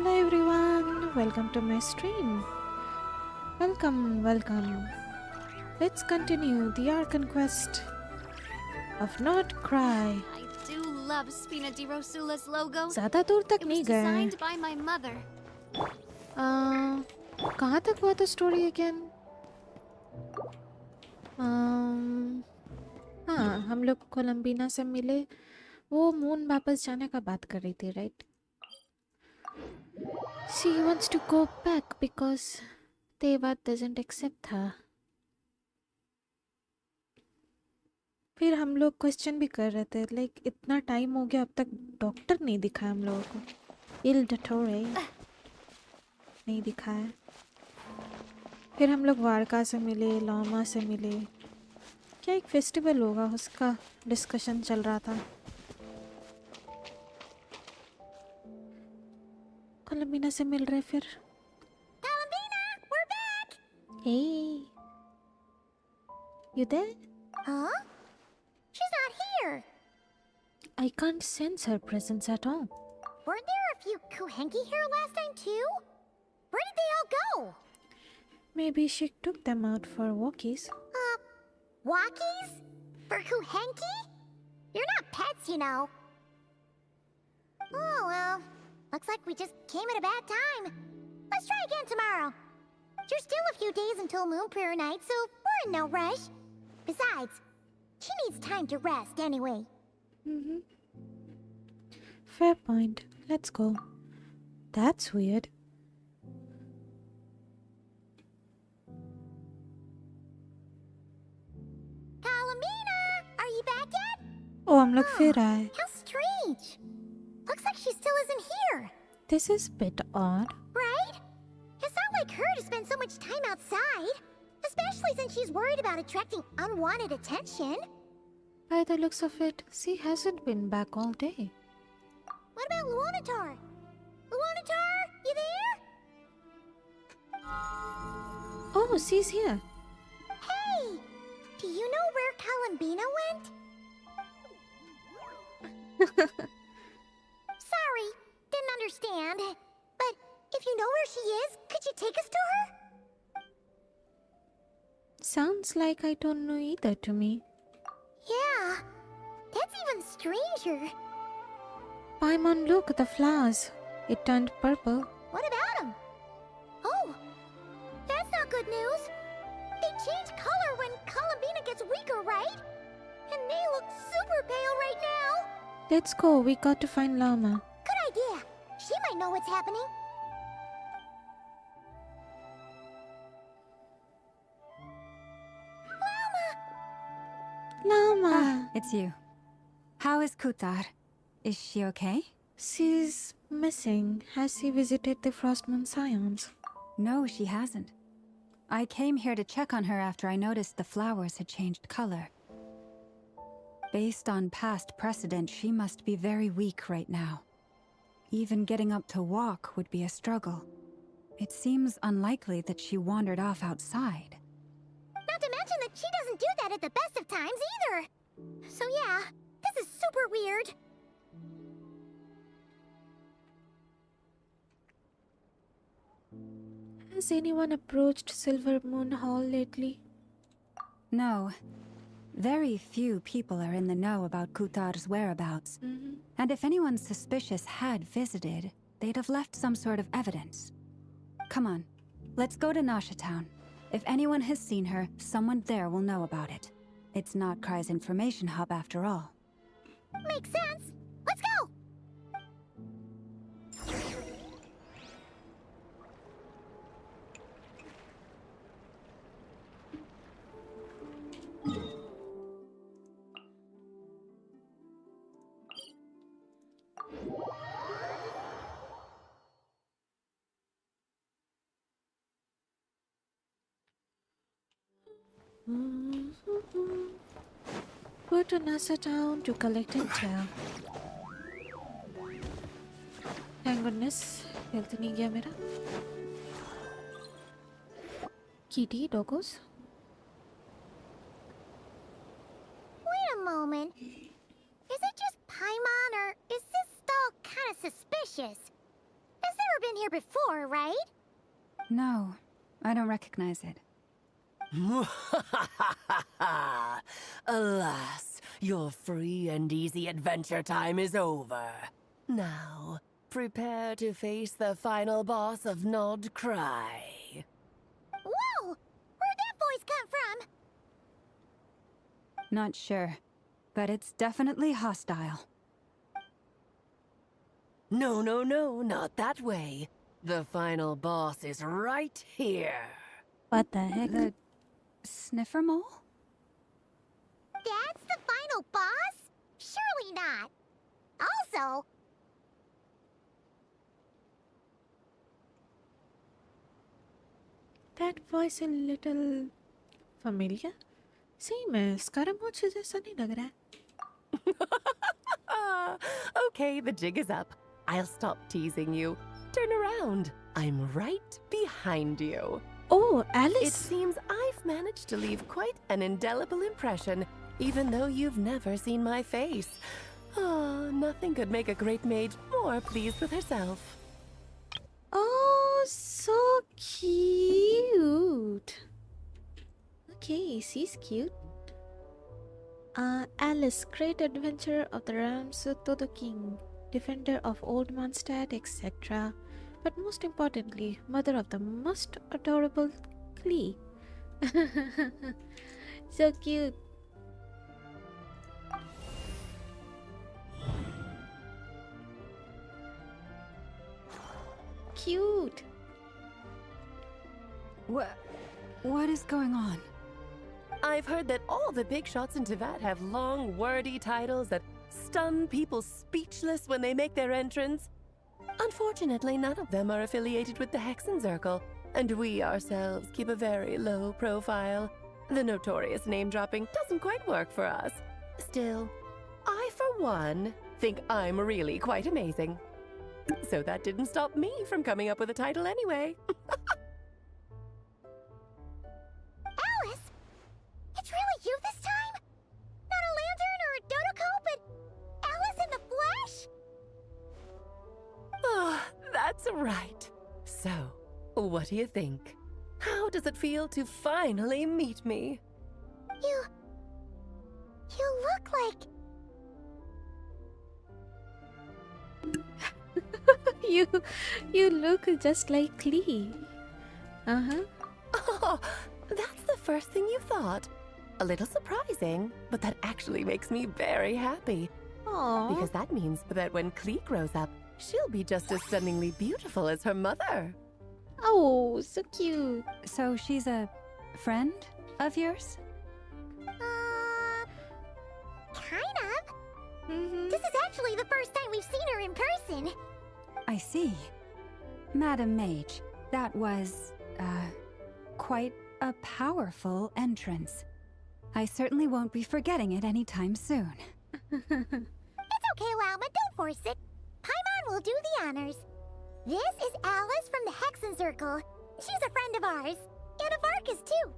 Hello everyone, welcome to my stream. Welcome. Let's continue the Archon quest of Not Cry. I do love Spina di Rosula's logo. ज़्यादा दूर तक It नहीं was गए. designed by my mother. कहाँ तक हुआ था story again? हाँ, हम लोग कोलंबीना से मिले. वो मून वापस जाने का बात कर रही थी, right? She wants to go back because Teva doesn't accept her. फिर हम लोग क्वेश्चन भी कर रहे थे, लाइक इतना टाइम हो गया अब तक डॉक्टर नहीं दिखा हम लोगों को. इल डटोरे नहीं दिखा है. फिर हम लोग वारका से मिले, लामा से मिले. क्या एक फेस्टिवल होगा उसका डिस्कशन चल रहा था. कोलंबीना से मिल रहे फिर. Columbina, we're back! Hey, you there? Huh? She's not here. I can't sense her presence at all. Weren't there a few Kuhenki here last time too? Where did they all go? Maybe she took them out for walkies. Walkies? For Kuhenki? You're not pets, you know. Oh well, looks like we just came at a bad time. Let's try again tomorrow. There's still a few days until Moon Prayer Night, so we're in no rush. Besides, she needs time to rest anyway. Fair point. Let's go. That's weird. Columbina, are you back yet? Oh, हम लोग फिर आए. How strange. Looks like she still isn't here. This is bit odd. Right? It's not like her to spend so much time outside. Especially since she's worried about attracting unwanted attention. By the looks of it, she hasn't been back all day. What about Luonatar? Luonatar, you there? Oh, she's here. Hey! Do you know where Columbina went? Sorry, didn't understand. But if you know where she is, could you take us to her? Sounds like I don't know either to me. Yeah, that's even stranger. Paimon, look, the flowers. It turned purple. What about them? Oh, that's not good news. They change color when Columbina gets weaker, right? And they look super pale right now. Let's go. We got to find Llama. Good idea. She might know what's happening. Llama! It's you. How is Kutar? Is she okay? She's missing. Has she visited the Frostmoon Scions? No, she hasn't. I came here to check on her after I noticed the flowers had changed color. Based on past precedent, she must be very weak right now. Even getting up to walk would be a struggle. It seems unlikely that she wandered off outside. Not to mention that she doesn't do that at the best of times either. So yeah, this is super weird. Has anyone approached Silver Moon Hall lately? No. Very few people are in the know about Kutar's whereabouts. And if anyone suspicious had visited, they'd have left some sort of evidence. Come on, let's go to Nasha Town. If anyone has seen her, someone there will know about it. It's not Cry's information hub after all. Makes sense. Let's go! Go to Nasa Town to collect intel. Thank goodness, health नहीं गया मेरा. Kitty, doggos. Wait a moment. Is it just Paimon or is this stall kinda suspicious? Has there been here before, right? No, I don't recognize it. Alas, your free and easy adventure time is over. Now, prepare to face the final boss of Nod Cry. Whoa! Where'd that voice come from? Not sure, but it's definitely hostile. No, no, no, not that way. The final boss is right here. What the heck? The sniffer mole? That's the final boss? Surely not. Also, That voice a little familiar. सही में स्कारमोच जैसा नहीं लग रहा है. Okay, the jig is up. I'll stop teasing you. Turn around. I'm right behind you. Oh, It Alice. seems I've managed to leave quite an indelible impression, even though you've never seen my face. Oh, nothing could make a great maid more pleased with herself. Oh, so cute. Okay, she's cute. Alice, great adventurer of the realms of Todo King, defender of old Mondstadt, etc. But most importantly, mother of the most adorable Klee. So cute. Cute. What is going on? I've heard that all the big shots in Teyvat have long, wordy titles that stun people speechless when they make their entrance. Unfortunately, none of them are affiliated with the Hexenzirkel, and we ourselves keep a very low profile. The notorious name-dropping doesn't quite work for us. Still, I, for one, think I'm really quite amazing. So that didn't stop me from coming up with a title anyway. Alice? It's really you this time? Not a lantern or a Dodoko, but Alice in the flesh? Oh, that's right. So, what do you think? How does it feel to finally meet me? You look like... you look just like Klee. Uh-huh. Oh, that's the first thing you thought. A little surprising, but that actually makes me very happy. Aww. Because that means that when Klee grows up, she'll be just as stunningly beautiful as her mother. Oh, so cute. So she's a friend of yours? Kind of. Mm-hmm. This is actually the first time we've seen her in person. I see. Madam Mage, that was, quite a powerful entrance. I certainly won't be forgetting it anytime soon. It's okay, Lauma, don't force it. Paimon will do the honors. This is Alice from the Hexenzirkel. She's a friend of ours. And of Arcus, too.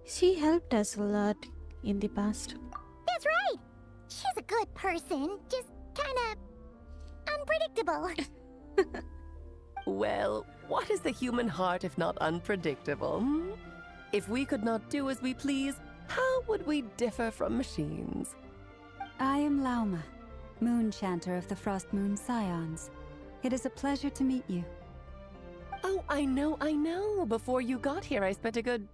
She helped us a lot in the past. That's right. She's a good person, just kinda... unpredictable. Well, what is the human heart if not unpredictable? Hmm? If we could not do as we please, how would we differ from machines? I am Lauma, Moon Chanter of the Frost Moon Scions. It is a pleasure to meet you. Oh, I know. Before you got here, I spent a good,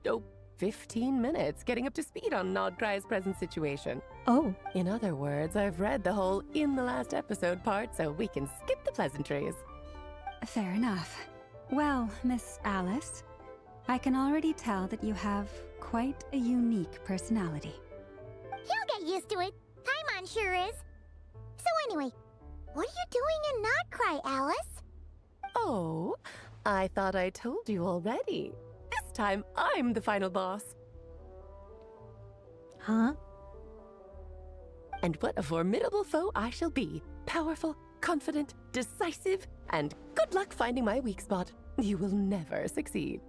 15 minutes getting up to speed on Nodcry's present situation. Oh, In other words, I've read the whole in the last episode part, so we can skip the pleasantries. Fair enough. Well, Miss Alice, I can already tell that you have quite a unique personality. He'll get used to it. Paimon sure is. So anyway, what are you doing in Nodcry, Alice? Oh, I thought I told you already. This time, I'm the final boss. huh? And what a formidable foe I shall be. Powerful, confident, decisive, and good luck finding my weak spot. You will never succeed.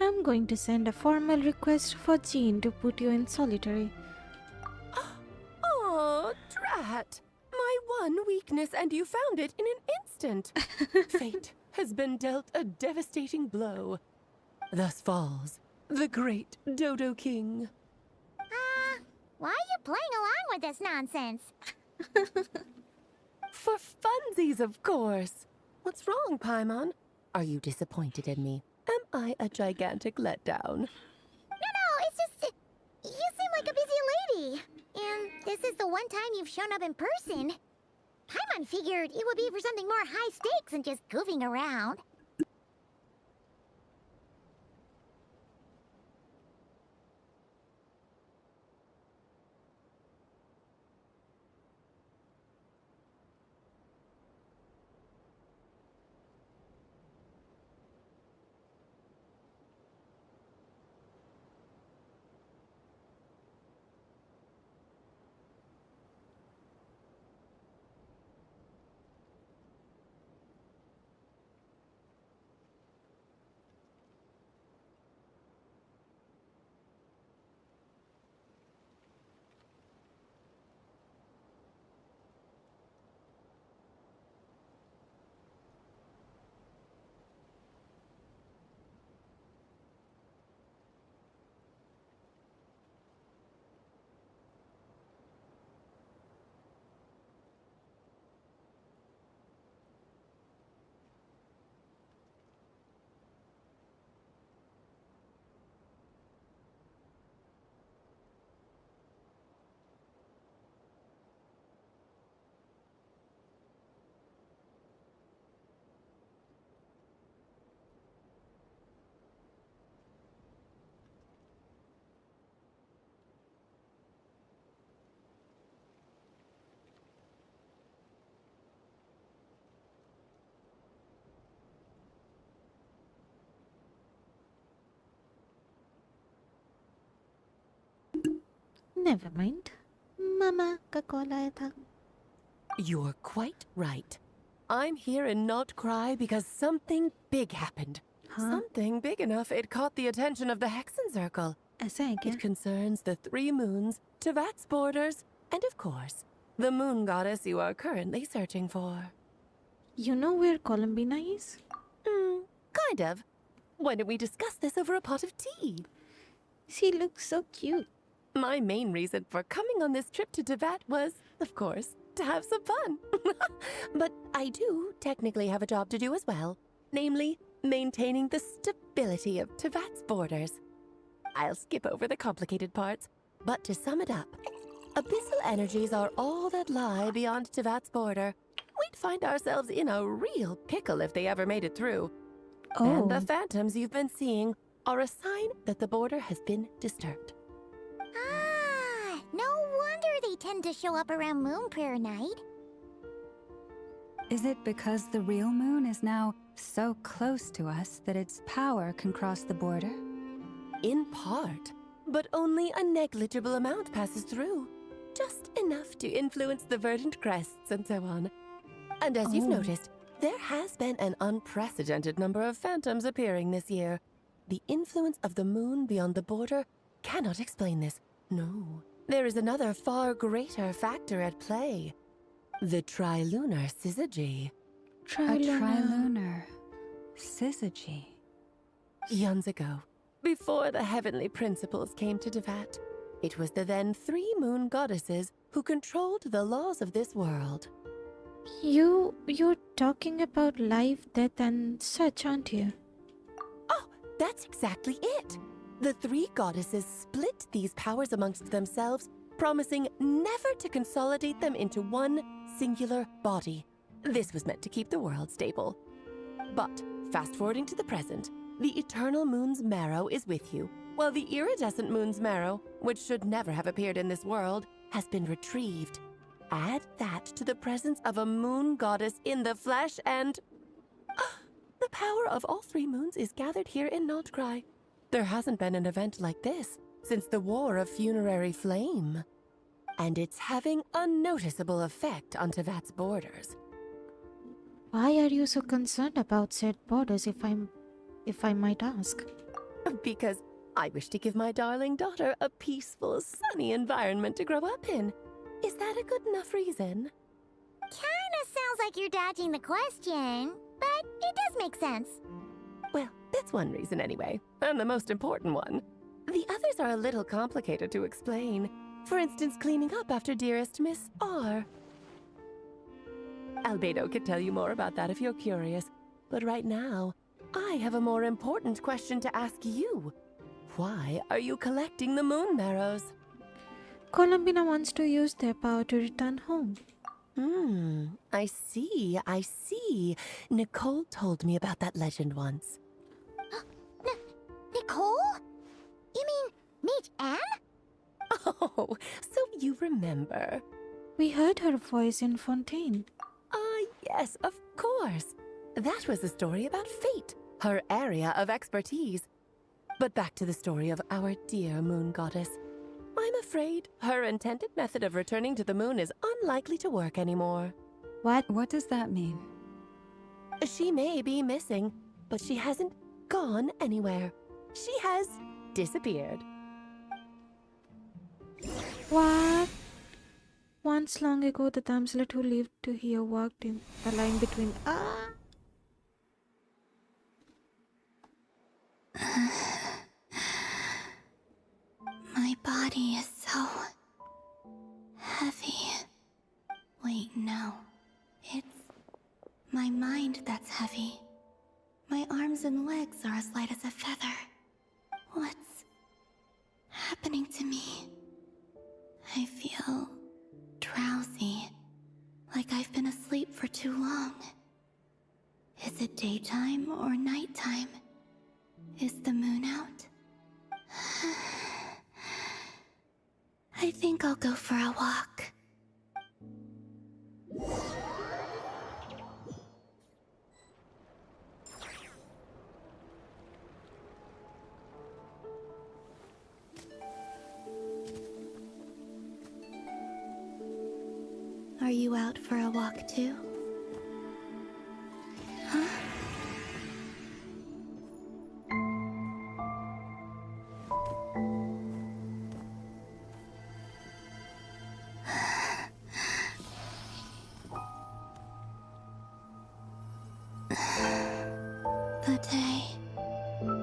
I'm going to send a formal request for Jean to put you in solitary. Oh, drat! My one weakness, and you found it in an instant. Fate has been dealt a devastating blow. Thus falls the great Dodo King. Why are you playing along with this nonsense? For funsies, of course. What's wrong, Paimon? Are you disappointed in me? Am I a gigantic letdown? No, it's just... You seem like a busy lady. And this is the one time you've shown up in person. Paimon figured it would be for something more high stakes than just goofing around. Never mind. Mama का call आया था. You're quite right. I'm here in Not Cry because something big happened. Huh? Something big enough it caught the attention of the Hexen Circle. ऐसा है क्या? It concerns the 3 moons, Tevat's borders, and of course, the moon goddess you are currently searching for. You know where Columbina is? Kind of. Why don't we discuss this over a pot of tea? She looks so cute. My main reason for coming on this trip to Tevat was, of course, to have some fun. But I do technically have a job to do as well, namely, maintaining the stability of Tevat's borders. I'll skip over the complicated parts, but to sum it up, abyssal energies are all that lie beyond Tevat's border. We'd find ourselves in a real pickle if they ever made it through. And the phantoms you've been seeing are a sign that the border has been disturbed. Ah, no wonder they tend to show up around Moon Prayer Night. Is it because the real moon is now so close to us that its power can cross the border? In part, but only a negligible amount passes through. Just enough to influence the verdant crests and so on. And as you've noticed, there has been an unprecedented number of phantoms appearing this year. The influence of the moon beyond the border cannot explain this. No, there is another far greater factor at play. The trilunar syzygy. A trilunar syzygy. Eons ago, before the heavenly principles came to Tevat, it was the then 3 moon goddesses who controlled the laws of this world. You're talking about life, death, and such, aren't you? Oh, that's exactly it. The 3 goddesses split these powers amongst themselves, promising never to consolidate them into one singular body. This was meant to keep the world stable. But, fast-forwarding to the present, the eternal moon's marrow is with you, while the iridescent moon's marrow, which should never have appeared in this world, has been retrieved. Add that to the presence of a moon goddess in the flesh and... the power of all 3 moons is gathered here in Not Cry. There hasn't been an event like this since the War of Funerary Flame. And it's having a noticeable effect on Tevat's borders. Why are you so concerned about said borders, if I might ask? Because I wish to give my darling daughter a peaceful, sunny environment to grow up in. Is that a good enough reason? Kinda sounds like you're dodging the question. but it does make sense. Well, that's one reason anyway, and the most important one. The others are a little complicated to explain. For instance, cleaning up after dearest Miss R. Albedo could tell you more about that if you're curious, but right now, I have a more important question to ask you. Why are you collecting the moon marrows? Columbina wants to use their power to return home. I see. Nicole told me about that legend once. Nicole? You mean Mage Anne? Oh, so you remember. We heard her voice in Fontaine. Yes, of course. That was a story about fate, her area of expertise. But back to the story of our dear moon goddess. I'm afraid her intended method of returning to the moon is unlikely to work anymore. What? What does that mean? She may be missing, but she hasn't gone anywhere. She has disappeared. What? Once long ago, the damsel who lived to hear walked in a line between My body is so heavy. Wait, no. It's my mind that's heavy. My arms and legs are as light as a feather. What's happening to me? I feel drowsy, like I've been asleep for too long. Is it daytime or nighttime? Is the moon out? I think I'll go for a walk. Are you out for a walk too? Huh? The day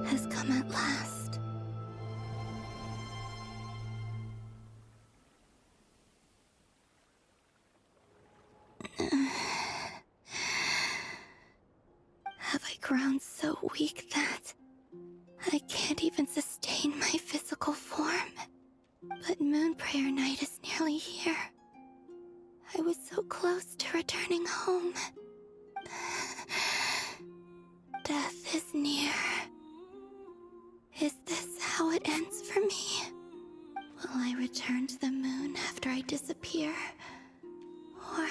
has come at last. Have I grown so weak that I can't even sustain my physical form? But Moon Prayer Night is nearly here. I was so close to returning home. Death is near. Is this how it ends for me? Will I return to the moon after I disappear? Or...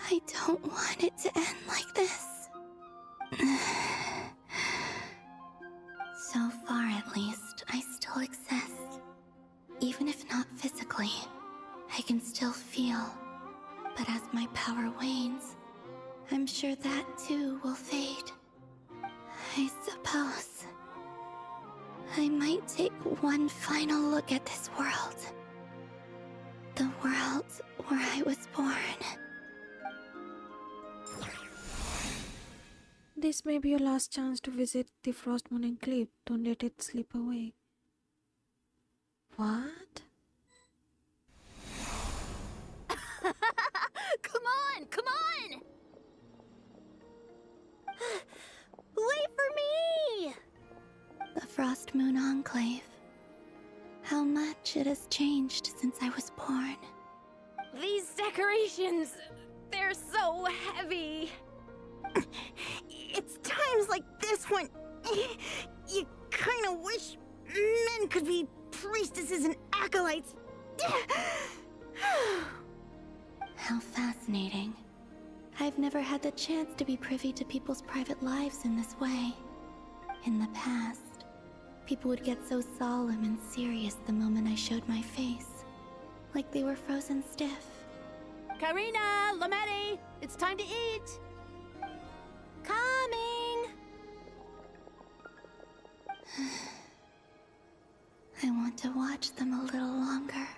I don't want it to end like this. So far, at least, I still exist. Even if not physically, I can still feel. But as my power wanes, I'm sure that too will fade. I suppose I might take one final look at this world. The world where I was born. This may be your last chance to visit the Frost Moon Enclave. Don't let it slip away. What? Come on! Wait for me! The Frost Moon Enclave. How much it has changed since I was born. These decorations, they're so heavy. It's times like this when you kind of wish men could be priestesses and acolytes. How fascinating. I've never had the chance to be privy to people's private lives in this way. In the past, people would get so solemn and serious the moment I showed my face. Like they were frozen stiff. Karina, Lametti, it's time to eat. Coming! I want to watch them a little longer.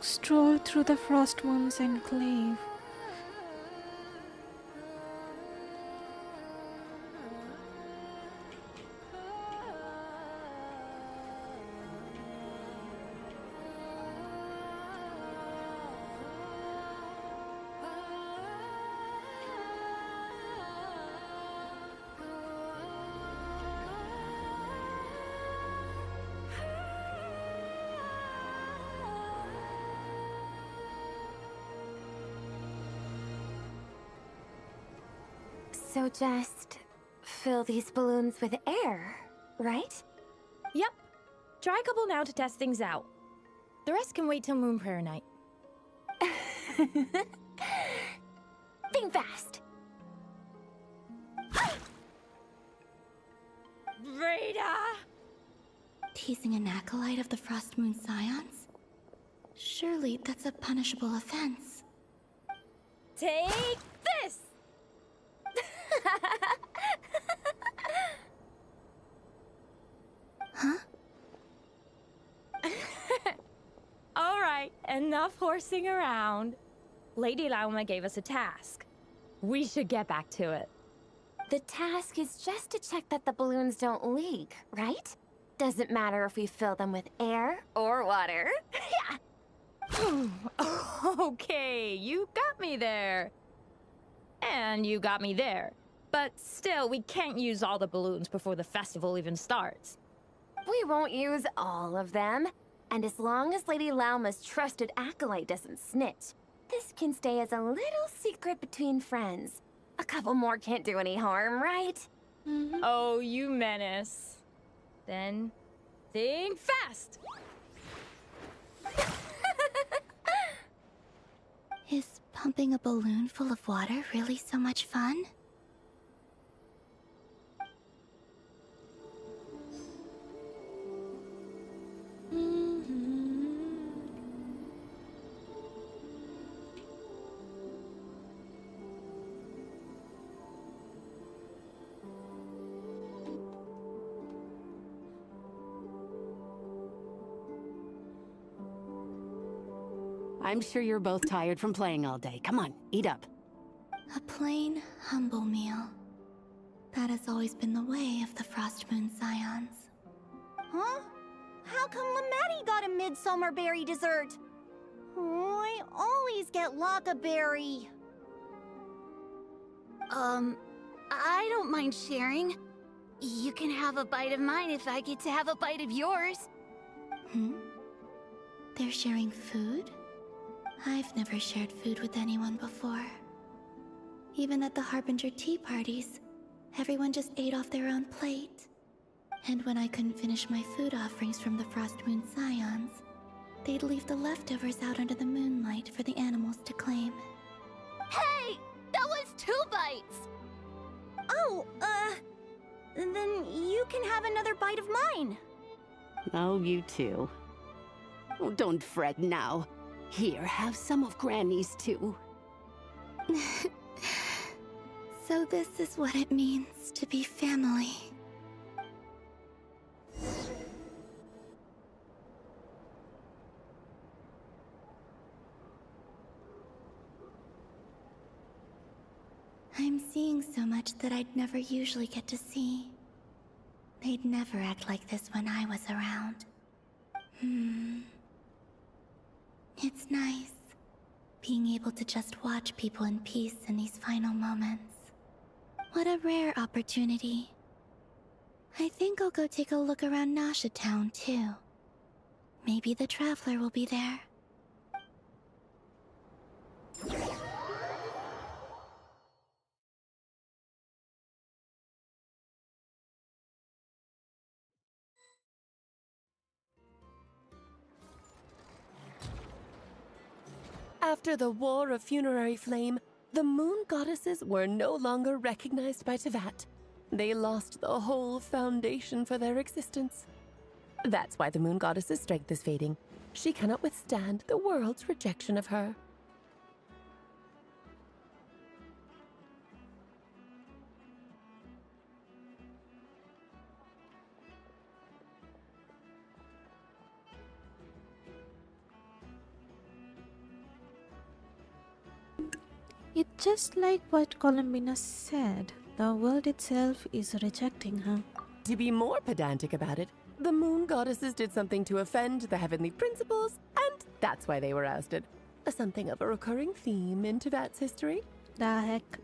Stroll through the Frost Moon's enclave. So just fill these balloons with air, right? Yep. Try a couple now to test things out. The rest can wait till Moon Prayer Night. Think fast. Rita! Teasing an acolyte of the Frost Moon Scions? Surely that's a punishable offense. Take this! Huh? All right, enough horsing around. Lady Lauma gave us a task. We should get back to it. The task is just to check that the balloons don't leak, right? Doesn't matter if we fill them with air or water. Yeah. Okay, you got me there. And you got me there. But still, we can't use all the balloons before the festival even starts. We won't use all of them. And as long as Lady Lauma's trusted acolyte doesn't snitch, this can stay as a little secret between friends. A couple more can't do any harm, right? Oh, you menace. Then, think fast! Is pumping a balloon full of water really so much fun? I'm sure you're both tired from playing all day. Come on, eat up. A plain, humble meal. That has always been the way of the Frost Moon Scions. Huh? How come Lamatti got a midsummer berry dessert? Oh, I always get Lockaberry. I don't mind sharing. You can have a bite of mine if I get to have a bite of yours. They're sharing food? I've never shared food with anyone before. Even at the Harbinger tea parties, everyone just ate off their own plate. And when I couldn't finish my food offerings from the Frost Moon Scions, they'd leave the leftovers out under the moonlight for the animals to claim. Hey! That was 2 bites! Oh, then you can have another bite of mine. Oh, you too. Oh, don't fret now. Here, have some of Granny's too. So this is what it means to be family. I'm seeing so much that I'd never usually get to see. They'd never act like this when I was around. It's nice, being able to just watch people in peace in these final moments. What a rare opportunity. I think I'll go take a look around Nasha Town, too. Maybe the Traveler will be there. After the War of Funerary Flame, the Moon Goddesses were no longer recognized by Teyvat. They lost the whole foundation for their existence. That's why the Moon Goddess's strength is fading. She cannot withstand the world's rejection of her. It's just like what Columbina said. The world itself is rejecting her. To be more pedantic about it, the moon goddesses did something to offend the heavenly principles, and that's why they were ousted. Something of a recurring theme in Teyvat's history. The heck?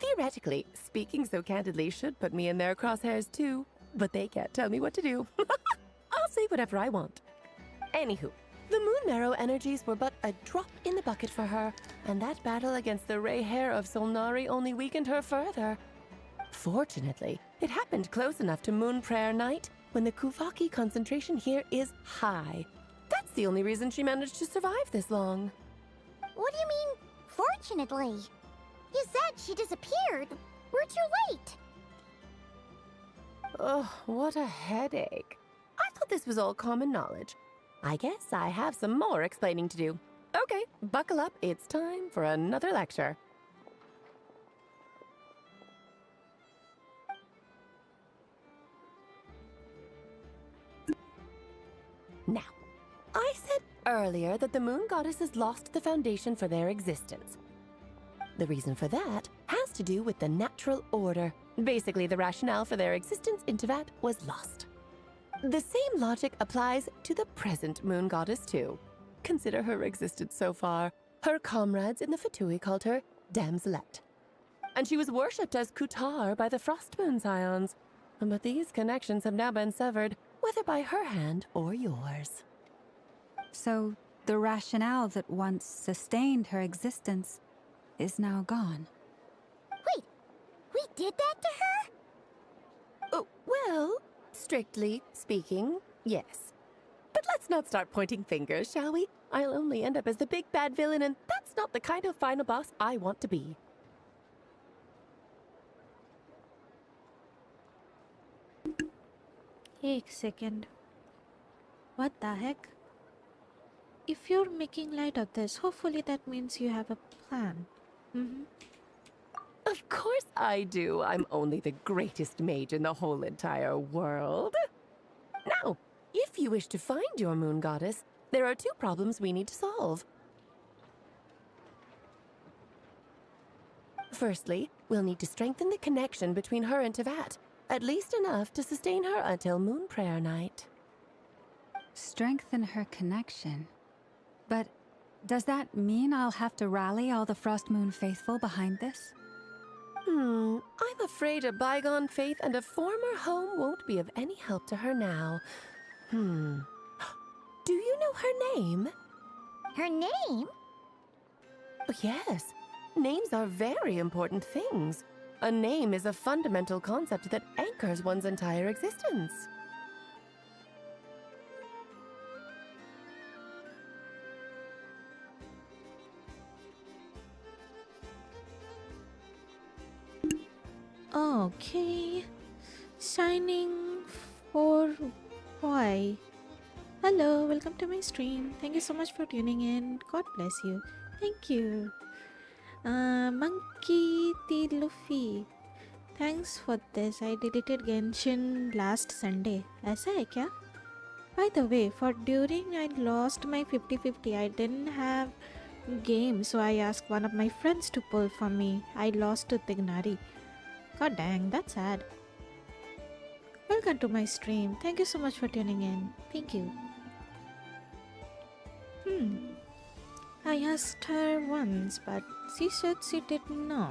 Theoretically, speaking so candidly should put me in their crosshairs too, but they can't tell me what to do. I'll say whatever I want. Anywho, the moon marrow energies were but a drop in the bucket for her, and that battle against the Ray Hair of Solnari only weakened her further. Fortunately, it happened close enough to Moon Prayer Night when the Kuvaki concentration here is high. That's the only reason she managed to survive this long. What do you mean, fortunately? You said she disappeared. We're too late. Oh, what a headache. I thought this was all common knowledge. I guess I have some more explaining to do. Okay, buckle up. It's time for another lecture. Now, I said earlier that the moon goddesses lost the foundation for their existence. The reason for that has to do with the natural order. Basically, the rationale for their existence in Teyvat was lost. The same logic applies to the present moon goddess too. Consider her existence so far. Her comrades in the Fatui called her Damselette. And she was worshipped as Kutar by the Frost Moon Scions. But these connections have now been severed, whether by her hand or yours. So, the rationale that once sustained her existence is now gone. Wait, we did that to her? Oh, well, strictly speaking, yes. But let's not start pointing fingers, shall we? I'll only end up as the big bad villain, and that's not the kind of final boss I want to be. Hey, second. What the heck? If you're making light of this, hopefully that means you have a plan. Of course I do. I'm only the greatest mage in the whole entire world. Now, if you wish to find your moon goddess, there are two problems we need to solve. Firstly, we'll need to strengthen the connection between her and Teyvat, at least enough to sustain her until Moon Prayer Night. Strengthen her connection. But does that mean I'll have to rally all the Frost Moon faithful behind this? I'm afraid a bygone faith and a former home won't be of any help to her now. Do you know her name? Her name? Yes. Names are very important things. A name is a fundamental concept that anchors one's entire existence. Okay. Signing for why? Hello, welcome to my stream. Thank you so much for tuning in. God bless you. Thank you. Monkey T. Luffy. Thanks for this. I deleted Genshin last Sunday. ऐसा है क्या? By the way, for during I lost my 50-50. I didn't have game, so I asked one of my friends to pull for me. I lost to Tignari. God dang, that's sad. Welcome to my stream. Thank you so much for tuning in. Thank you. I asked her once, but she said she didn't know.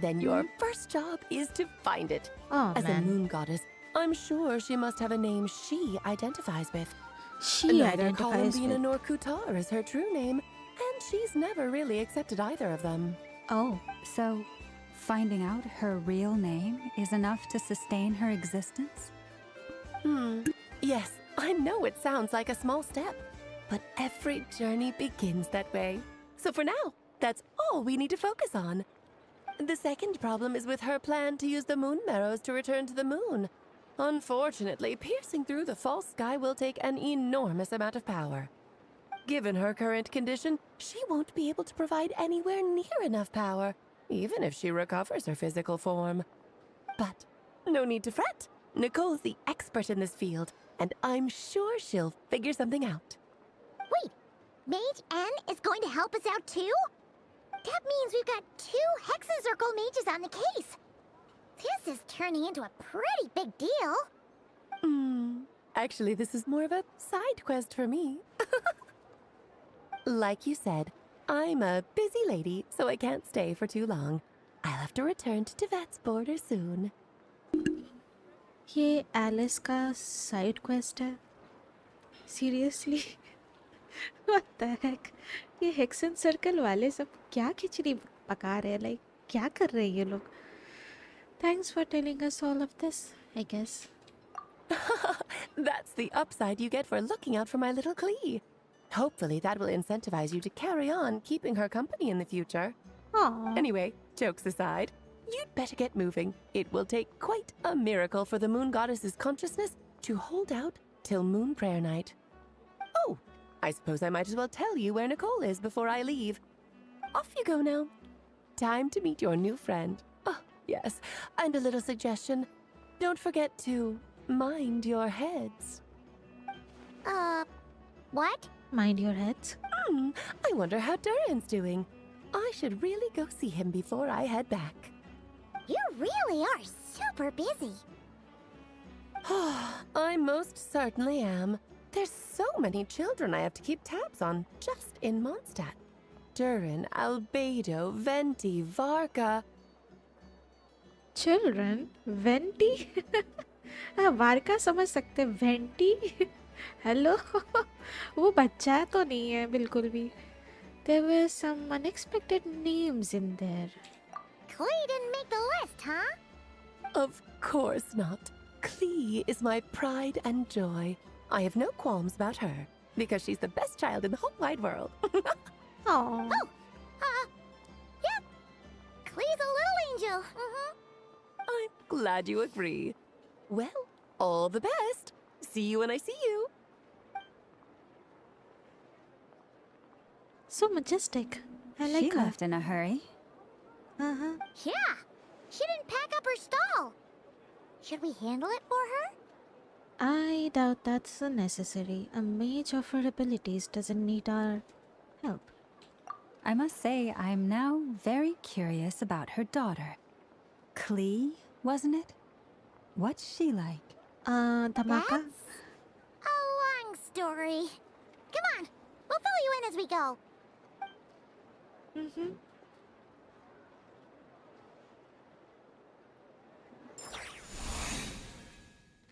Then your first job is to find it. Oh, As man. a moon goddess, I'm sure she must have a name she identifies with. She Neither identifies Columbina with... nor Kutar is her true name, and she's never really accepted either of them. Oh. So, finding out her real name is enough to sustain her existence? Yes, I know it sounds like a small step, but every journey begins that way. So for now, that's all we need to focus on. The second problem is with her plan to use the moon marrows to return to the moon. Unfortunately, piercing through the false sky will take an enormous amount of power. Given her current condition, she won't be able to provide anywhere near enough power, even if she recovers her physical form. But no need to fret. Nicole's the expert in this field, and I'm sure she'll figure something out. Wait, Mage N is going to help us out too? That means we've got 2 Hexacircle mages on the case. This is turning into a pretty big deal. Actually, this is more of a side quest for me. Like you said, I'm a busy lady, so I can't stay for too long. I'll have to return to Tivet's border soon. ये Alice का side quest है seriously what the heck ये hexane circle वाले सब क्या खिचड़ी पका रहे हैं लाइक क्या कर रहे हैं ये लोग thanks for telling us all of this I guess That's the upside you get for looking out for my little Klee. Hopefully that will incentivize you to carry on keeping her company in the future. Aww. Anyway, jokes aside, you'd better get moving. It will take quite a miracle for the moon goddess's consciousness to hold out till moon prayer night. Oh, I suppose I might as well tell you where Nicole is before I leave. Off you go now. Time to meet your new friend. Oh, yes, and a little suggestion. Don't forget to mind your heads. What? Mind your heads. I wonder how Durin's doing. I should really go see him before I head back. You really are super busy. I most certainly am. There's so many children I have to keep tabs on just in Mondstadt. Durin, Albedo, Venti, Varka. Children? Venti? Varca समझ सकते vanity hello वो बच्चा तो नहीं है बिल्कुल भी There were some unexpected names in there. Klee didn't make the list, huh? Of course not. Klee is my pride and joy. I have no qualms about her, because she's the best child in the whole wide world. Oh. Yep. Klee's a little angel. I'm glad you agree. Well, all the best. See you when I see you. So majestic. I like She her. left in a hurry. Uh-huh. Yeah. She didn't pack up her stall. Should we handle it for her? I doubt that's necessary. A mage of her abilities doesn't need our help. I must say, I'm now very curious about her daughter. Klee, wasn't it? What's she like? Dhamaka? That's a long story. Come on. We'll fill you in as we go. Mm-hmm.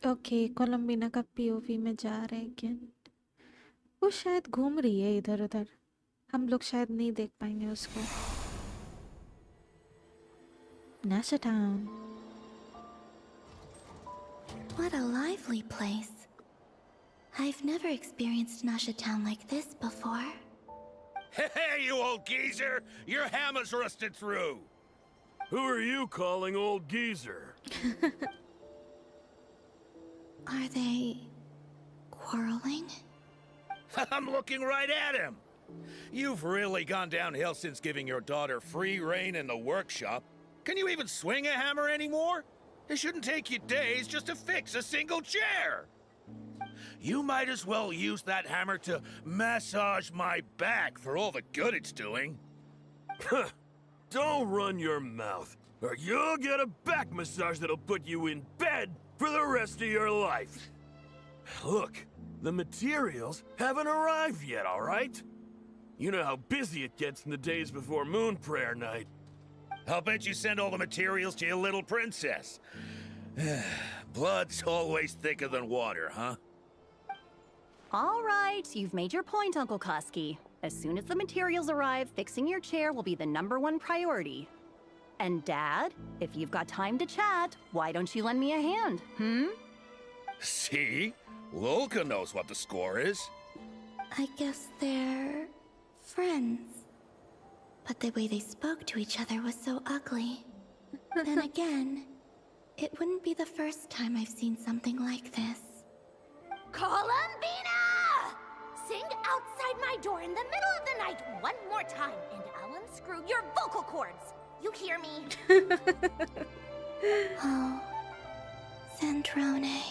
Okay Columbina का POV में जा रहे हैं again. वो शायद घूम रही है इधर उधर हम लोग शायद नहीं देख पाएंगे उसको Nasha Town. What a lively place. I've never experienced Nasha Town like this before. Hey, you old geezer! Your hammer's rusted through! Who are you calling old geezer? Are they quarreling? I'm looking right at him! You've really gone downhill since giving your daughter free rein in the workshop. Can you even swing a hammer anymore? It shouldn't take you days just to fix a single chair! You might as well use that hammer to massage my back for all the good it's doing. Don't run your mouth, or you'll get a back massage that'll put you in bed for the rest of your life. Look, the materials haven't arrived yet, all right? You know how busy it gets in the days before moon prayer night. I'll bet you send all the materials to your little princess. Blood's always thicker than water, huh? All right, you've made your point, Uncle Koski. As soon as the materials arrive, fixing your chair will be the #1 priority. And Dad, if you've got time to chat, why don't you lend me a hand, See? Lolka knows what the score is. I guess they're friends. But the way they spoke to each other was so ugly. Then again, it wouldn't be the first time I've seen something like this. Columbina! Sing outside my door in the middle of the night one more time, and I'll unscrew your vocal cords. You hear me? Oh, Zandrone.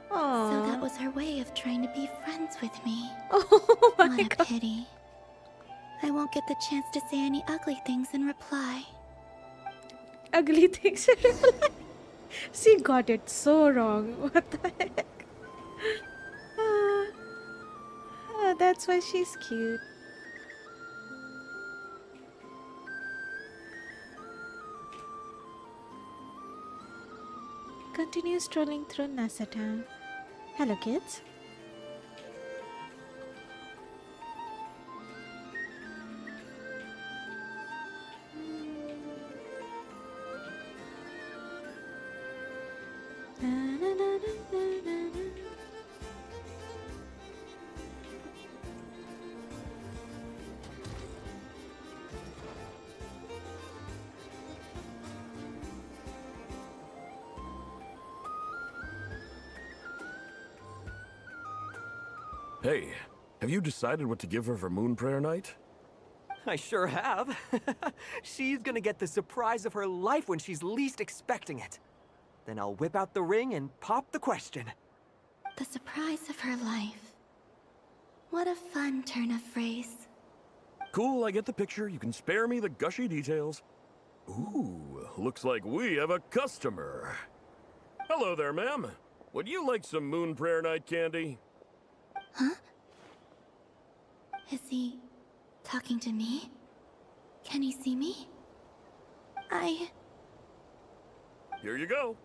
So that was her way of trying to be friends with me. Oh my What a god. pity. I won't get the chance to say any ugly things in reply. Ugly things. She got it so wrong. What the heck? That's why she's cute. Continue strolling through NASA Town. Hello, kids. Hey, have you decided what to give her for Moon Prayer Night? I sure have. She's gonna get the surprise of her life when she's least expecting it. Then I'll whip out the ring and pop the question. The surprise of her life. What a fun turn of phrase. Cool, I get the picture. You can spare me the gushy details. Ooh, looks like we have a customer. Hello there, ma'am. Would you like some Moon Prayer Night candy? Huh? Is he talking to me? Can he see me? Here you go.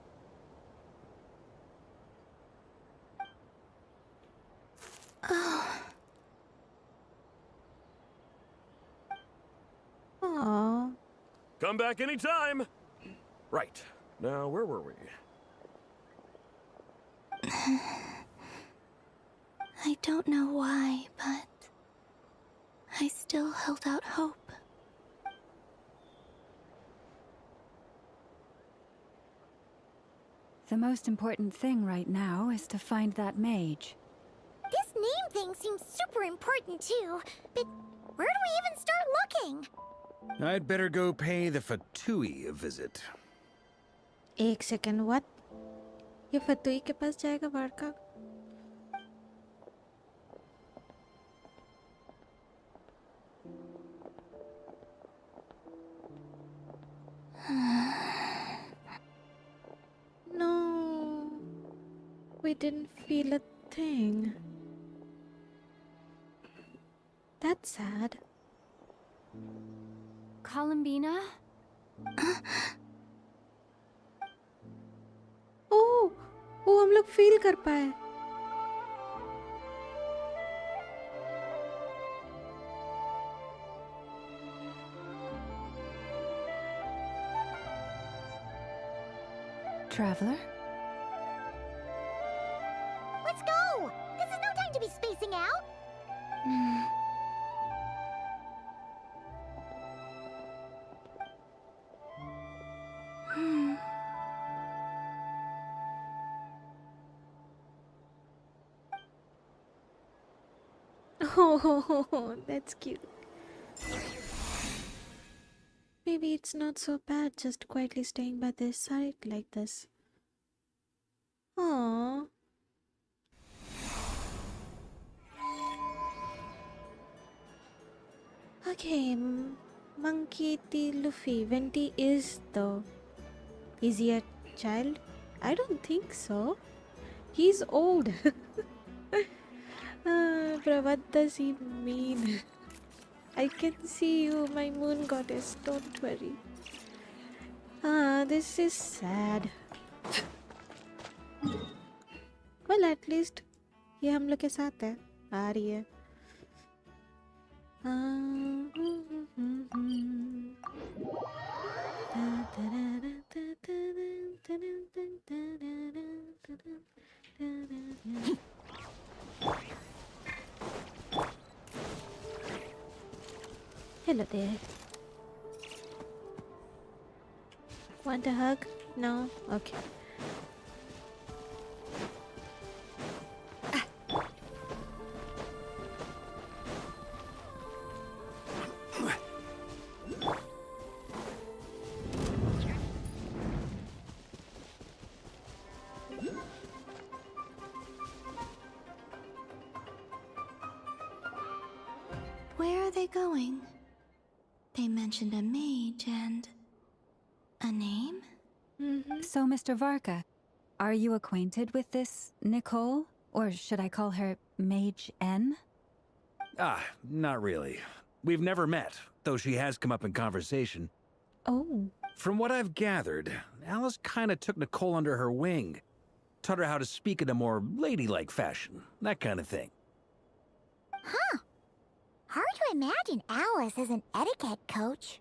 Oh. Aww. Come back anytime. Right. Now, where were we? I don't know why, but I still held out hope. The most important thing right now is to find that mage. This name thing seems super important too, but where do we even start looking? I'd better go pay the Fatui a visit. एक second what? ये फतुई के पास जाएगा बड़का? No, we didn't feel a thing. That's sad. Columbina? Oh, हम लोग feel कर पाए. Traveler? Let's go! This is no time to be spacing out! Oh, that's cute. Maybe it's not so bad just quietly staying by their side like this. Aww. Okay, Monkey D. Luffy. Venti is though. Is he a child? I don't think so. He's old. Bro, what does he mean? I can see you, my moon goddess. Don't worry. This is sad. Well, at least ये हम लोग के साथ है. आ रही है. Hello there. Want a hug? No? Okay. Where are they they going? They mentioned a mage and... a name? So, Mr. Varka, are you acquainted with this Nicole? Or should I call her Mage N? Not really. We've never met, though she has come up in conversation. Oh. From what I've gathered, Alice kinda took Nicole under her wing. Taught her how to speak in a more ladylike fashion, that kind of thing. Huh. Hard to imagine Alice as an etiquette coach.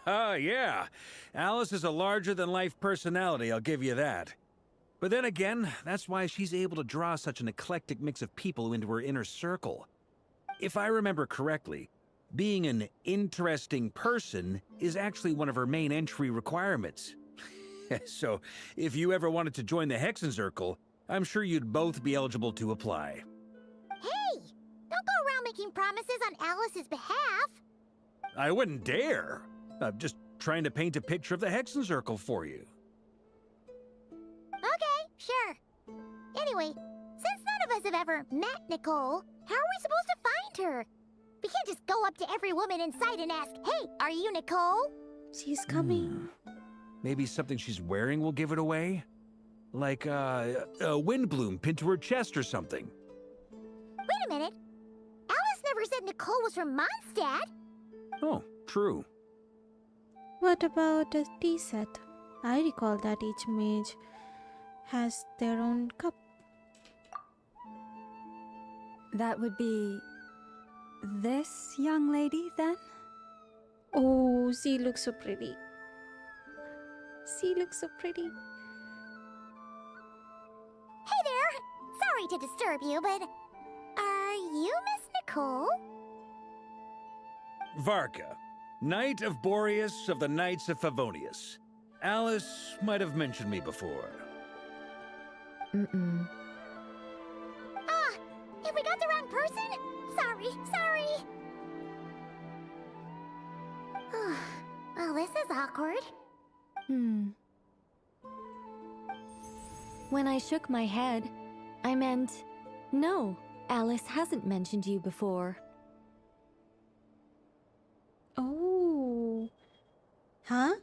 Yeah, Alice is a larger-than-life personality, I'll give you that. But then again, that's why she's able to draw such an eclectic mix of people into her inner circle. If I remember correctly, being an interesting person is actually one of her main entry requirements. So, if you ever wanted to join the Hexenzirkel, I'm sure you'd both be eligible to apply. Hey! Don't go around making promises on Alice's behalf. I wouldn't dare. I'm just trying to paint a picture of the Hexenzirkel for you. Okay, sure. Anyway, since none of us have ever met Nicole, how are we supposed to find her? We can't just go up to every woman in sight and ask, "Hey, are you Nicole?" She's coming. Maybe something she's wearing will give it away? Like, a windbloom pinned to her chest or something. Wait a minute. Alice never said Nicole was from Mondstadt. Oh, true. What about a tea set? I recall that each mage has their own cup. That would be... this young lady, then? Oh, she looks so pretty. She looks so pretty. Hey there! Sorry to disturb you, but are you Miss Nicole? Varka, Knight of Boreas of the Knights of Favonius. Alice might have mentioned me before. Ah, if we got the wrong person? Sorry. Well, this is awkward. When I shook my head, I meant, no, Alice hasn't mentioned you before. Oh. हाँ?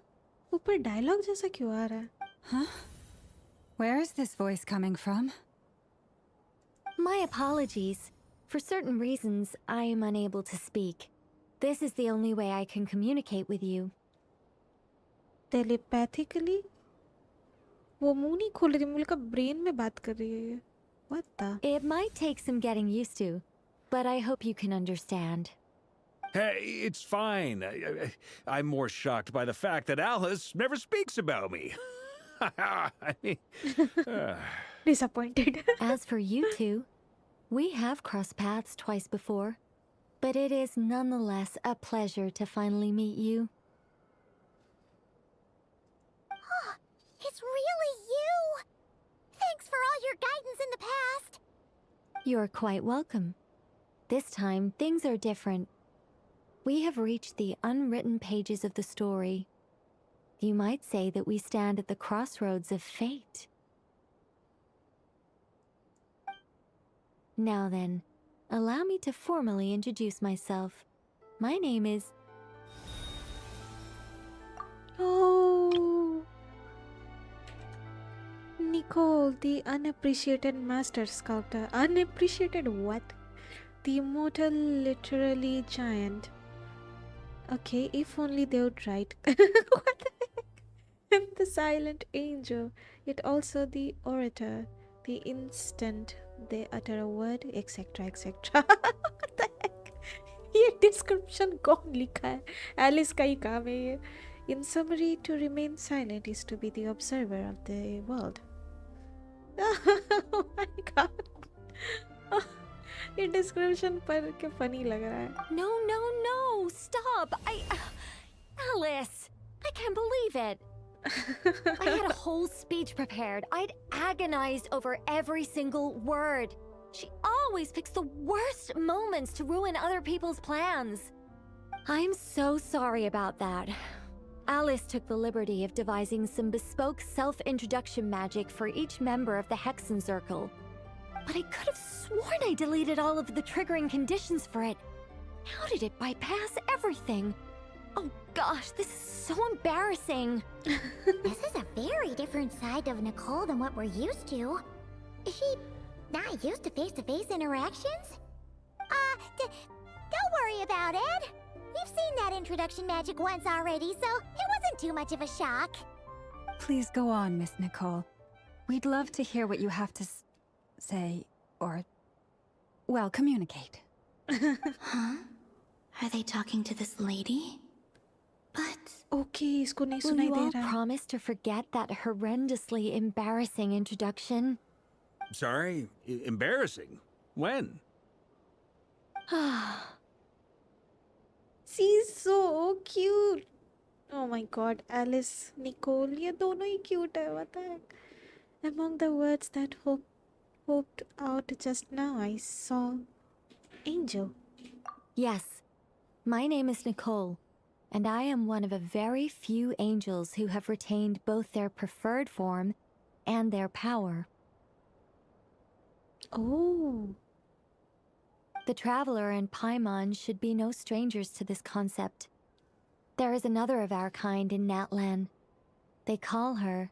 ऊपर dialogue जैसा क्यों आ रहा है? Huh? Where is this voice coming from? My apologies. For certain reasons, I am unable to speak. This is the only way I can communicate with you. Telepathically? वो मुंह नहीं खोल रही, मुझे लगा ब्रेन में बात कर रही है ये. What the? It might take some getting used to, but I hope you can understand. Hey, it's fine. I'm more shocked by the fact that Alice never speaks about me. I mean, Disappointed. As for you two, we have crossed paths twice before, but it is nonetheless a pleasure to finally meet you. It's really you! Thanks for all your guidance in the past! You're quite welcome. This time, things are different. We have reached the unwritten pages of the story. You might say that we stand at the crossroads of fate. Now then, allow me to formally introduce myself. My name is... Oh. Nicole, the unappreciated master sculptor. Unappreciated what? The immortal literally giant. Okay, if only they would write. What the heck? And the silent angel. It also the orator. The instant they utter a word, etc. etc. What the heck? ये description कौन लिखा है? Alice का ही काम है ये. In summary, to remain silent is to be the observer of the world. Oh my god. ये description पर क्या funny लग रहा है. No, stop! Alice! I can't believe it! I had a whole speech prepared. I'd agonized over every single word. She always picks the worst moments to ruin other people's plans. I'm so sorry about that. Alice took the liberty of devising some bespoke self-introduction magic for each member of the Hexenzirkel. But I could have sworn I deleted all of the triggering conditions for it. How did it bypass everything? Oh gosh, this is so embarrassing. This is a very different side of Nicole than what we're used to. Is she not used to face-to-face interactions? Don't worry about it. We've seen that introduction magic once already, so it wasn't too much of a shock. Please go on, Miss Nicole. We'd love to hear what you have to say, or, well, communicate. Huh? Are they talking to this lady? But... Okay, इसको नहीं Will सुनाई you they all रहा. promise to forget that horrendously embarrassing introduction? Sorry? Embarrassing? When? She's so cute. Oh my god, Alice, Nicole, ये दोनों ही cute है, what the heck? Among the words that hopped out just now, I saw angel. Yes, my name is Nicole, and I am one of a very few angels who have retained both their preferred form and their power. Oh. The Traveler and Paimon should be no strangers to this concept. There is another of our kind in Natlan. They call her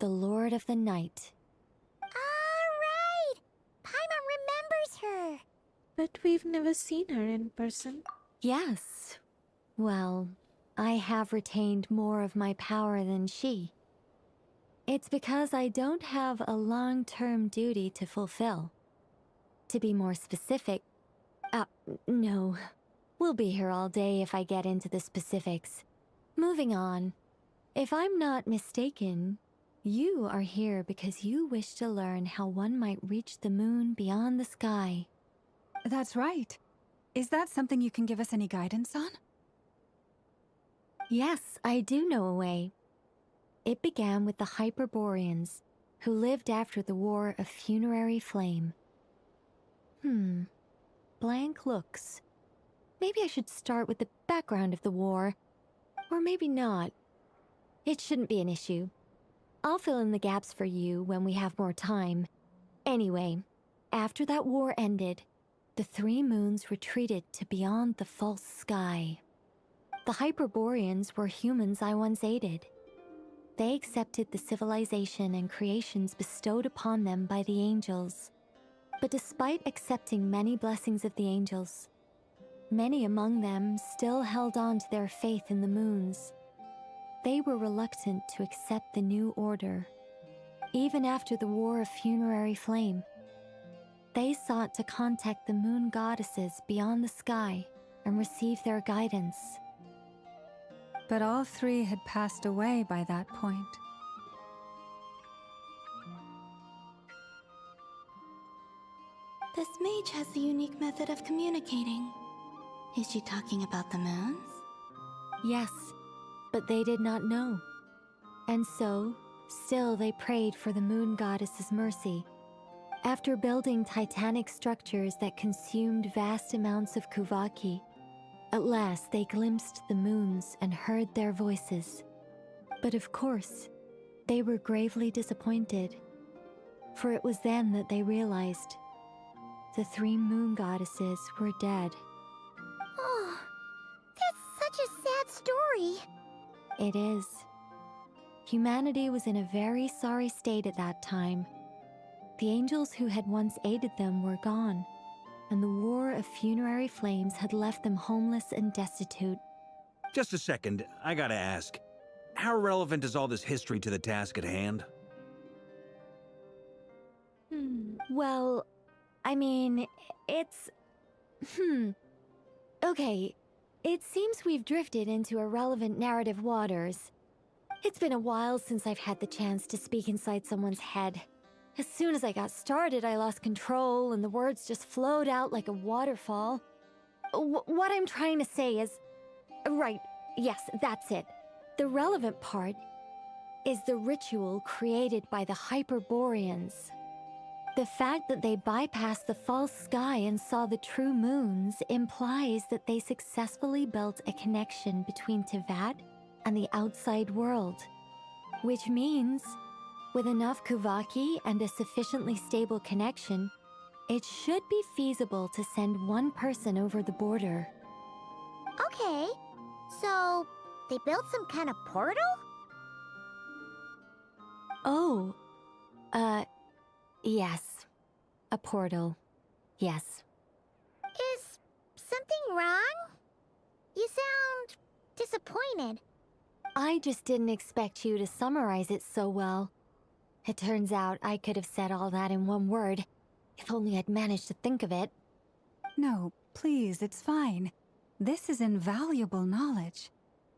the Lord of the Night. Alright! Paimon remembers her! But we've never seen her in person. Yes. Well, I have retained more of my power than she. It's because I don't have a long-term duty to fulfill. To be more specific, no. We'll be here all day if I get into the specifics. Moving on. If I'm not mistaken, you are here because you wish to learn how one might reach the moon beyond the sky. That's right. Is that something you can give us any guidance on? Yes, I do know a way. It began with the Hyperboreans, who lived after the War of Funerary Flame. Blank looks. Maybe I should start with the background of the war. Or maybe not. It shouldn't be an issue. I'll fill in the gaps for you when we have more time. Anyway, after that war ended, the three moons retreated to beyond the false sky. The Hyperboreans were humans I once aided. They accepted the civilization and creations bestowed upon them by the angels. But despite accepting many blessings of the angels, many among them still held on to their faith in the moons. They were reluctant to accept the new order. Even after the War of Funerary Flame, they sought to contact the moon goddesses beyond the sky and receive their guidance. But all three had passed away by that point. This mage has a unique method of communicating. Is she talking about the moons? Yes, but they did not know. And so, still they prayed for the moon goddess's mercy. After building titanic structures that consumed vast amounts of Kuvaki, at last they glimpsed the moons and heard their voices. But of course, they were gravely disappointed. For it was then that they realized the three moon goddesses were dead. Oh, that's such a sad story. It is. Humanity was in a very sorry state at that time. The angels who had once aided them were gone, and the War of Funerary Flames had left them homeless and destitute. Just a second, I gotta ask. How relevant is all this history to the task at hand? Well, I mean, it's... Okay, it seems we've drifted into irrelevant narrative waters. It's been a while since I've had the chance to speak inside someone's head. As soon as I got started, I lost control and the words just flowed out like a waterfall. What I'm trying to say is... Right, yes, that's it. The relevant part is the ritual created by the Hyperboreans. The fact that they bypassed the false sky and saw the true moons implies that they successfully built a connection between Tevat and the outside world. Which means, with enough Kuvaki and a sufficiently stable connection, It should be feasible to send one person over the border. Okay, so they built some kind of portal? Oh, yes. A portal. Yes. Is something wrong? You sound disappointed. I just didn't expect you to summarize it so well. It turns out I could have said all that in one word, if only I'd managed to think of it. No, please, it's fine. This is invaluable knowledge.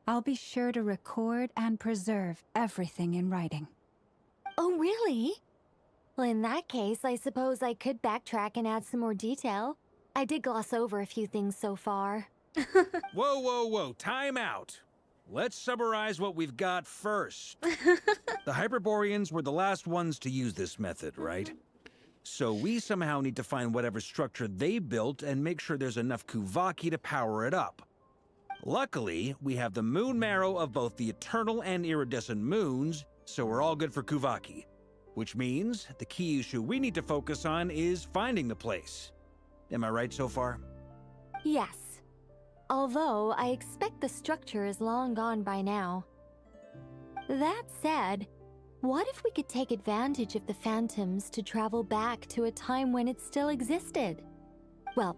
I'll be sure to record and preserve everything in writing. Oh, really? Well, in that case, I suppose I could backtrack and add some more detail. I did gloss over a few things so far. Whoa, whoa, whoa, time out. Let's summarize what we've got first. The Hyperboreans were the last ones to use this method, right? So we somehow need to find whatever structure they built and make sure there's enough Kuvaki to power it up. Luckily, we have the moon marrow of both the eternal and iridescent moons, so we're all good for Kuvaki. Which means the key issue we need to focus on is finding the place. Am I right so far? Yes. Although, I expect the structure is long gone by now. That said, what if we could take advantage of the phantoms to travel back to a time when it still existed? Well,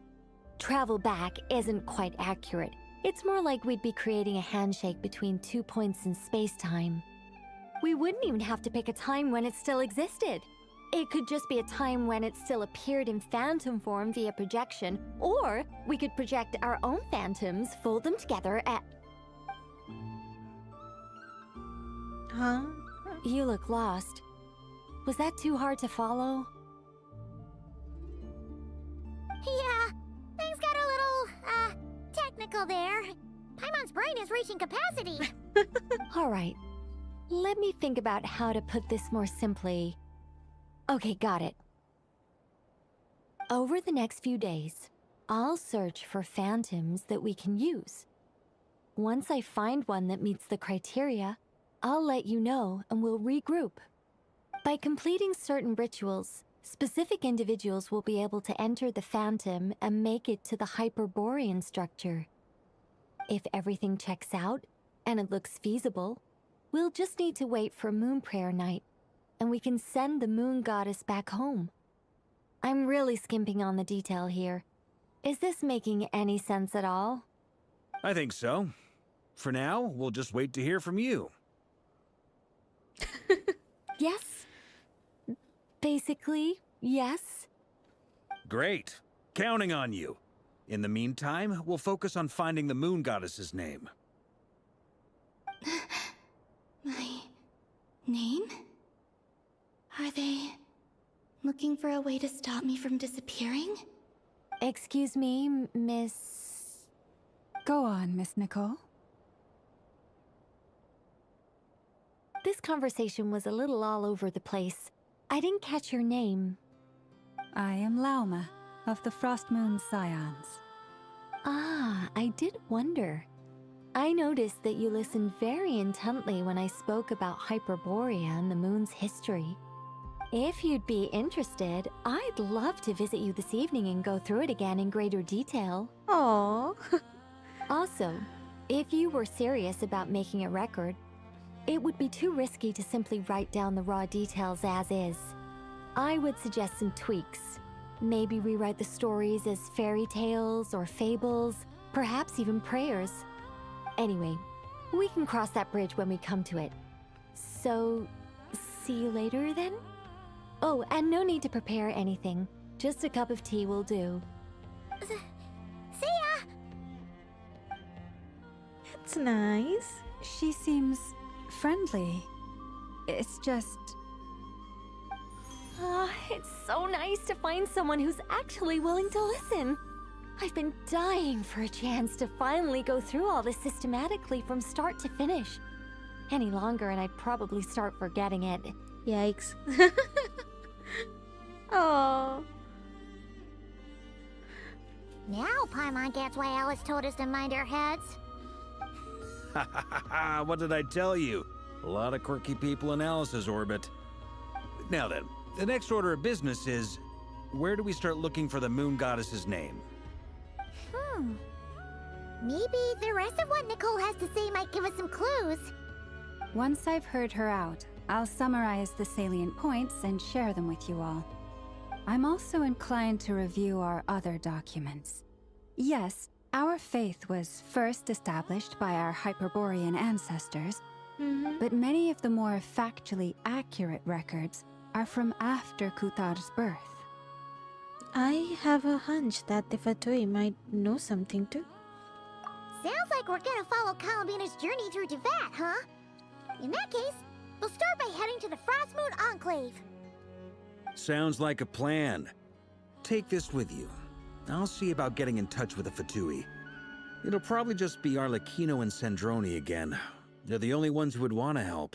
travel back isn't quite accurate. It's more like we'd be creating a handshake between 2 points in space-time. We wouldn't even have to pick a time when it still existed. It could just be a time when it still appeared in phantom form via projection, or we could project our own phantoms, fold them together at... Huh? You look lost. Was that too hard to follow? Yeah, things got a little, technical there. Paimon's brain is reaching capacity. All right. Let me think about how to put this more simply. Okay, got it. Over the next few days, I'll search for phantoms that we can use. Once I find one that meets the criteria, I'll let you know and we'll regroup. By completing certain rituals, specific individuals will be able to enter the phantom and make it to the Hyperborean structure. If everything checks out and it looks feasible, we'll just need to wait for Moon Prayer Night, and we can send the Moon Goddess back home. I'm really skimping on the detail here. Is this making any sense at all? I think so. For now, we'll just wait to hear from you. Yes. Basically, yes. Great. Counting on you. In the meantime, we'll focus on finding the Moon Goddess's name. My name? Are they looking for a way to stop me from disappearing? Excuse me, Miss... Go on, Miss Nicole. This conversation was a little all over the place. I didn't catch your name. I am Lauma, of the Frost Moon Scions. Ah, I did wonder. I noticed that you listened very intently when I spoke about Hyperborea and the moon's history. If you'd be interested, I'd love to visit you this evening and go through it again in greater detail. Aww. Also, if you were serious about making a record, it would be too risky to simply write down the raw details as is. I would suggest some tweaks. Maybe rewrite the stories as fairy tales or fables, perhaps even prayers. Anyway, we can cross that bridge when we come to it. So, see you later then? Oh, and no need to prepare anything. Just a cup of tea will do. See ya! That's nice. She seems friendly. It's just... It's so nice to find someone who's actually willing to listen. I've been dying for a chance to finally go through all this systematically from start to finish. Any longer and I'd probably start forgetting it. Yikes. Oh. Now Paimon gets why Alice told us to mind our heads. Ha ha ha ha! What did I tell you? A lot of quirky people in Alice's orbit. Now then, the next order of business is... where do we start looking for the moon goddess's name? Maybe the rest of what Nicole has to say might give us some clues. Once I've heard her out, I'll summarize the salient points and share them with you all. I'm also inclined to review our other documents. Yes, our faith was first established by our Hyperborean ancestors, but many of the more factually accurate records are from after Kutar's birth. I have a hunch that the Fatui might know something too. Sounds like we're gonna follow Columbina's journey through Devat, huh? In that case, we'll start by heading to the Frostmoon Enclave. Sounds like a plan. Take this with you. I'll see about getting in touch with the Fatui. It'll probably just be Arlecchino and Sandroni again. They're the only ones who would want to help.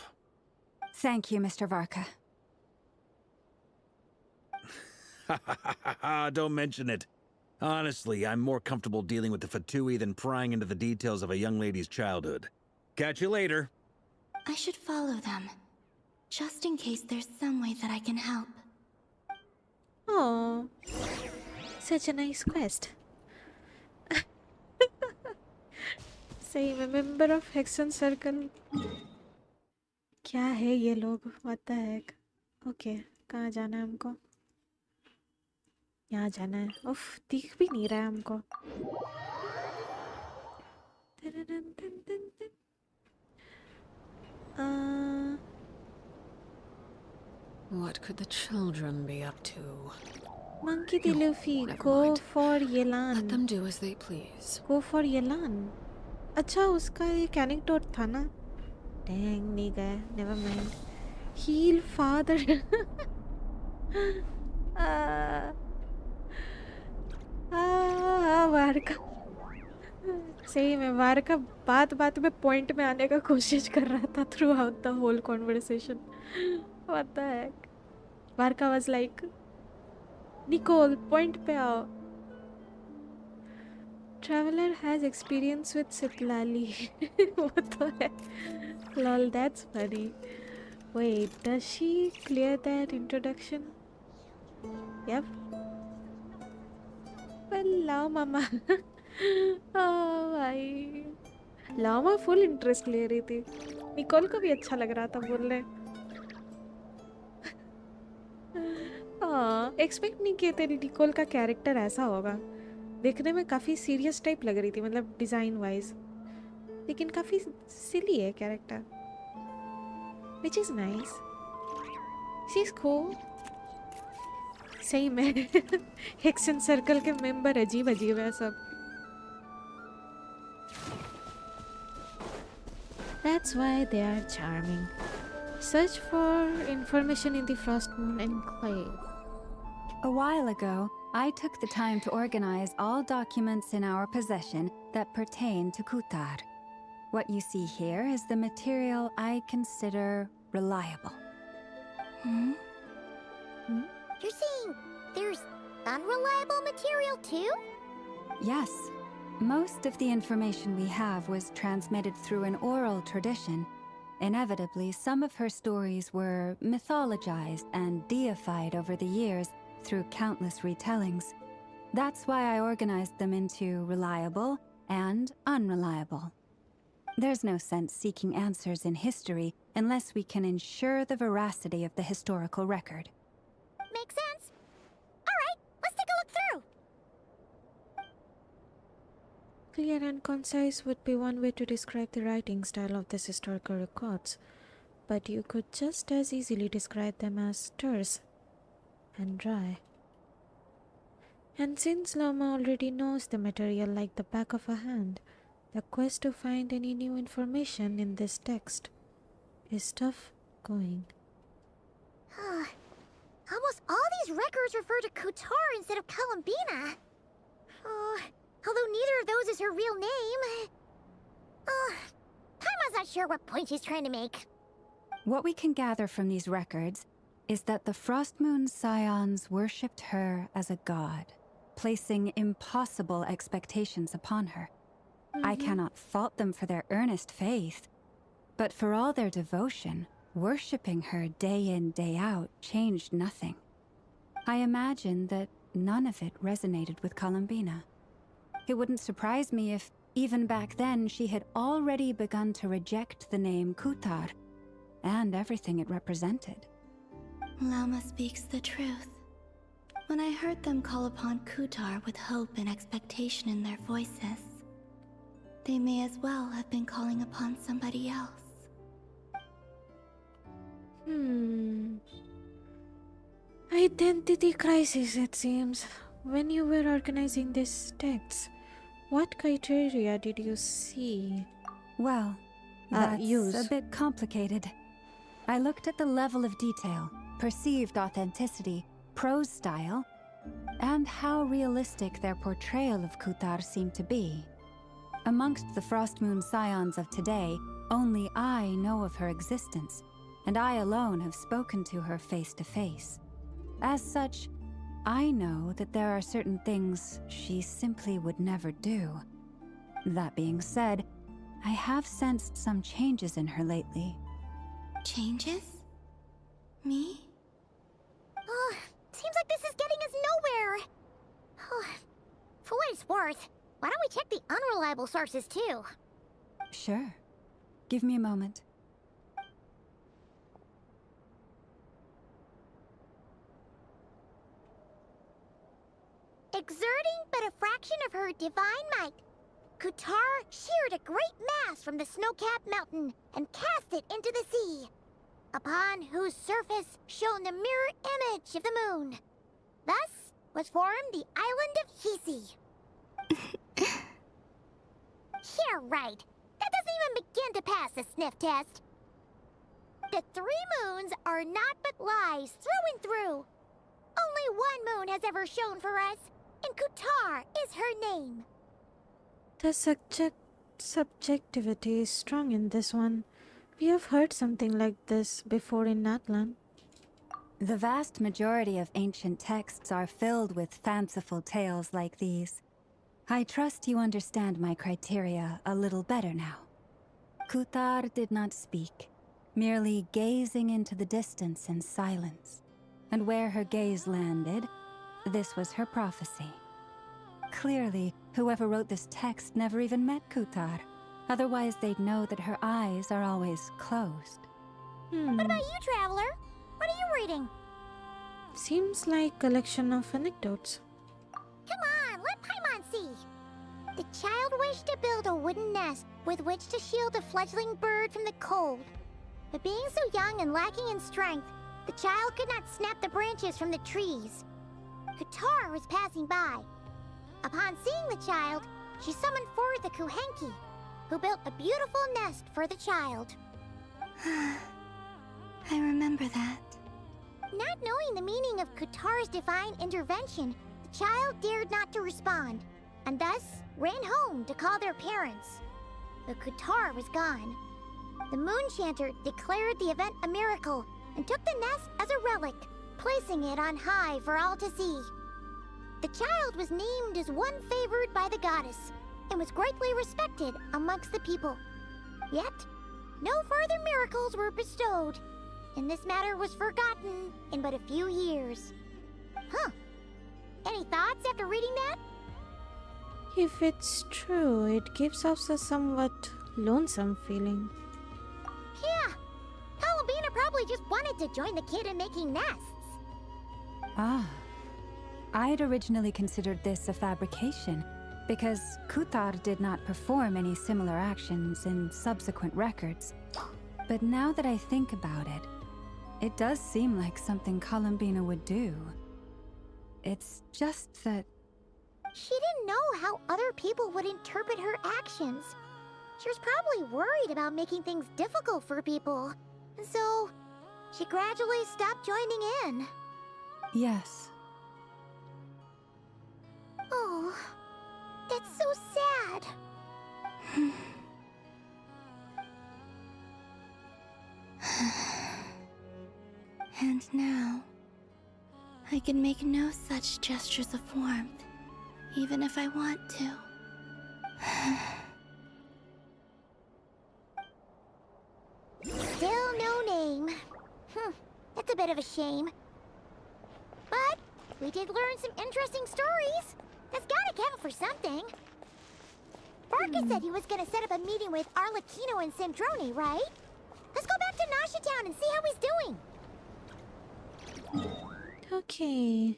Thank you, Mr. Varka. Don't mention it. Honestly, I'm more comfortable dealing with the Fatui than prying into the details of a young lady's childhood. Catch you later. I should follow them, just in case there's some way that I can help. Oh, such a nice quest. सही में member of Hexen Circle. क्या है ये लोग? What the heck? Okay, कहाँ जाना है हमको? यहाँ जाना है. उफ, दिख भी नहीं रहा है हमको. What could the children be up to? Monkey D. Luffy, go for Yelan. Let them do as they please. Go for Yelan. अच्छा उसका एक anecdote था ना? Dang, नहीं गया. Never mind. Heal father. Varca. सही में वारका बात में point में आने का कोशिश कर रहा था throughout the whole conversation. What the heck? Varka was like, Nicole, point pe aao. Traveler has experience with Sitlali. What the heck? Lol, that's funny. Wait, does she clear that introduction? Yep. Well, lao mama. Oh भाई. Lama full interest ले रही थी. Nicol को भी अच्छा लग रहा था बोलने. हाँ, एक्सपेक्ट नहीं किए थे निकोल का कैरेक्टर ऐसा होगा. देखने में काफ़ी सीरियस टाइप लग रही थी, मतलब डिज़ाइन वाइज, लेकिन काफ़ी सिली है character, which is nice. She is cool. सही में हेक्सन सर्कल के मेंबर अजीब अजीब है सब. That's why they are charming. Search for information in the Frostmoon Enclave. A while ago, I took the time to organize all documents in our possession that pertain to Kutar. What you see here is the material I consider reliable. You're saying there's unreliable material too? Yes. Most of the information we have was transmitted through an oral tradition. Inevitably, some of her stories were mythologized and deified over the years through countless retellings. That's why I organized them into reliable and unreliable. There's no sense seeking answers in history unless we can ensure the veracity of the historical record. Makes sense. All right, let's take a look through. Clear and concise would be one way to describe the writing style of these historical records, but you could just as easily describe them as terse and dry. And since Lama already knows the material like the back of her hand, the quest to find any new information in this text is tough going. Almost all these records refer to Kutar instead of Columbina. Although neither of those is her real name. Paimon's not sure what point she's trying to make. What we can gather from these records is that the Frostmoon Scions worshipped her as a god, placing impossible expectations upon her. I cannot fault them for their earnest faith, but for all their devotion, worshipping her day in, day out changed nothing. I imagine that none of it resonated with Columbina. It wouldn't surprise me if, even back then, she had already begun to reject the name Kutar and everything it represented. Lama speaks the truth. When I heard them call upon Kutar with hope and expectation in their voices, they may as well have been calling upon somebody else. Identity crisis, it seems. When you were organizing these texts, what criteria did you see? Well, that's a bit complicated. I looked at the level of detail, perceived authenticity, prose style, and how realistic their portrayal of Kutar seemed to be. Amongst the Frostmoon scions of today, only I know of her existence, and I alone have spoken to her face to face. As such, I know that there are certain things she simply would never do. That being said, I have sensed some changes in her lately. Changes? Me? Oh, seems like this is getting us nowhere. For what it's worth, why don't we check the unreliable sources too? Sure. Give me a moment. Exerting but a fraction of her divine might, Kutar sheared a great mass from the snow-capped mountain and cast it into the sea, upon whose surface shone the mirror image of the moon. Thus was formed the island of Hisi. Yeah, right. That doesn't even begin to pass the sniff test. The 3 moons are not but lies through and through. Only one moon has ever shone for us, and Kutar is her name. The subjectivity is strong in this one. We have heard something like this before in Natlan. The vast majority of ancient texts are filled with fanciful tales like these. I trust you understand my criteria a little better now. Kutar did not speak, merely gazing into the distance in silence. And where her gaze landed, this was her prophecy. Clearly, whoever wrote this text never even met Kutar. Otherwise, they'd know that her eyes are always closed. What about you, Traveler? What are you reading? Seems like collection of anecdotes. Come on, let Paimon see. The child wished to build a wooden nest with which to shield a fledgling bird from the cold. But being so young and lacking in strength, the child could not snap the branches from the trees. Kutar was passing by. Upon seeing the child, she summoned forth the Kuhenki, who built a beautiful nest for the child. I remember that. Not knowing the meaning of Kutar's divine intervention, the child dared not to respond, and thus ran home to call their parents. But Kutar was gone. The Moonchanter declared the event a miracle and took the nest as a relic, placing it on high for all to see. The child was named as one favored by the goddess, and was greatly respected amongst the people. Yet, no further miracles were bestowed, and this matter was forgotten in but a few years. Huh. Any thoughts after reading that? If it's true, it gives off a somewhat lonesome feeling. Yeah. Columbina probably just wanted to join the kid in making nests. Ah. I'd originally considered this a fabrication, because Kutar did not perform any similar actions in subsequent records. But now that I think about it, it does seem like something Columbina would do. It's just that... She didn't know how other people would interpret her actions. She was probably worried about making things difficult for people. And so, she gradually stopped joining in. Yes. Oh, that's so sad. And now, I can make no such gestures of warmth, even if I want to. Still no name. That's a bit of a shame. But We did learn some interesting stories. That's gotta count for something. Barker said he was gonna set up a meeting with Arlecchino and Sandrone, right? Let's go back to Nasha Town and see how he's doing. Okay.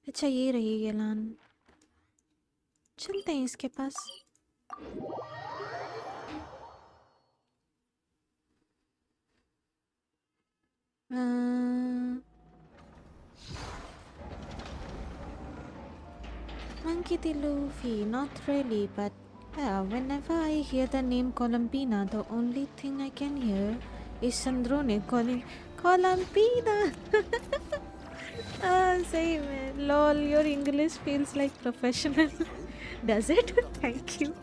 अच्छा ये रही ये लान चलते हैं इसके पास Monkey D. Luffy, not really, but yeah, whenever I hear the name Columbina, the only thing I can hear is Sandrone calling Columbina. Same man. Lol, your English feels like professional. Does it? Thank you.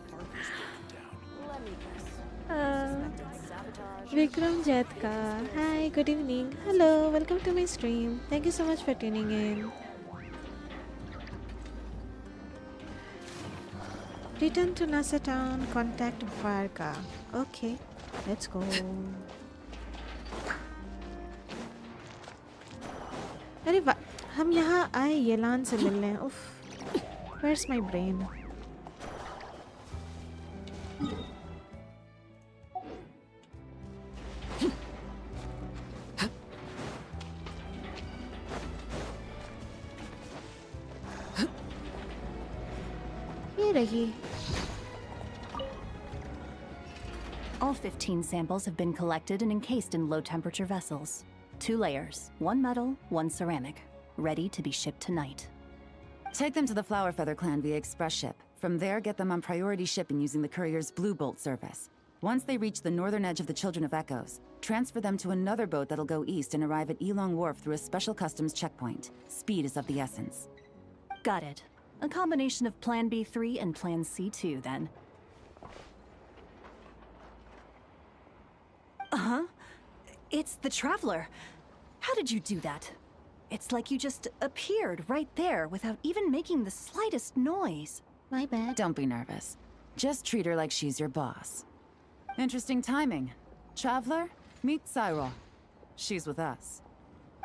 Vikram Jatka. Hi, good evening. Hello, welcome to my stream. Thank you so much for tuning in. Return to Nasa Town, contact Varga. Okay, let's go. अरे हम यहाँ आए येलान से मिलने उफ where's my brain ये रही All 15 samples have been collected and encased in low-temperature vessels. 2 layers, 1 metal, 1 ceramic, ready to be shipped tonight. Take them to the Flower Feather clan via express ship. From there, get them on priority shipping using the courier's Blue Bolt service. Once they reach the northern edge of the Children of Echoes, transfer them to another boat that'll go east and arrive at Elong Wharf through a special customs checkpoint. Speed is of the essence. Got it. A combination of Plan B3 and Plan C2, then. Uh-huh. It's the Traveler. How did you do that? It's like you just appeared right there without even making the slightest noise. My bad. Don't be nervous. Just treat her like she's your boss. Interesting timing. Traveler, meet Cyril. She's with us.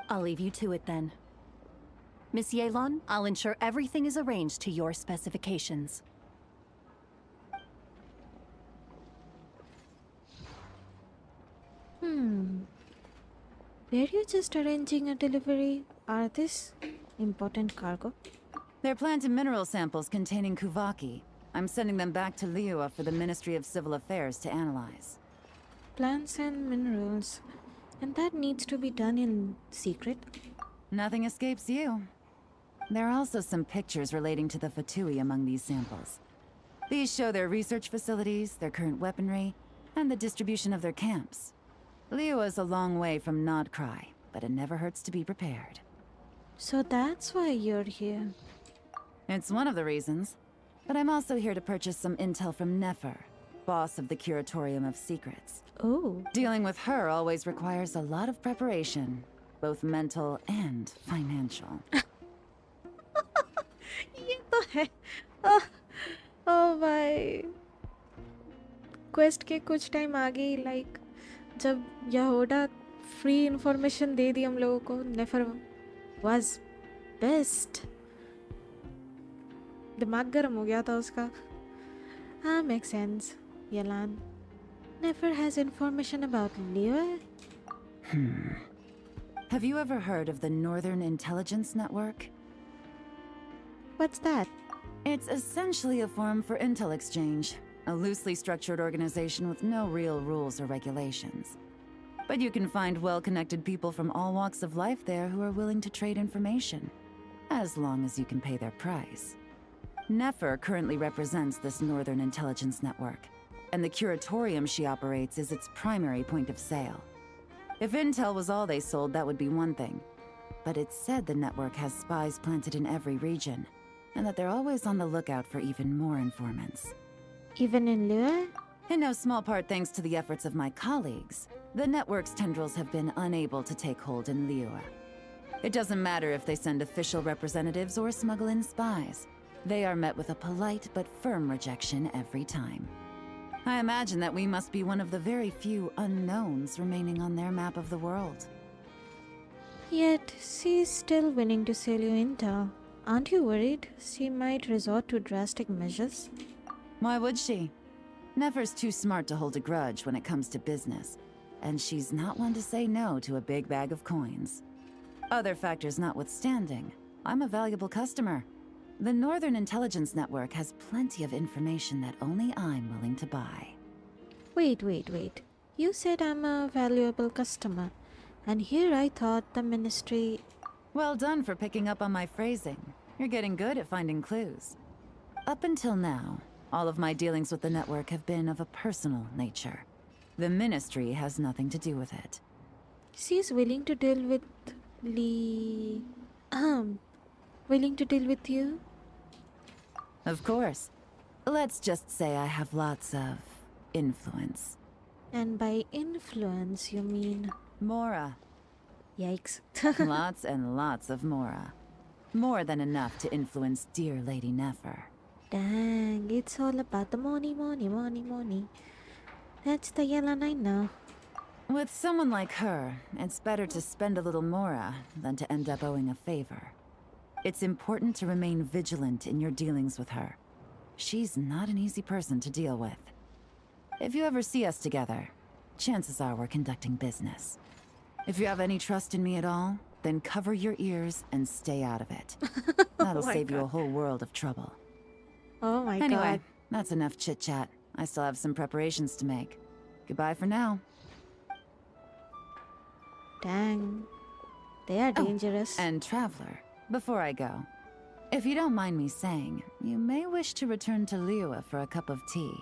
I'll leave you to it then. Miss Yelan, I'll ensure everything is arranged to your specifications. Were you just arranging a delivery? Are this important cargo? They're plant and mineral samples containing Kuvaki. I'm sending them back to Liua for the Ministry of Civil Affairs to analyze. Plants and minerals. And that needs to be done in secret? Nothing escapes you. There are also some pictures relating to the Fatui among these samples. These show their research facilities, their current weaponry, and the distribution of their camps. Liua is a long way from Nodcry, but it never hurts to be prepared. So that's why you're here. It's one of the reasons. But I'm also here to purchase some intel from Nefer, boss of the Curatorium of Secrets. Oh. Dealing with her always requires a lot of preparation, both mental and financial. ये तो है oh my quest के कुछ time आगे ही like जब यहोडा free information दे दी हम लोगों को नेफर was best दिमाग गर्म हो गया था उसका हाँ makes sense Yelan Nefer has information about Leo. Have you ever heard of the Northern Intelligence Network? What's that? It's essentially a forum for intel exchange, a loosely structured organization with no real rules or regulations. But you can find well-connected people from all walks of life there who are willing to trade information, as long as you can pay their price. Nefer currently represents this Northern Intelligence Network, and the Curatorium she operates is its primary point of sale. If intel was all they sold, that would be one thing. But it's said the network has spies planted in every region, and that they're always on the lookout for even more informants. Even in Lua? In no small part thanks to the efforts of my colleagues, the network's tendrils have been unable to take hold in Liua. It doesn't matter if they send official representatives or smuggle in spies. They are met with a polite but firm rejection every time. I imagine that we must be one of the very few unknowns remaining on their map of the world. Yet, she's still willing to sell you intel. Aren't you worried she might resort to drastic measures? Why would she? Nefer's too smart to hold a grudge when it comes to business, and she's not one to say no to a big bag of coins. Other factors notwithstanding, I'm a valuable customer. The Northern Intelligence Network has plenty of information that only I'm willing to buy. Wait. You said I'm a valuable customer, and here I thought the Ministry... Well done for picking up on my phrasing. You're getting good at finding clues. Up until now, all of my dealings with the network have been of a personal nature. The Ministry has nothing to do with it. She's willing to deal with... willing to deal with you? Of course. Let's just say I have lots of influence. And by influence, you mean... Mora. Yikes. Lots and lots of Mora. More than enough to influence dear Lady Nefer. Dang, it's all about the money. That's the yellow line now. With someone like her, it's better to spend a little Mora than to end up owing a favor. It's important to remain vigilant in your dealings with her. She's not an easy person to deal with. If you ever see us together, chances are we're conducting business. If you have any trust in me at all, then cover your ears and stay out of it. That'll save you a whole world of trouble. Oh my god. Anyway, that's enough chit-chat. I still have some preparations to make. Goodbye for now. Dang. They are dangerous. And Traveler, before I go, if you don't mind me saying, you may wish to return to Liyue for a cup of tea.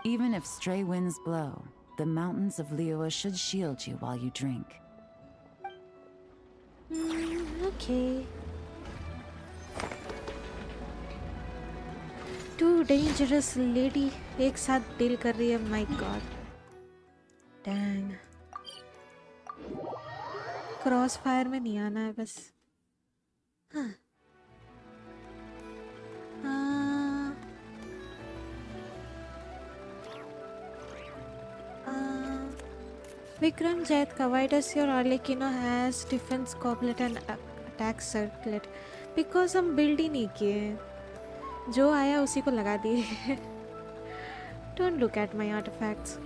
Even if stray winds blow, the mountains of Liyue should shield you while you drink. Okay. Two dangerous lady एक साथ deal कर रही है. My god. Dang. Crossfire में नहीं आना है बस. Vikram Jaitka, why does your Arlecchino has defense goblet and attack circlet? Because हम build ही नहीं किए. जो आया उसी को लगा दिए. Don't look at my artifacts.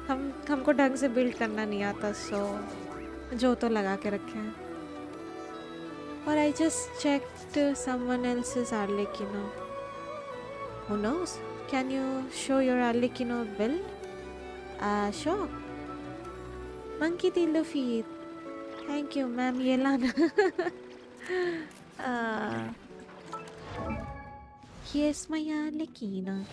हमको ढंग से build करना नहीं आता, so जो तो लगा के रखे हैं. Or I just checked someone else's Arlecchino. Who knows? Can you show your Arlecchino build? Sure. Monkey till feet. Thank you, ma'am. Yelana. Here's my Arlecchino.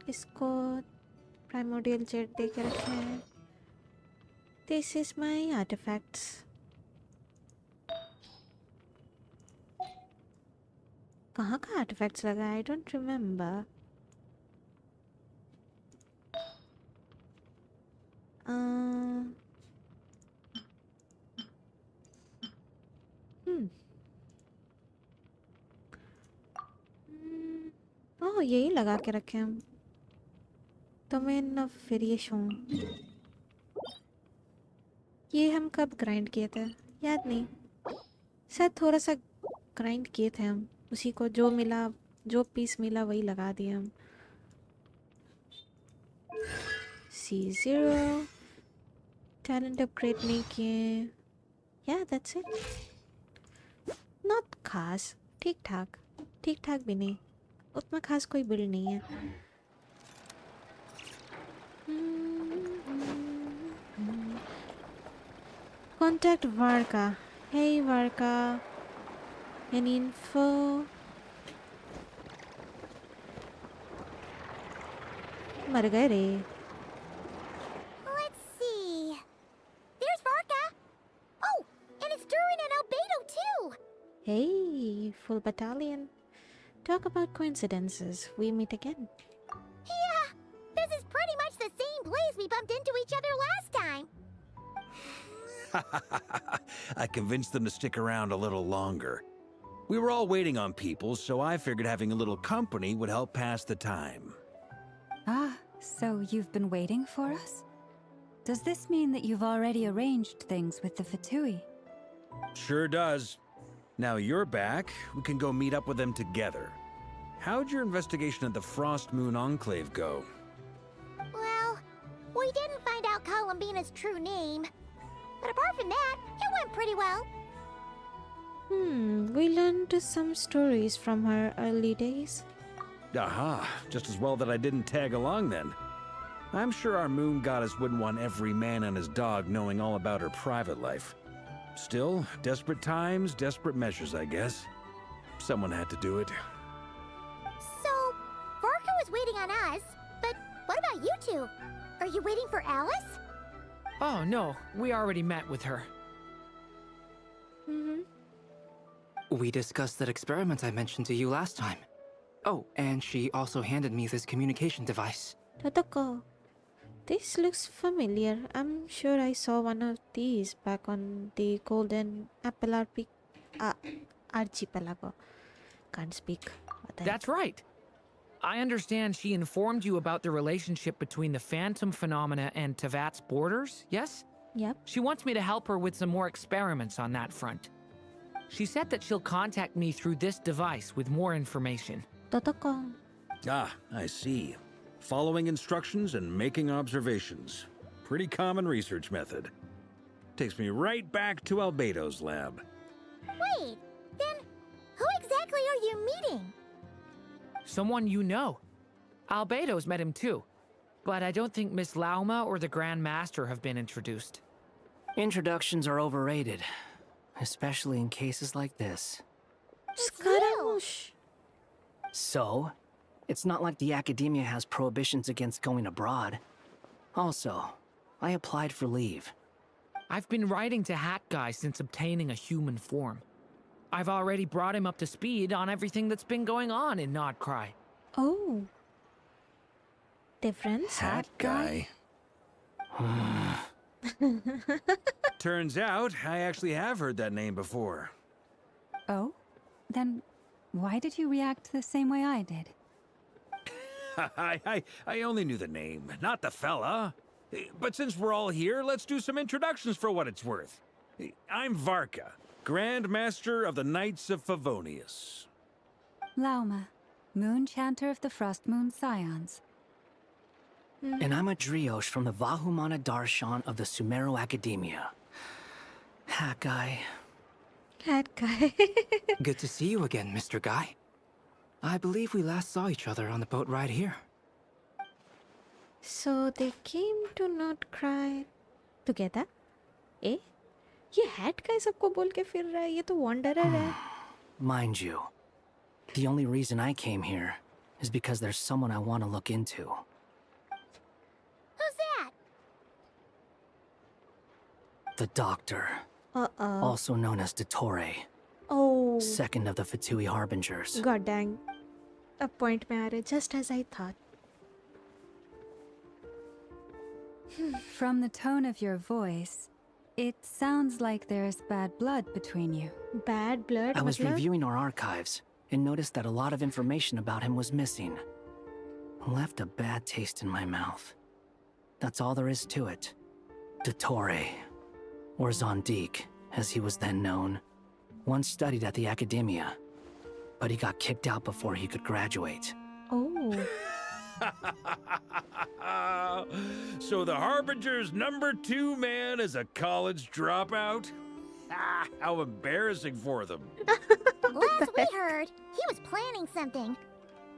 इसको primordial jet दे के रखे हैं. This is my artifacts. कहाँ का artifacts लगा है? I don't remember. Oh, यही लगा के रखे हम. तो मैं न फिर ये शो. ये हम कब ग्राइंड किए थे? याद नहीं. शायद थोड़ा सा ग्राइंड किए थे हम. उसी को जो मिला, जो पीस मिला वही लगा दिए हम. C0 टैलेंट अपग्रेड नहीं किए. Yeah, that's it. Not खास. ठीक ठाक भी नहीं. उतना खास कोई बिल्ड नहीं है. Contact Varka. Hey Varka. Any info? मर गए रे. Let's see. There's Varka. Oh, and it's Durin and Albedo too. Hey, full battalion. Talk about coincidences. We meet again. Yeah, this is pretty much the same place we bumped into each other last time. I convinced them to stick around a little longer. We were all waiting on people, so I figured having a little company would help pass the time. Ah, So you've been waiting for us? Does this mean that you've already arranged things with the Fatui? Sure does. Now you're back, we can go meet up with them together. How'd your investigation at the Frost Moon Enclave go? Well, we didn't find out Columbina's true name. But apart from that, it went pretty well. We learned some stories from her early days. Aha, just as well that I didn't tag along then. I'm sure our moon goddess wouldn't want every man and his dog knowing all about her private life. Still, desperate times, desperate measures, I guess. Someone had to do it. So, Varka was waiting on us, but what about you two? Are you waiting for Alice? Oh, no. We already met with her. We discussed that experiment I mentioned to you last time. Oh, and she also handed me this communication device. Totoko, this looks familiar. I'm sure I saw one of these back on the Golden Archipelago. Can't speak. That's right. I understand she informed you about the relationship between the Phantom phenomena and Tevat's borders, yes? Yep. She wants me to help her with some more experiments on that front. She said that she'll contact me through this device with more information. Totoko. Ah, I see. Following instructions and making observations. Pretty common research method. Takes me right back to Albedo's lab. Wait, then who exactly are you meeting? Someone you know. Albedo's met him too. But I don't think Miss Lauma or the Grand Master have been introduced. Introductions are overrated. Especially in cases like this. Scaramouche. So, it's not like the academia has prohibitions against going abroad. Also, I applied for leave. I've been writing to Hat Guy since obtaining a human form. I've already brought him up to speed on everything that's been going on in Nodcry. Oh. Difference? Hat Guy? Turns out, I actually have heard that name before. Oh? Then why did you react the same way I did? I only knew the name, not the fella. But since we're all here, let's do some introductions for what it's worth. I'm Varka, Grand Master of the Knights of Favonius. Lauma, Moon Chanter of the Frost Moon Scions. And I'm a Drioche from the Vahumana Darshan of the Sumero Academia. Hat Guy. Hat Guy. Good to see you again, Mr. Guy. I believe we last saw each other on the boat ride here. So they came to not cry together? Eh? ये Hat Guy सबको बोल के फिर रहा है, ये तो wanderer है. Mind you, the only reason I came here is because there's someone I want to look into. Who's that? The Doctor. Uh-oh. Also known as Dottore. Oh. Second of the Fatui Harbingers. God dang. A point में आ रहे, just as I thought. From the tone of your voice, it sounds like there's bad blood between you. Bad blood? I was reviewing our archives and noticed that a lot of information about him was missing. Left a bad taste in my mouth. That's all there is to it. Dottore, or Zondique, as he was then known, once studied at the Academia, but he got kicked out before he could graduate. Oh. So the Harbinger's #2 man is a college dropout? Ah, how embarrassing for them. Last we heard, he was planning something.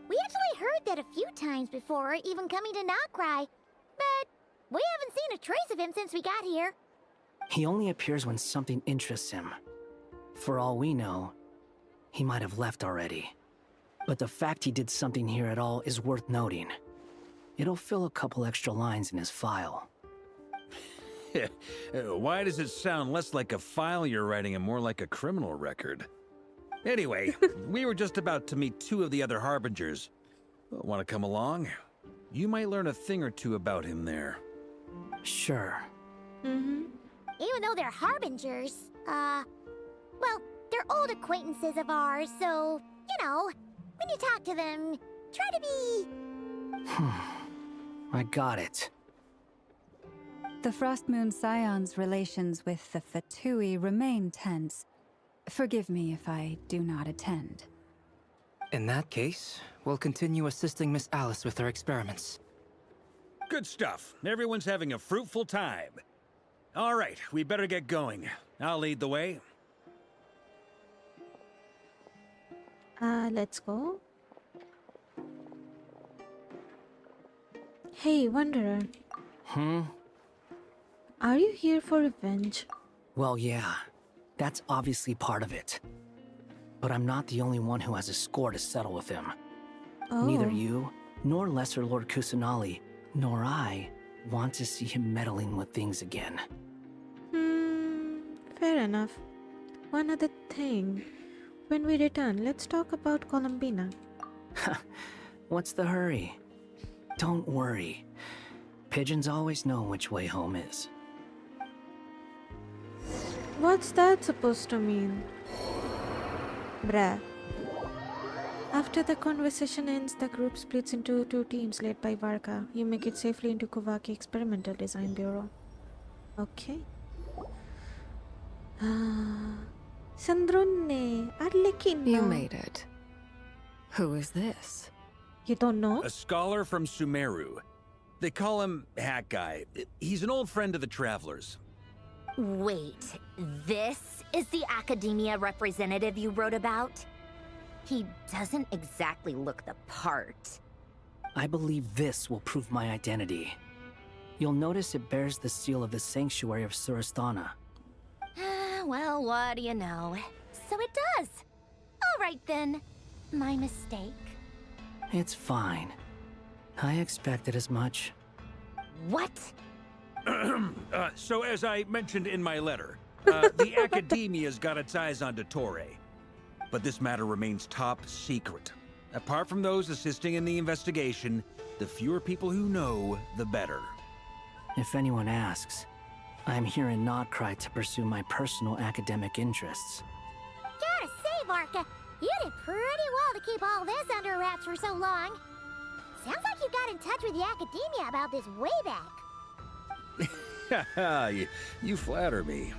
We actually heard that a few times before, even coming to Nodcry, but we haven't seen a trace of him since we got here. He only appears when something interests him. For all we know, he might have left already. But the fact he did something here at all is worth noting. It'll fill a couple extra lines in his file. Why does it sound less like a file you're writing and more like a criminal record? Anyway, we were just about to meet 2 of the other Harbingers. Want to come along? You might learn a thing or two about him there. Sure. Even though they're Harbingers, well, they're old acquaintances of ours, so, you know, when you talk to them, try to be... I got it. The Frost Moon Scion's relations with the Fatui remain tense. Forgive me if I do not attend. In that case, we'll continue assisting Miss Alice with her experiments. Good stuff. Everyone's having a fruitful time. All right, we better get going. I'll lead the way. Let's go. Hey, Wanderer. Are you here for revenge? Well, yeah. That's obviously part of it. But I'm not the only one who has a score to settle with him. Oh. Neither you, nor Lesser Lord Kusanali, nor I want to see him meddling with things again. Fair enough. One other thing. When we return, let's talk about Columbina. What's the hurry? Don't worry. Pigeons always know which way home is. What's that supposed to mean? Bruh. After the conversation ends, the group splits into two teams led by Varka. You make it safely into Kuvaki Experimental Design Bureau. Okay. Sandrone, Arlequino. You made it. Who is this? You don't know? A scholar from Sumeru. They call him Hat Guy. He's an old friend of the Travelers. Wait, this is the academia representative you wrote about? He doesn't exactly look the part. I believe this will prove my identity. You'll notice it bears the seal of the Sanctuary of Surasthana. Well, what do you know? So it does. All right then. My mistake. It's fine. I expected as much. What? So as I mentioned in my letter, the Academia's got its eyes on Dottore. But this matter remains top secret. Apart from those assisting in the investigation, the fewer people who know, the better. If anyone asks, I'm here in Nodcry to pursue my personal academic interests. Gotta say, Varka, you did pretty well to keep all this under wraps for so long. Sounds like you got in touch with the academia about this way back. You flatter me.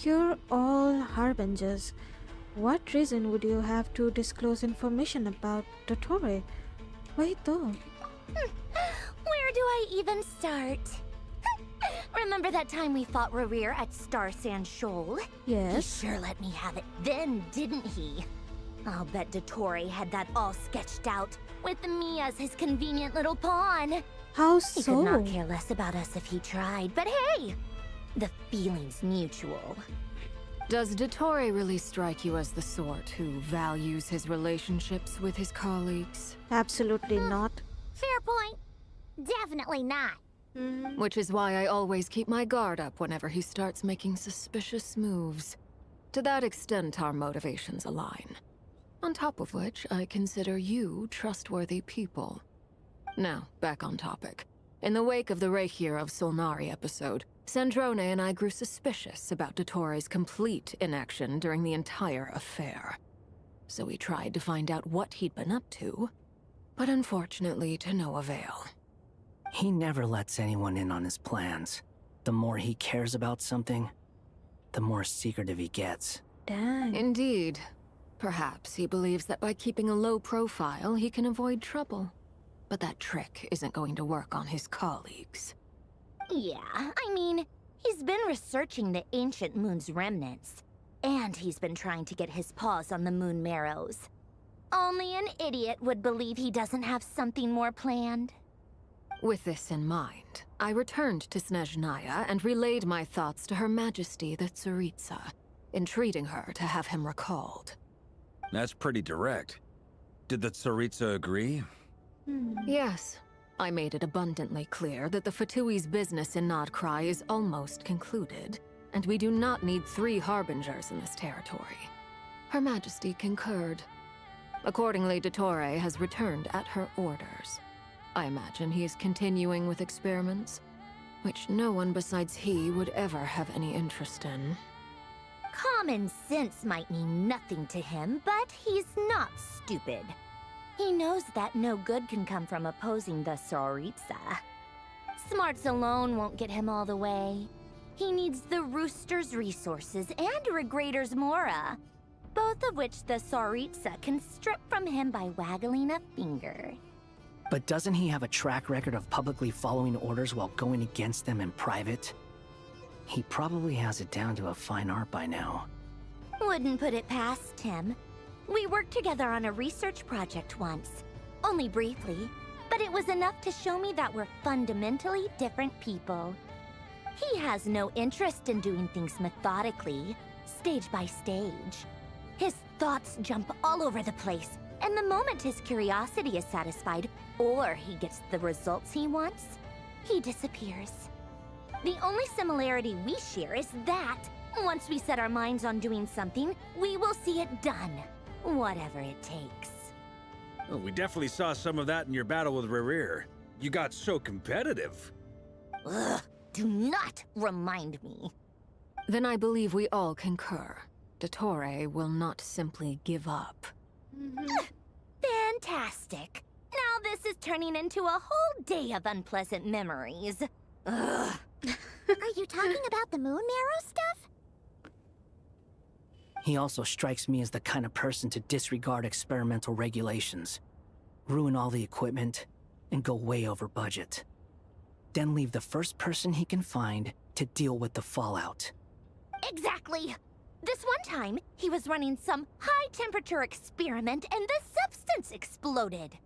You're all harbingers. What reason would you have to disclose information about Dottore? Why though? Where do I even start? Remember that time we fought Redragon at Star Sand Shoal? Yes. He sure let me have it then, didn't he? I'll bet Dottore had that all sketched out, with me as his convenient little pawn. How He so? could not care less about us if he tried, but hey! The feeling's mutual. Does Dottore really strike you as the sort who values his relationships with his colleagues? Absolutely not. Fair point. Definitely not. Which is why I always keep my guard up whenever he starts making suspicious moves. To that extent, our motivations align. On top of which, I consider you trustworthy people. Now, back on topic. In the wake of the Redgear of Solnari episode, Sandrone and I grew suspicious about Dottore's complete inaction during the entire affair. So we tried to find out what he'd been up to, but unfortunately to no avail. He never lets anyone in on his plans. The more he cares about something, the more secretive he gets. Dang. Indeed. Perhaps he believes that by keeping a low profile, he can avoid trouble. But that trick isn't going to work on his colleagues. Yeah, I mean, he's been researching the ancient moon's remnants. And he's been trying to get his paws on the moon marrows. Only an idiot would believe he doesn't have something more planned. With this in mind, I returned to Snezhnaya and relayed my thoughts to Her Majesty the Tsaritsa, entreating her to have him recalled. That's pretty direct. Did the Tsaritsa agree? Yes. I made it abundantly clear that the Fatui's business in Nodcry is almost concluded, and we do not need 3 harbingers in this territory. Her Majesty concurred. Accordingly, Dottore has returned at her orders. I imagine he is continuing with experiments, which no one besides he would ever have any interest in. Common sense might mean nothing to him, but he's not stupid. He knows that no good can come from opposing the Tsaritsa. Smarts alone won't get him all the way. He needs the Rooster's resources and Regrator's Mora, both of which the Tsaritsa can strip from him by waggling a finger. But doesn't he have a track record of publicly following orders while going against them in private? He probably has it down to a fine art by now. Wouldn't put it past him. We worked together on a research project once. Only briefly, but it was enough to show me that we're fundamentally different people. He has no interest in doing things methodically, stage by stage. His thoughts jump all over the place, and the moment his curiosity is satisfied, or he gets the results he wants, he disappears. The only similarity we share is that, once we set our minds on doing something, we will see it done, whatever it takes. Oh, we definitely saw some of that in your battle with Redgear. You got so competitive. Ugh, do not remind me. Then I believe we all concur. Dottore will not simply give up. Fantastic. Now this is turning into a whole day of unpleasant memories. Ugh. Are you talking about the moon marrow stuff? He also strikes me as the kind of person to disregard experimental regulations, ruin all the equipment, and go way over budget. Then leave the first person he can find to deal with the fallout. Exactly. This one time, he was running some high-temperature experiment and the substance exploded.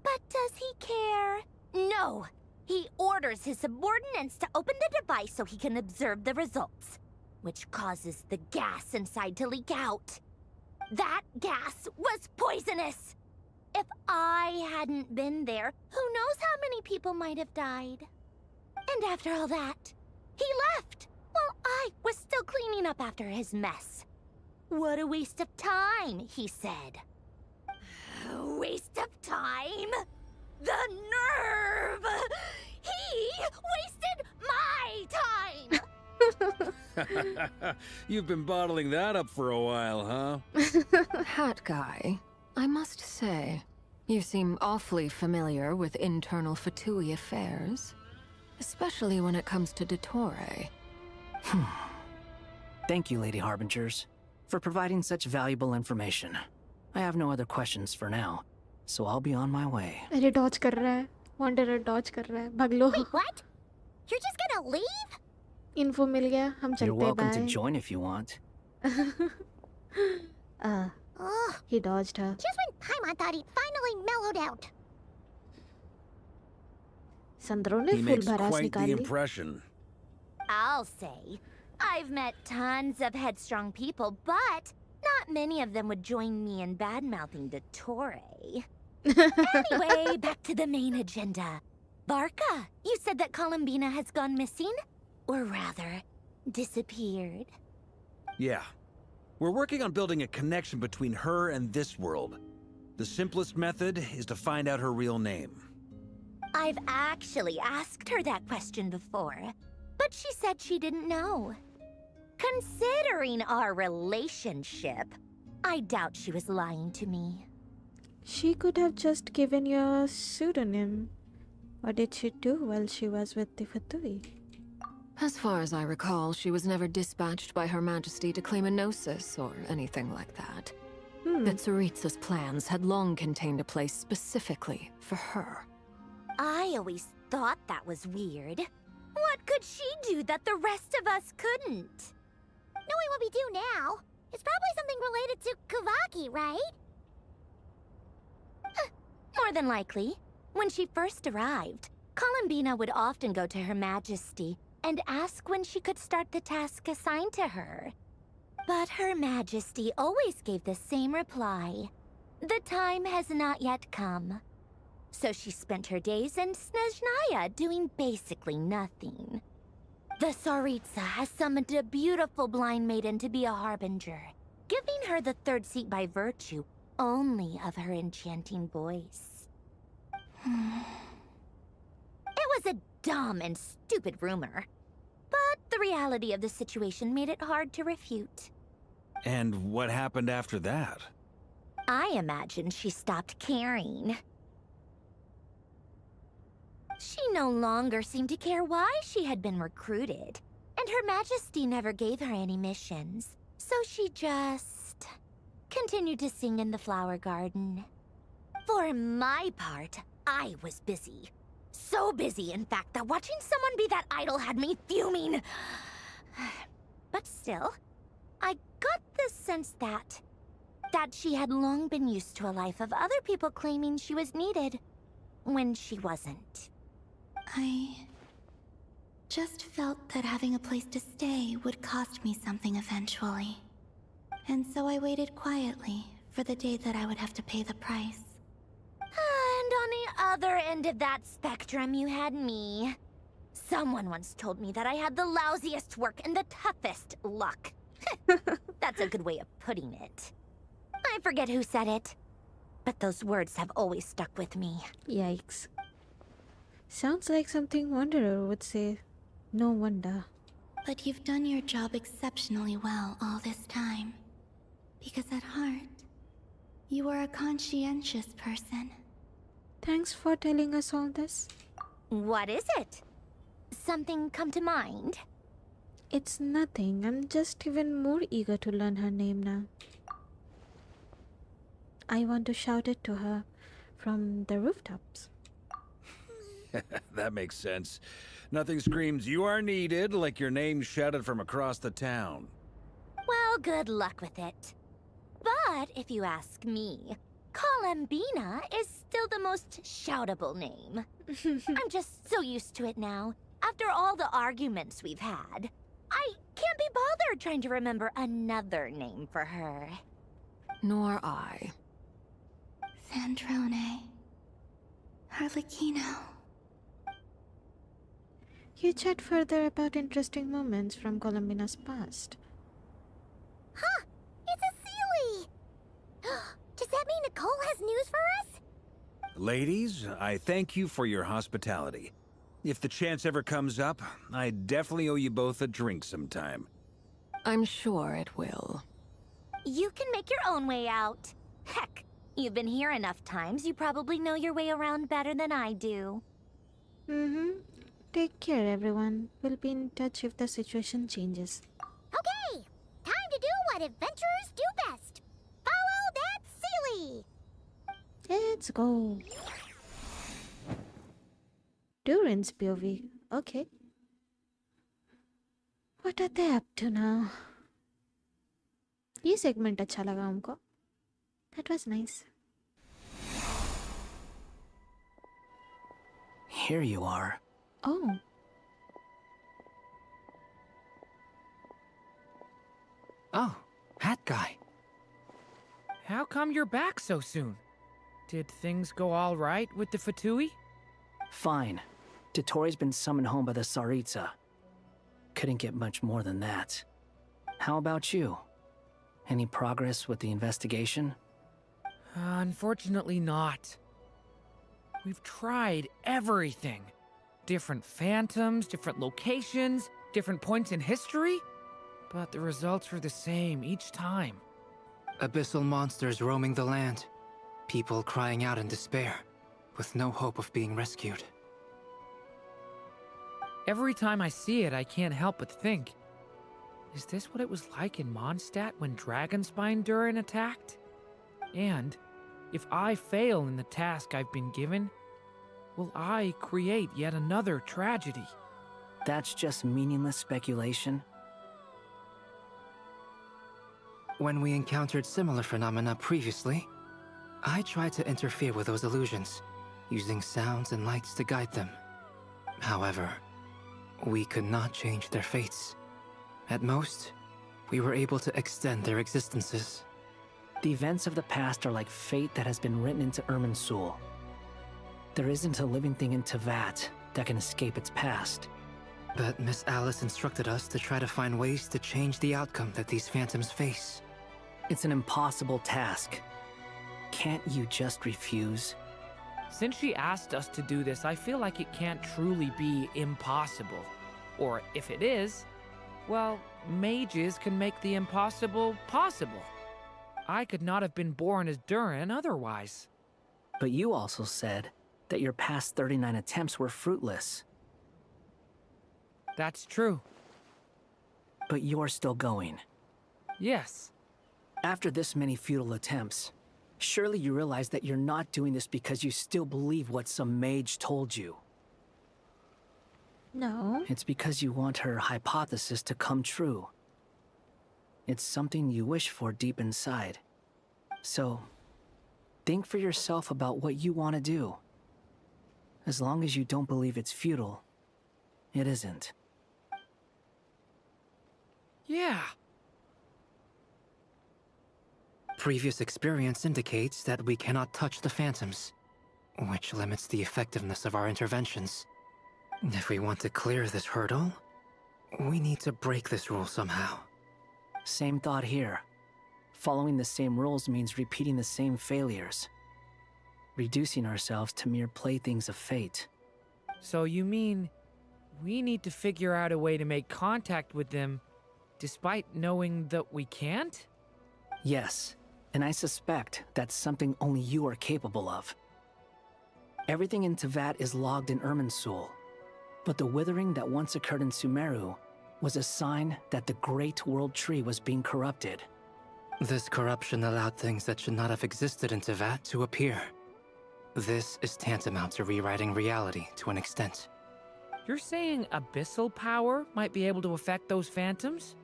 But does he care? No. He orders his subordinates to open the device so he can observe the results, which causes the gas inside to leak out. That gas was poisonous! If I hadn't been there, who knows how many people might have died. And after all that, he left, while I was still cleaning up after his mess. What a waste of time, he said. Waste of time? The nerve! He wasted my time! You've been bottling that up for a while, huh? Hat guy, I must say, you seem awfully familiar with internal Fatui affairs. Especially when it comes to Dottore. Thank you, Lady Harbingers, for providing such valuable information. I have no other questions for now, so I'll be on my way. अरे dodge कर रहा है, Wanderer dodge कर रहा है, भाग लो. Wait, what? You're just gonna leave? Info मिल गया, हम चलते हैं. You're welcome bye. to join if you want. He dodged her. Just when Paimon thought he'd finally mellowed out. संद्रो ने He full makes भरास quite the निकाली. impression. I'll say. I've met tons of headstrong people, but not many of them would join me in bad-mouthing Dottore. Anyway, back to the main agenda. Barca, you said that Columbina has gone missing? Or rather, disappeared. Yeah. We're working on building a connection between her and this world. The simplest method is to find out her real name. I've actually asked her that question before, but she said she didn't know. Considering our relationship, I doubt she was lying to me. She could have just given you a pseudonym. What did she do while she was with the Fatui? As far as I recall, she was never dispatched by Her Majesty to claim a gnosis or anything like that. The Tsaritsa's plans had long contained a place specifically for her. I always thought that was weird. What could she do that the rest of us couldn't? Knowing what we do now, it's probably something related to Kavaki, right? More than likely. When she first arrived, Columbina would often go to Her Majesty and ask when she could start the task assigned to her. But Her Majesty always gave the same reply. The time has not yet come. So she spent her days in Snezhnaya doing basically nothing. The Tsaritsa has summoned a beautiful blind maiden to be a harbinger, giving her the third seat by virtue only of her enchanting voice. It was a dumb and stupid rumor, but the reality of the situation made it hard to refute. And what happened after that? I imagine she stopped caring. She no longer seemed to care why she had been recruited, and Her Majesty never gave her any missions. So she just continued to sing in the flower garden. For my part, I was busy. So busy, in fact, that watching someone be that idol had me fuming. But still, I got the sense that she had long been used to a life of other people claiming she was needed when she wasn't. I just felt that having a place to stay would cost me something eventually. And so I waited quietly for the day that I would have to pay the price. And on the other end of that spectrum, you had me. Someone once told me that I had the lousiest work and the toughest luck. That's a good way of putting it. I forget who said it, but those words have always stuck with me. Yikes. Sounds like something Wanderer would say. No wonder. But you've done your job exceptionally well all this time. Because at heart, you are a conscientious person. Thanks for telling us all this. What is it? Something come to mind? It's nothing. I'm just even more eager to learn her name now. I want to shout it to her from the rooftops. That makes sense. Nothing screams you are needed like your name shouted from across the town. Well, good luck with it. But if you ask me, Columbina is still the most shoutable name. I'm just so used to it now. After all the arguments we've had, I can't be bothered trying to remember another name for her. Nor I. Sandrone. Harlequino. You chat further about interesting moments from Columbina's past. Huh! It's a Sealy! Does that mean Nicole has news for us? Ladies, I thank you for your hospitality. If the chance ever comes up, I definitely owe you both a drink sometime. I'm sure it will. You can make your own way out. Heck, you've been here enough times, you probably know your way around better than I do. Take care, everyone. We'll be in touch if the situation changes. Okay! Time to do what adventurers do best. Follow that Sealy! Let's go. Durin's POV. Okay. What are they up to now? ये segment अच्छा लगा हमको. That was nice. Here you are. Oh. Oh, Hat Guy. How come you're back so soon? Did things go all right with the Fatui? Fine. Dottore been summoned home by the Tsaritsa. Couldn't get much more than that. How about you? Any progress with the investigation? Unfortunately not. We've tried everything. Different phantoms, different locations, different points in history. But the results were the same each time. Abyssal monsters roaming the land. People crying out in despair, with no hope of being rescued. Every time I see it, I can't help but think, is this what it was like in Mondstadt when Dragonspine Durin attacked? And if I fail in the task I've been given, will I create yet another tragedy? That's just meaningless speculation. When we encountered similar phenomena previously, I tried to interfere with those illusions, using sounds and lights to guide them. However, we could not change their fates. At most, we were able to extend their existences. The events of the past are like fate that has been written into Irminsul. There isn't a living thing in Teyvat that can escape its past. But Miss Alice instructed us to try to find ways to change the outcome that these phantoms face. It's an impossible task. Can't you just refuse? Since she asked us to do this, I feel like it can't truly be impossible. Or if it is, well, mages can make the impossible possible. I could not have been born as Durin otherwise. But you also said that your past 39 attempts were fruitless. That's true. But you're still going. Yes. After this many futile attempts, surely you realize that you're not doing this because you still believe what some mage told you. No. It's because you want her hypothesis to come true. It's something you wish for deep inside. So, think for yourself about what you want to do. As long as you don't believe it's futile, it isn't. Yeah. Previous experience indicates that we cannot touch the phantoms, which limits the effectiveness of our interventions. If we want to clear this hurdle, we need to break this rule somehow. Same thought here. Following the same rules means repeating the same failures. Reducing ourselves to mere playthings of fate. So you mean we need to figure out a way to make contact with them despite knowing that we can't? Yes, and I suspect that's something only you are capable of. Everything in Teyvat is logged in Irminsul, but the withering that once occurred in Sumeru was a sign that the Great World Tree was being corrupted. This corruption allowed things that should not have existed in Teyvat to appear. This is tantamount to rewriting reality to an extent. You're saying abyssal power might be able to affect those phantoms?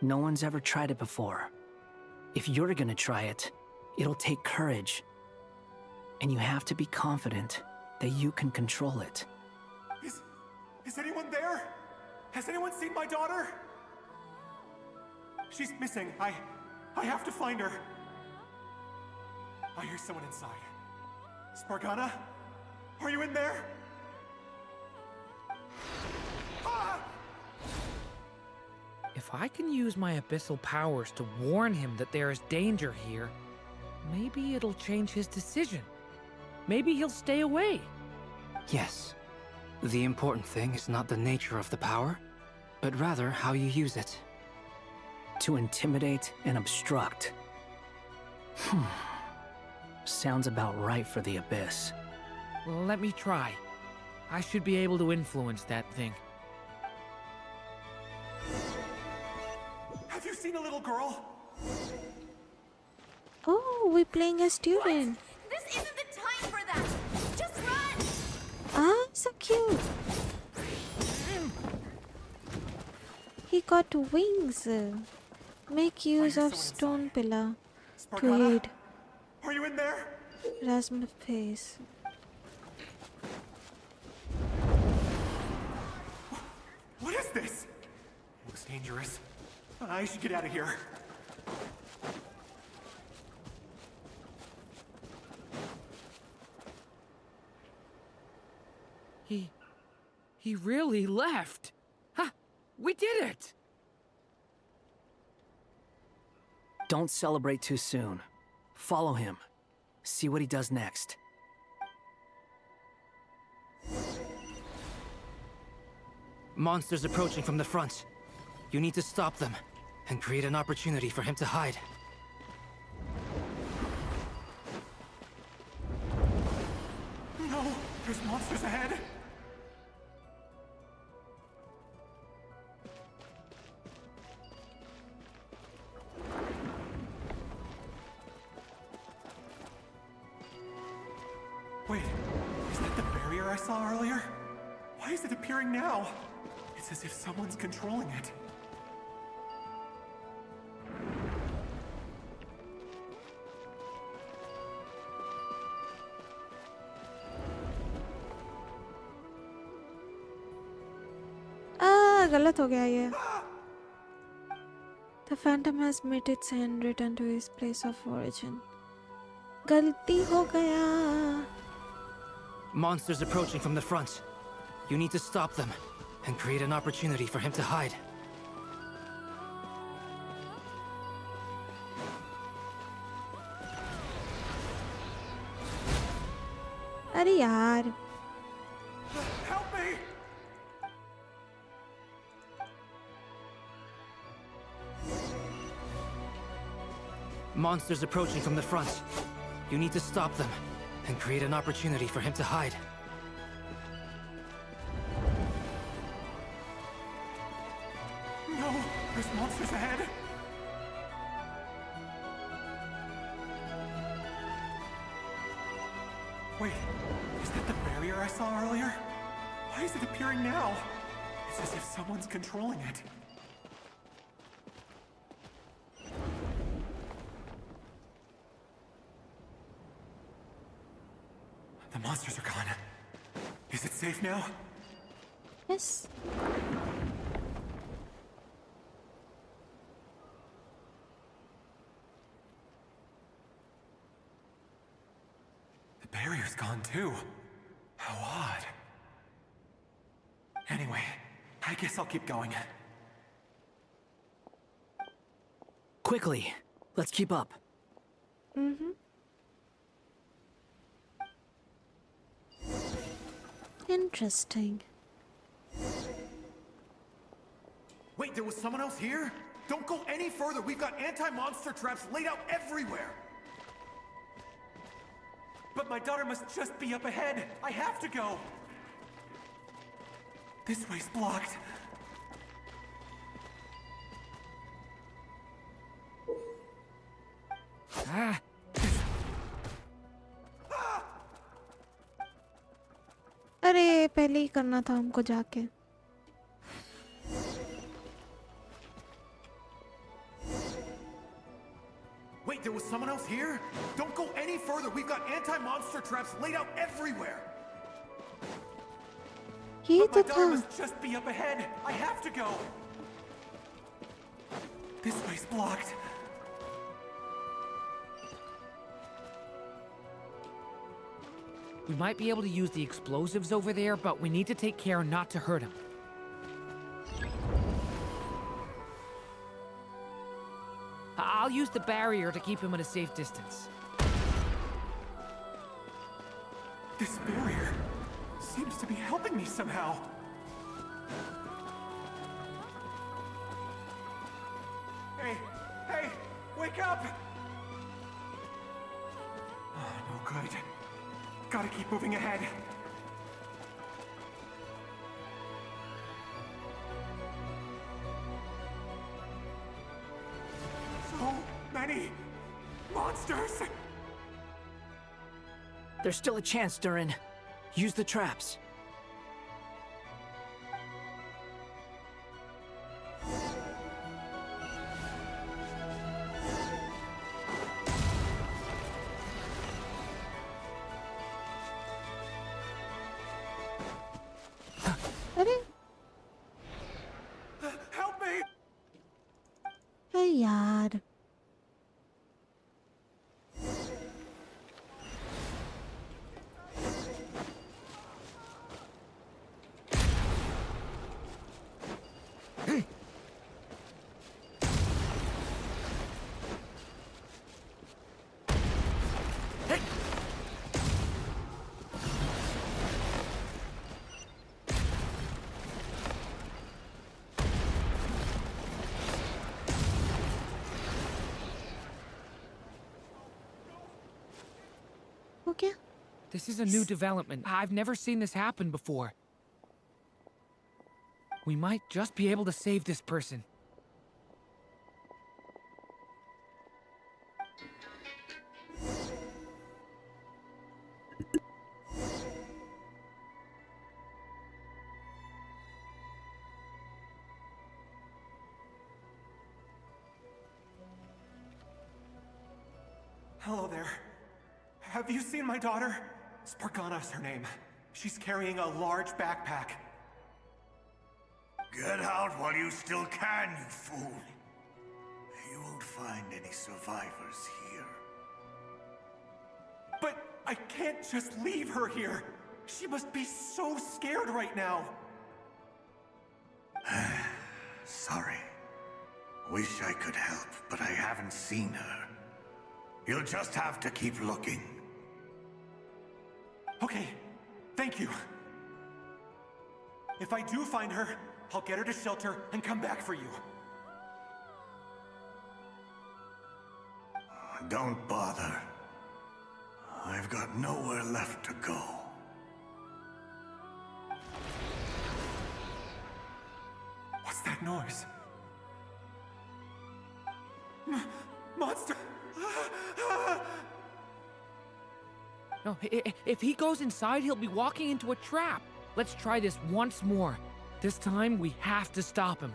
No one's ever tried it before. If you're gonna try it, it'll take courage. And you have to be confident that you can control it. Is anyone there? Has anyone seen my daughter? She's missing. I have to find her. I hear someone inside. Spargana? Are you in there? Ah! If I can use my abyssal powers to warn him that there is danger here, maybe it'll change his decision. Maybe he'll stay away. Yes. The important thing is not the nature of the power, but rather how you use it. To intimidate and obstruct. Sounds about right for the Abyss. Well, let me try. I should be able to influence that thing. Have you seen a little girl? Oh, we're playing a student. This isn't the time for that! Just run! Ah, so cute. He got wings. Make use of stone pillar to aid. Are you in there? Rasmus face. What is this? Looks dangerous. I should get out of here. He really left. Ha! We did it! Don't celebrate too soon. Follow him. See what he does next. Monsters approaching from the front. You need to stop them and create an opportunity for him to hide. No! There's monsters ahead! Wait, is that the barrier I saw earlier? Why is it appearing now? It's as if someone's controlling it. गलत हो गया ये. The phantom has met its end, returned to his place of origin. गलती हो गया. Monsters approaching from the front. You need to stop them and create an opportunity for him to hide. अरे यार. Help me! Monsters approaching from the front. You need to stop them and create an opportunity for him to hide. No! There's monsters ahead! Wait, is that the barrier I saw earlier? Why is it appearing now? It's as if someone's controlling it. The monsters are gone. Is it safe now? Yes. The barrier's gone too. How odd. Anyway, I guess I'll keep going. Quickly, let's keep up. Mm-hmm. Interesting. Wait, there was someone else here? Don't go any further. We've got anti-monster traps laid out everywhere. But my daughter must just be up ahead. I have to go. This way's blocked. Ah! अरे पहले ही करना था हमको जाके. Wait, there was someone else here? Don't go any further. We've got anti-monster traps laid out everywhere. ये But my तो daughter था. must just be up ahead. I have to go. This way's blocked. We might be able to use the explosives over there, but we need to take care not to hurt him. I'll use the barrier to keep him at a safe distance. This barrier seems to be helping me somehow. Hey, hey, wake up! Oh, no good. Gotta keep moving ahead. So many monsters! There's still a chance, Durin. Use the traps. अरे Help me! अरे यार. Okay. This is a new development. I've never seen this happen before. We might just be able to save this person. Hello there. Have you seen my daughter? Spargana's her name. She's carrying a large backpack. Get out while you still can, you fool. You won't find any survivors here. But I can't just leave her here. She must be so scared right now. Sorry. Wish I could help, but I haven't seen her. You'll just have to keep looking. Okay, thank you. If I do find her, I'll get her to shelter and come back for you. Don't bother. I I've got nowhere left to go. What's that noise? Monster! No, if he goes inside, he'll be walking into a trap. Let's try this once more. This time, we have to stop him.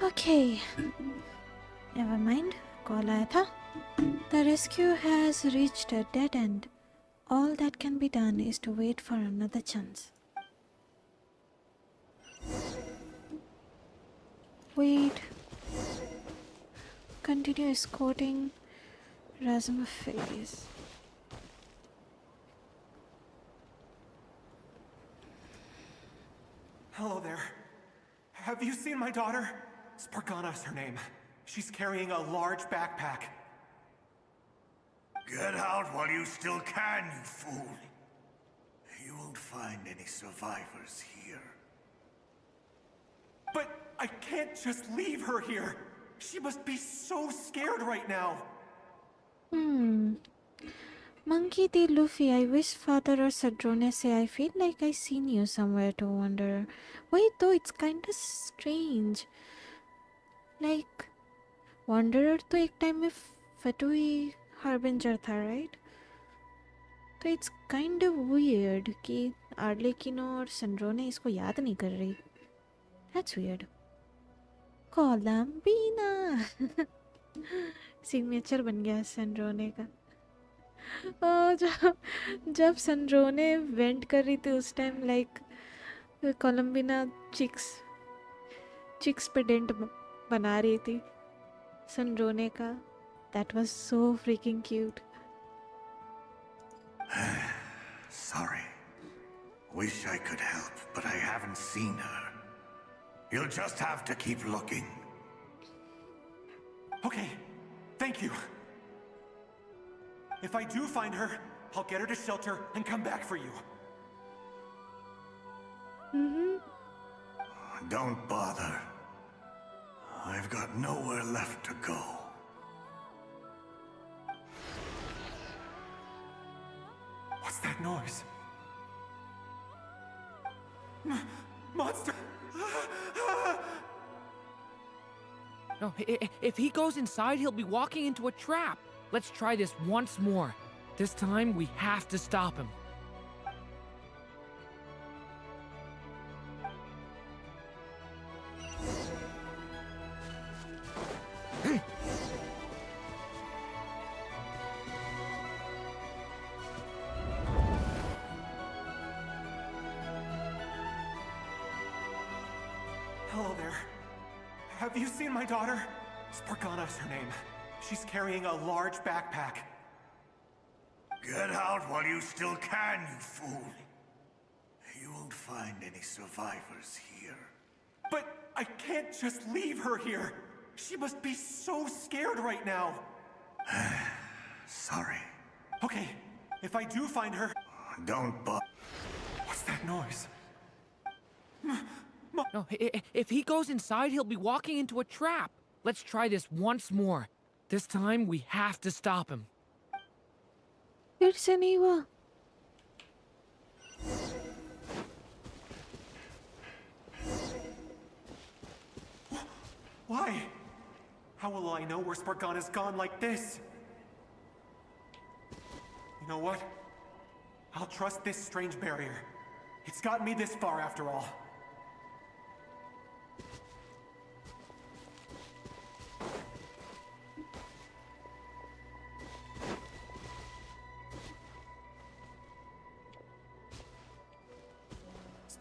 Okay. Never mind. Call आया था. The rescue has reached a dead end. All that can be done is to wait for another chance. Wait. Continue escorting Razuma phase. Hello there. Have you seen my daughter? Spargana is her name. She's carrying a large backpack. Get out while you still can, you fool. You won't find any survivors here. But I can't just leave her here. She must be so scared right now. Monkey D. Luffy, I wish Father or Sadrone say I feel like I seen you somewhere to Wanderer. Wait though, it's kinda strange. Like, Wanderer तो एक time में Fatui Harbinger था, right? तो it's kind of weird कि Arlecchino और Sandrone इसको याद नहीं कर रही. That's weird. Columbina. सिग्नेचर बन गया Sandrone का. जब Sandrone वेंट कर रही थी उस टाइम लाइक कोलम्बिना चिक्स पे डेंट बना रही थी Sandrone का. That was so freaking cute. Sorry. Wish I could help, but I haven't seen her. You'll just have to keep looking. Okay, thank you. If I do find her, I'll get her to shelter and come back for you. Don't bother. I've got nowhere left to go. What's that noise? Monster! No, if he goes inside, he'll be walking into a trap. Let's try this once more. This time, we have to stop him. Hello there. Have you seen my daughter? Spargana is her name. She's carrying a large backpack. Get out while you still can, you fool. You won't find any survivors here. But I can't just leave her here. She must be so scared right now. Sorry. Okay, if I do find her... Don't bother. What's that noise? No, if he goes inside, he'll be walking into a trap. Let's try this once more. This time, we have to stop him. फिर से नहीं हुआ. Why? How will I know where Spargana's gone like this? You know what? I'll trust this strange barrier. It's gotten me this far after all.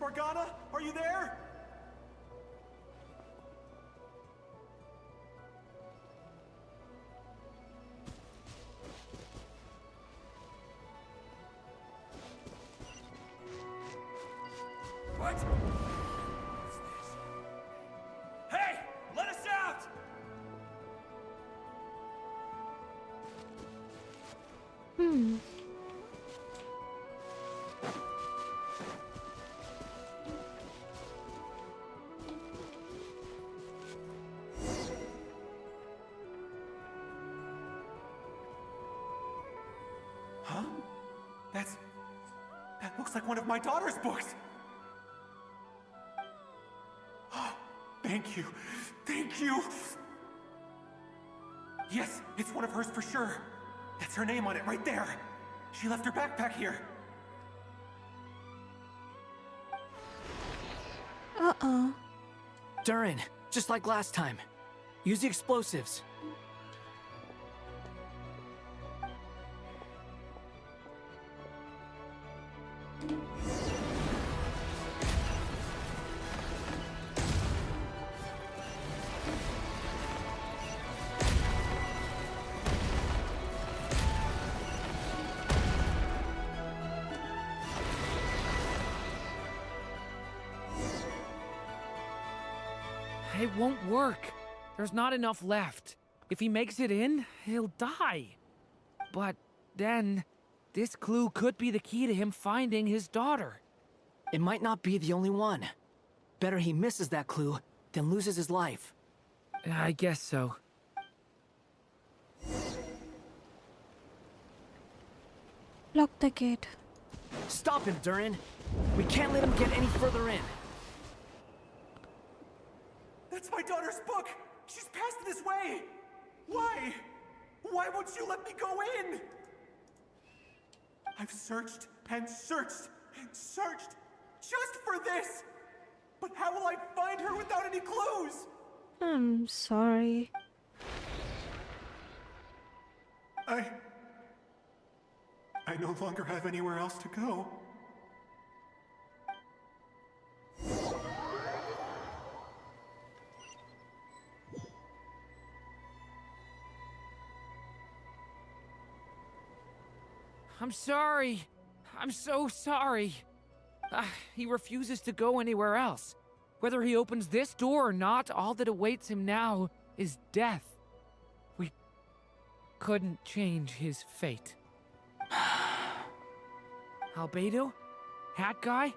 Spargana, are you there? What? What's this? Hey! Let us out! Huh? That looks like one of my daughter's books! Thank you. Thank you! Yes, it's one of hers for sure. That's her name on it right there. She left her backpack here. Uh-oh. Durin, just like last time. Use the explosives. It won't work. There's not enough left. If he makes it in, he'll die. But then, this clue could be the key to him finding his daughter. It might not be the only one. Better he misses that clue than loses his life. I guess so. Lock the gate. Stop him, Durin. We can't let him get any further in. That's my daughter's book! She's passed this way! Why? Why won't you let me go in? I've searched and searched and searched just for this! But how will I find her without any clues? I'm sorry. I no longer have anywhere else to go. I'm sorry. I'm so sorry. He refuses to go anywhere else. Whether he opens this door or not, all that awaits him now is death. We couldn't change his fate. Albedo? Hat Guy?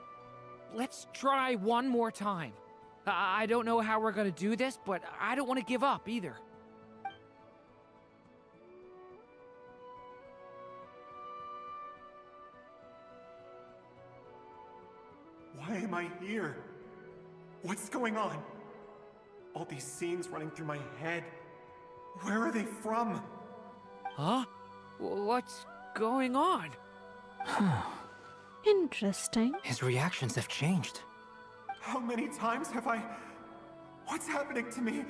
Let's try one more time. I don't know how we're gonna do this, but I don't want to give up either. Why am I here? What's going on? All these scenes running through my head. Where are they from? Huh? What's going on? Interesting. His reactions have changed. How many times have I... What's happening to me?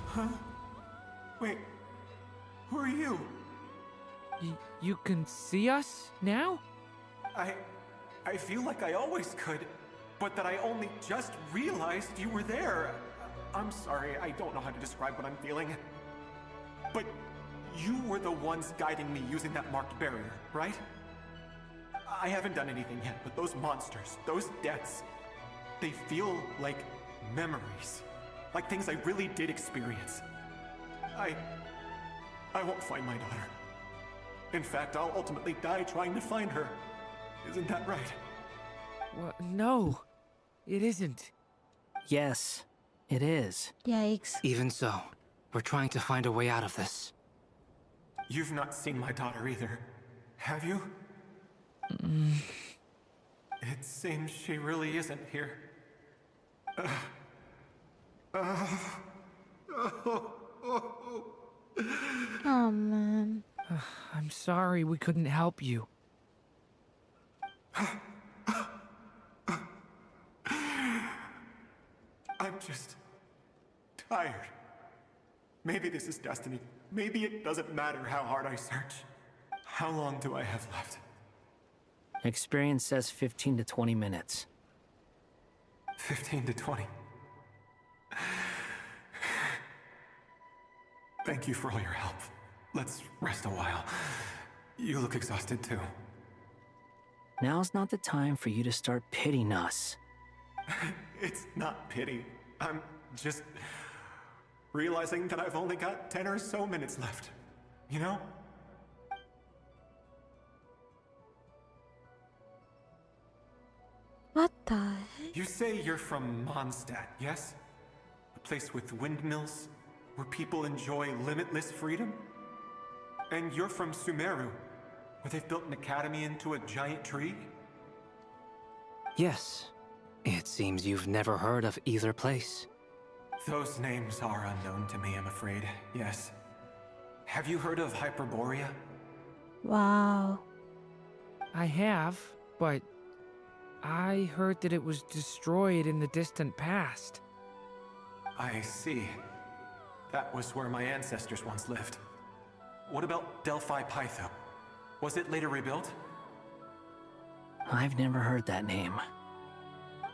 Huh? Wait. Who are you? You can see us now? I feel like I always could, but that I only just realized you were there. I'm sorry, I don't know how to describe what I'm feeling. But you were the ones guiding me using that marked barrier, right? I haven't done anything yet, but those monsters, those deaths, they feel like memories. Like things I really did experience. I won't find my daughter. In fact, I'll ultimately die trying to find her. Isn't that right? Well, no, it isn't. Yes, it is. Yikes. Even so, we're trying to find a way out of this. You've not seen my daughter either, have you? It seems she really isn't here. Oh, man. I'm sorry we couldn't help you. I'm just tired. Maybe this is destiny. Maybe it doesn't matter how hard I search. How long do I have left? Experience says 15 to 20 minutes. 15 to 20. Thank you for all your help. Let's rest a while. You look exhausted too. Now's not the time for you to start pitying us. It's not pity. I'm just realizing that I've only got 10 or so minutes left. You know? What the heck? You say you're from Mondstadt, yes? A place with windmills, where people enjoy limitless freedom? And you're from Sumeru, where they've built an academy into a giant tree? Yes. It seems you've never heard of either place. Those names are unknown to me, I'm afraid, yes. Have you heard of Hyperborea? Wow. I have, but I heard that it was destroyed in the distant past. I see. That was where my ancestors once lived. What about Delphi Pytho? Was it later rebuilt? I've never heard that name.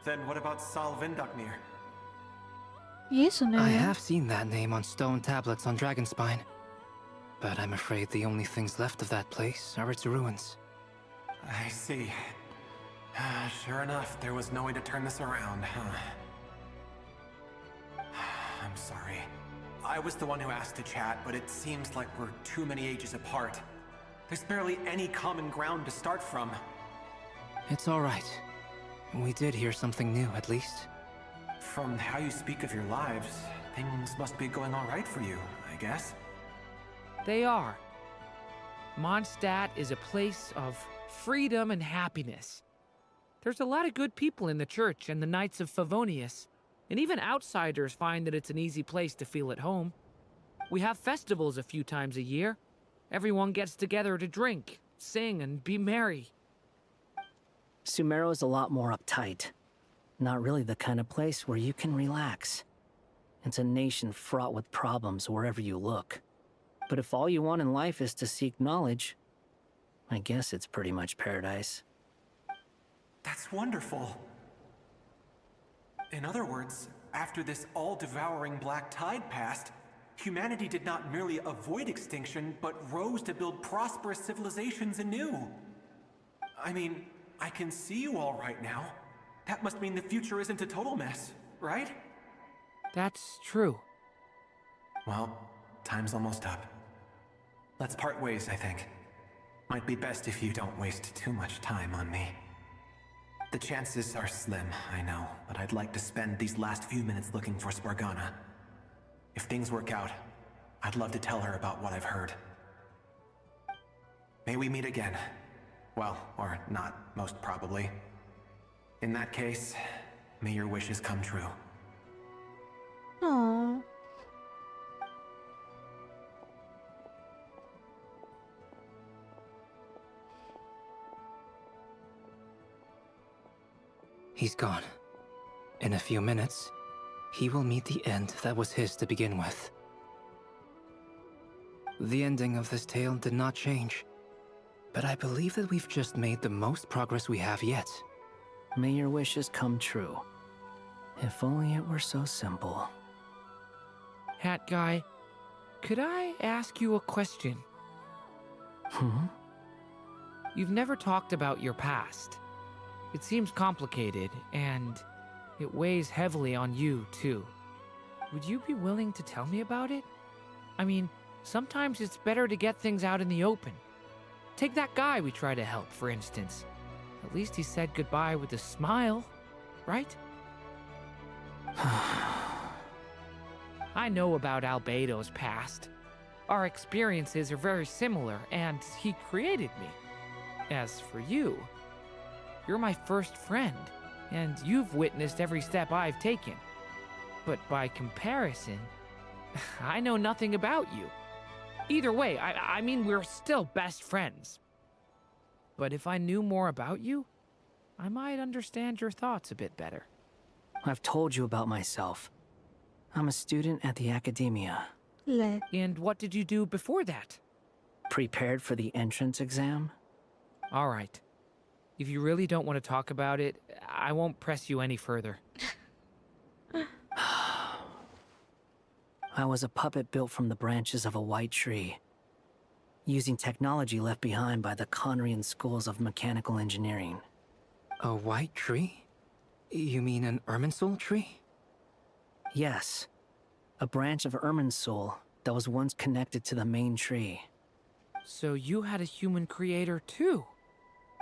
Then what about Sal Vindaknir? Yes, I have seen that name on stone tablets on Dragonspine. But I'm afraid the only things left of that place are its ruins. I see. Sure enough, there was no way to turn this around, huh? I'm sorry. I was the one who asked to chat, but it seems like we're too many ages apart. There's barely any common ground to start from. It's all right. We did hear something new, at least. From how you speak of your lives, things must be going all right for you, I guess. They are. Mondstadt is a place of freedom and happiness. There's a lot of good people in the church and the Knights of Favonius, and even outsiders find that it's an easy place to feel at home. We have festivals a few times a year. Everyone gets together to drink, sing, and be merry. Sumeru is a lot more uptight. Not really the kind of place where you can relax. It's a nation fraught with problems wherever you look. But if all you want in life is to seek knowledge, I guess it's pretty much paradise. That's wonderful. In other words, after this all-devouring black tide passed, humanity did not merely avoid extinction, but rose to build prosperous civilizations anew. I mean, I can see you all right now. That must mean the future isn't a total mess, right? That's true. Well, time's almost up. Let's part ways, I think. Might be best if you don't waste too much time on me. The chances are slim, I know, but I'd like to spend these last few minutes looking for Spargana. If things work out, I'd love to tell her about what I've heard. May we meet again. Well, or not, most probably. In that case, may your wishes come true. Aww. He's gone. In a few minutes, he will meet the end that was his to begin with. The ending of this tale did not change, but I believe that we've just made the most progress we have yet. May your wishes come true. If only it were so simple. Hat guy, could I ask you a question? You've never talked about your past. It seems complicated, and it weighs heavily on you, too. Would you be willing to tell me about it? I mean, sometimes it's better to get things out in the open. Take that guy we try to help, for instance. At least he said goodbye with a smile, right? I know about Albedo's past. Our experiences are very similar, and he created me. As for you, you're my first friend, and you've witnessed every step I've taken. But by comparison, I know nothing about you. Either way, I mean, we're still best friends. But if I knew more about you, I might understand your thoughts a bit better. I've told you about myself. I'm a student at the academia. And what did you do before that? Prepared for the entrance exam? All right. If you really don't want to talk about it, I won't press you any further. I was a puppet built from the branches of a white tree, using technology left behind by the Conrian schools of mechanical engineering. A white tree? You mean an Irminsul tree? Yes. A branch of Ermin's soul that was once connected to the main tree. So you had a human creator too?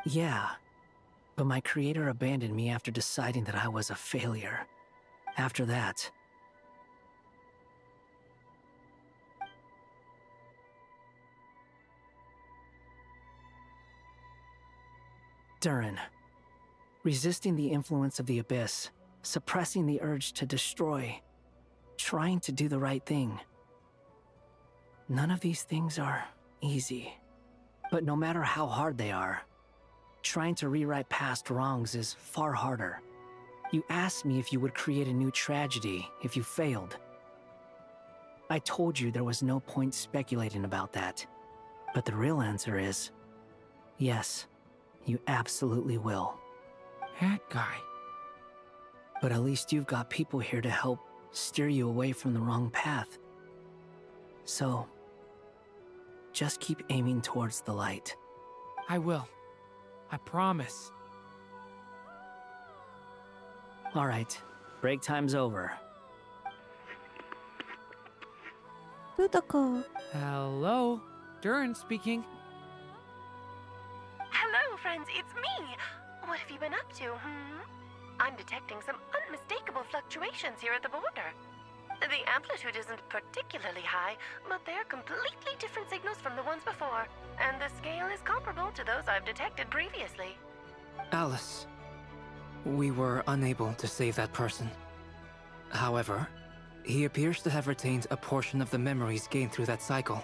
Yeah. But my creator abandoned me after deciding that I was a failure. After that... Durin. Resisting the influence of the Abyss, suppressing the urge to destroy, trying to do the right thing. None of these things are easy. But no matter how hard they are, trying to rewrite past wrongs is far harder. You asked me if you would create a new tragedy if you failed. I told you there was no point speculating about that. But the real answer is, yes, you absolutely will. That guy. But at least you've got people here to help steer you away from the wrong path. So, just keep aiming towards the light. I will. I promise. All right, break time's over. Hello, Durin speaking. Hello, friends, it's me. What have you been up to, I'm detecting some unmistakable fluctuations here at the border. The amplitude isn't particularly high, but they're completely different signals from the ones before, and the scale is comparable to those I've detected previously. Alice, we were unable to save that person. However, he appears to have retained a portion of the memories gained through that cycle,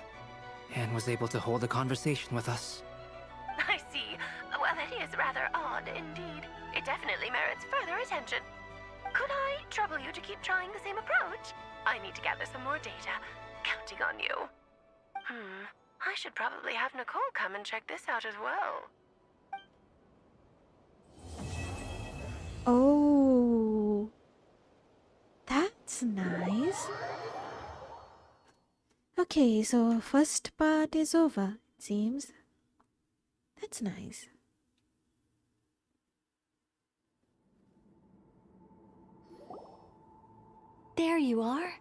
and was able to hold a conversation with us. I see. Well, that is rather odd indeed. It definitely merits further attention. Could I trouble you to keep trying the same approach? I need to gather some more data. Counting on you. I should probably have Nicole come and check this out as well. Oh, that's nice. Okay, so first part is over, it seems. That's nice. There you are.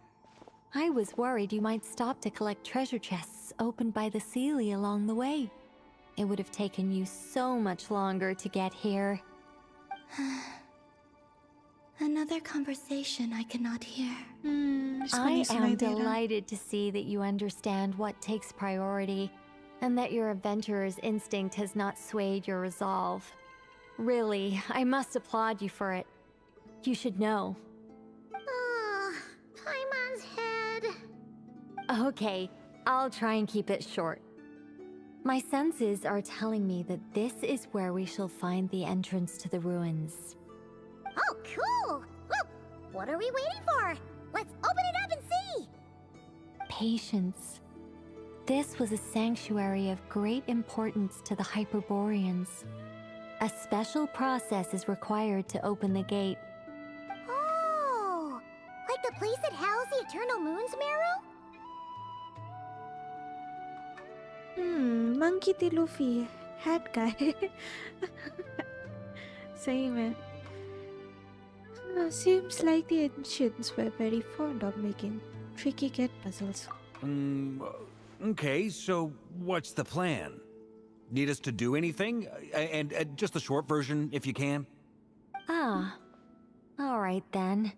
I was worried you might stop to collect treasure chests opened by the Seelie along the way. It would have taken you so much longer to get here. Another conversation I cannot hear. I am delighted to see that you understand what takes priority, and that your adventurer's instinct has not swayed your resolve. Really, I must applaud you for it. You should know. Paimon's head. Okay, I'll try and keep it short. My senses are telling me that this is where we shall find the entrance to the ruins. Oh, cool! Well, what are we waiting for? Let's open it up and see! Patience. This was a sanctuary of great importance to the Hyperboreans. A special process is required to open the gate. Oh! Like the place that housed the Eternal Moon's marrow? Monkey D. Luffy, hat guy. Same man. Seems like the ancients were very fond of making tricky get puzzles. Okay, so what's the plan? Need us to do anything? And just a short version, if you can. Ah, alright then.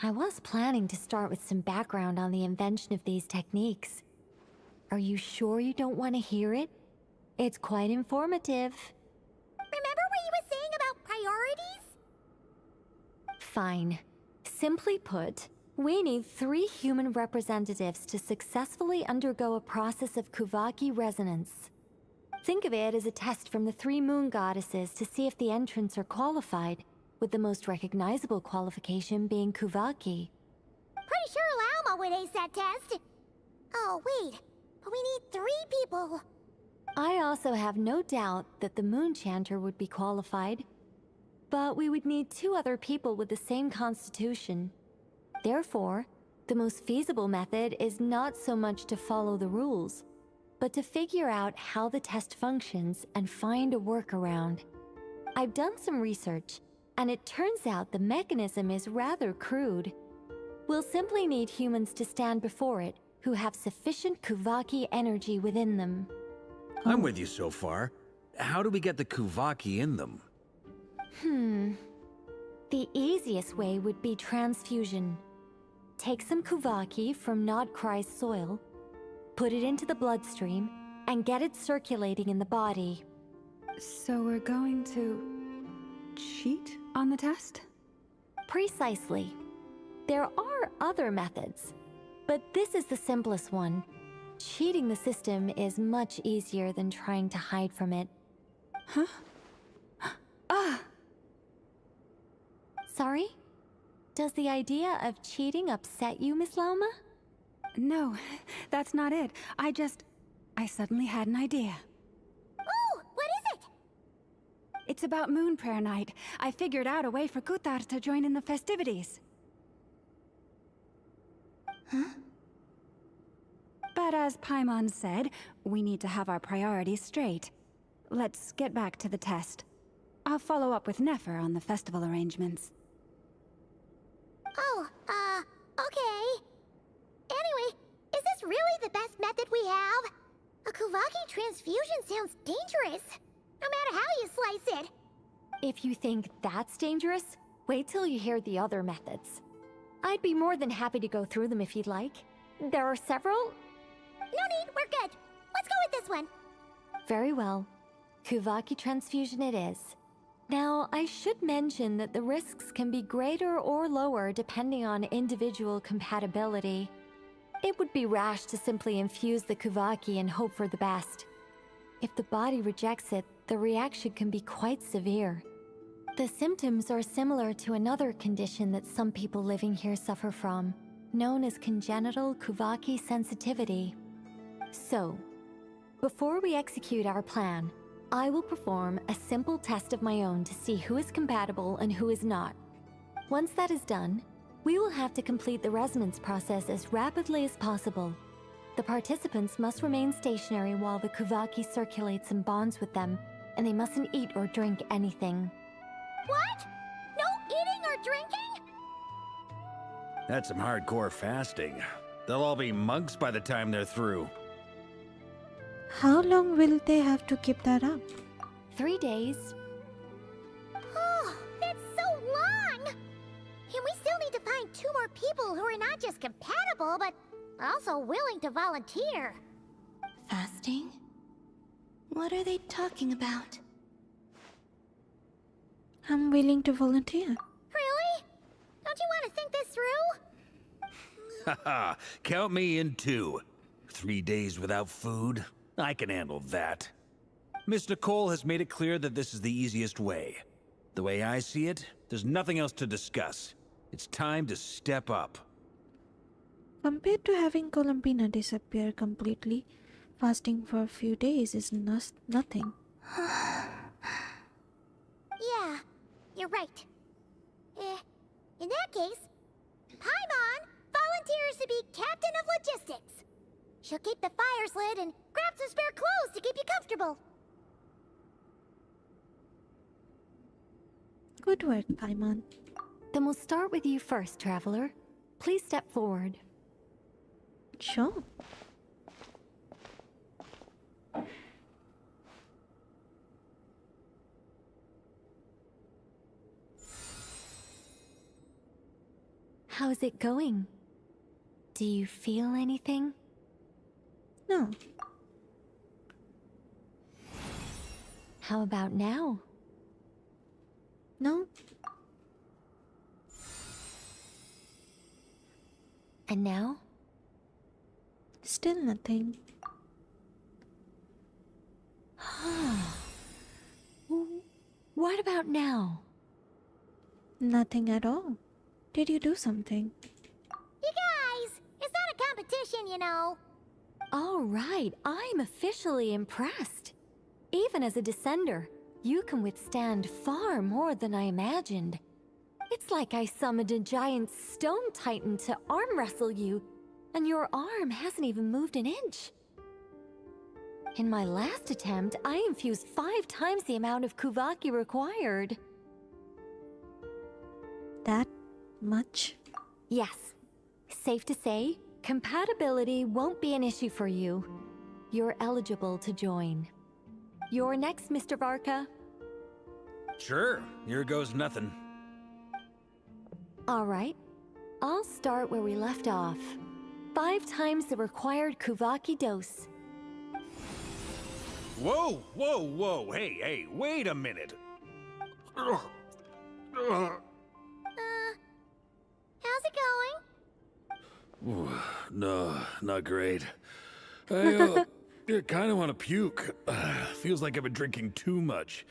I was planning to start with some background on the invention of these techniques. Are you sure you don't want to hear it? It's quite informative. Remember what you were saying about priorities? Fine. Simply put, we need 3 human representatives to successfully undergo a process of Kuvaki resonance. Think of it as a test from the 3 moon goddesses to see if the entrants are qualified, with the most recognizable qualification being Kuvaki. Pretty sure Lauma would ace that test. Oh, wait. But we need 3 people. I also have no doubt that the Moon Chanter would be qualified. But we would need 2 other people with the same constitution. Therefore, the most feasible method is not so much to follow the rules, but to figure out how the test functions and find a workaround. I've done some research, and it turns out the mechanism is rather crude. We'll simply need humans to stand before it who have sufficient Kuvaki energy within them. I'm with you so far. How do we get the Kuvaki in them? The easiest way would be transfusion. Take some Kuvaki from Nodcry's soil, put it into the bloodstream, and get it circulating in the body. So we're going to cheat on the test? Precisely. There are other methods, but this is the simplest one. Cheating the system is much easier than trying to hide from it. Huh? Ah! Sorry? Does the idea of cheating upset you, Miss Lauma? No, that's not it. I suddenly had an idea. Oh, what is it? It's about Moon Prayer Night. I figured out a way for Kutar to join in the festivities. Huh? But as Paimon said, we need to have our priorities straight. Let's get back to the test. I'll follow up with Nefer on the festival arrangements. Oh, okay. Anyway, is this really the best method we have? A Kuvaki transfusion sounds dangerous, no matter how you slice it. If you think that's dangerous, wait till you hear the other methods. I'd be more than happy to go through them if you'd like. There are several. No need, we're good. Let's go with this one. Very well. Kuvaki transfusion it is. Now, I should mention that the risks can be greater or lower depending on individual compatibility. It would be rash to simply infuse the Kuvaki and hope for the best. If the body rejects it, the reaction can be quite severe. The symptoms are similar to another condition that some people living here suffer from, known as congenital Kuvaki sensitivity. So, before we execute our plan, I will perform a simple test of my own to see who is compatible and who is not. Once that is done, we will have to complete the resonance process as rapidly as possible. The participants must remain stationary while the Kuvaki circulates and bonds with them, and they mustn't eat or drink anything. What? No eating or drinking? That's some hardcore fasting. They'll all be monks by the time they're through. How long will they have to keep that up? 3 days. Oh, that's so long! And we still need to find 2 more people who are not just compatible, but also willing to volunteer. Fasting? What are they talking about? I'm willing to volunteer. Really? Don't you want to think this through? Haha, count me in too. 3 days without food? I can handle that. Miss Nicole has made it clear that this is the easiest way. The way I see it, there's nothing else to discuss. It's time to step up. Compared to having Columbina disappear completely, fasting for a few days is nothing. Yeah, you're right. In that case, Paimon volunteers to be captain of logistics. She'll keep the fires lit and grab some spare clothes to keep you comfortable. Good work, Paimon. Then we'll start with you first, Traveler. Please step forward. Sure. How's it going? Do you feel anything? No. How about now? No. And now? Still nothing. What about now? Nothing at all. Did you do something? You guys, it's not a competition, you know. All right, I'm officially impressed. Even as a descender, you can withstand far more than I imagined. It's like I summoned a giant stone titan to arm wrestle you, and your arm hasn't even moved an inch. In my last attempt, I infused 5 times the amount of Kuvaki required. That much? Yes, Safe to say, compatibility won't be an issue for you. You're eligible to join. You're next, Mr. Varka. Sure, here goes nothing. All right. I'll start where we left off. 5 times the required Kuvaki dose. Whoa, whoa, whoa, hey, wait a minute. How's it going? Ooh, no, not great. I kind of want to puke. Feels like I've been drinking too much.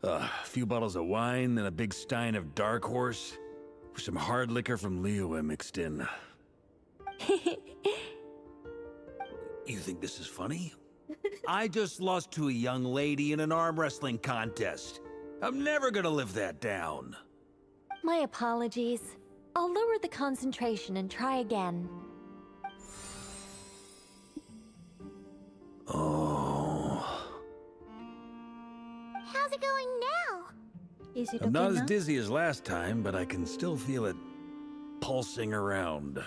A few bottles of wine, then a big stein of Dark Horse, with some hard liquor from Liyue mixed in. You think this is funny? I just lost to a young lady in an arm wrestling contest. I'm never gonna live that down. My apologies. I'll lower the concentration and try again. Oh. How's it going now? Is it I'm not okay as now? dizzy as last time, but I can still feel it pulsing around.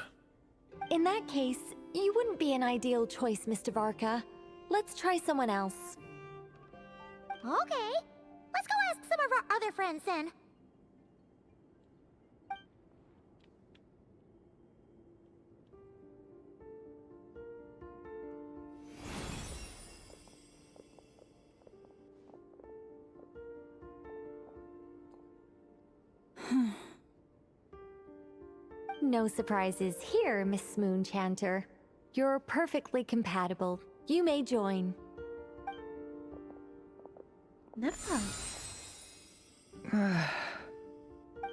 In that case, you wouldn't be an ideal choice, Mr. Varka. Let's try someone else. Okay. Let's go ask some of our other friends then. No surprises here, Miss Moonchanter. You're perfectly compatible. You may join. Never.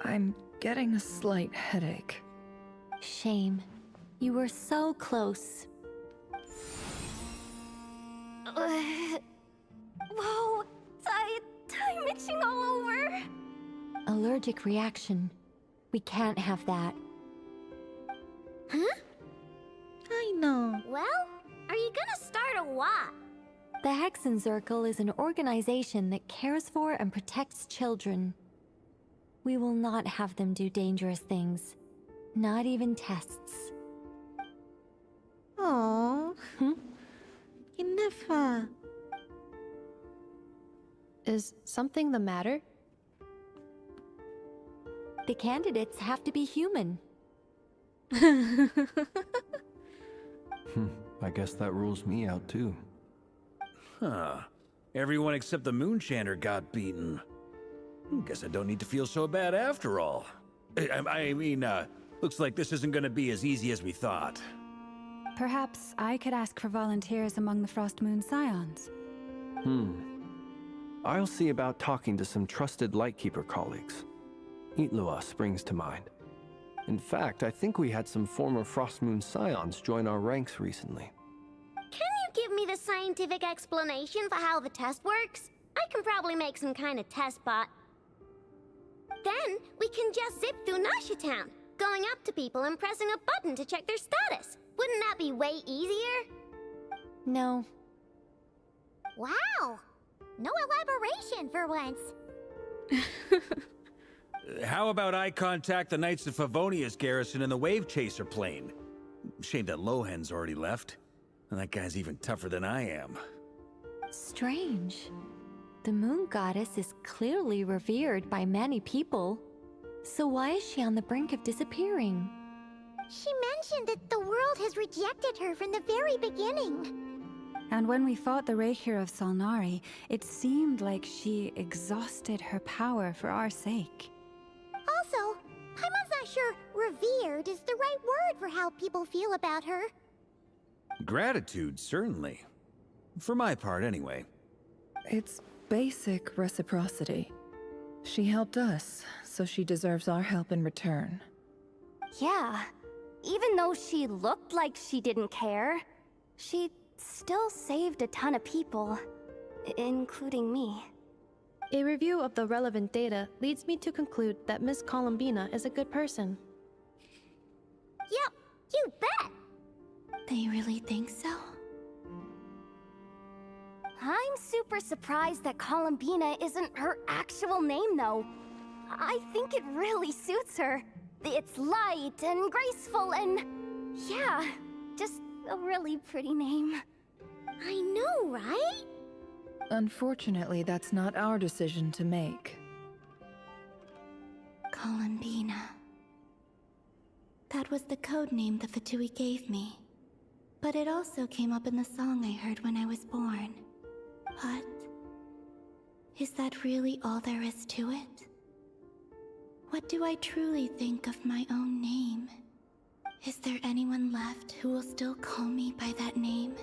I'm getting a slight headache. Shame. You were so close. Whoa! I'm itching all over! Allergic reaction. We can't have that. Huh? I know. Well, are you gonna start a what? The Hexen Circle is an organization that cares for and protects children. We will not have them do dangerous things. Not even tests. Oh. Never. Is something the matter? The candidates have to be human. I guess that rules me out too. Huh. Everyone except the Moonchanter got beaten. Guess I don't need to feel so bad after all. I mean, looks like this isn't gonna be as easy as we thought. Perhaps I could ask for volunteers among the Frost Moon Scions. I'll see about talking to some trusted Lightkeeper colleagues. Itlua springs to mind. In fact, I think we had some former Frost Moon Scions join our ranks recently. Can you give me the scientific explanation for how the test works? I can probably make some kind of test bot. Then we can just zip through Nasha Town, going up to people and pressing a button to check their status. Wouldn't that be way easier? No. Wow! No elaboration for once. How about I contact the Knights of Favonia's garrison in the Wave Chaser plane? Shame that Lohan's already left. And that guy's even tougher than I am. Strange. The moon goddess is clearly revered by many people. So why is she on the brink of disappearing? She mentioned that the world has rejected her from the very beginning. And when we fought the Redgear of Salnari, it seemed like she exhausted her power for our sake. Also, I'm not sure revered is the right word for how people feel about her. Gratitude, certainly. For my part, anyway. It's basic reciprocity. She helped us, so she deserves our help in return. Yeah. Even though she looked like she didn't care, she still saved a ton of people, including me. A review of the relevant data leads me to conclude that Miss Columbina is a good person. Yep, you bet! They really think so? I'm super surprised that Columbina isn't her actual name, though. I think it really suits her. It's light and graceful and... yeah, just a really pretty name. I know, right? Unfortunately, that's not our decision to make. Columbina. That was the code name the Fatui gave me. But it also came up in the song I heard when I was born. But... is that really all there is to it? What do I truly think of my own name? Is there anyone left who will still call me by that name?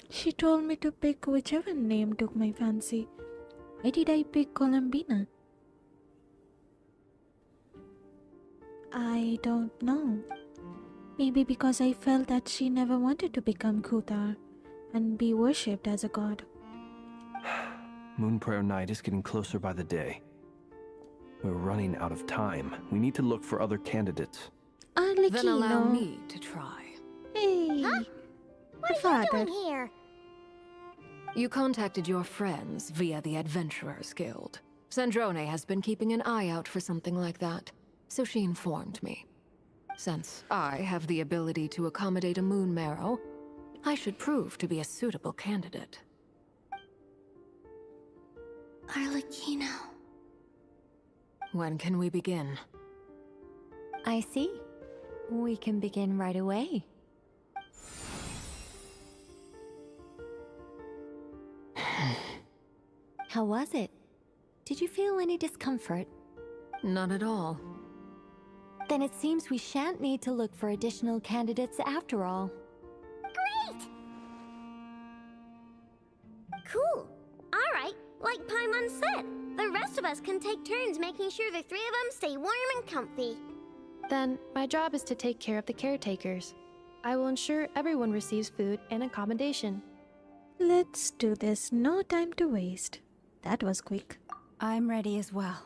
She told me to pick whichever name took my fancy. Why did I pick Columbina? I don't know. Maybe because I felt that she never wanted to become Kuthar and be worshipped as a god. Moon Prayer Night is getting closer by the day. We're running out of time. We need to look for other candidates. Then allow me to try. Hey! Huh? What are you doing here? You contacted your friends via the Adventurers Guild. Sandrone has been keeping an eye out for something like that, so she informed me. Since I have the ability to accommodate a moon marrow, I should prove to be a suitable candidate. Arlecchino. When can we begin? I see. We can begin right away. How was it? Did you feel any discomfort? Not at all. Then it seems we shan't need to look for additional candidates after all. Great! Cool. Alright, like Paimon said, the rest of us can take turns making sure the three of them stay warm and comfy. Then, my job is to take care of the caretakers. I will ensure everyone receives food and accommodation. Let's do this. No time to waste. That was quick. I'm ready as well.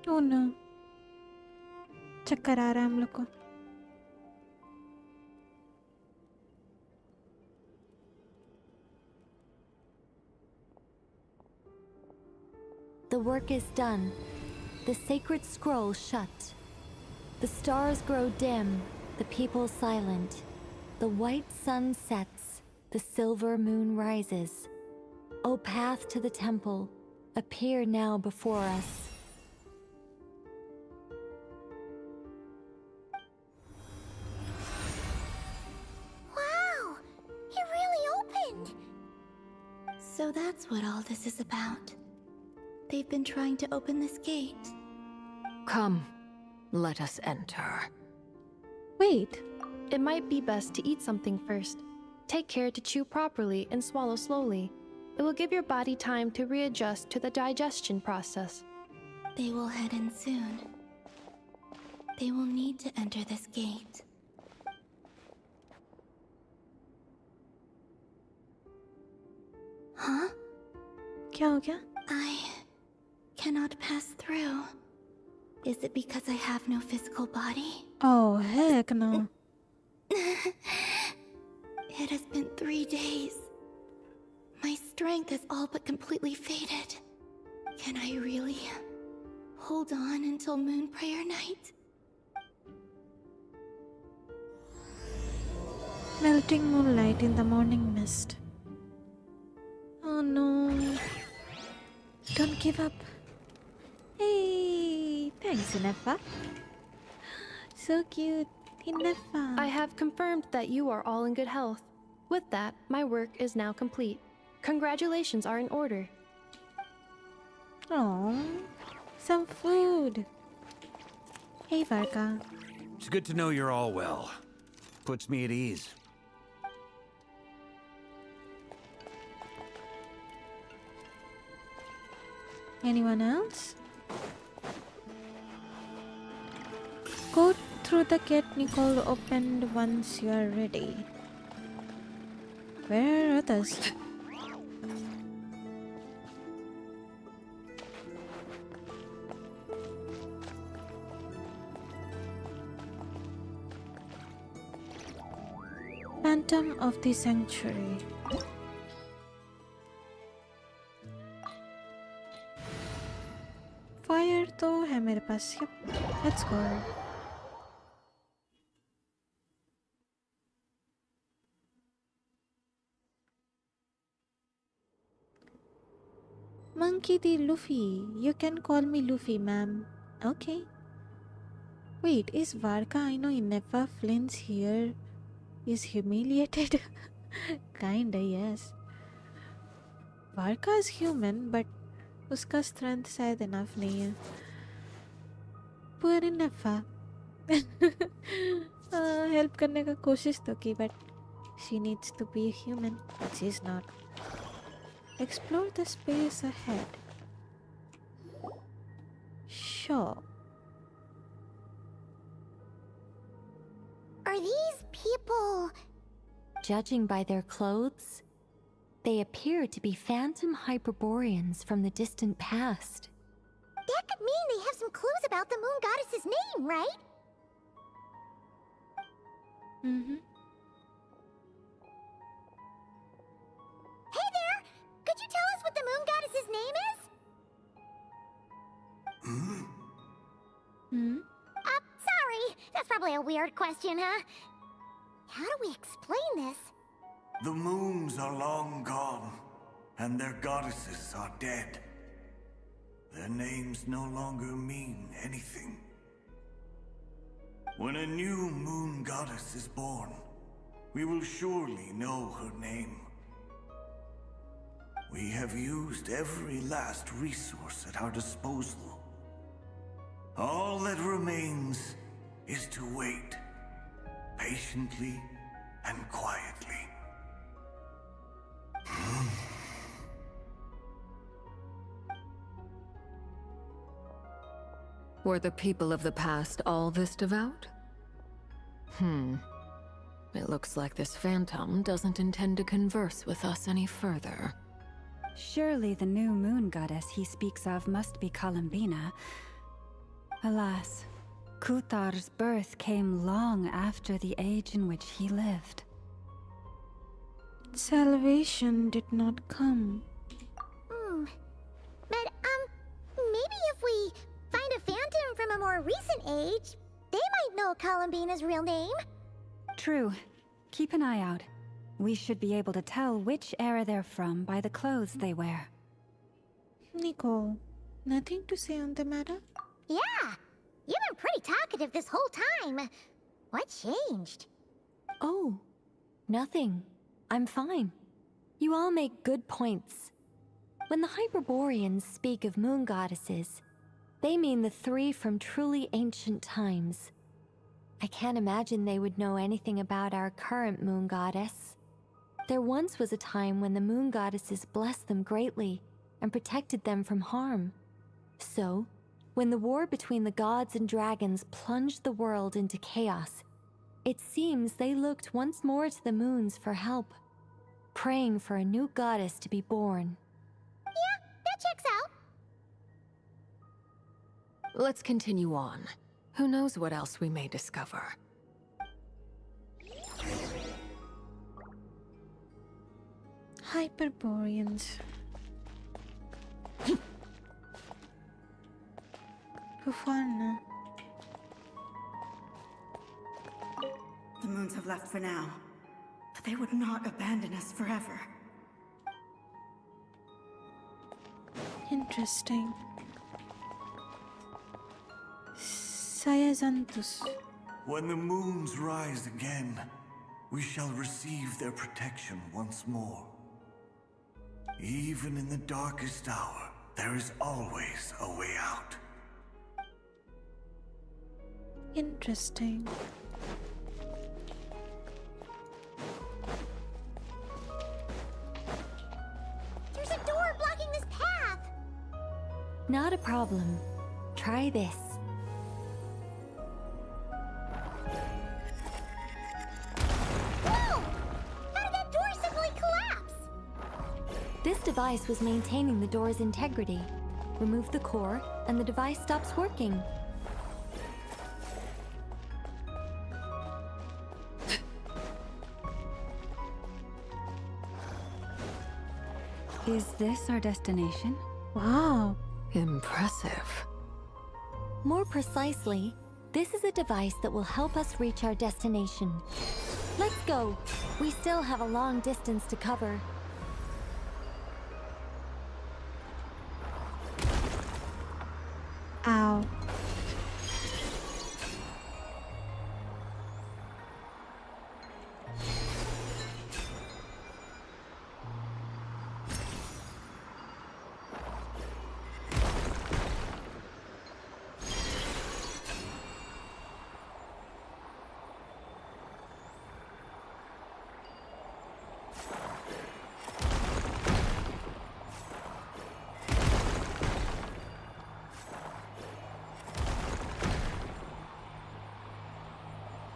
Oh no. चक्कर आ रहा है हम लोग को. The work is done. The sacred scroll shut. The stars grow dim, the people silent. The white sun sets, the silver moon rises. O path to the temple, appear now before us. Wow! It really opened! So that's what all this is about. They've been trying to open this gate. Come, let us enter. Wait. It might be best to eat something first. Take care to chew properly and swallow slowly. It will give your body time to readjust to the digestion process. They will head in soon. They will need to enter this gate. Huh? क्या हो गया? I cannot pass through. Is it because I have no physical body? Oh, heck no. It has been 3 days. My strength is all but completely faded. Can I really hold on until Moon Prayer Night? Melting moonlight in the morning mist. Oh no. Don't give up. Hey, thanks, Inefa. So cute. Inefa. I have confirmed that you are all in good health. With that, my work is now complete. Congratulations are in order. Oh, Some food. Hey, Varka. It's good to know you're all well. Puts me at ease. Anyone else? Go through the gate Nicole opened once you are ready. Where are others? Phantom of the Sanctuary. Fire तो है मेरे पास. Yep. Let's go. Monkey D. Luffy. You can call me Luffy, ma'am. Okay. Wait, is Varka? I know Ineffa Flynn's here is humiliated. Kinda, yes. Varka is human, but उसका strength शायद enough नहीं है. Poor Ineffa. Help करने का कोशिश तो की, but she needs to be a human, but she's not. Explore the space ahead. Sure. Are these people... Judging by their clothes, they appear to be phantom Hyperboreans from the distant past. That could mean they have some clues about the moon goddess's name, right? Mm-hmm. Hey there! Could you tell us what the moon goddess's name is? Hmm? Sorry. That's probably a weird question, huh? How do we explain this? The moons are long gone, and their goddesses are dead. Their names no longer mean anything. When a new moon goddess is born, we will surely know her name. We have used every last resource at our disposal. All that remains is to wait, patiently and quietly. Were the people of the past all this devout? It looks like this phantom doesn't intend to converse with us any further. Surely the new moon goddess he speaks of must be Columbina. Alas, Kuthar's birth came long after the age in which he lived. Salvation did not come. But, maybe if we find a phantom from a more recent age, they might know Columbina's real name. True. Keep an eye out. We should be able to tell which era they're from by the clothes they wear. Nicole, nothing to say on the matter? Yeah, you've been pretty talkative this whole time. What changed? Oh, nothing. I'm fine. You all make good points. When the Hyperboreans speak of moon goddesses, they mean the three from truly ancient times. I can't imagine they would know anything about our current moon goddess. There once was a time when the moon goddesses blessed them greatly and protected them from harm. So, when the war between the gods and dragons plunged the world into chaos, it seems they looked once more to the moons for help, praying for a new goddess to be born. Yeah, that checks out. Let's continue on. Who knows what else we may discover? Hyperboreans. Fun. The moons have left for now, but they would not abandon us forever. Interesting. Sayazanthus. When the moons rise again, we shall receive their protection once more. Even in the darkest hour, there is always a way out. Interesting. There's a door blocking this path! Not a problem. Try this. Whoa! How did that door suddenly collapse? This device was maintaining the door's integrity. Remove the core, and the device stops working. Is this our destination? Wow. Impressive. More precisely, this is a device that will help us reach our destination. Let's go. We still have a long distance to cover. Ow.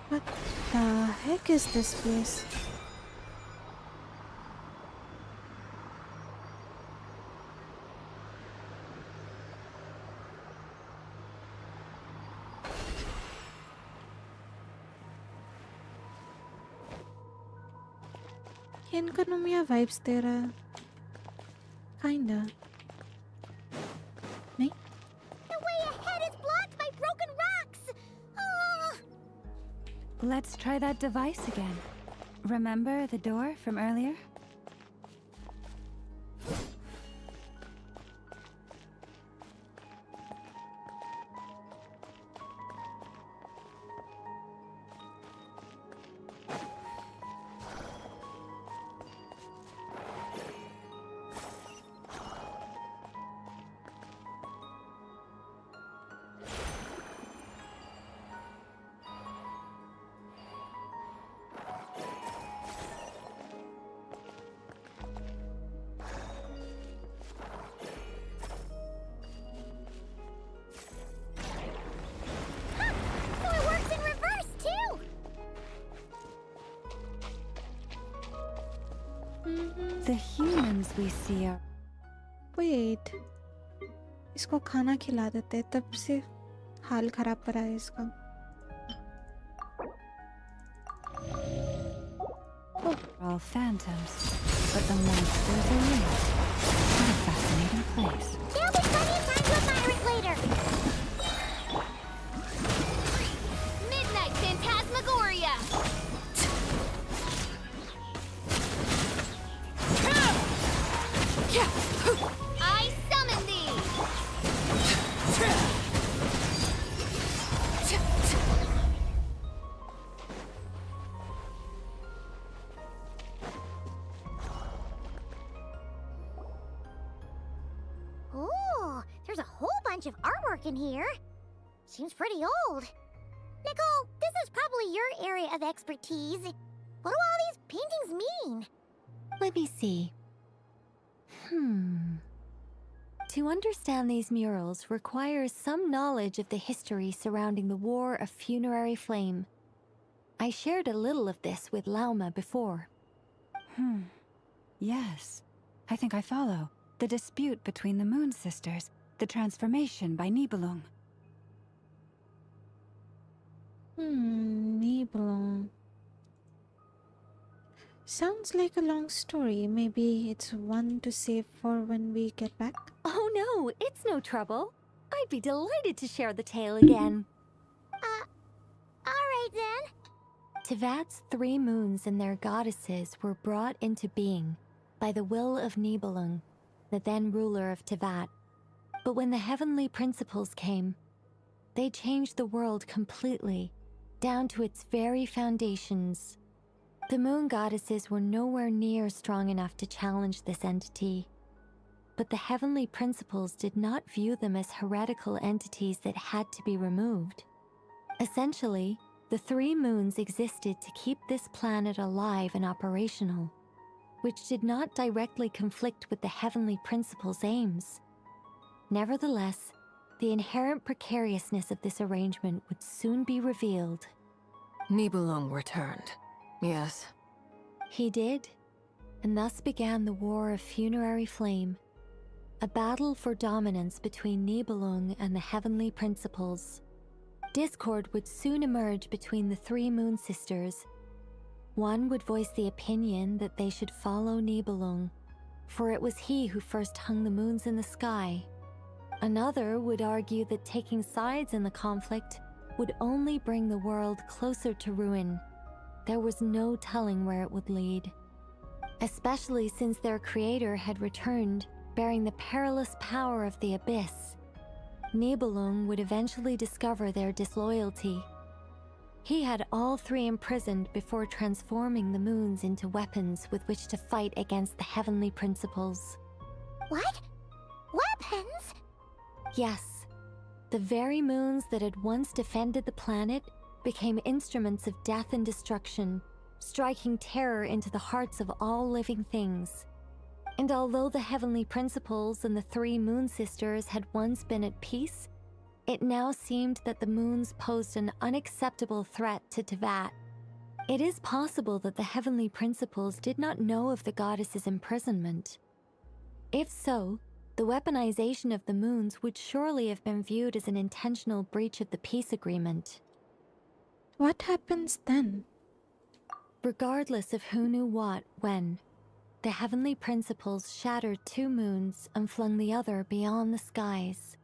What the heck is this place? ये इनका नुमिया vibes दे रहा है kinda नहीं The way ahead is blocked by broken rocks! Oh. Let's try that device again. Remember the door from earlier? So it works in reverse too! The humans we see are... Wait. इसको खाना खिला देते तब से हाल खराब पड़ा है इसका all phantoms, but the monsters are real. What a fascinating place. There'll be plenty of time to admire it later! Midnight Phantasmagoria! I summon thee! Ooh, there's a whole bunch of artwork in here. Seems pretty old. Nicole, this is probably your area of expertise. What do all these paintings mean? Let me see. To understand these murals requires some knowledge of the history surrounding the War of Funerary Flame. I shared a little of this with Lauma before. Yes, I think I follow. The dispute between the Moon Sisters, the transformation by Nibelung. Nibelung. Sounds like a long story. Maybe it's one to save for when we get back. Oh no, it's no trouble. I'd be delighted to share the tale again. Alright then. Tevat's 3 moons and their goddesses were brought into being by the will of Nibelung, the then ruler of Tevat. But when the heavenly principles came, they changed the world completely, down to its very foundations. The moon goddesses were nowhere near strong enough to challenge this entity. But the heavenly principles did not view them as heretical entities that had to be removed. Essentially, the 3 moons existed to keep this planet alive and operational, which did not directly conflict with the heavenly principle's aims. Nevertheless, the inherent precariousness of this arrangement would soon be revealed. Nibelung returned, yes. He did, and thus began the War of Funerary Flame, a battle for dominance between Nibelung and the heavenly principles. Discord would soon emerge between the 3 moon sisters. One would voice the opinion that they should follow Nibelung, for it was he who first hung the moons in the sky. Another would argue that taking sides in the conflict would only bring the world closer to ruin. There was no telling where it would lead, especially since their creator had returned, bearing the perilous power of the Abyss. Nibelung would eventually discover their disloyalty. He had all 3 imprisoned before transforming the moons into weapons with which to fight against the heavenly principles. What? Weapons? Yes, the very moons that had once defended the planet became instruments of death and destruction, striking terror into the hearts of all living things. And although the heavenly principles and the 3 moon sisters had once been at peace, it now seemed that the moons posed an unacceptable threat to Teyvat. It is possible that the heavenly principles did not know of the goddess's imprisonment. If so, the weaponization of the moons would surely have been viewed as an intentional breach of the peace agreement. What happens then? Regardless of who knew what, when, the heavenly principles shattered 2 moons and flung the other beyond the skies.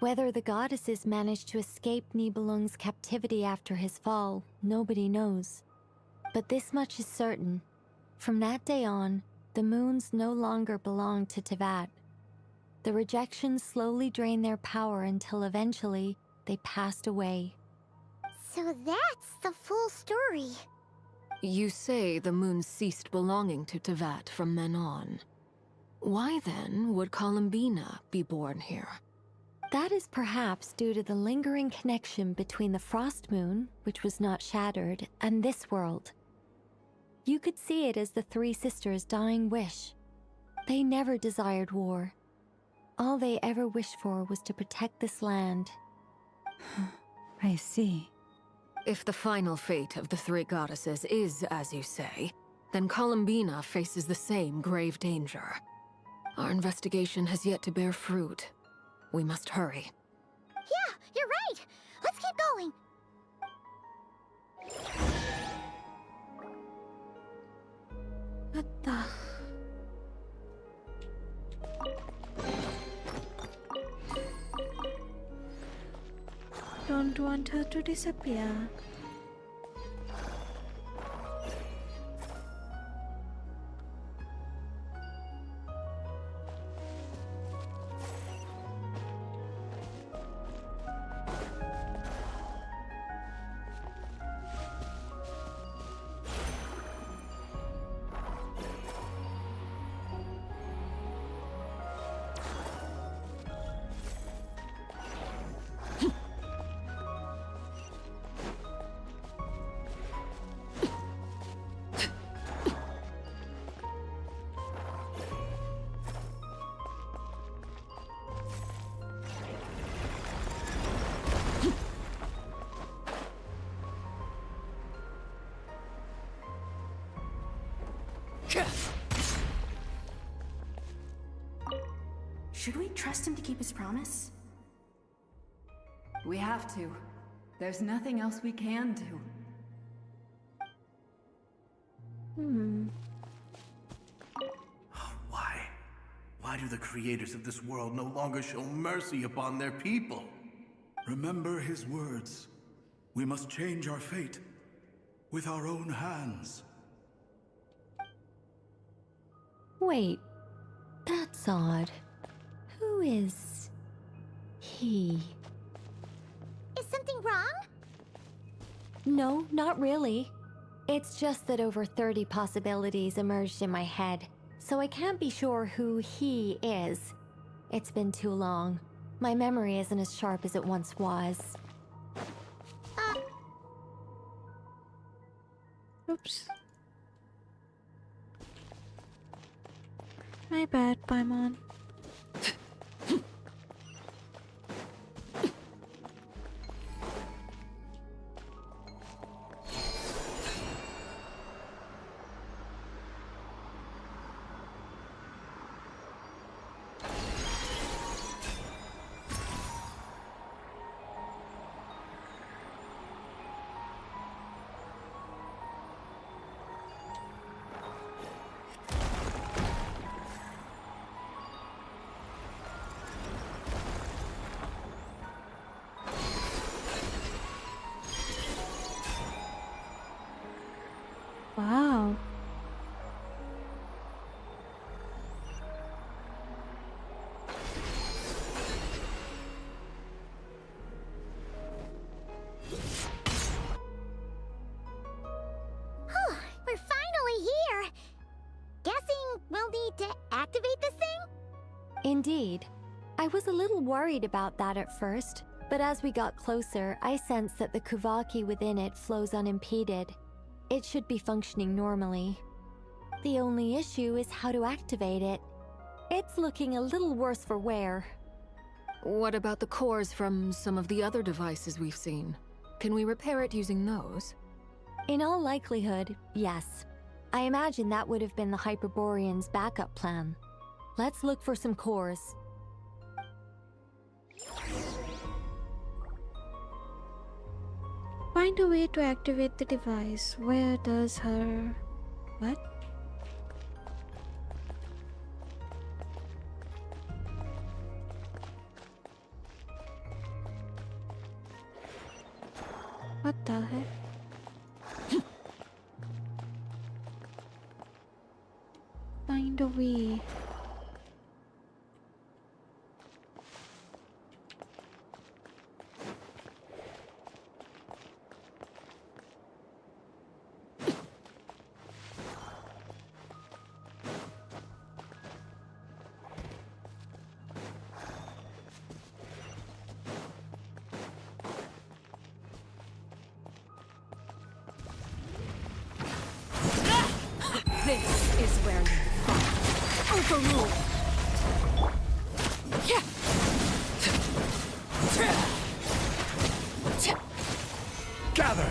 Whether the goddesses managed to escape Nibelung's captivity after his fall, nobody knows. But this much is certain. From that day on, the moons no longer belonged to Teyvat. The rejections slowly drained their power until eventually they passed away. So that's the full story. You say the moon ceased belonging to Teyvat from then on. Why then would Columbina be born here? That is perhaps due to the lingering connection between the Frost Moon, which was not shattered, and this world. You could see it as the 3 sisters' dying wish. They never desired war. All they ever wished for was to protect this land. I see. If the final fate of the 3 goddesses is as you say, then Columbina faces the same grave danger. Our investigation has yet to bear fruit. We must hurry. Yeah, you're right. Let's keep going. What the? Don't want her to disappear. Should we trust him to keep his promise? We have to. There's nothing else we can do. Why? Why do the creators of this world no longer show mercy upon their people? Remember his words. We must change our fate with our own hands. Wait, that's odd. Who is he? Is something wrong? No, not really. It's just that over 30 possibilities emerged in my head, so I can't be sure who he is. It's been too long. My memory isn't as sharp as it once was. Oops. My bad, Paimon. Wow. We're finally here! Guessing we'll need to activate this thing? Indeed. I was a little worried about that at first, but as we got closer, I sensed that the Kuvaki within it flows unimpeded. It should be functioning normally. The only issue is how to activate it. It's looking a little worse for wear. What about the cores from some of the other devices we've seen? Can we repair it using those? In all likelihood, yes. I imagine that would have been the Hyperborean's backup plan. Let's look for some cores. Find a way to activate the device. Where does her... What? What the heck? Find a way. This is where you fight. Overrule. Gather!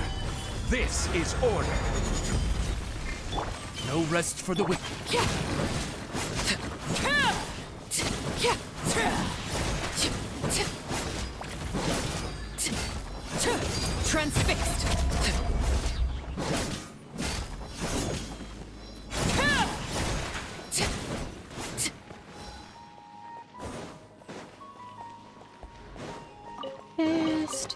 This is order. No rest for the wicked. Transfixed! Best.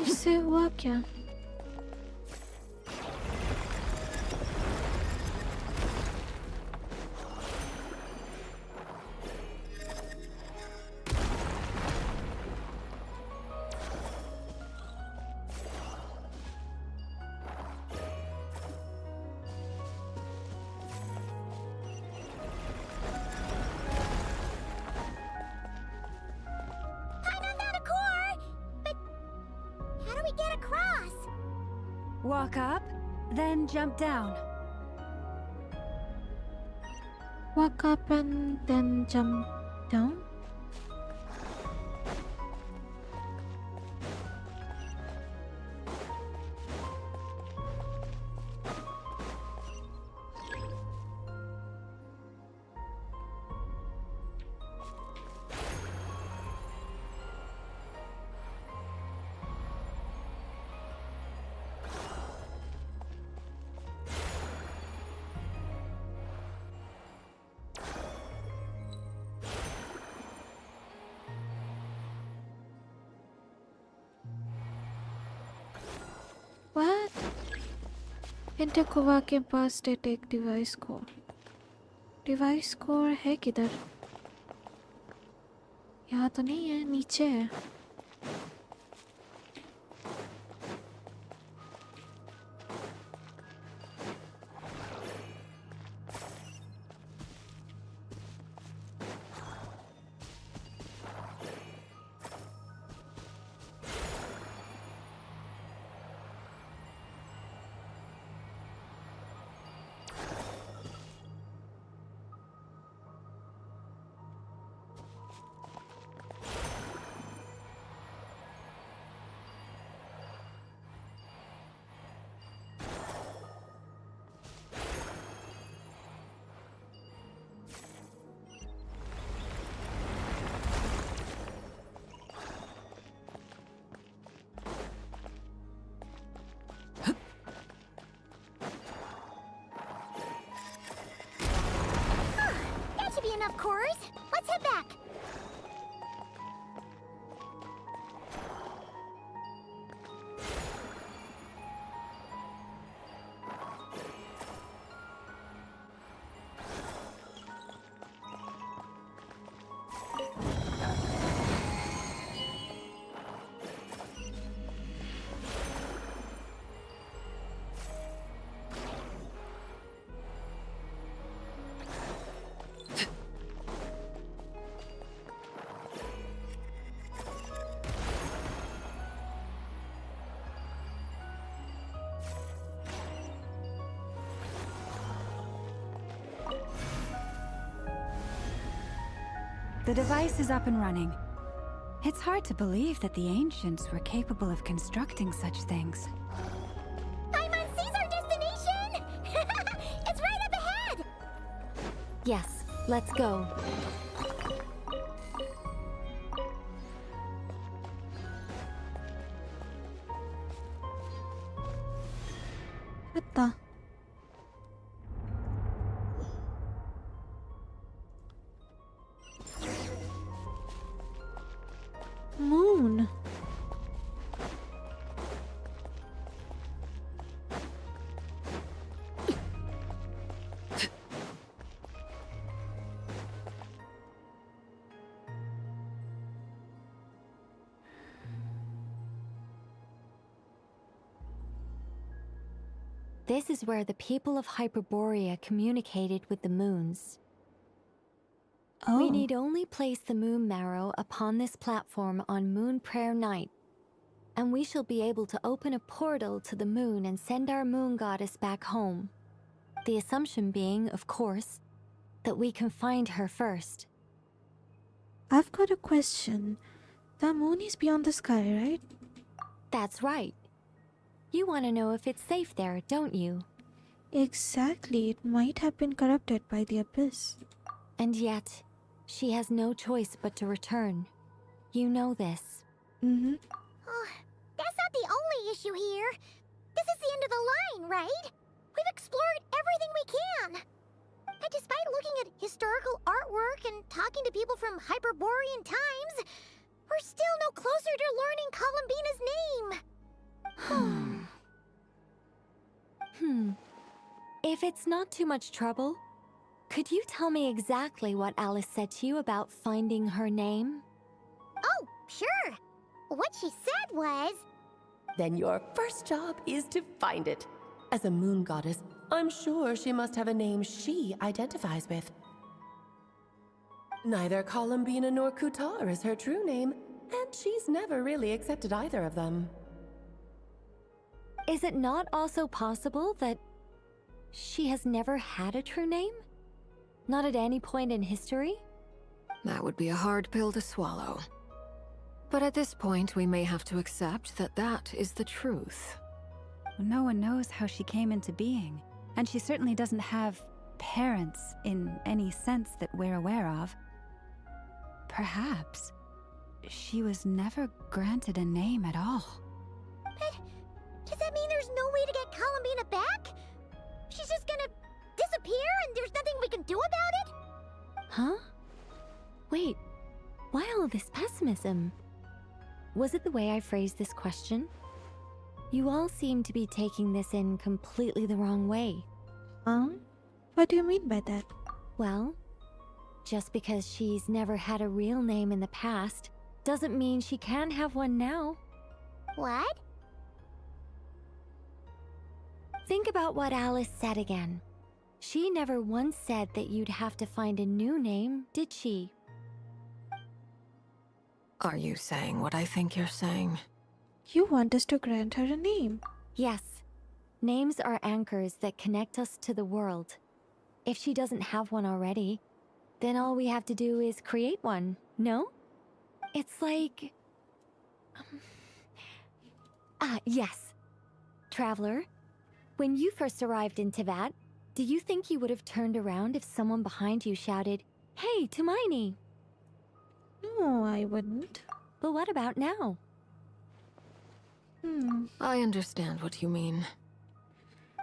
इससे हुआ क्या? Walk up, then jump down. Walk up and then jump down? What? इंटरकोवा के पास detect device core. Device core है किधर? यहाँ तो नहीं है, नीचे है. of course. Let's head back. The device is up and running. It's hard to believe that the ancients were capable of constructing such things. Paimon sees our destination! It's right up ahead! Yes, let's go. What the? Moon. This is where the people of Hyperborea communicated with the moons. Oh. We need only place the moon marrow upon this platform on Moon Prayer Night, and we shall be able to open a portal to the moon and send our moon goddess back home. The assumption being, of course, that we can find her first. I've got a question. The moon is beyond the sky, right? That's right. You want to know if it's safe there, don't you? Exactly. It might have been corrupted by the abyss. And yet, she has no choice but to return. You know this. Mm-hmm. Oh, that's not the only issue here. This is the end of the line, right? We've explored everything we can. And despite looking at historical artwork and talking to people from Hyperborean times, we're still no closer to learning Columbina's name. If it's not too much trouble, could you tell me exactly what Alice said to you about finding her name? Oh, sure. What she said was... Then your first job is to find it. As a moon goddess, I'm sure she must have a name she identifies with. Neither Columbina nor Kutar is her true name, and she's never really accepted either of them. Is it not also possible that she has never had a true name? Not at any point in history? That would be a hard pill to swallow. But at this point, we may have to accept that that is the truth. No one knows how she came into being, and she certainly doesn't have parents in any sense that we're aware of. Perhaps she was never granted a name at all. But does that mean there's no way to get Columbina back? She's just gonna disappear and there's nothing we can do about it? Huh? Wait, why all this pessimism? Was it the way I phrased this question? You all seem to be taking this in completely the wrong way. What do you mean by that? Well, just because she's never had a real name in the past doesn't mean she can't have one now. What? Think about what Alice said again. She never once said that you'd have to find a new name, did she? Are you saying what I think you're saying? You want us to grant her a name? Yes. Names are anchors that connect us to the world. If she doesn't have one already, then all we have to do is create one, no? It's like... yes. Traveler, when you first arrived in Teyvat, do you think you would have turned around if someone behind you shouted, "Hey, Tumaini"? No, I wouldn't. But what about now? I understand what you mean.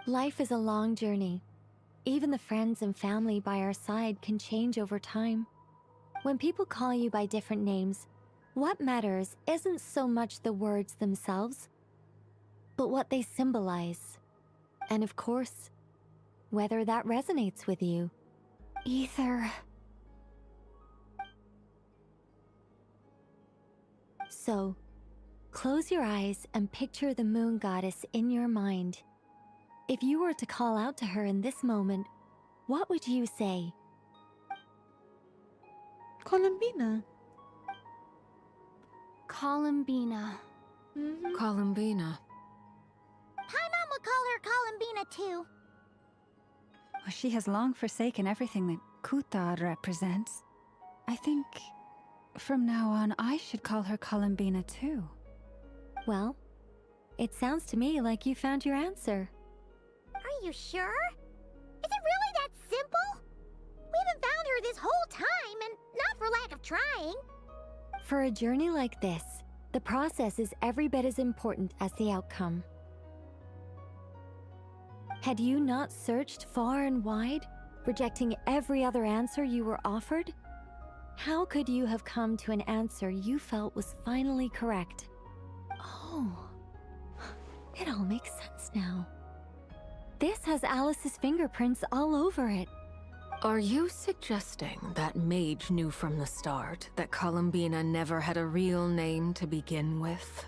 Life is a long journey. Even the friends and family by our side can change over time. When people call you by different names, what matters isn't so much the words themselves, but what they symbolize. And of course, whether that resonates with you. Ether. So, close your eyes and picture the moon goddess in your mind. If you were to call out to her in this moment, what would you say? Columbina. Columbina. Columbina. Paimon would call her Columbina too. Well, she has long forsaken everything that Kutar represents. I think from now on I should call her Columbina too. Well, it sounds to me like you found your answer. Are you sure? Is it really that simple? We haven't found her this whole time, and not for lack of trying. For a journey like this, the process is every bit as important as the outcome. Had you not searched far and wide, rejecting every other answer you were offered? How could you have come to an answer you felt was finally correct? Oh, it all makes sense now. This has Alice's fingerprints all over it. Are you suggesting that Mage knew from the start that Columbina never had a real name to begin with?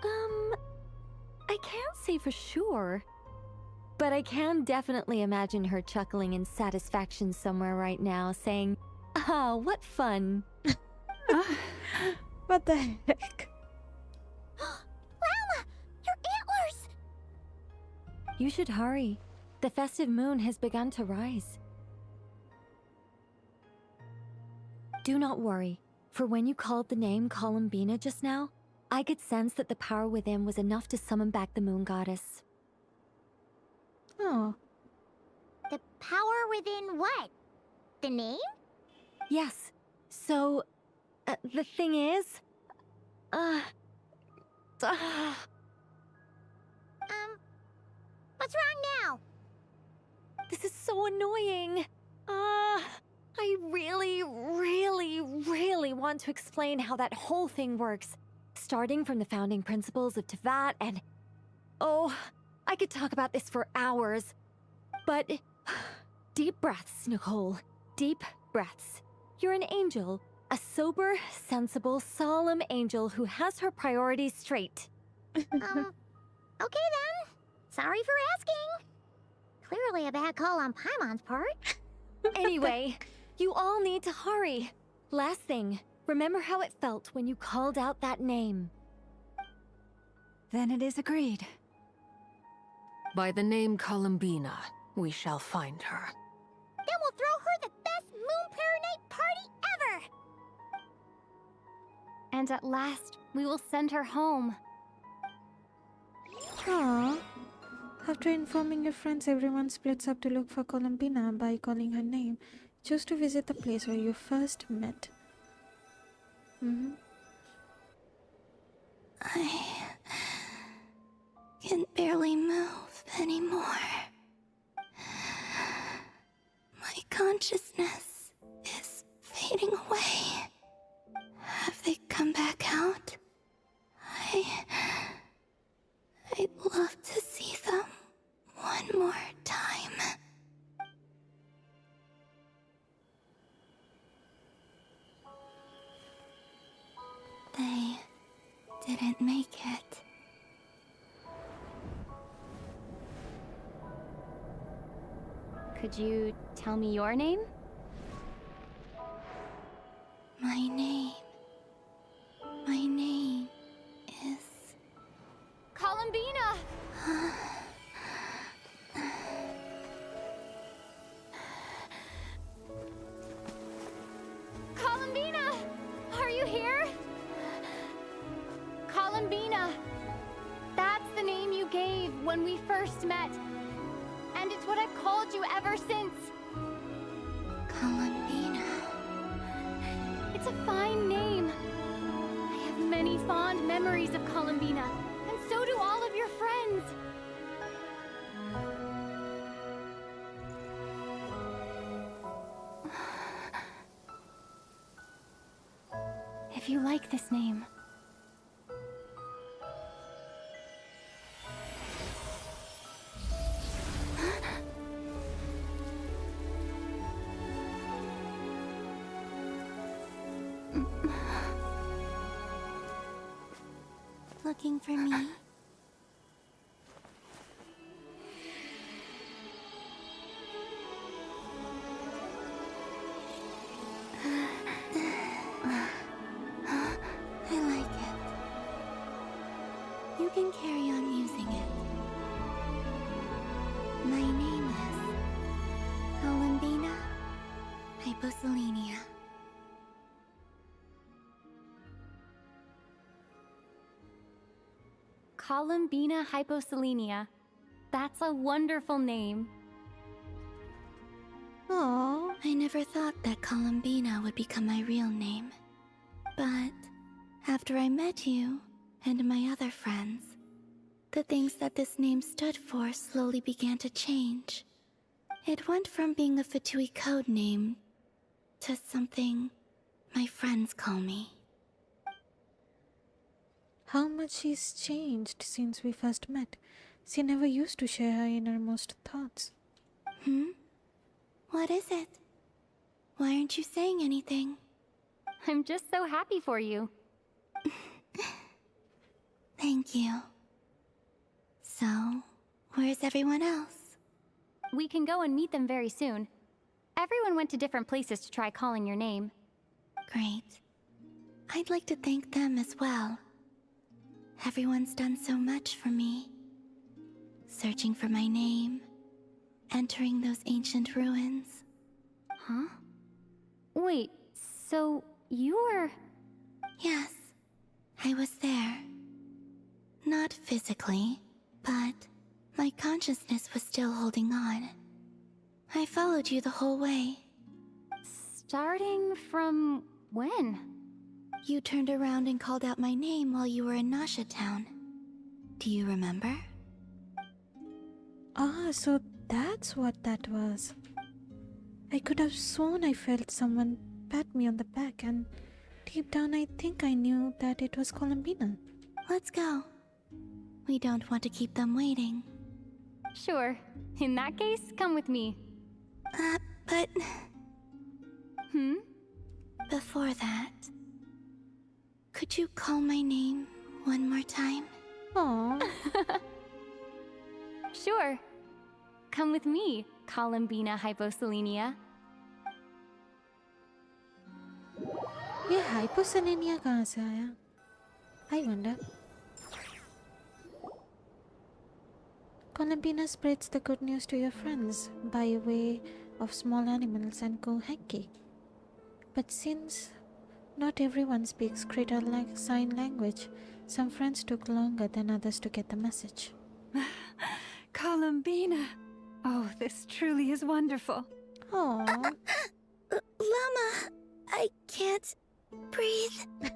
I can't say for sure. But I can definitely imagine her chuckling in satisfaction somewhere right now, saying, "Ah, what fun." What the heck? Llama! Your antlers! You should hurry. The festive moon has begun to rise. Do not worry, for when you called the name Columbina just now, I could sense that the power within was enough to summon back the moon goddess. Oh. The power within what? The name? Yes. So, the thing is... What's wrong now? This is so annoying. I really want to explain how that whole thing works. Starting from the founding principles of Teyvat and... Oh, I could talk about this for hours. But... Deep breaths, Nicole. Deep breaths. You're an angel. A sober, sensible, solemn angel who has her priorities straight. Okay then. Sorry for asking. Clearly a bad call on Paimon's part. Anyway, you all need to hurry. Last thing, remember how it felt when you called out that name. Then it is agreed. By the name Columbina, we shall find her. Then we'll throw her the best Moon Prayer Night party ever! And at last, we will send her home. Aww. After informing your friends, everyone splits up to look for Columbina by calling her name, just to visit the place where you first met. I can barely move anymore. My consciousness is fading away. Have they come back out? I'd love to see them one more time. They didn't make it. Could you tell me your name? My name is... Columbina! Columbina! Are you here? Columbina! That's the name you gave when we first met. And it's what I've called you ever since. Columbina. It's a fine name. I have many fond memories of Columbina, and so do all of your friends. if you like this name. Looking for me? I like it. You can carry on using it. My name is Columbina Hyposelenia. Columbina Hyposelenia. That's a wonderful name. Aww. I never thought that Columbina would become my real name. But after I met you and my other friends, the things that this name stood for slowly began to change. It went from being a Fatui code name to something my friends call me. How much she's changed since we first met. She never used to share her innermost thoughts. What is it? Why aren't you saying anything? I'm just so happy for you. Thank you. So, where's everyone else? We can go and meet them very soon. Everyone went to different places to try calling your name. Great. I'd like to thank them as well. Everyone's done so much for me. Searching for my name, entering those ancient ruins. Huh? Wait, so you were... Yes, I was there. Not physically, but my consciousness was still holding on. I followed you the whole way. Starting from when? You turned around and called out my name while you were in Nasha Town. Do you remember? Ah, so that's what that was. I could have sworn I felt someone pat me on the back, and deep down I think I knew that it was Columbina. Let's go. We don't want to keep them waiting. Sure. In that case, come with me. But... Before that... Could you call my name one more time? Aww. Sure. Come with me, Columbina Hyposelenia. ये hyposelenia कहाँ से आया? I wonder. Columbina spreads the good news to your friends by way of small animals and Kohenki. But since not everyone speaks critter sign language, some friends took longer than others to get the message. Columbina! Oh, this truly is wonderful. Aww. Llama! I can't breathe.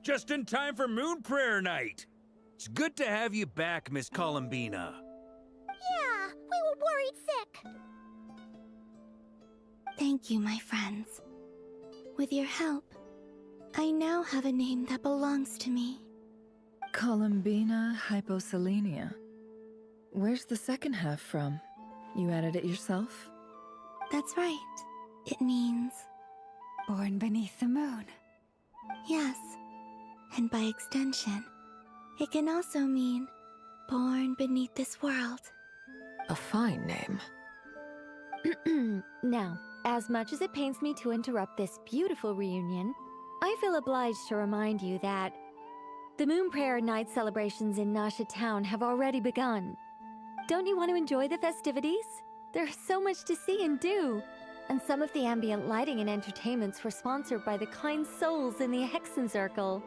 Just in time for Moon Prayer Night. It's good to have you back, Miss Columbina. Yeah, we were worried sick. Thank you, my friends. With your help, I now have a name that belongs to me. Columbina Hyposelenia. Where's the second half from? You added it yourself? That's right. It means... Born beneath the moon. Yes. And by extension, it can also mean born beneath this world. A fine name. Now, as much as it pains me to interrupt this beautiful reunion, I feel obliged to remind you that the Moon Prayer Night celebrations in Nasha Town have already begun. Don't you want to enjoy the festivities? There's so much to see and do. And some of the ambient lighting and entertainments were sponsored by the kind souls in the Hexen Circle.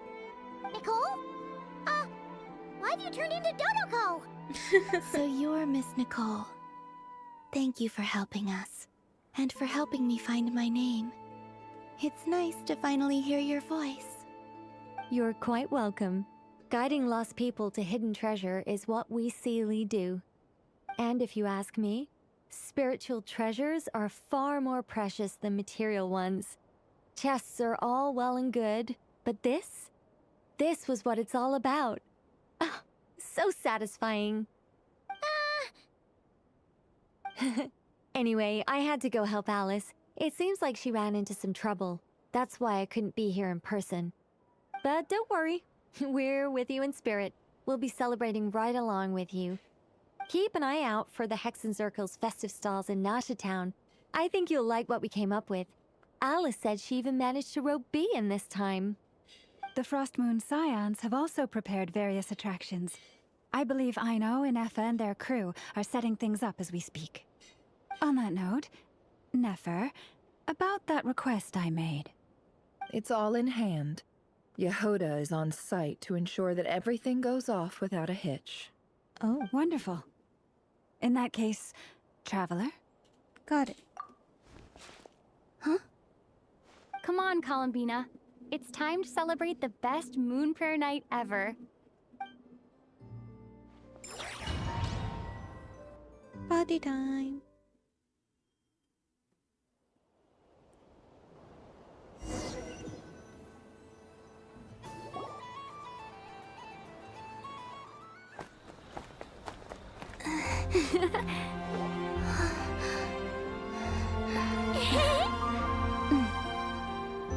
Nicole? Why have you turned into Dodoko? So you're Miss Nicole. Thank you for helping us, and for helping me find my name. It's nice to finally hear your voice. You're quite welcome. Guiding lost people to hidden treasure is what we Seelie do. And if you ask me, spiritual treasures are far more precious than material ones. Chests are all well and good, but this was what it's all about. Ah, so satisfying. Anyway, I had to go help Alice. It seems like she ran into some trouble. That's why I couldn't be here in person. But don't worry, we're with you in spirit. We'll be celebrating right along with you. Keep an eye out for the Hexenzirkel's festive stalls in Nasha Town. I think you'll like what we came up with. Alice said she even managed to rope B in this time. The Frost Moon Scions have also prepared various attractions. I believe Aino, Nefer, and their crew are setting things up as we speak. On that note, Nefer, about that request I made. It's all in hand. Yehoda is on site to ensure that everything goes off without a hitch. Oh, wonderful. In that case, Traveler? Got it. Huh? Come on, Columbina. It's time to celebrate the best moon prayer night ever. Party time.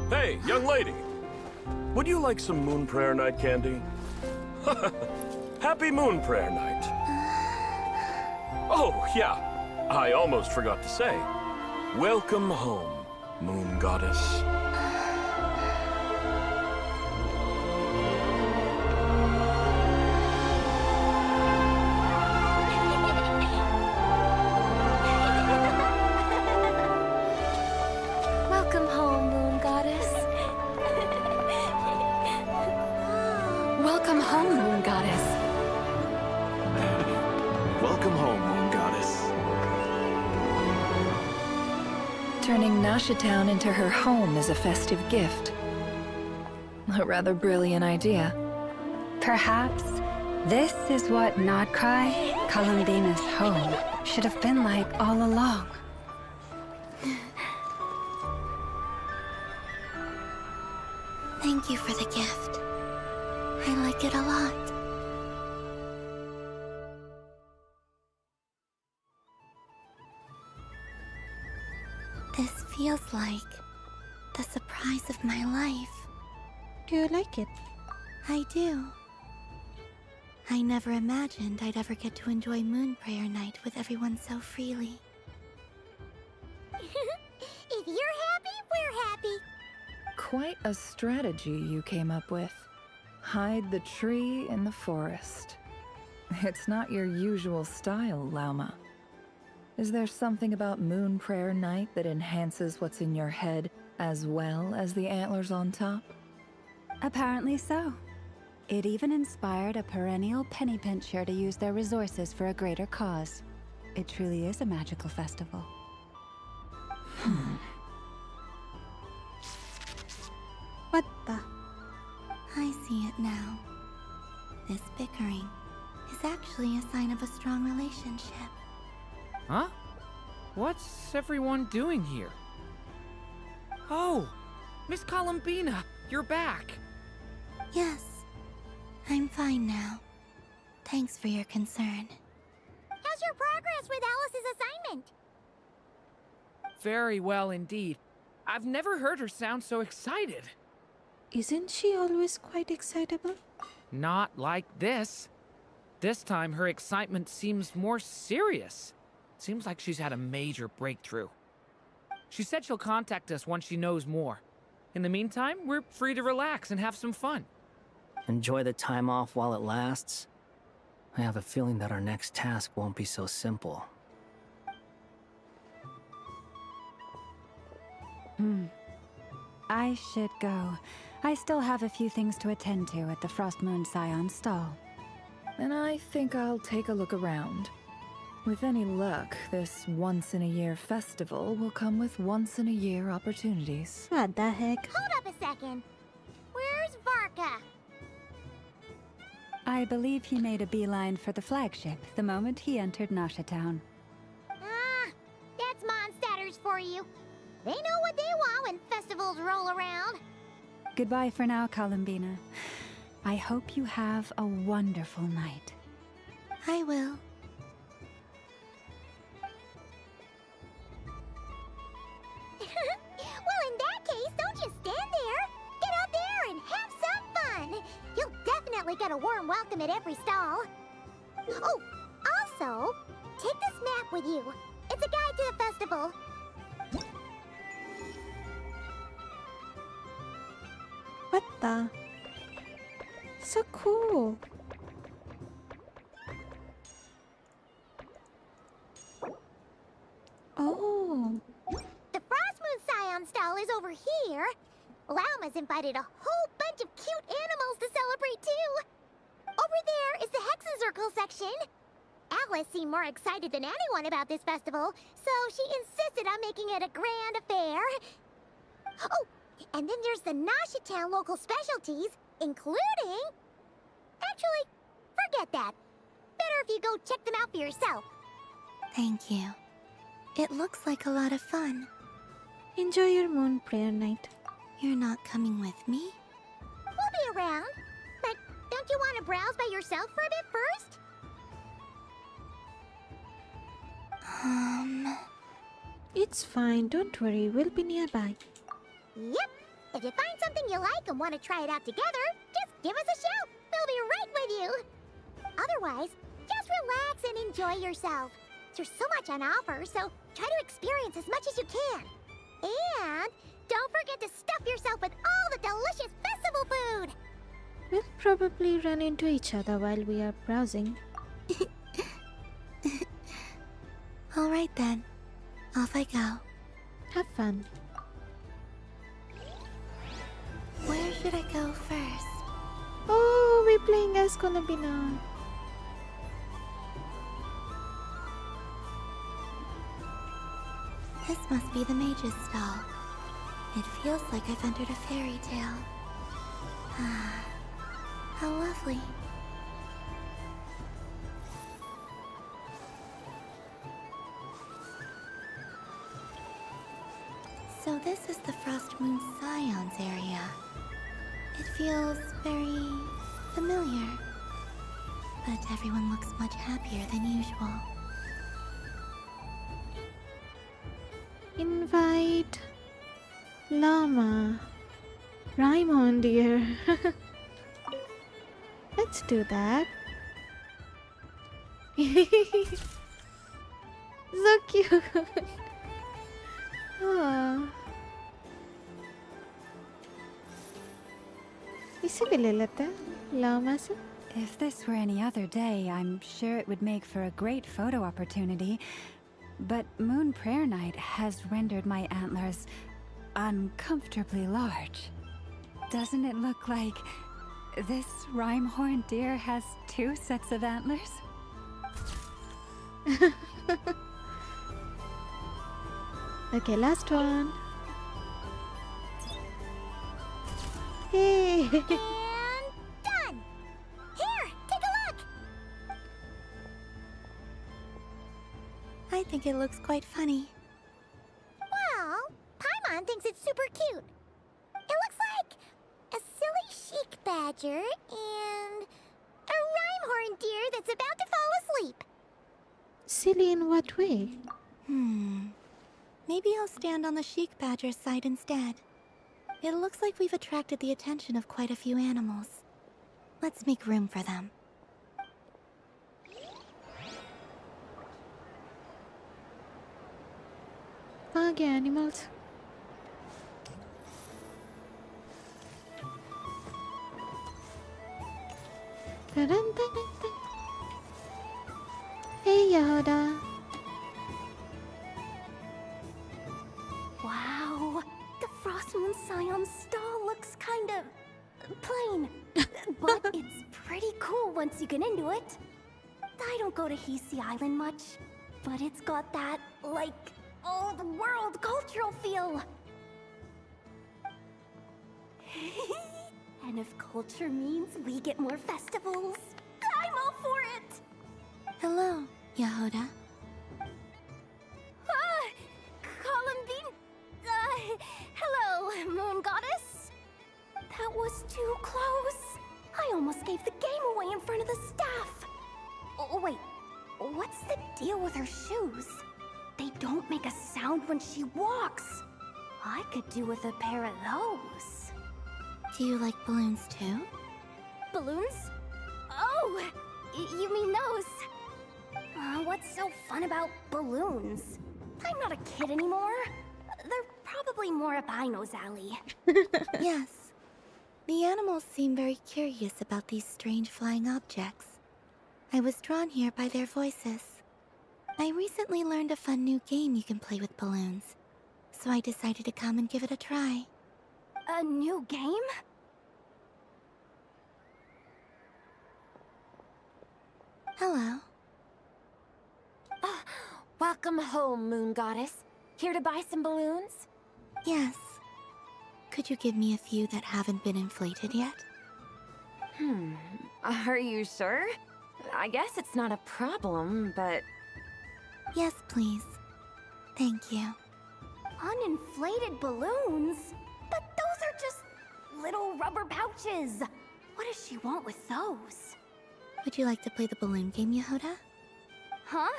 Hey, young lady. Would you like some Moon Prayer Night candy? Happy Moon Prayer Night. Oh, yeah. I almost forgot to say. Welcome home, Moon Goddess. Welcome home, Moon Goddess. Welcome home, Moon Goddess. Welcome home, Moon Goddess. Turning Nasha Town into her home is a festive gift. A rather brilliant idea. Perhaps this is what Nodcry, Columbina's home, should have been like all along. Thank you for the gift. I like it a lot. This feels like the surprise of my life. Do you like it? I do. I never imagined I'd ever get to enjoy Moon Prayer Night with everyone so freely. If you're happy, we're happy. Quite a strategy you came up with. Hide the tree in the forest. It's not your usual style, Lauma. Is there something about Moon Prayer Night that enhances what's in your head as well as the antlers on top? Apparently so. It even inspired a perennial penny pincher to use their resources for a greater cause. It truly is a magical festival. What the? I see it now. This bickering is actually a sign of a strong relationship. Huh? What's everyone doing here? Oh! Miss Columbina, you're back! Yes, I'm fine now. Thanks for your concern. How's your progress with Alice's assignment? Very well indeed. I've never heard her sound so excited. Isn't she always quite excitable? Not like this. This time her excitement seems more serious. Seems like she's had a major breakthrough. She said she'll contact us once she knows more. In the meantime, we're free to relax and have some fun. Enjoy the time off while it lasts. I have a feeling that our next task won't be so simple. I should go. I still have a few things to attend to at the Frost Moon Scion stall. And I think I'll take a look around. With any luck, this once-in-a-year festival will come with once-in-a-year opportunities. What the heck? Hold up a second. Where's Varka? I believe he made a beeline for the flagship the moment he entered Nasha Town. Ah, that's Mondstadters for you. They know what they want when festival festivals roll around. Goodbye for now, Columbina. I hope you have a wonderful night. I will. Well, in that case, don't just stand there. Get out there and have some fun. You'll definitely get a warm welcome at every stall. Oh, also, take this map with you. It's a guide to the festival. What the? So cool. Oh. The Frost Moon Scion stall is over here. Lauma's invited a whole bunch of cute animals to celebrate too. Over there is the Hexen Circle section. Alice seemed more excited than anyone about this festival, so she insisted on making it a grand affair. Oh, and then there's the Nasha Town local specialties, including... Actually, forget that. Better if you go check them out for yourself. Thank you. It looks like a lot of fun. Enjoy your moon prayer night. You're not coming with me? We'll be around. But don't you want to browse by yourself for a bit first? It's fine, don't worry, we'll be nearby. Yep. If you find something you like and want to try it out together, just give us a shout. We'll be right with you. Otherwise, just relax and enjoy yourself. There's so much on offer, so try to experience as much as you can. And don't forget to stuff yourself with all the delicious festival food. We'll probably run into each other while we are browsing. All right then. Off I go. Have fun. Where should I go first? Oh, we're playing as Columbina. This must be the mage's stall. It feels like I've entered a fairy tale. Ah, how lovely. So this is the Frost Moon Scions area. It feels very familiar. But everyone looks much happier than usual. Invite Llama. Raimon, dear. Let's do that. So cute. Oh. इसे भी ले लेते हैं llama से. If this were any other day, I'm sure it would make for a great photo opportunity. But Moon Prayer Night has rendered my antlers uncomfortably large. Doesn't it look like this rhyme-horned deer has 2 sets of antlers? Okay, last one. Hey! And done! Here, take a look! I think it looks quite funny. Well, Paimon thinks it's super cute. It looks like a silly chic badger and a rhyme-horned deer that's about to fall asleep. Silly in what way? Maybe I'll stand on the chic badger's side instead. It looks like we've attracted the attention of quite a few animals. Let's make room for them. Okay, animals. Dun-dun-dun-dun-dun. Hey, Yehuda. Wow, the Frost Moon Scion stall looks kind of plain, but it's pretty cool once you get into it. I don't go to Hisi Island much, but it's got that, like, old world cultural feel. And if culture means we get more festivals, I'm all for it! Hello, Yehuda. Columbine... hello, Oh, wait. What's the deal with her shoes? They don't make a sound when she walks. I could do with a pair of those. Do you like balloons too? Balloons? Oh, you mean those? What's so fun about balloons? I'm not a kid anymore. They're probably more up Aino's alley. Yes. The animals seem very curious about these strange flying objects. I was drawn here by their voices. I recently learned a fun new game you can play with balloons, so I decided to come and give it a try. A new game? Hello. Welcome home, Moon Goddess. Here to buy some balloons? Yes. Could you give me a few that haven't been inflated yet? Are you sure? I guess it's not a problem, but... Yes, please. Thank you. Uninflated balloons? But those are just little rubber pouches. What does she want with those? Would you like to play the balloon game, Yehoda? Huh?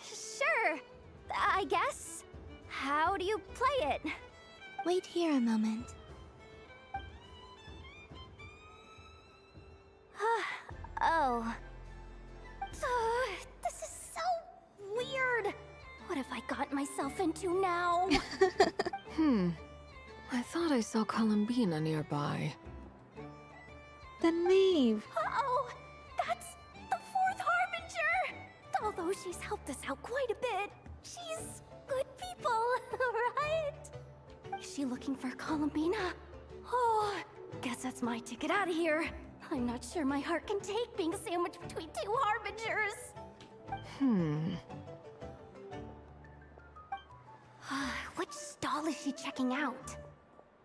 Sure. I guess. How do you play it? Wait here a moment. Oh. This is so weird. What have I got myself into now? I thought I saw Columbina nearby. The knave. Uh-oh! That's the fourth Harbinger! Although she's helped us out quite a bit, she's good people, right? Is she looking for Columbina? Oh, guess that's my ticket out of here. I'm not sure my heart can take being sandwiched between two Harbingers. Which stall is she checking out?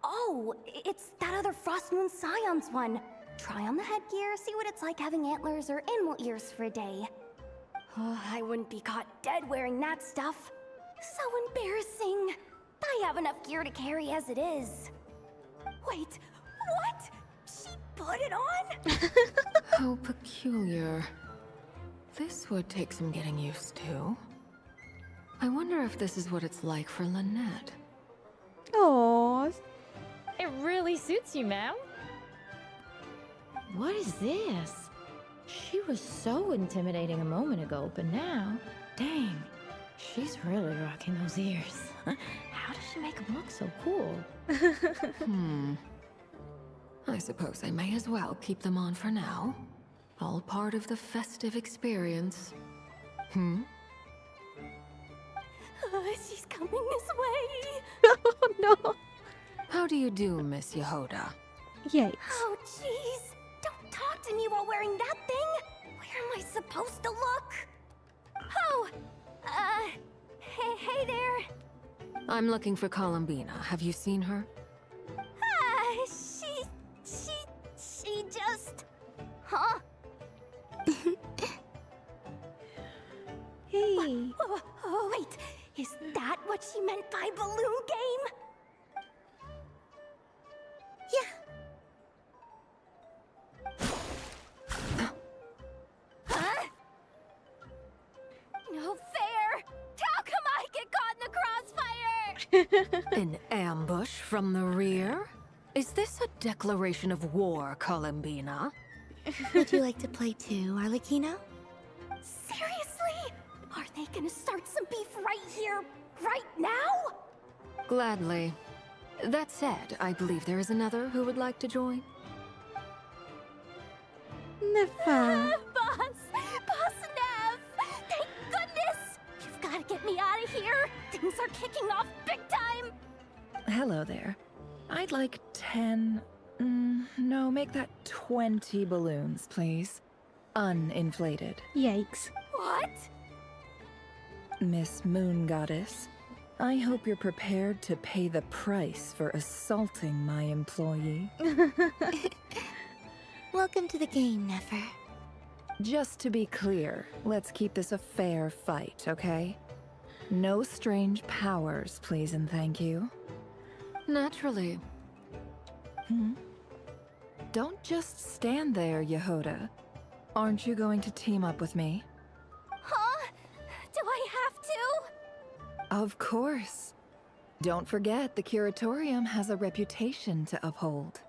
Oh, it's that other Frost Moon Scion's one. Try on the headgear, see what it's like having antlers or animal ears for a day. Oh, I wouldn't be caught dead wearing that stuff. So embarrassing. I have enough gear to carry as it is. Wait, what? She put it on? How peculiar. This would take some getting used to. I wonder if this is what it's like for Lynette. Oh. It really suits you, ma'am. What is this? She was so intimidating a moment ago, but now, dang, she's really rocking those ears. How does she make them look so cool? I suppose I may as well keep them on for now. All part of the festive experience. She's coming this way. Oh no. How do you do, Miss Yehoda? Yikes. Oh, jeez. Don't talk to me while wearing that thing. Where am I supposed to look? Oh, hey there. I'm looking for Columbina. Have you seen her? She just... Huh? Hey. Oh, wait. Is that what she meant by balloon game? Huh? No fair! How come I get caught in the crossfire? An ambush from the rear? Is this a declaration of war, Columbina? Would you like to play too, Arlecchino? Seriously? Are they gonna start some beef right here, right now? Gladly. That said, I believe there is another who would like to join. Never. Boss Nev! Thank goodness! You've gotta get me out of here! Things are kicking off big time! Hello there. I'd like 10... no, make that 20 balloons, please. Uninflated. Yikes. What? Miss Moon Goddess, I hope you're prepared to pay the price for assaulting my employee. Welcome to the game, Nefer. Just to be clear, let's keep this a fair fight, okay? No strange powers, please and thank you. Naturally. Don't just stand there, Yehoda. Aren't you going to team up with me? Huh? Do I have to? Of course. Don't forget, the Curatorium has a reputation to uphold.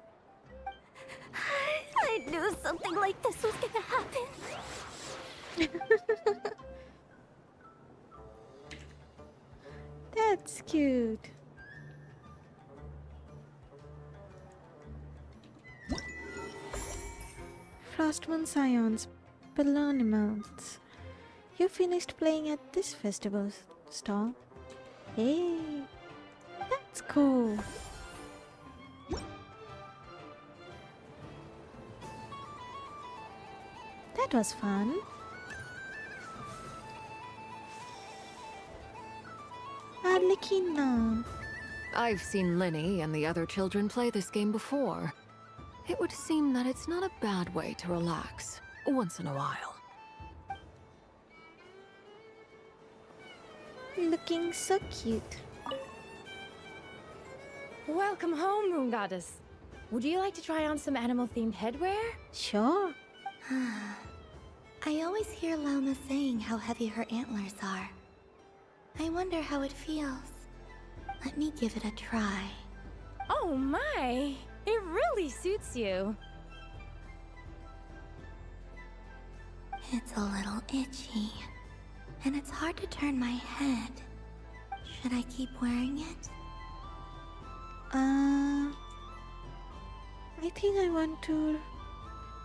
I knew something like this was gonna happen. That's cute. Frostmoon Scions, Balloonimals. You finished playing at this festival stall? Hey, that's cool. That was fun. Arlecchino. I've seen Linny and the other children play this game before. It would seem that it's not a bad way to relax, once in a while. Looking so cute. Welcome home, Moon Goddess. Would you like to try on some animal-themed headwear? Sure. I always hear Lauma saying how heavy her antlers are. I wonder how it feels. Let me give it a try. Oh my! It really suits you. It's a little itchy, and it's hard to turn my head. Should I keep wearing it? I think I want to...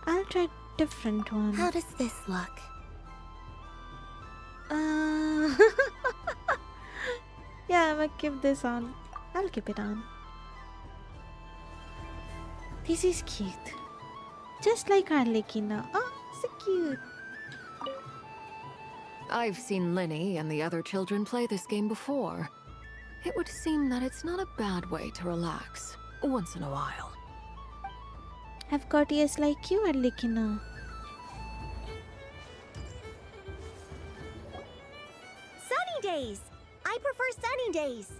I'll try different one. How does this look? Yeah, I'm gonna keep this on. I'll keep it on. This is cute. Just like Arlecchino. Oh, so cute. I've seen Linny and the other children play this game before. It would seem that it's not a bad way to relax, once in a while. I've got ears like you, Arlecchino. Sunny days! I prefer sunny days.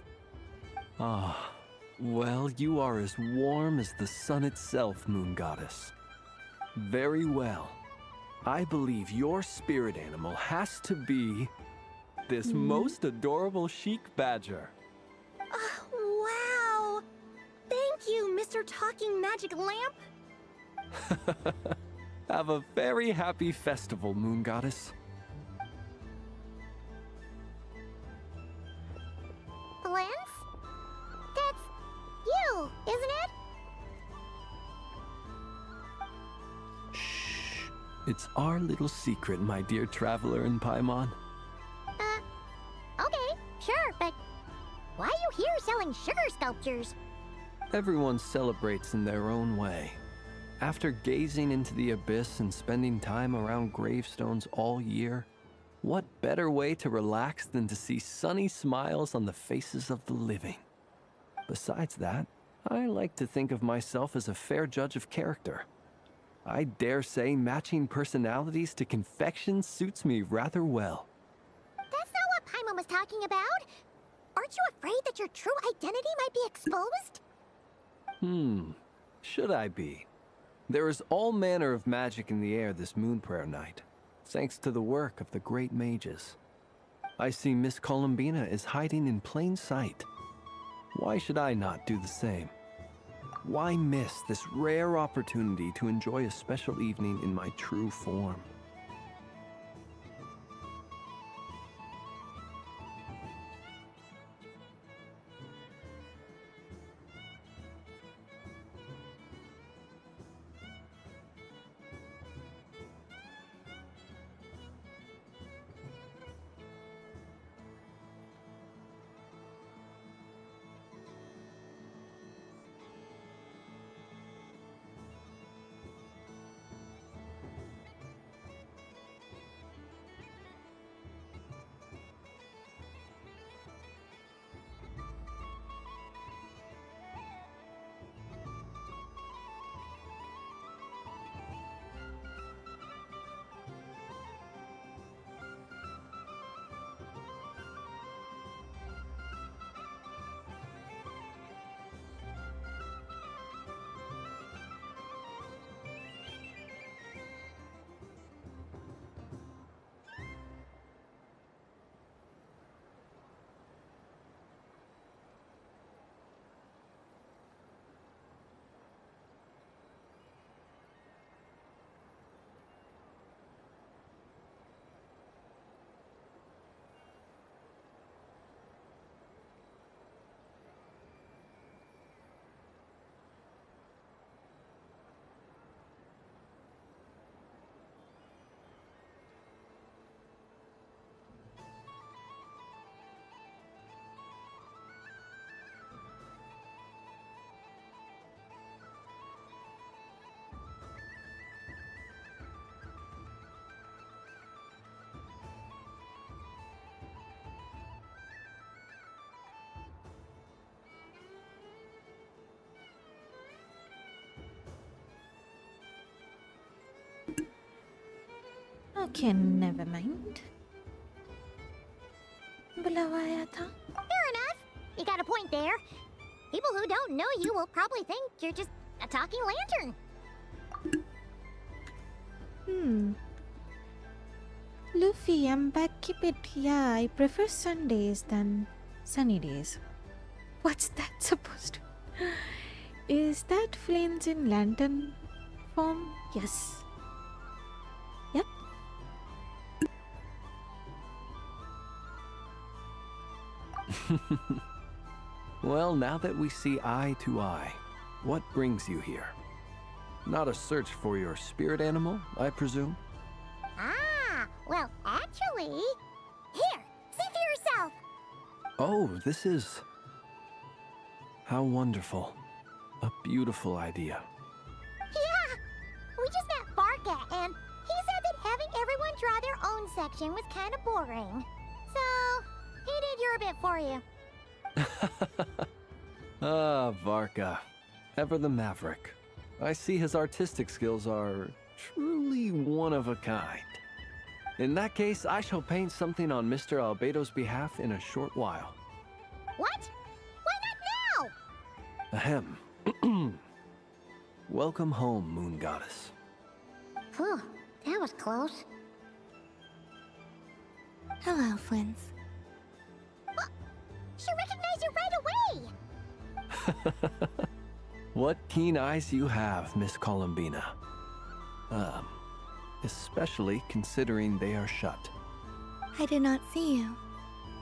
Ah, well, you are as warm as the sun itself, Moon Goddess. Very well. I believe your spirit animal has to be this most adorable chic badger. Wow! Thank you, Mr. Talking Magic Lamp. Have a very happy festival, Moon Goddess. Lance? That's you, isn't it? It's our little secret, my dear traveler in Paimon. Okay, sure, but why are you here selling sugar sculptures? Everyone celebrates in their own way. After gazing into the abyss and spending time around gravestones all year, what better way to relax than to see sunny smiles on the faces of the living? Besides that, I like to think of myself as a fair judge of character. I dare say matching personalities to confection suits me rather well. That's not what Paimon was talking about. Aren't you afraid that your true identity might be exposed? Should I be? There is all manner of magic in the air this moon prayer night, thanks to the work of the great mages. I see Miss Columbina is hiding in plain sight. Why should I not do the same? Why miss this rare opportunity to enjoy a special evening in my true form? Okay, never mind. बुलावा आया था. Fair enough. You got a point there. People who don't know you will probably think you're just a talking lantern. Luffy, I'm back. Keep it. Yeah, I prefer Sundays than sunny days. What's that supposed to? Is that Flames in lantern form? Yes. Yep. Well, now that we see eye to eye, what brings you here? Not a search for your spirit animal, I presume? Ah, well, actually... Here, see for yourself! Oh, this is... How wonderful. A beautiful idea. Yeah! We just met Barca, and he said that having everyone draw their own section was kind of boring. So, he did your bit for you. Ah, Varka. Ever the maverick. I see his artistic skills are truly one of a kind. In that case, I shall paint something on Mr. Albedo's behalf in a short while. What? Why not now? Ahem. Welcome home, Moon Goddess. Phew, that was close. Hello, Flins. She recognized you right away! What keen eyes you have, Miss Columbina. Especially considering they are shut. I did not see you.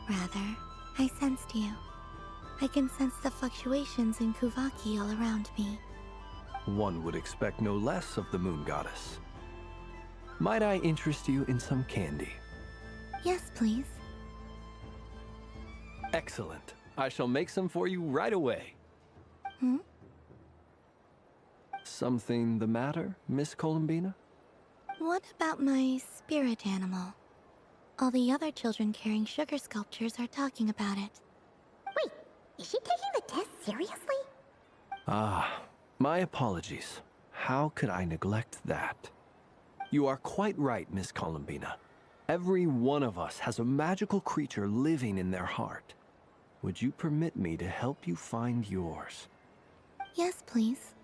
Rather, I sensed you. I can sense the fluctuations in Kuvaki all around me. One would expect no less of the Moon Goddess. Might I interest you in some candy? Yes, please. Excellent. I shall make some for you right away. Hmm? Something the matter, Miss Columbina? What about my spirit animal? All the other children carrying sugar sculptures are talking about it. Wait, is she taking the test seriously? Ah, my apologies. How could I neglect that? You are quite right, Miss Columbina. Every one of us has a magical creature living in their heart. Would you permit me to help you find yours? Yes, please.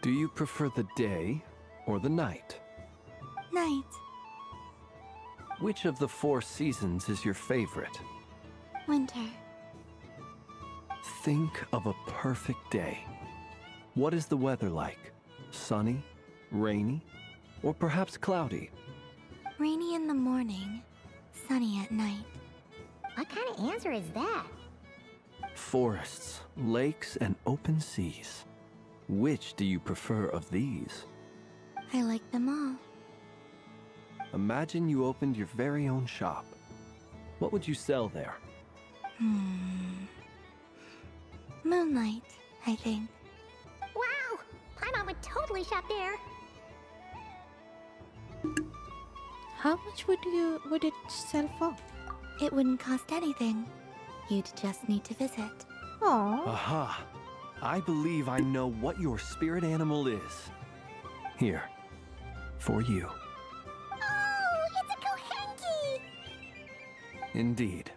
Do you prefer the day or the night? Night. Which of the 4 seasons is your favorite? Winter. Think of a perfect day. What is the weather like? Sunny, rainy, or perhaps cloudy? Rainy in the morning, sunny at night. What kind of answer is that? Forests, lakes, and open seas. Which do you prefer of these? I like them all. Imagine you opened your very own shop. What would you sell there? Moonlight, I think. Wow! Paimon would totally shop there. How much would it sell for? It wouldn't cost anything. You'd just need to visit. Aww. Aha! I believe I know what your spirit animal is. Here, for you. Oh, it's a Kohenki! Indeed.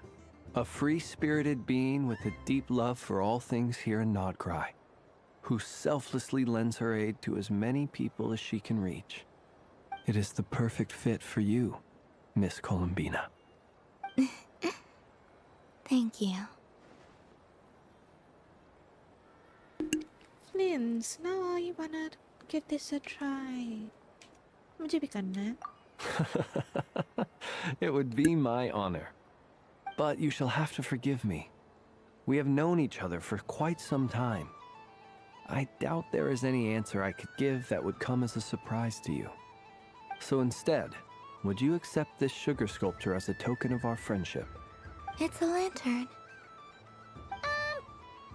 A free-spirited being with a deep love for all things here in Nodcry, who selflessly lends her aid to as many people as she can reach. It is the perfect fit for you, Miss Columbina. Thank you. Flins, now I wanna give this a try. मुझे भी करना है. It would be my honor. But you shall have to forgive me. We have known each other for quite some time. I doubt there is any answer I could give that would come as a surprise to you. So instead, would you accept this sugar sculpture as a token of our friendship? It's a lantern.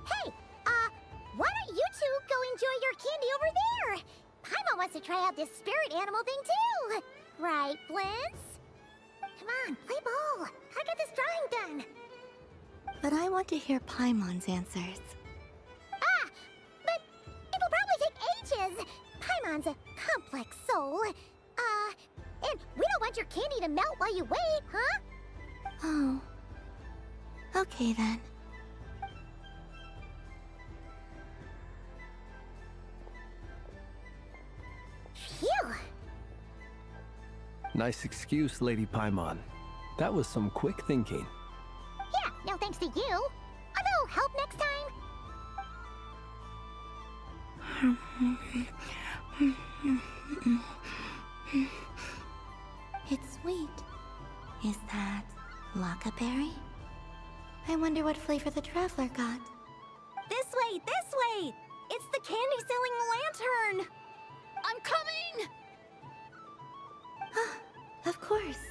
Hey, why don't you two go enjoy your candy over there? Paimon wants to try out this spirit animal thing too. Right, Flint's? Come on, play ball. I got this drawing done. But I want to hear Paimon's answers. Ah, but it'll probably take ages. Paimon's a complex soul. And candy to melt while you wait, huh? Oh. Okay then. Phew! Nice excuse, Lady Paimon. That was some quick thinking. Yeah, no thanks to you. A little help next time? It's sweet. Is that Lockaberry? I wonder what flavor the traveler got. This way, this way! It's the candy-selling lantern! I'm coming! Of course.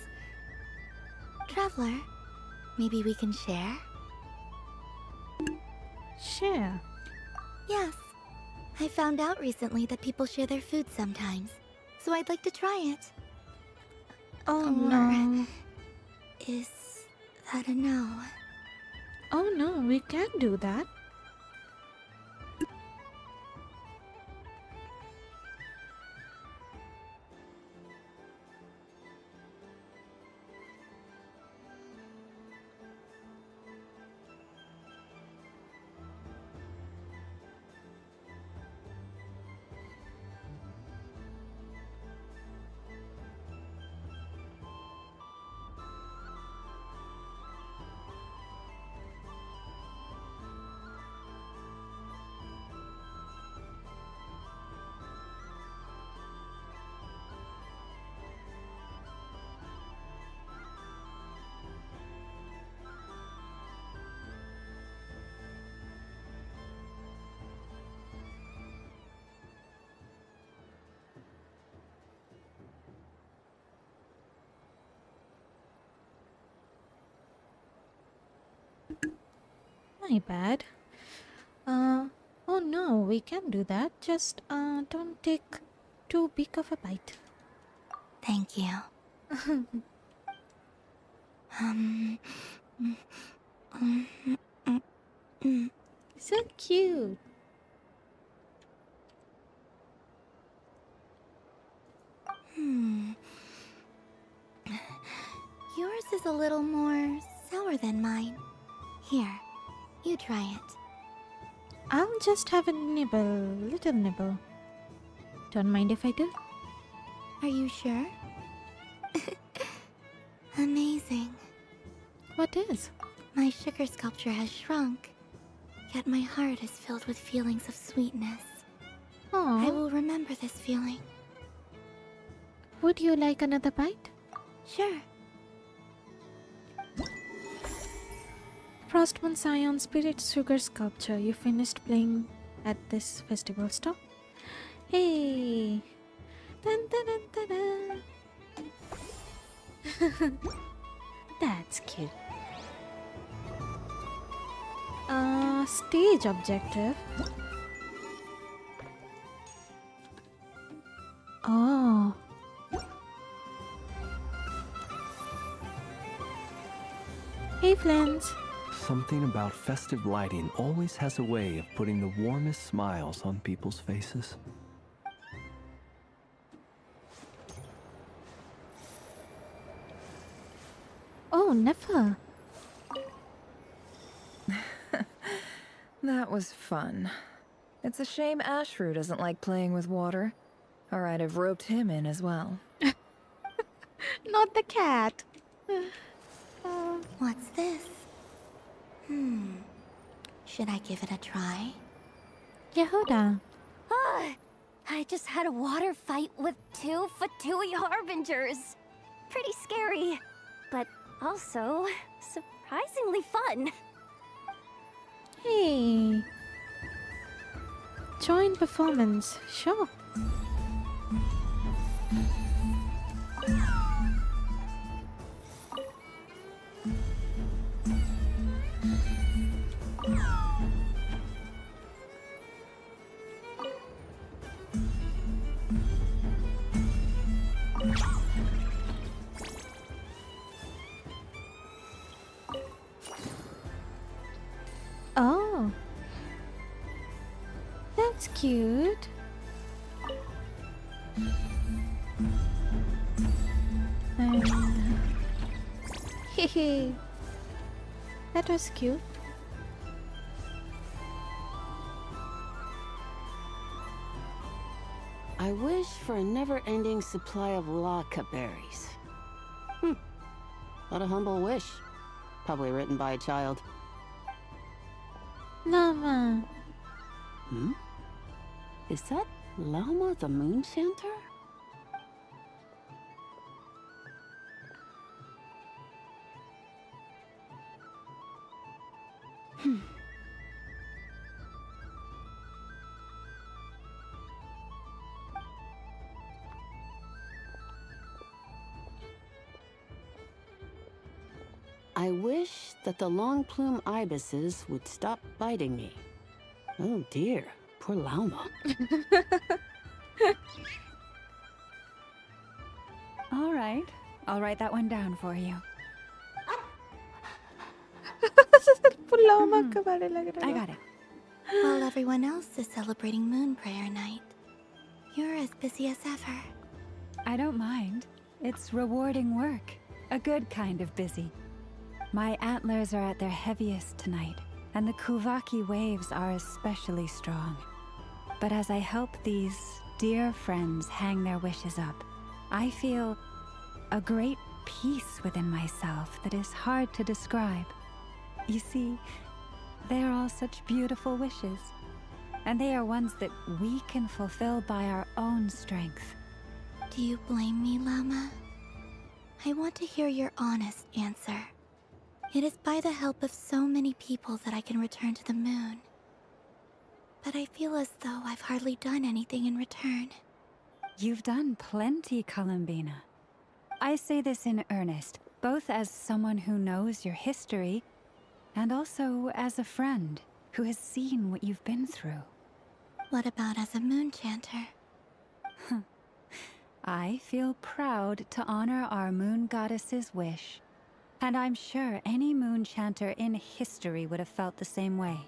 Traveler, maybe we can share? Share? Yes. I found out recently that people share their food sometimes, so I'd like to try it. Oh no. Is that a no? Oh no, we can't do that. My bad. Oh no, we can do that. Just, don't take too big of a bite. Thank you. So cute. Yours is a little more sour than mine. Here, you try it. I'll just have a nibble, little nibble. Don't mind if I do? Are you sure? Amazing. What is? My sugar sculpture has shrunk, yet my heart is filled with feelings of sweetness. Aww. I will remember this feeling. Would you like another bite? Sure. Frostmoon Scion Spirit Sugar Sculpture. You finished playing at this festival stop? Hey! Dun, dun, dun, dun, dun. That's cute. Stage objective. Oh. Hey, friends. Something about festive lighting always has a way of putting the warmest smiles on people's faces. Oh, never. That was fun. It's a shame Ashru doesn't like playing with water. Or I'd have roped him in as well. Not the cat. What's this? Should I give it a try? Yehuda. I just had a water fight with 2 Fatui Harbingers. Pretty scary, but also surprisingly fun. Hey. Join performance. Sure. Oh. That's cute. And Hehe. That was cute. I wish for a never-ending supply of laka berries. What a humble wish. Probably written by a child. Llama. Is that Llama the Moon Chanter? I wish that the long plume ibises would stop biting me. Oh dear, poor Llama. All right, I'll write that one down for you. I got it. While everyone else is celebrating Moon Prayer Night, you're as busy as ever. I don't mind. It's rewarding work. A good kind of busy. My antlers are at their heaviest tonight, and the Kuvaki waves are especially strong. But as I help these dear friends hang their wishes up, I feel a great peace within myself that is hard to describe. You see, they are all such beautiful wishes, and they are ones that we can fulfill by our own strength. Do you blame me, Llama? I want to hear your honest answer. It is by the help of so many people that I can return to the moon. But I feel as though I've hardly done anything in return. You've done plenty, Columbina. I say this in earnest, both as someone who knows your history, and also as a friend who has seen what you've been through. What about as a moon chanter? I feel proud to honor our moon goddess's wish. And I'm sure any moon chanter in history would have felt the same way.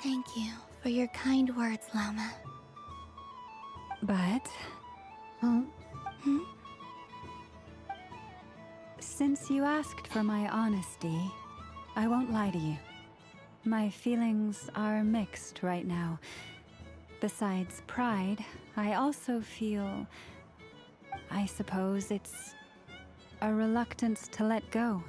Thank you for your kind words, Llama. But... Since you asked for my honesty, I won't lie to you. My feelings are mixed right now. Besides pride, I also feel... I suppose it's a reluctance to let go.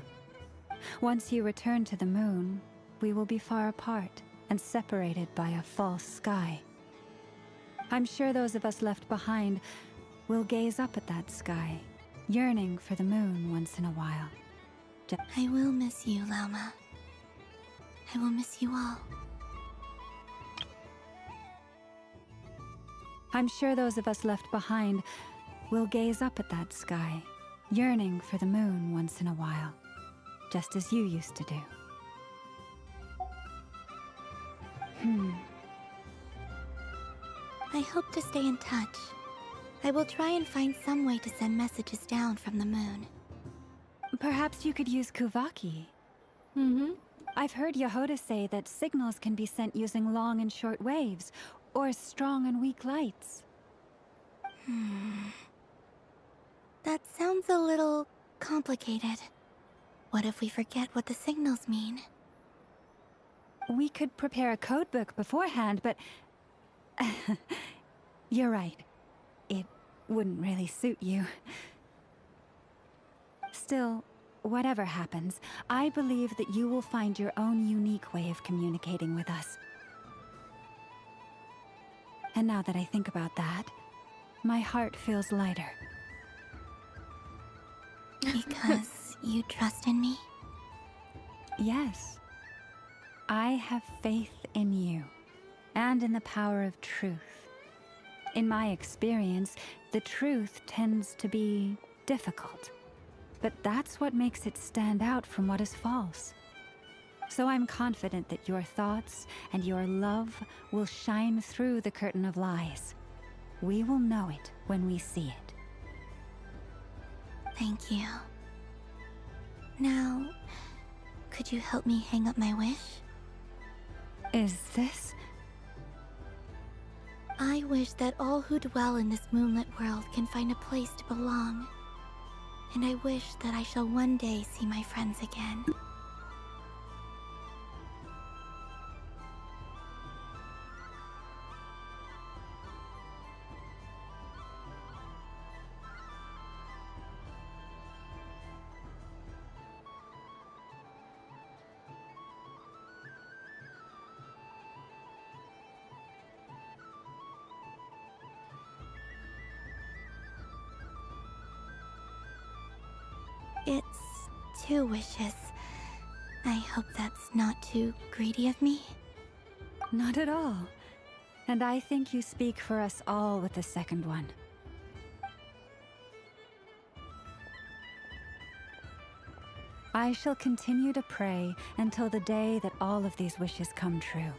Once you return to the moon, we will be far apart and separated by a false sky. I'm sure those of us left behind will gaze up at that sky, yearning for the moon once in a while. I will miss you, Llama. I will miss you all. I'm sure those of us left behind will gaze up at that sky, yearning for the moon once in a while, just as you used to do. I hope to stay in touch. I will try and find some way to send messages down from the moon. Perhaps you could use Kuvaki. I've heard Yehoda say that signals can be sent using long and short waves, or strong and weak lights. That sounds a little complicated. What if we forget what the signals mean? We could prepare a codebook beforehand, but... You're right. It wouldn't really suit you. Still, whatever happens, I believe that you will find your own unique way of communicating with us. And now that I think about that, my heart feels lighter. Because you trust in me? Yes. I have faith in you, and in the power of truth. In my experience, the truth tends to be difficult, but that's what makes it stand out from what is false. So I'm confident that your thoughts and your love will shine through the curtain of lies. We will know it when we see it. Thank you. Now, could you help me hang up my wish? Is this? I wish that all who dwell in this moonlit world can find a place to belong. and I wish that I shall one day see my friends again. It's 2 wishes. I hope that's not too greedy of me. Not at all. And I think you speak for us all with the second one. I shall continue to pray until the day that all of these wishes come true.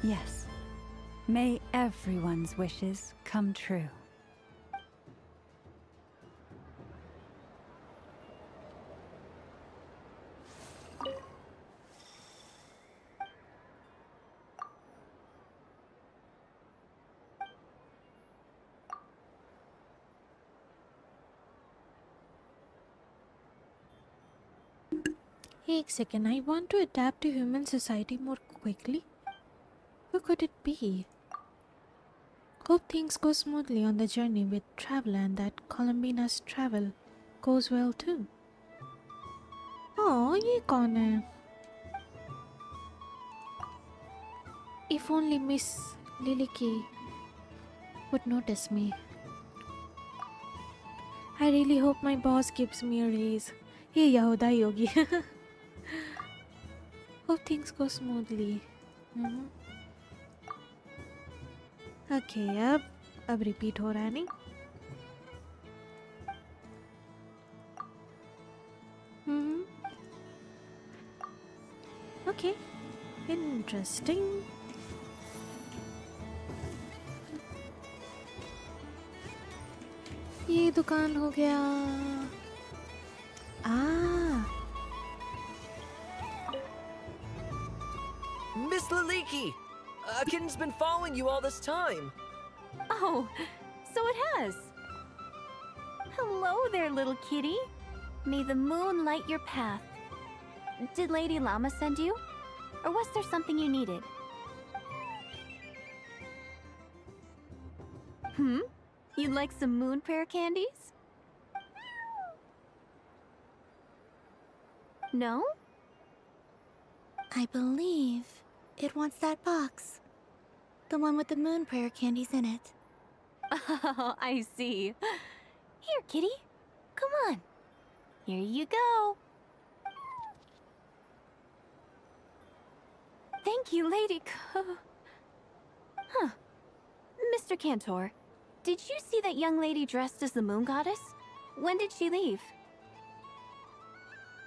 Yes. May everyone's wishes come true. Hey, एक second. I want to adapt to human society more quickly. Who could it be? Hope things go smoothly on the journey with travel and that Columbina's travel goes well too. Oh, ये कौन है? If only Miss Liliki would notice me. I really hope my boss gives me a raise. ये यहूदा ही होगी. Hope things go smoothly. Okay, अब repeat हो रहा है नहीं? Okay, interesting. ये दुकान हो गया. Miss Liliki! A kitten's been following you all this time. Oh, so it has. Hello there, little kitty. May the moon light your path. Did Lady Llama send you? Or was there something you needed? You'd like some moon prayer candies? No? I believe it wants that box. The one with the moon prayer candies in it. Oh, I see. Here, kitty. Come on. Here you go. Thank you, Lady Huh. Mr. Cantor, did you see that young lady dressed as the moon goddess? When did she leave?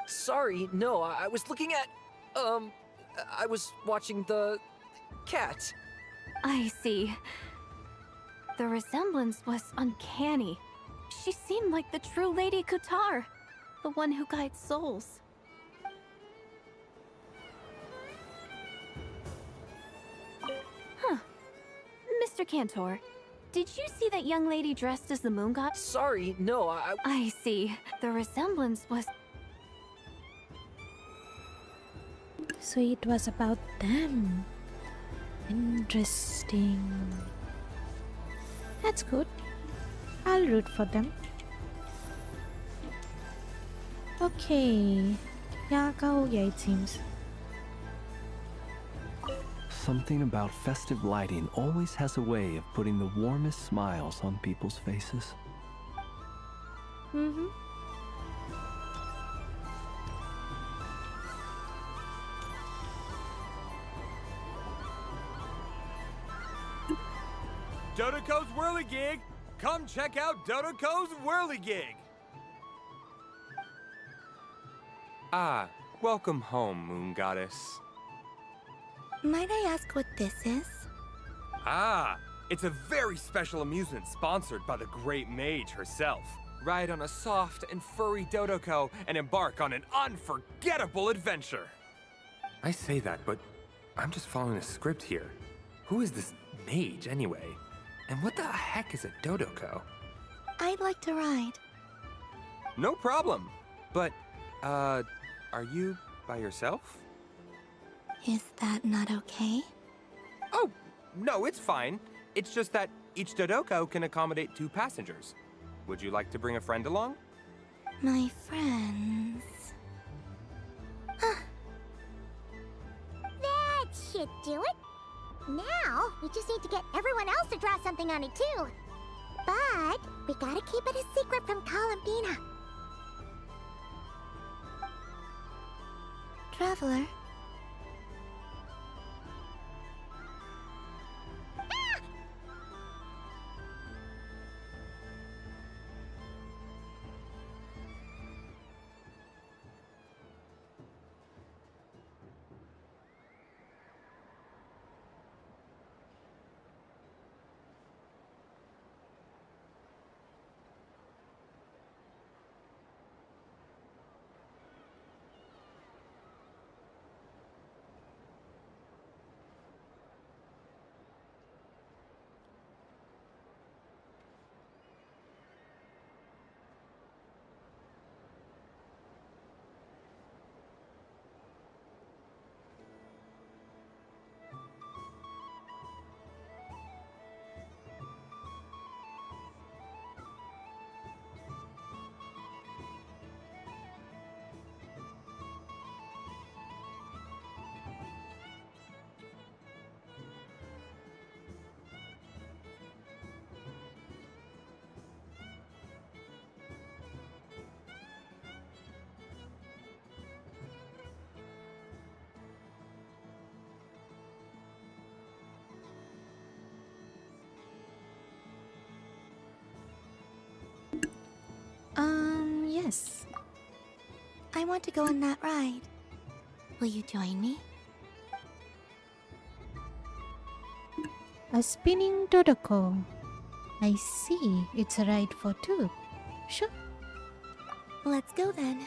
Sorry, no, I was looking at... I was watching the... cat. I see. The resemblance was uncanny. She seemed like the true Lady Kutar, the one who guides souls. Huh. Mr. Cantor, did you see that young lady dressed as the moon god? Sorry, no, I see. The resemblance was... So it was about them. Interesting. That's good. I'll root for them. Okay. यहाँ का हो गया it seems. Something about festive lighting always has a way of putting the warmest smiles on people's faces. Dodoko's Whirligig! Come check out Dodoko's Whirligig! Ah, welcome home, Moon Goddess. Might I ask what this is? Ah, it's a very special amusement sponsored by the great mage herself. Ride on a soft and furry Dodoko and embark on an unforgettable adventure. I say that, but I'm just following a script here. Who is this mage, anyway? And what the heck is a Dodoko? I'd like to ride. No problem. But, are you by yourself? Is that not okay? Oh, no, it's fine. It's just that each Dodoko can accommodate 2 passengers. Would you like to bring a friend along? My friends... That should do it. Now, we just need to get everyone else to draw something on it too. But we gotta keep it a secret from Columbina. Traveler. Yes. I want to go on that ride. Will you join me? A spinning Dodoko. I see. It's a ride for 2. Sure. Let's go then.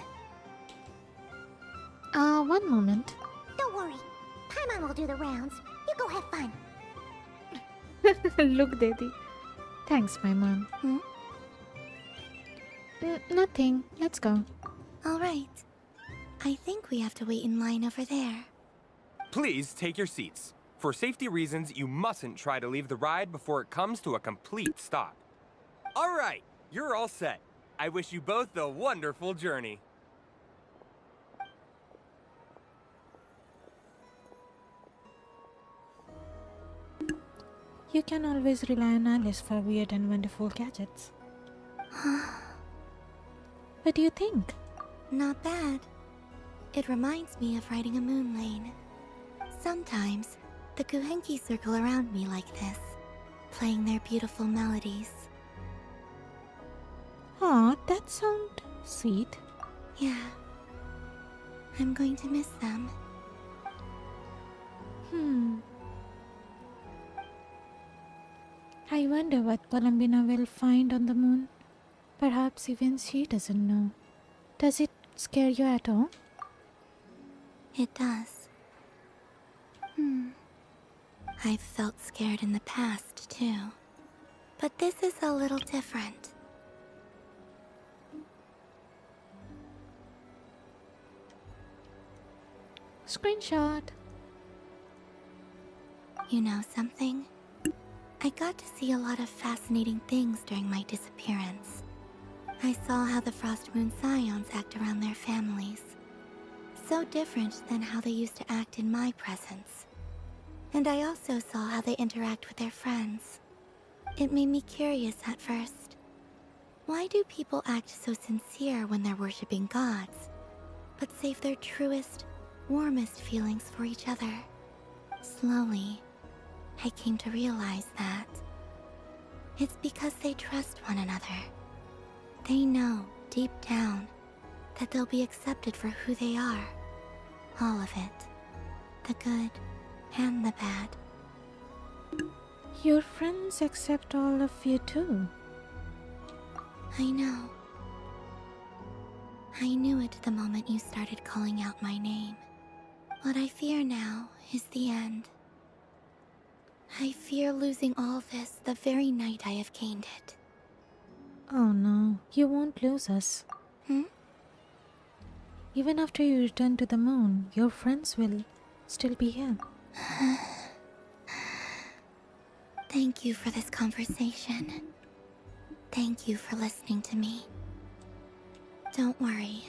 One moment. Don't worry. Paimon will do the rounds. You go have fun. Look, Daddy. Thanks, my mom. Nothing. Let's go. All right. I think we have to wait in line over there. Please take your seats. For safety reasons, you mustn't try to leave the ride before it comes to a complete stop. All right, you're all set. I wish you both a wonderful journey. You can always rely on Alice for weird and wonderful gadgets. What do you think? Not bad. It reminds me of riding a moon lane. Sometimes, the Kuhenki circle around me like this, playing their beautiful melodies. Aw, that sounds sweet. Yeah. I'm going to miss them. I wonder what Columbina will find on the moon. Perhaps even she doesn't know. Does it scare you at all? It does. I've felt scared in the past, too. But this is a little different. Screenshot. You know something? I got to see a lot of fascinating things during my disappearance. I saw how the Frost Moon Scions act around their families. So different than how they used to act in my presence. And I also saw how they interact with their friends. It made me curious at first. Why do people act so sincere when they're worshipping gods, but save their truest, warmest feelings for each other? Slowly, I came to realize that It's because they trust one another. They know, deep down, that they'll be accepted for who they are. All of it. The good and the bad. Your friends accept all of you too. I know. I knew it the moment you started calling out my name. What I fear now is the end. I fear losing all this the very night I have gained it. Oh no, you won't lose us. Even after you return to the moon, your friends will still be here. Thank you for this conversation. Thank you for listening to me. Don't worry.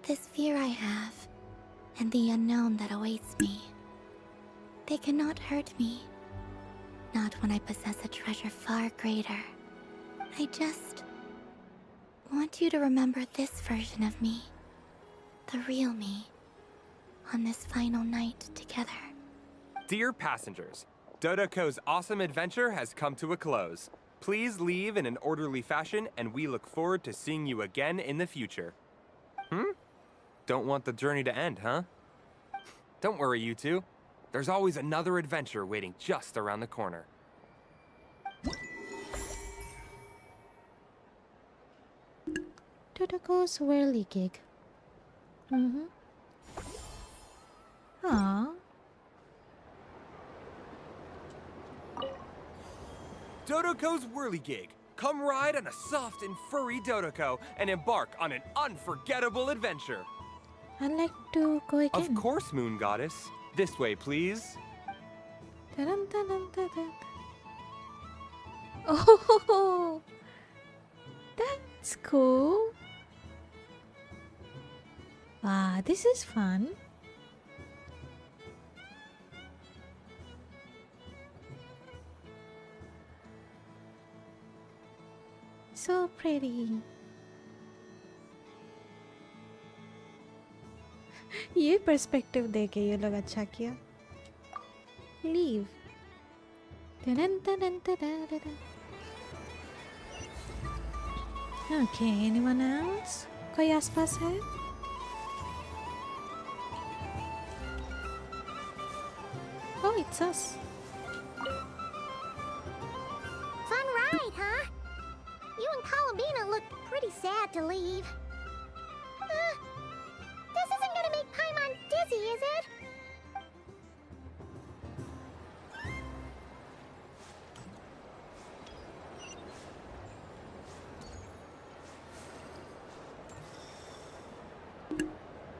This fear I have, and the unknown that awaits me, they cannot hurt me. Not when I possess a treasure far greater. I just want you to remember this version of me. The real me. On this final night together. Dear passengers, Dodoko's awesome adventure has come to a close. Please leave in an orderly fashion, and we look forward to seeing you again in the future. Don't want the journey to end, huh? Don't worry, you two. There's always another adventure waiting just around the corner. Dodoko's whirligig. Aww. Dodoko's whirligig. Come ride on a soft and furry Dodoko and embark on an unforgettable adventure. I'd like to go again. Of course, Moon Goddess. This way, please. Dun, dun, dun, dun, dun. Oh, that's cool. Wow, this is fun. So pretty. ये perspective देके ये लोग अच्छा किया. Leave. Okay, anyone else? कोई आसपास है? Oh, it's us. Fun ride, huh? You and Columbina looked pretty sad to leave. This isn't gonna make Paimon dizzy, is it?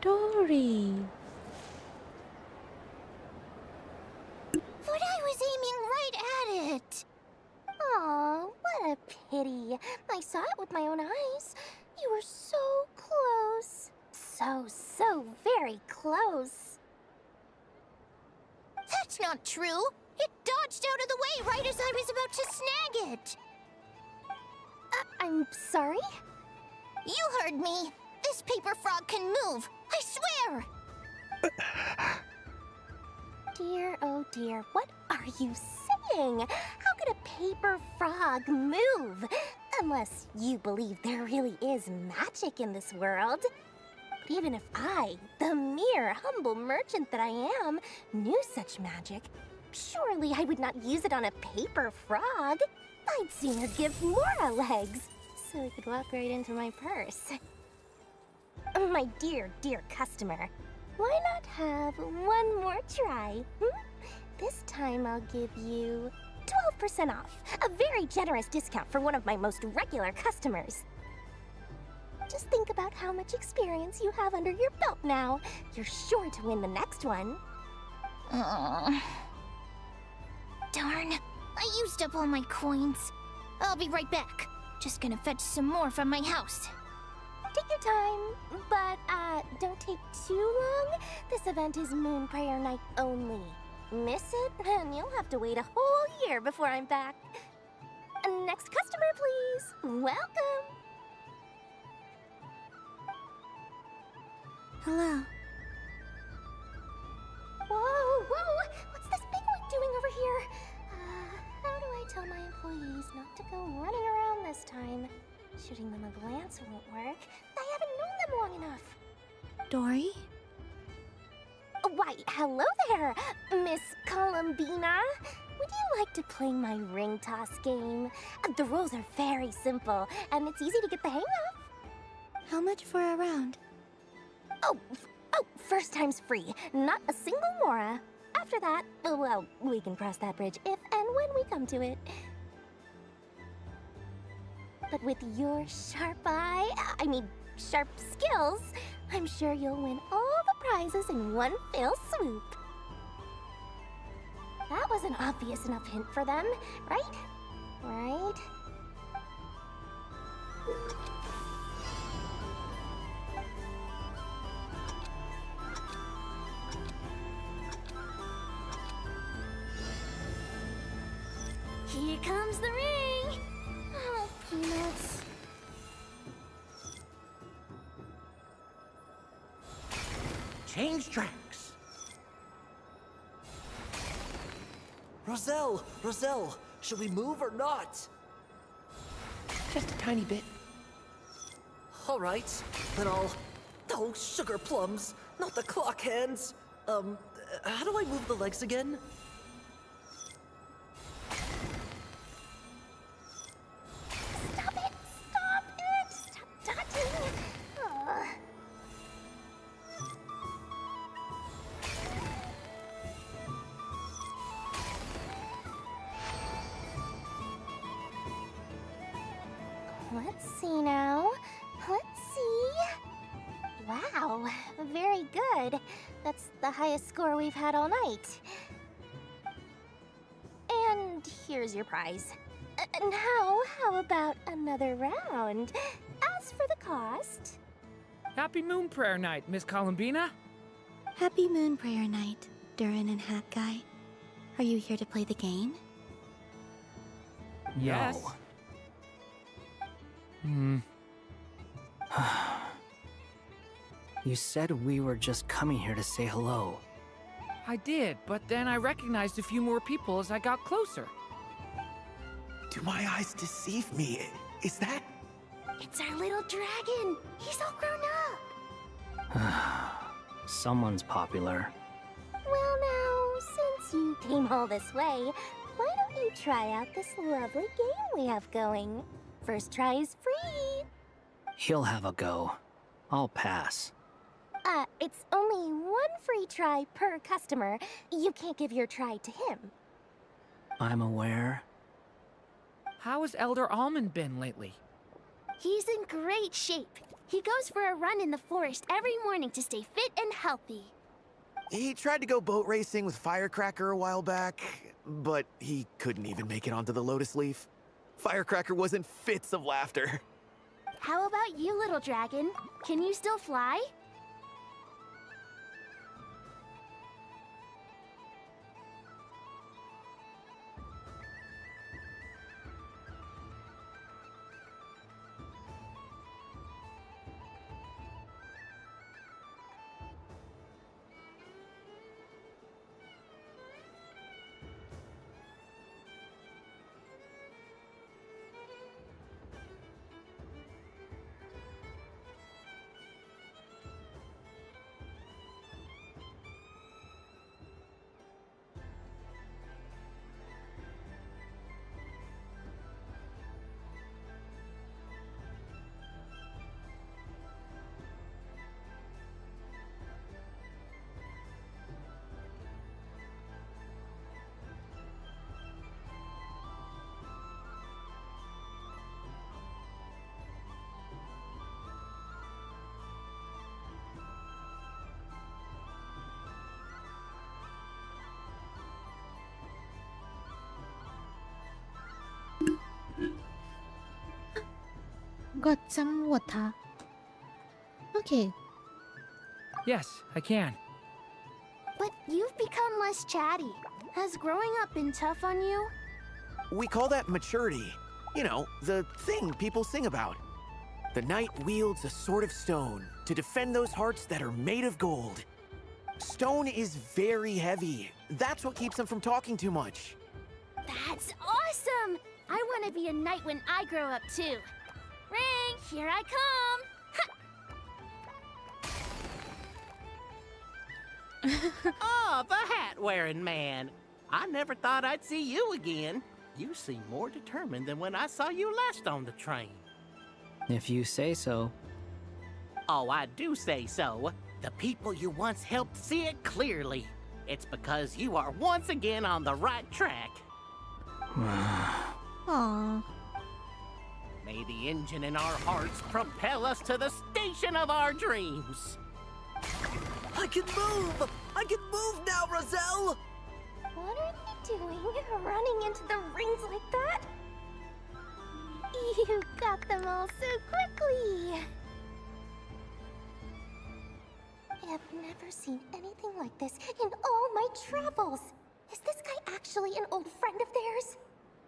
Dory. But I was aiming right at it. Aw, what a pity. I saw it with my own eyes. You were so close. So very close. That's not true. It dodged out of the way right as I was about to snag it. I'm sorry? You heard me. This paper frog can move. I swear. Dear, oh dear, what are you saying? How could a paper frog move? Unless you believe there really is magic in this world. But even if I, the mere humble merchant that I am, knew such magic, surely I would not use it on a paper frog. I'd sooner give Mora legs, so it could walk right into my purse. My dear, dear customer, why not have one more try? This time I'll give you 12% off, a very generous discount for one of my most regular customers. Just think about how much experience you have under your belt now. You're sure to win the next one. Darn, I used up all my coins. I'll be right back. Just gonna fetch some more from my house. Take your time, but don't take too long. This event is Moon Prayer Night only. Miss it, and you'll have to wait a whole year before I'm back. Next customer, please. Welcome. Hello. Whoa, whoa! What's this big one doing over here? How do I tell my employees employees not to go running around this time. Shooting them a glance won't work. I haven't known them long enough. Dory? Why, hello there, Miss Columbina. Would you like to play my ring toss game? The rules are very simple, and it's easy to get the hang of. How much for a round? Oh, first time's free. Not a single mora. After that, well, we can cross that bridge if and when we come to it. But with your sharp eye, sharp skills, I'm sure you'll win all the prizes in one fell swoop. That was an obvious enough hint for them, right? Right? Here comes the ring! Oh, peanuts. Change tracks. Roselle, should we move or not? Just a tiny bit. All right, then I'll... Oh, sugar plums, not the clock hands. How do I move the legs again? Stop it! Stop touching! Ugh. Let's see now. Let's see. Wow, very good. That's the highest score we've had all night. And here's your prize. Now, how about another round? As for the cost... Happy Moon Prayer Night, Miss Columbina. Happy Moon Prayer Night, Durin and Hat Guy. Are you here to play the game? Yes. You said we were just coming here to say hello. I did, but then I recognized a few more people as I got closer. Do my eyes deceive me? Is that... It's our little dragon! He's all grown up! Someone's popular. Well now, since you came all this way, why don't you try out this lovely game we have going? First try is free! He'll have a go. I'll pass. It's only one free try per customer. You can't give your try to him. I'm aware. How has Elder Almond been lately? He's in great shape. He goes for a run in the forest every morning to stay fit and healthy. He tried to go boat racing with Firecracker a while back, but he couldn't even make it onto the Lotus Leaf. Firecracker was in fits of laughter. How about you, little dragon? Can you still fly? Got some water. Okay. Yes, I can. But you've become less chatty. Has growing up been tough on you? We call that maturity. You know, the thing people sing about. The knight wields a sword of stone to defend those hearts that are made of gold. Stone is very heavy. That's what keeps him from talking too much. That's awesome! I want to be a knight when I grow up too. Ring, here I come. Oh, the hat-wearing man. I never thought I'd see you again. You seem more determined than when I saw you last on the train. If you say so. Oh, I do say so. The people you once helped see it clearly. It's because you are once again on the right track. Aww. May the engine in our hearts propel us to the station of our dreams. I can move! I can move now, Roselle! What are they doing? Running into the rings like that? You got them all so quickly. I have never seen anything like this in all my travels. Is this guy actually an old friend of theirs?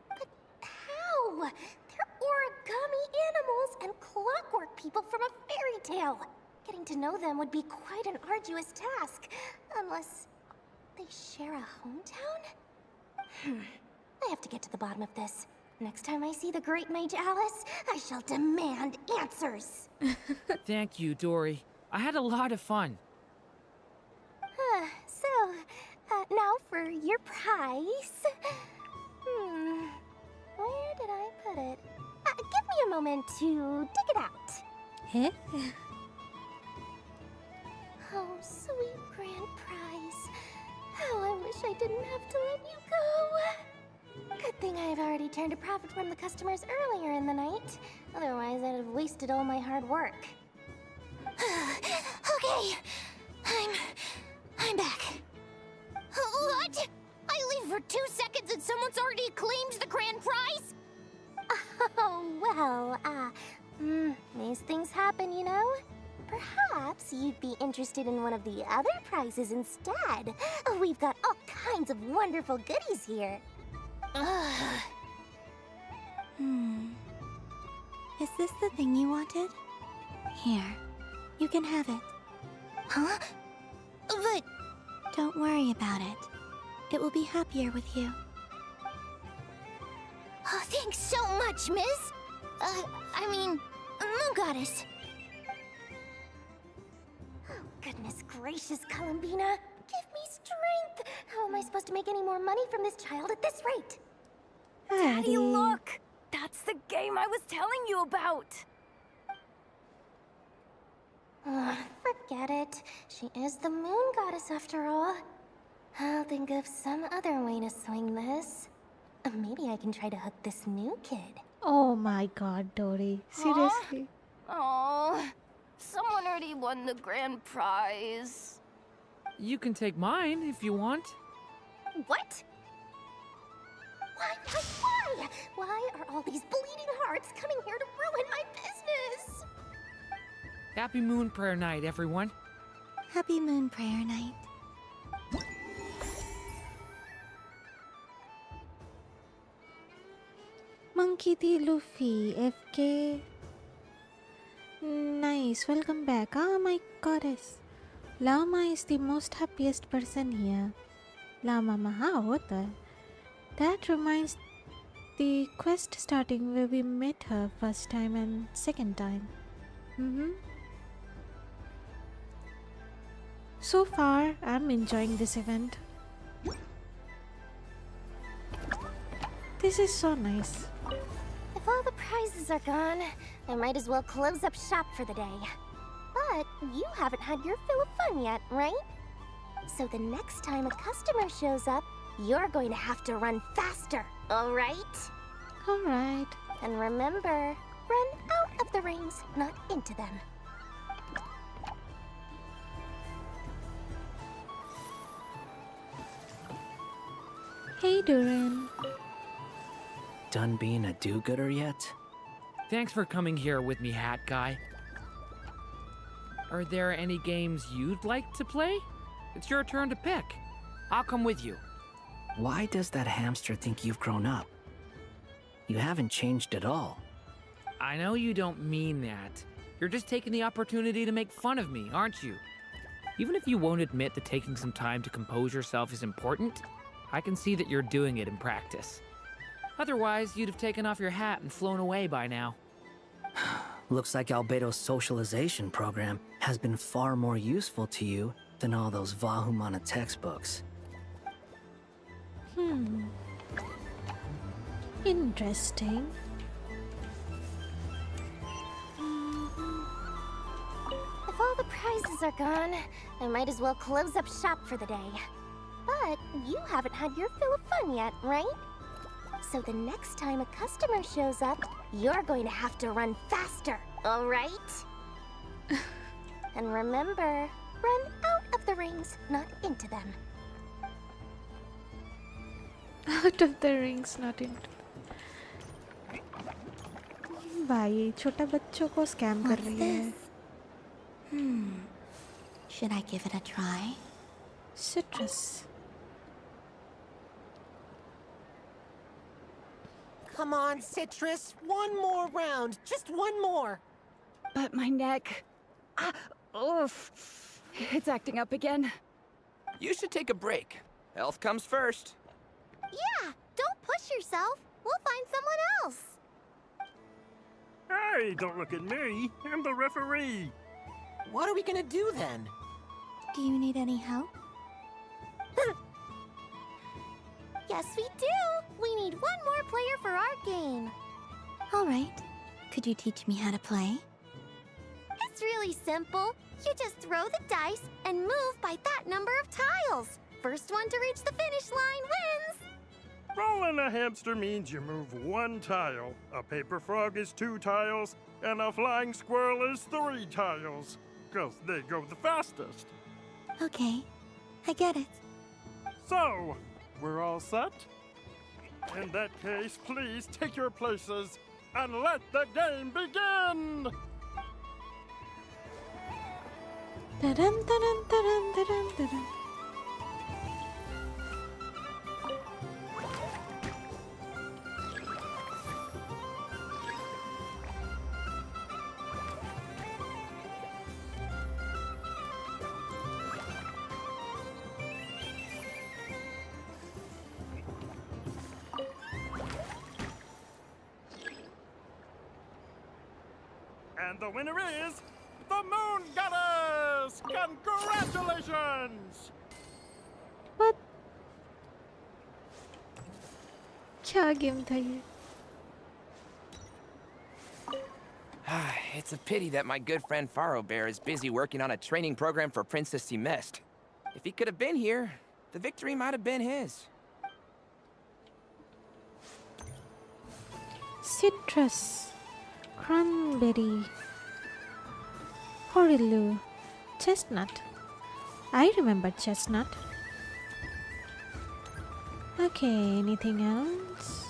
But how? They're origami animals and clockwork people from a fairy tale. Getting to know them would be quite an arduous task, unless they share a hometown? I have to get to the bottom of this. Next time I see the Great Mage Alice, I shall demand answers. Thank you, Dory. I had a lot of fun. Now for your prize. Where did I put it? Give me a moment to dig it out. Huh? Oh, sweet grand prize. How I wish I didn't have to let you go. Good thing I've already turned a profit from the customers earlier in the night. Otherwise, I'd have wasted all my hard work. Okay, I'm back. What? I leave for 2 seconds and someone's already claimed the grand prize? Oh, well, these things happen, you know? Perhaps you'd be interested in one of the other prizes instead. We've got all kinds of wonderful goodies here. Is this the thing you wanted? Here, you can have it. Huh? But... Don't worry about it. It will be happier with you. Oh, thanks so much, miss. Moon Goddess. Oh, goodness gracious, Columbina. Give me strength. How am I supposed to make any more money from this child at this rate? Daddy, look! That's the game I was telling you about! Forget it. She is the Moon Goddess after all. I'll think of some other way to swing this. Maybe I can try to hook this new kid. Oh my god, Dory. Seriously? Oh, someone already won the grand prize. You can take mine if you want. What? Why? Why are all these bleeding hearts coming here to ruin my business? Happy Moon Prayer Night, everyone. Happy Moon Prayer Night. Monkey D. Luffy, FK. Nice, welcome back. Oh my goddess. Llama is the most happiest person here. Llama Maha, what the? That reminds the quest starting where we met her first time and second time. So far, I'm enjoying this event. This is so nice. If all the prizes are gone, I might as well close up shop for the day. But you haven't had your fill of fun yet, right? So the next time a customer shows up, you're going to have to run faster, alright? Alright. And remember, run out of the rings, not into them. Hey, Duran. Done being a do-gooder yet? Thanks for coming here with me, Hat Guy. Are there any games you'd like to play? It's your turn to pick. I'll come with you. Why does that hamster think you've grown up? You haven't changed at all. I know you don't mean that. You're just taking the opportunity to make fun of me, aren't you? Even if you won't admit that taking some time to compose yourself is important, I can see that you're doing it in practice. Otherwise, you'd have taken off your hat and flown away by now. Looks like Albedo's socialization program has been far more useful to you than all those Vahumana textbooks. Interesting. If all the prizes are gone, I might as well close up shop for the day. But you haven't had your fill of fun yet, right? So the next time a customer shows up, you're going to have to run faster, all right? And remember, run out of the rings, not into them. Out of the rings, not into. भाई छोटा बच्चों को scam कर रही है. Should I give it a try? Citrus. Come on, Citrus. One more round. Just one more. But my neck... It's acting up again. You should take a break. Health comes first. Yeah, don't push yourself. We'll find someone else. Hey, don't look at me. I'm the referee. What are we gonna do then? Do you need any help? Yes, we do. We need one more player for our game. All right. Could you teach me how to play? It's really simple. You just throw the dice and move by that number of tiles. First one to reach the finish line wins. Rolling a hamster means you move one tile. A paper frog is 2 tiles, and a flying squirrel is 3 tiles. 'Cause they go the fastest. Okay, I get it. So, we're all set? In that case, please take your places and let the game begin! Taran, taran, taran, taran, taran. And the winner is the Moon Goddess! Congratulations! What? क्या game था ये? It's a pity that my good friend Faro Bear is busy working on a training program for Princess he missed. If he could have been here, the victory might have been his. Citrus, cranberry, Horiloo, chestnut. I remember chestnut. Okay, anything else?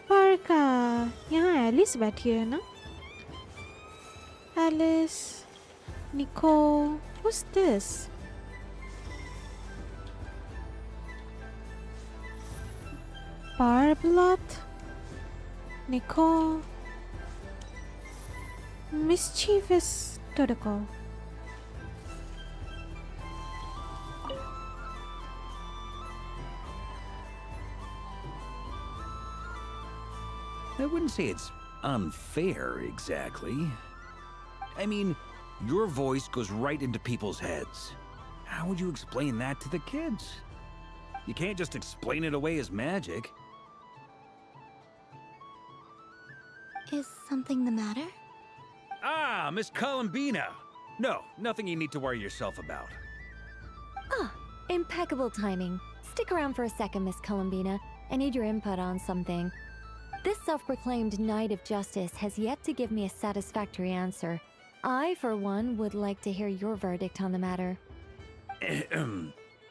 Parka, यहाँ Alice बैठी है ना? Alice, Nicole, who's this? Barblot, Nicole, mischievous Totoko. I wouldn't say it's unfair, exactly. I mean, your voice goes right into people's heads. How would you explain that to the kids? You can't just explain it away as magic. Is something the matter? Ah, Miss Columbina! No, nothing you need to worry yourself about. Ah, impeccable timing. Stick around for a second, Miss Columbina. I need your input on something. This self-proclaimed Knight of Justice has yet to give me a satisfactory answer. I, for one, would like to hear your verdict on the matter.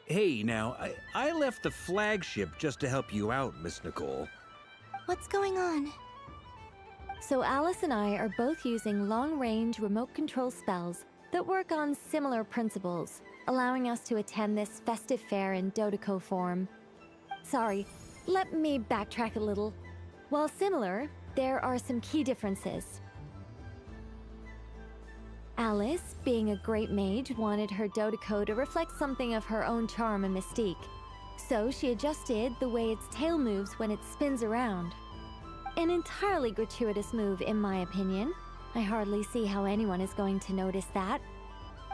Hey, now, I left the flagship just to help you out, Miss Nicole. What's going on? So Alice and I are both using long-range remote control spells that work on similar principles, allowing us to attend this festive fair in Dodoko form. Sorry, let me backtrack a little. While similar, there are some key differences. Alice, being a great mage, wanted her Dodeko to reflect something of her own charm and mystique. So she adjusted the way its tail moves when it spins around. An entirely gratuitous move, in my opinion. I hardly see how anyone is going to notice that.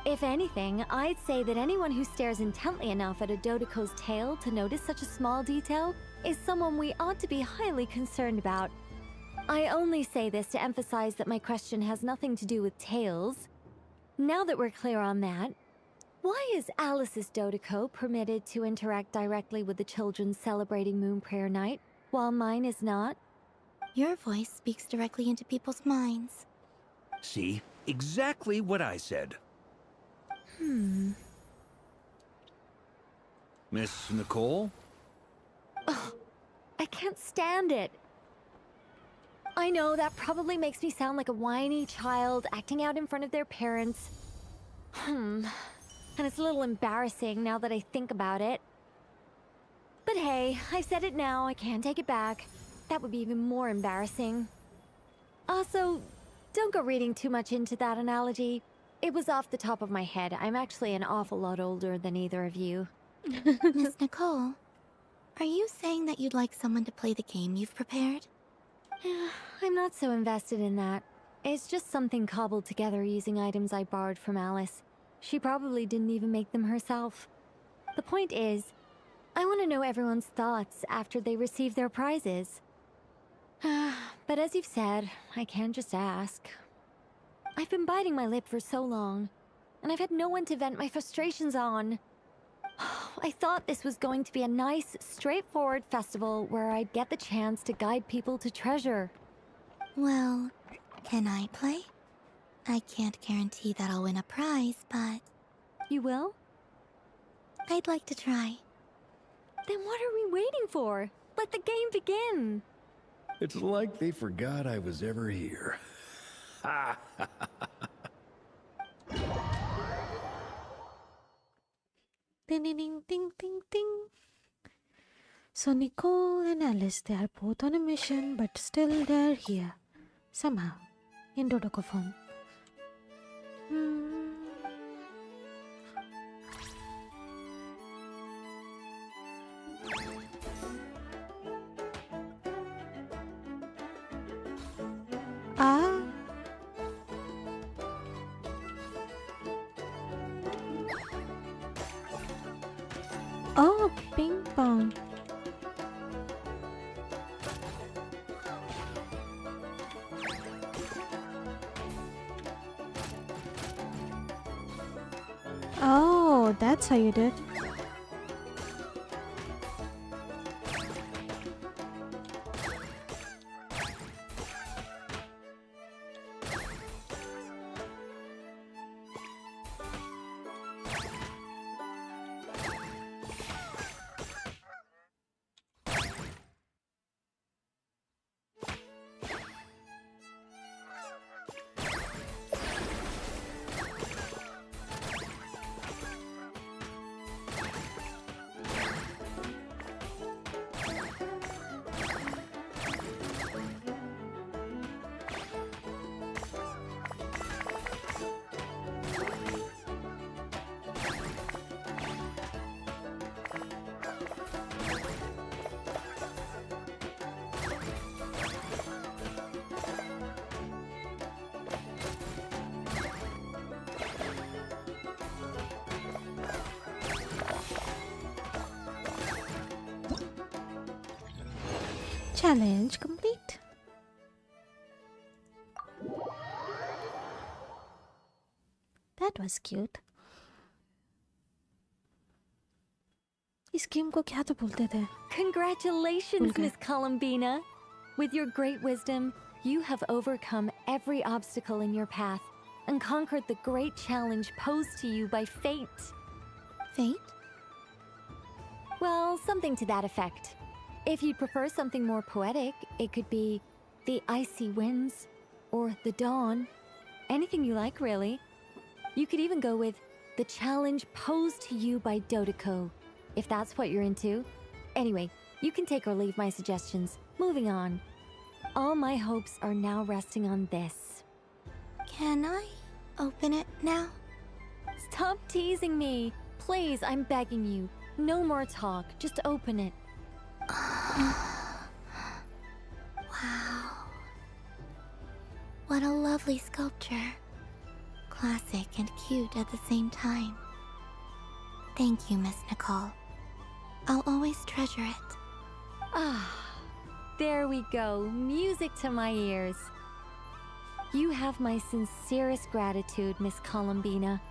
If anything, I'd say that anyone who stares intently enough at a Dodeko's tail to notice such a small detail is someone we ought to be highly concerned about. I only say this to emphasize that my question has nothing to do with tails. Now that we're clear on that, why is Alice's Dodeko permitted to interact directly with the children celebrating Moon Prayer Night, while mine is not? Your voice speaks directly into people's minds. See? Exactly what I said. Miss Nicole? Ugh, I can't stand it. I know that probably makes me sound like a whiny child acting out in front of their parents. And it's a little embarrassing now that I think about it. But hey, I've said it now, I can't take it back. That would be even more embarrassing. Also, don't go reading too much into that analogy. It was off the top of my head. I'm actually an awful lot older than either of you. Miss Nicole, are you saying that you'd like someone to play the game you've prepared? I'm not so invested in that. It's just something cobbled together using items I borrowed from Alice. She probably didn't even make them herself. The point is, I want to know everyone's thoughts after they receive their prizes. But as you've said, I can't just ask. I've been biting my lip for so long, and I've had no one to vent my frustrations on. I thought this was going to be a nice, straightforward festival where I'd get the chance to guide people to treasure. Well, can I play? I can't guarantee that I'll win a prize, but... You will? I'd like to try. Then what are we waiting for? Let the game begin! It's like they forgot I was ever here. Ha! Ding ding ding ding ding ding. So Nicole and Alice, they are both on a mission, but still they're here. Somehow. In Dodeko form. Ah. Oh, ping pong. Oh, that's how you did. Challenge complete. That was cute. इस game को क्या तो बोलते थे? Congratulations, Miss Columbina! With your great wisdom, you have overcome every obstacle in your path and conquered the great challenge posed to you by fate. Fate? Well, something to that effect. If you'd prefer something more poetic, it could be the icy winds or the dawn. Anything you like, really. You could even go with the challenge posed to you by Dodeko, if that's what you're into. Anyway, You can take or leave my suggestions. Moving on. All my hopes are now resting on this. Can I open it now? Stop teasing me. Please, I'm begging you. No more talk. Just open it. Wow. What a lovely sculpture. Classic and cute at the same time. Thank you, Miss Nicole. I'll always treasure it. Ah, there we go. Music to my ears. You have my sincerest gratitude, Miss Columbina.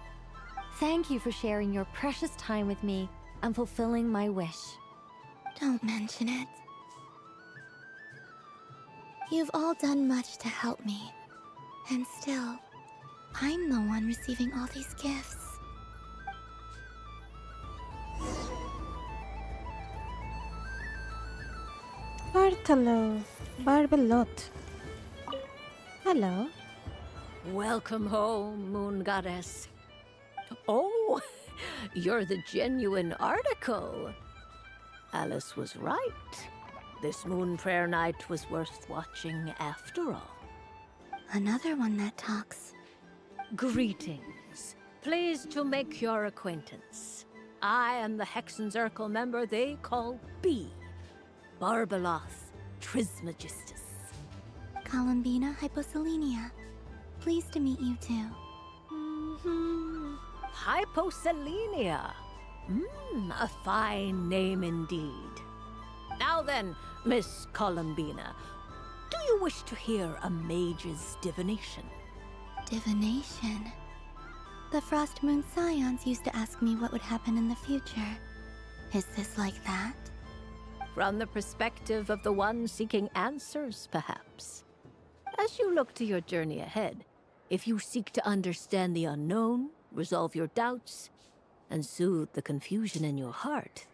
Thank you for sharing your precious time with me and fulfilling my wish. Don't mention it. You've all done much to help me. And still, I'm the one receiving all these gifts. Bartolo. Barbalot. Hello. Welcome home, Moon Goddess. Oh, you're the genuine article. Alice was right. This Moon Prayer Night was worth watching after all. Another one that talks. Greetings. Pleased to make your acquaintance. I am the Hexenzirkel member they call B. Barbaloth Trismegistus. Columbina Hyposelenia. Pleased to meet you too. Hyposelenia. A fine name indeed. Now then, Miss Columbina, do you wish to hear a mage's divination? Divination? The Frost Moon Scions used to ask me what would happen in the future. Is this like that? From the perspective of the one seeking answers, perhaps. As you look to your journey ahead, if you seek to understand the unknown, resolve your doubts, and soothe the confusion in your heart,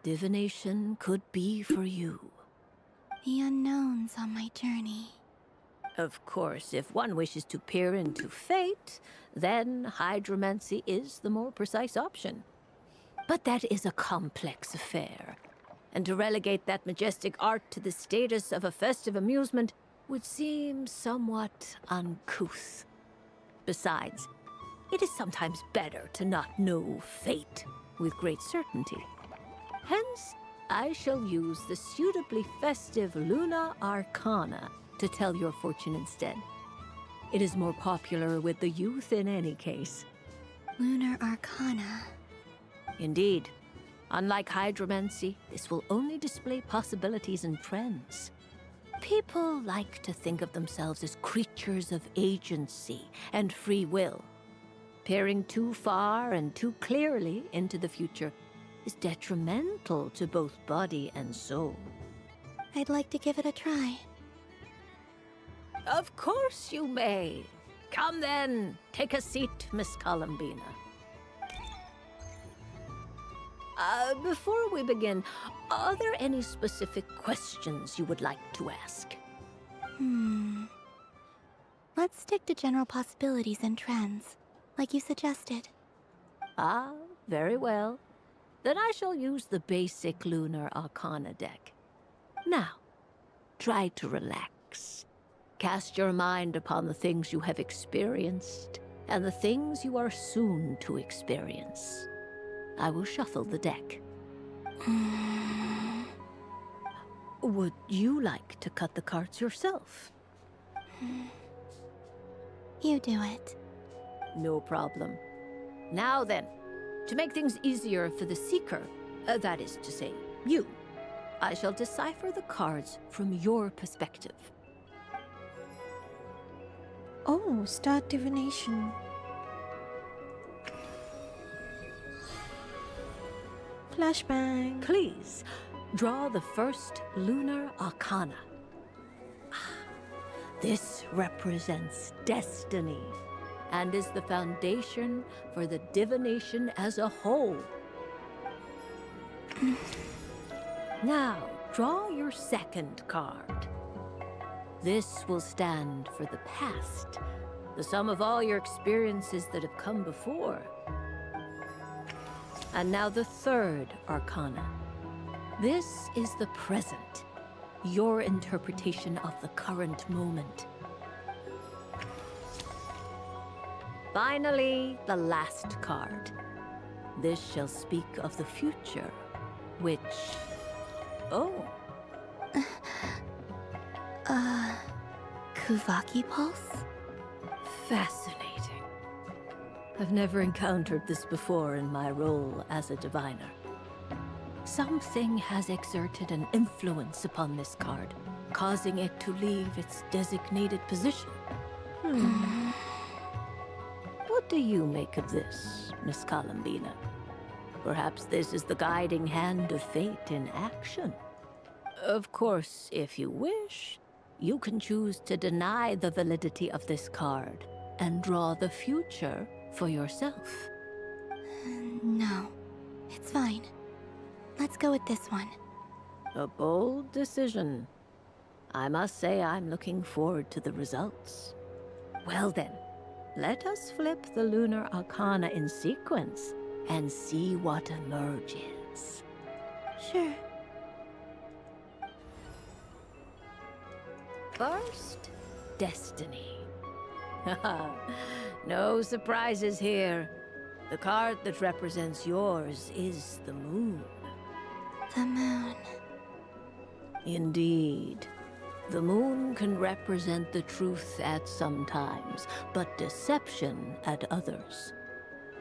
divination could be for you. The unknowns on my journey. Of course, if one wishes to peer into fate, then hydromancy is the more precise option. But that is a complex affair, and to relegate that majestic art to the status of a festive amusement would seem somewhat uncouth. Besides, it is sometimes better to not know fate with great certainty. Hence, I shall use the suitably festive Luna Arcana to tell your fortune instead. It is more popular with the youth in any case. Lunar Arcana. Indeed. Unlike hydromancy, this will only display possibilities and trends. People like to think of themselves as creatures of agency and free will. Peering too far and too clearly into the future is detrimental to both body and soul. I'd like to give it a try. Of course you may. Come then, take a seat, Miss Columbina. Before we begin, are there any specific questions you would like to ask? Let's stick to general possibilities and trends, like you suggested. Ah, very well. Then I shall use the basic Lunar Arcana deck. Now, try to relax. Cast your mind upon the things you have experienced and the things you are soon to experience. I will shuffle the deck. Would you like to cut the cards yourself? You do it. No problem. Now then, to make things easier for the seeker, that is to say, you, I shall decipher the cards from your perspective. Oh, start divination. Flashbang. Please, draw the first Lunar Arcana. This represents destiny and is the foundation for the divination as a whole. Now, draw your second card. This will stand for the past, the sum of all your experiences that have come before. And now the third Arcana. This is the present. Your interpretation of the current moment. Finally, the last card. This shall speak of the future, which... Oh. Kuvaki Pulse? Fascinating. I've never encountered this before in my role as a diviner. Something has exerted an influence upon this card, causing it to leave its designated position. What do you make of this, Miss Columbina? Perhaps this is the guiding hand of fate in action. Of course, if you wish, you can choose to deny the validity of this card and draw the future for yourself. No, it's fine. Let's go with this one. A bold decision. I must say I'm looking forward to the results. Well then, let us flip the lunar arcana in sequence and see what emerges. Sure. First, Destiny. No surprises here. The card that represents yours is the moon. The moon. Indeed. The moon can represent the truth at some times, but deception at others.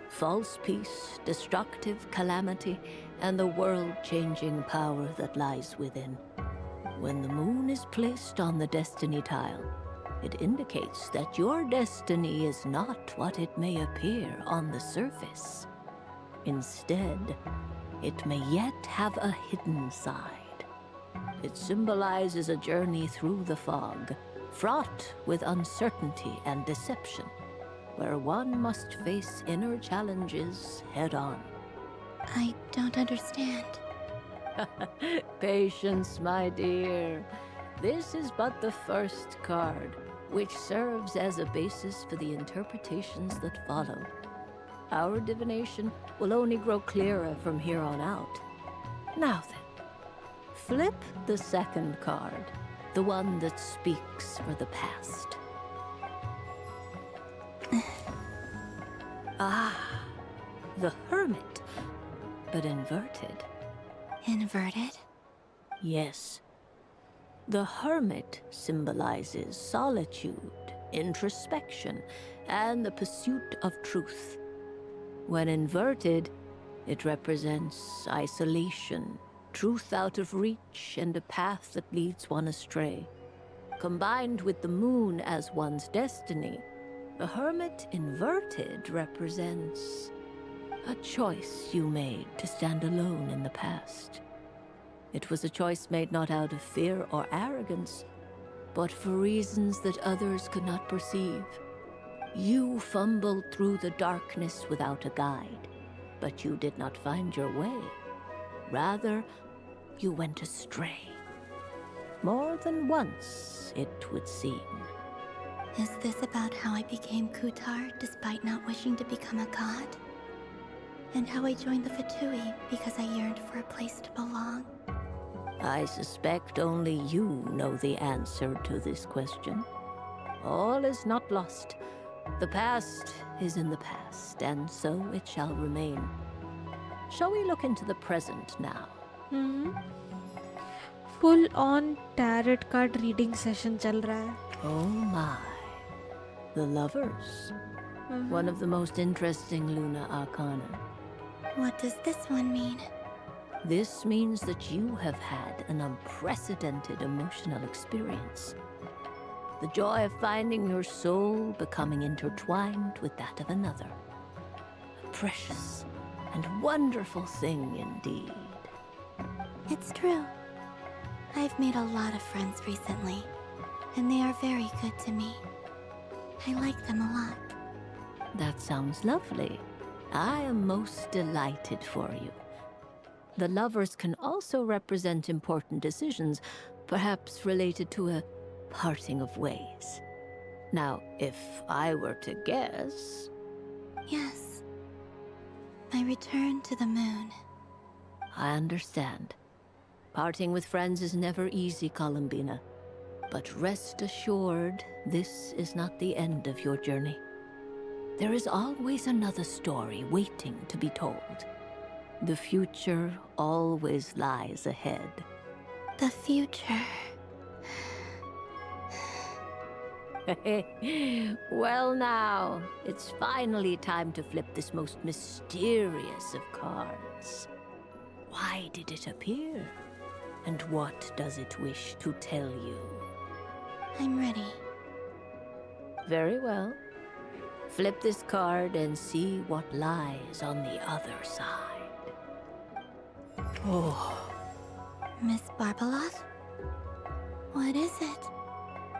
False peace, destructive calamity, and the world-changing power that lies within. When the moon is placed on the destiny tile, it indicates that your destiny is not what it may appear on the surface. Instead, it may yet have a hidden side. It symbolizes a journey through the fog, fraught with uncertainty and deception, where one must face inner challenges head-on. I don't understand. Patience, my dear. This is but the first card, which serves as a basis for the interpretations that follow. Our divination will only grow clearer from here on out. Now then, flip the second card, the one that speaks for the past. The Hermit, but inverted. Inverted? Yes. The Hermit symbolizes solitude, introspection, and the pursuit of truth. When inverted, it represents isolation, truth out of reach, and a path that leads one astray. Combined with the moon as one's destiny, the Hermit inverted represents a choice you made to stand alone in the past. It was a choice made not out of fear or arrogance, but for reasons that others could not perceive. You fumbled through the darkness without a guide, but you did not find your way. Rather, you went astray. More than once, it would seem. Is this about how I became Kutar despite not wishing to become a god? And how I joined the Fatui because I yearned for a place to belong? I suspect only you know the answer to this question. All is not lost. The past is in the past, and so it shall remain. Shall we look into the present now? Full on tarot card reading session chal raha hai. Oh my. The Lovers. One of the most interesting Luna Arcana. What does this one mean? This means that you have had an unprecedented emotional experience. The joy of finding your soul becoming intertwined with that of another. A precious and wonderful thing indeed. It's true. I've made a lot of friends recently, and they are very good to me. I like them a lot. That sounds lovely. I am most delighted for you. The Lovers can also represent important decisions, perhaps related to a parting of ways. Now, if I were to guess... Yes. I return to the moon. I understand. Parting with friends is never easy, Columbina. But rest assured, this is not the end of your journey. There is always another story waiting to be told. The future always lies ahead. The future. Well now, it's finally time to flip this most mysterious of cards. Why did it appear? And what does it wish to tell you? I'm ready. Very well. Flip this card and see what lies on the other side. Oh. Miss Barbeloth? What is it?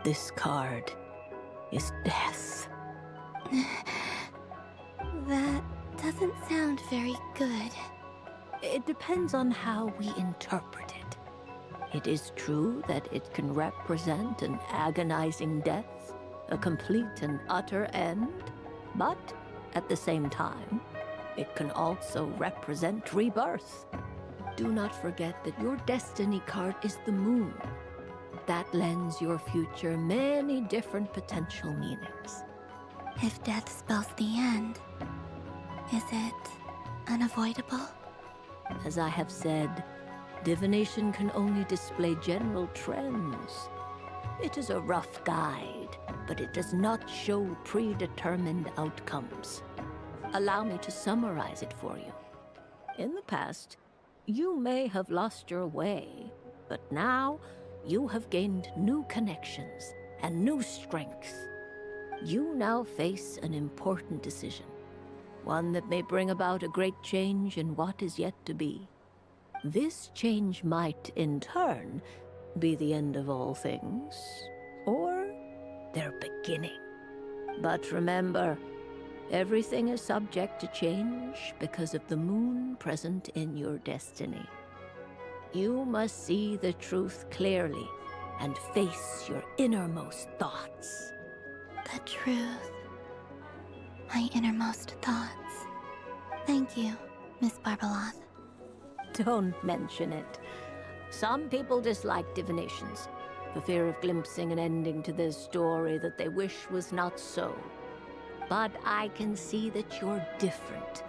This card is death. That doesn't sound very good. It depends on how we interpret it. It is true that it can represent an agonizing death, a complete and utter end, but at the same time, it can also represent rebirth. Do not forget that your destiny card is the moon. That lends your future many different potential meanings. If death spells the end, is it unavoidable? As I have said, divination can only display general trends. It is a rough guide, but it does not show predetermined outcomes. Allow me to summarize it for you. In the past, you may have lost your way, but now you have gained new connections and new strength. You now face an important decision, one that may bring about a great change in what is yet to be. This change might, in turn, be the end of all things, or their beginning. But remember, everything is subject to change because of the moon present in your destiny. You must see the truth clearly and face your innermost thoughts. The truth. My innermost thoughts. Thank you, Miss Barbeloth. Don't mention it. Some people dislike divinations, for fear of glimpsing an ending to their story that they wish was not so. But I can see that you're different.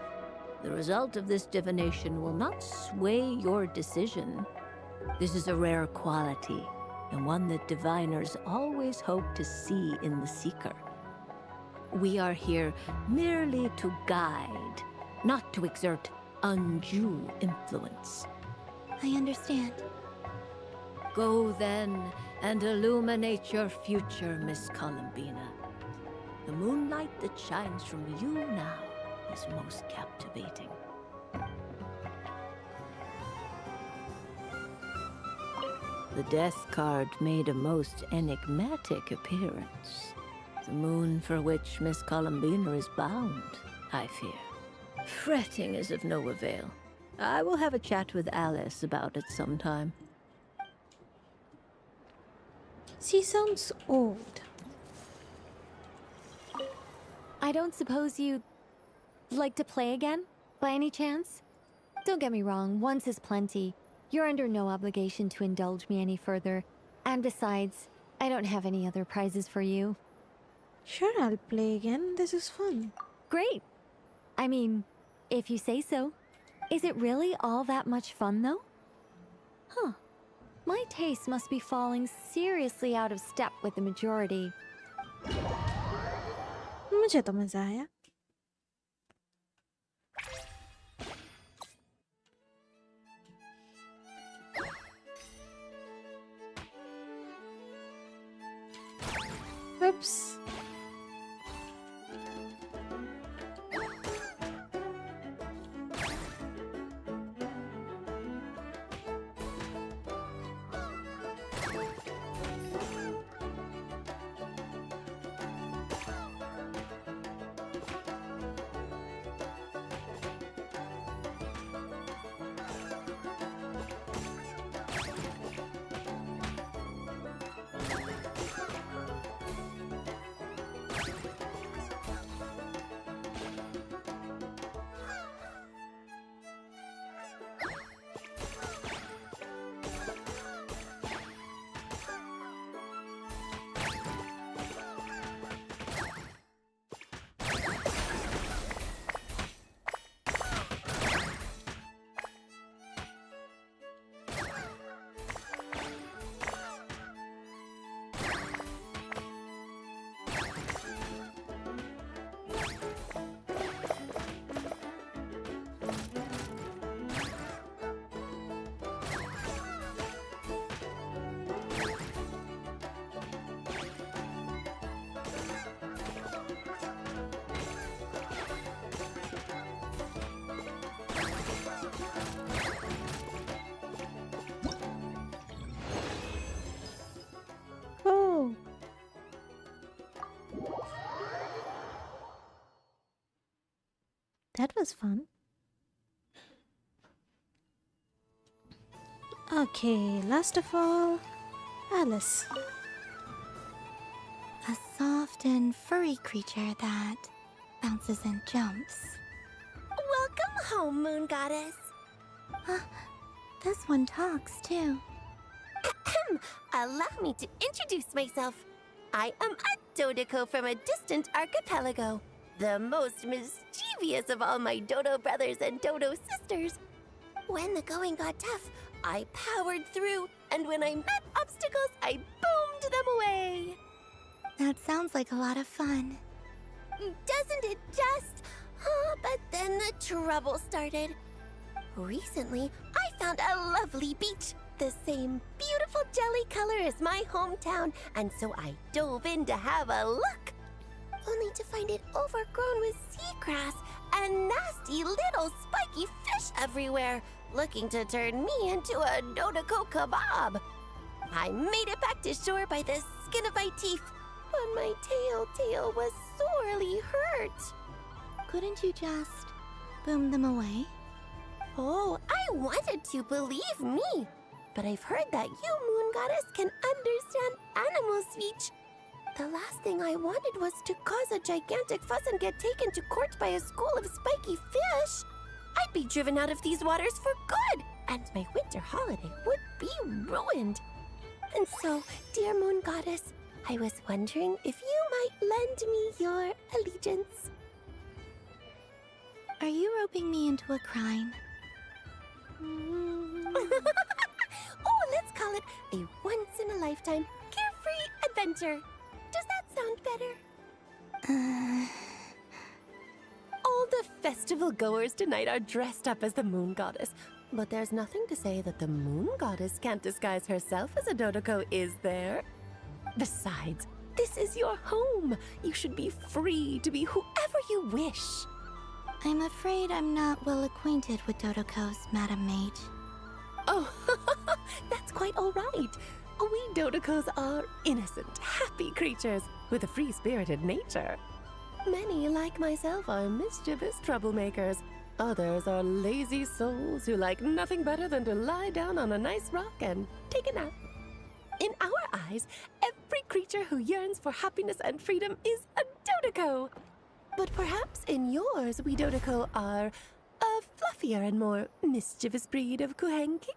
The result of this divination will not sway your decision. This is a rare quality, and one that diviners always hope to see in the seeker. We are here merely to guide, not to exert undue influence. I understand. Go then and illuminate your future, Miss Columbina. The moonlight that shines from you now is most captivating. The death card made a most enigmatic appearance. The moon for which Miss Columbina is bound, I fear. Fretting is of no avail. I will have a chat with Alice about it sometime. She sounds old. I don't suppose you'd like to play again, by any chance? Don't get me wrong, once is plenty. You're under no obligation to indulge me any further. And besides, I don't have any other prizes for you. Sure, I'll play again. This is fun. Great. I mean, if you say so. Is it really all that much fun, though? Huh. My taste must be falling seriously out of step with the majority. मुझे तो मजा आया. Oops. That was fun. Okay, last of all, Alice. A soft and furry creature that bounces and jumps. Welcome home, Moon Goddess. This one talks too. Allow me to introduce myself. I am a Dodoko from a distant archipelago, the most mischievous of all my Dodo brothers and Dodo sisters. When the going got tough, I powered through, and when I met obstacles, I boomed them away. That sounds like a lot of fun. Doesn't it just? But then the trouble started. Recently, I found a lovely beach, the same beautiful jelly color as my hometown, and so I dove in to have a look, only to find it overgrown with seagrass and nasty little spiky fish everywhere, looking to turn me into a Dodoko kebab. I made it back to shore by the skin of my teeth, but my tail was sorely hurt. Couldn't you just boom them away? Oh, I wanted to, believe me. But I've heard that you, Moon Goddess, can understand animal speech. The last thing I wanted was to cause a gigantic fuss and get taken to court by a school of spiky fish. I'd be driven out of these waters for good, and my winter holiday would be ruined. And so, dear Moon Goddess, I was wondering if you might lend me your allegiance. Are you roping me into a crime? Oh, let's call it a once-in-a-lifetime carefree adventure. Does that sound better? All the festival goers tonight are dressed up as the Moon Goddess, but there's nothing to say that the Moon Goddess can't disguise herself as a Dodoko, is there? Besides, this is your home. You should be free to be whoever you wish. I'm afraid I'm not well acquainted with Dodokos, Madam Mage. Oh, that's quite all right. We Dodokos are innocent, happy creatures with a free-spirited nature. Many, like myself, are mischievous troublemakers. Others are lazy souls who like nothing better than to lie down on a nice rock and take a nap. In our eyes, every creature who yearns for happiness and freedom is a Dodoko. But perhaps in yours, we Dodoko are a fluffier and more mischievous breed of Kuhenki?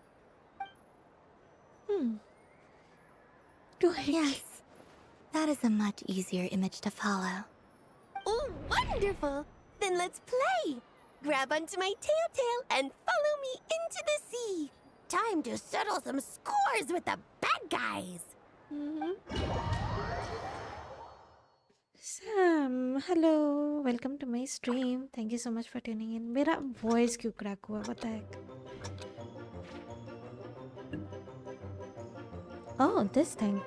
Yes, that is a much easier image to follow. Oh, wonderful! Then let's play! Grab onto my tail and follow me into the sea! Time to settle some scores with the bad guys! Sam, hello, welcome to my stream. Thank you so much for tuning in. मेरा voice क्यों crack हुआ? What the heck? Oh, this thing.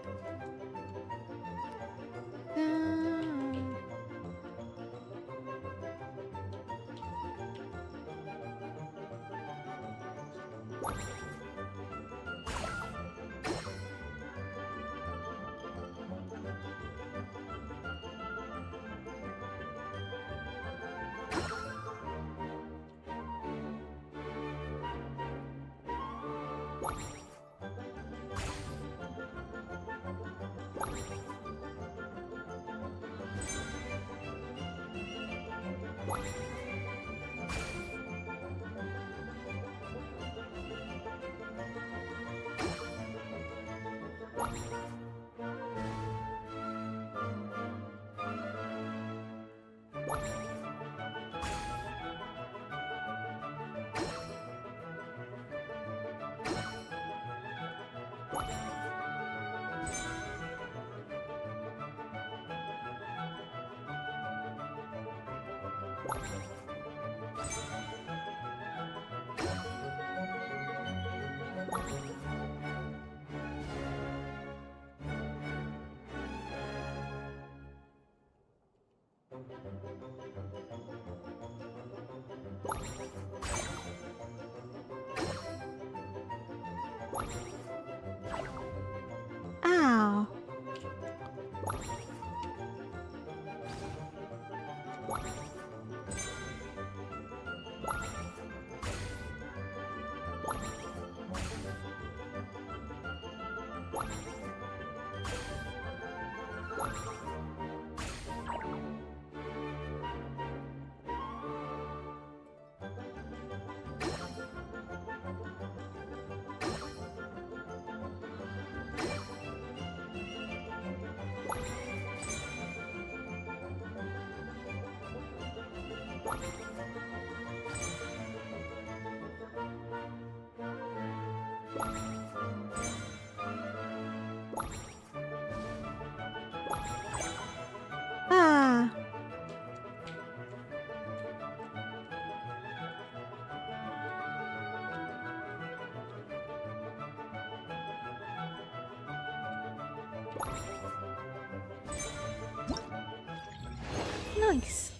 Ow. Ah. Nice.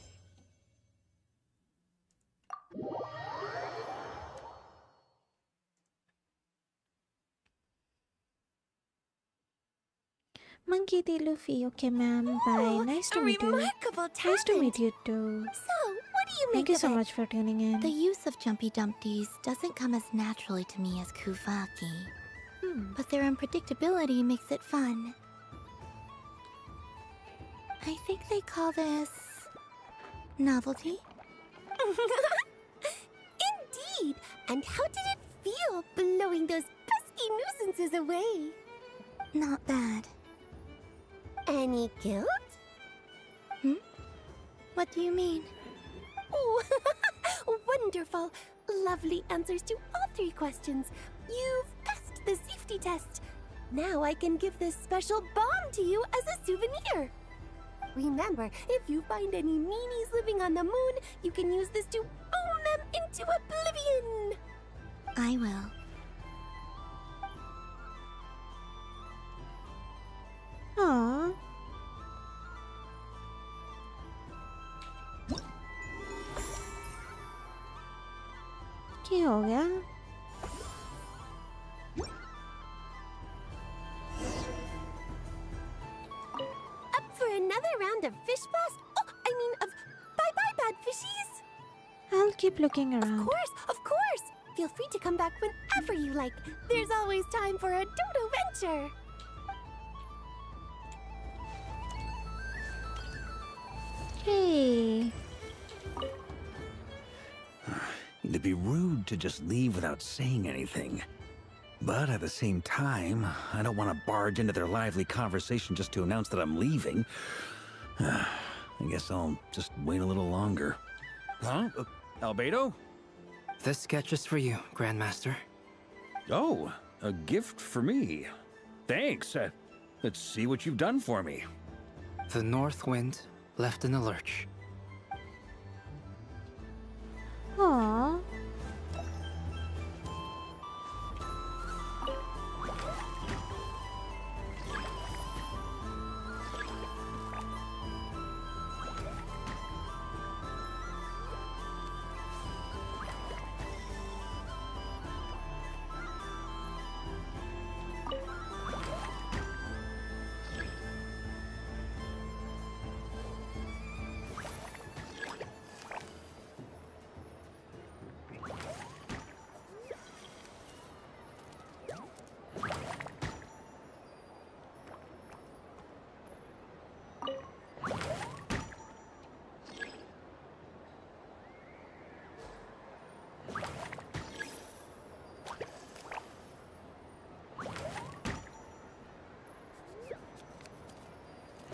Monkey D. Luffy, okay ma'am, bye. Nice to meet you. remarkable Nice to meet you too. So, what do you Thank make you of so it? much for tuning in. The use of Jumpy Dumpties doesn't come as naturally to me as Kuvaki. But their unpredictability makes it fun. I think they call this... novelty? Indeed! And how did it feel blowing those pesky nuisances away? Not bad. Any guilt? What do you mean? Oh, wonderful! Lovely answers to all 3 questions. You've passed the safety test. Now I can give this special bomb to you as a souvenir. Remember, if you find any meanies living on the moon, you can use this to boom them into oblivion. I will. Aww. क्या हो गया? Up for another round of fish blast? Oh, I mean of bye-bye bad fishies. I'll keep looking around. Of course. Feel free to come back whenever you like. There's always time for a dodo venture. Hey. It'd be rude to just leave without saying anything. But at the same time, I don't want to barge into their lively conversation just to announce that I'm leaving. I guess I'll just wait a little longer. Huh? Albedo? This sketch is for you, Grandmaster. Oh, a gift for me. Thanks. Let's see what you've done for me. The North Wind left in the lurch. Aww.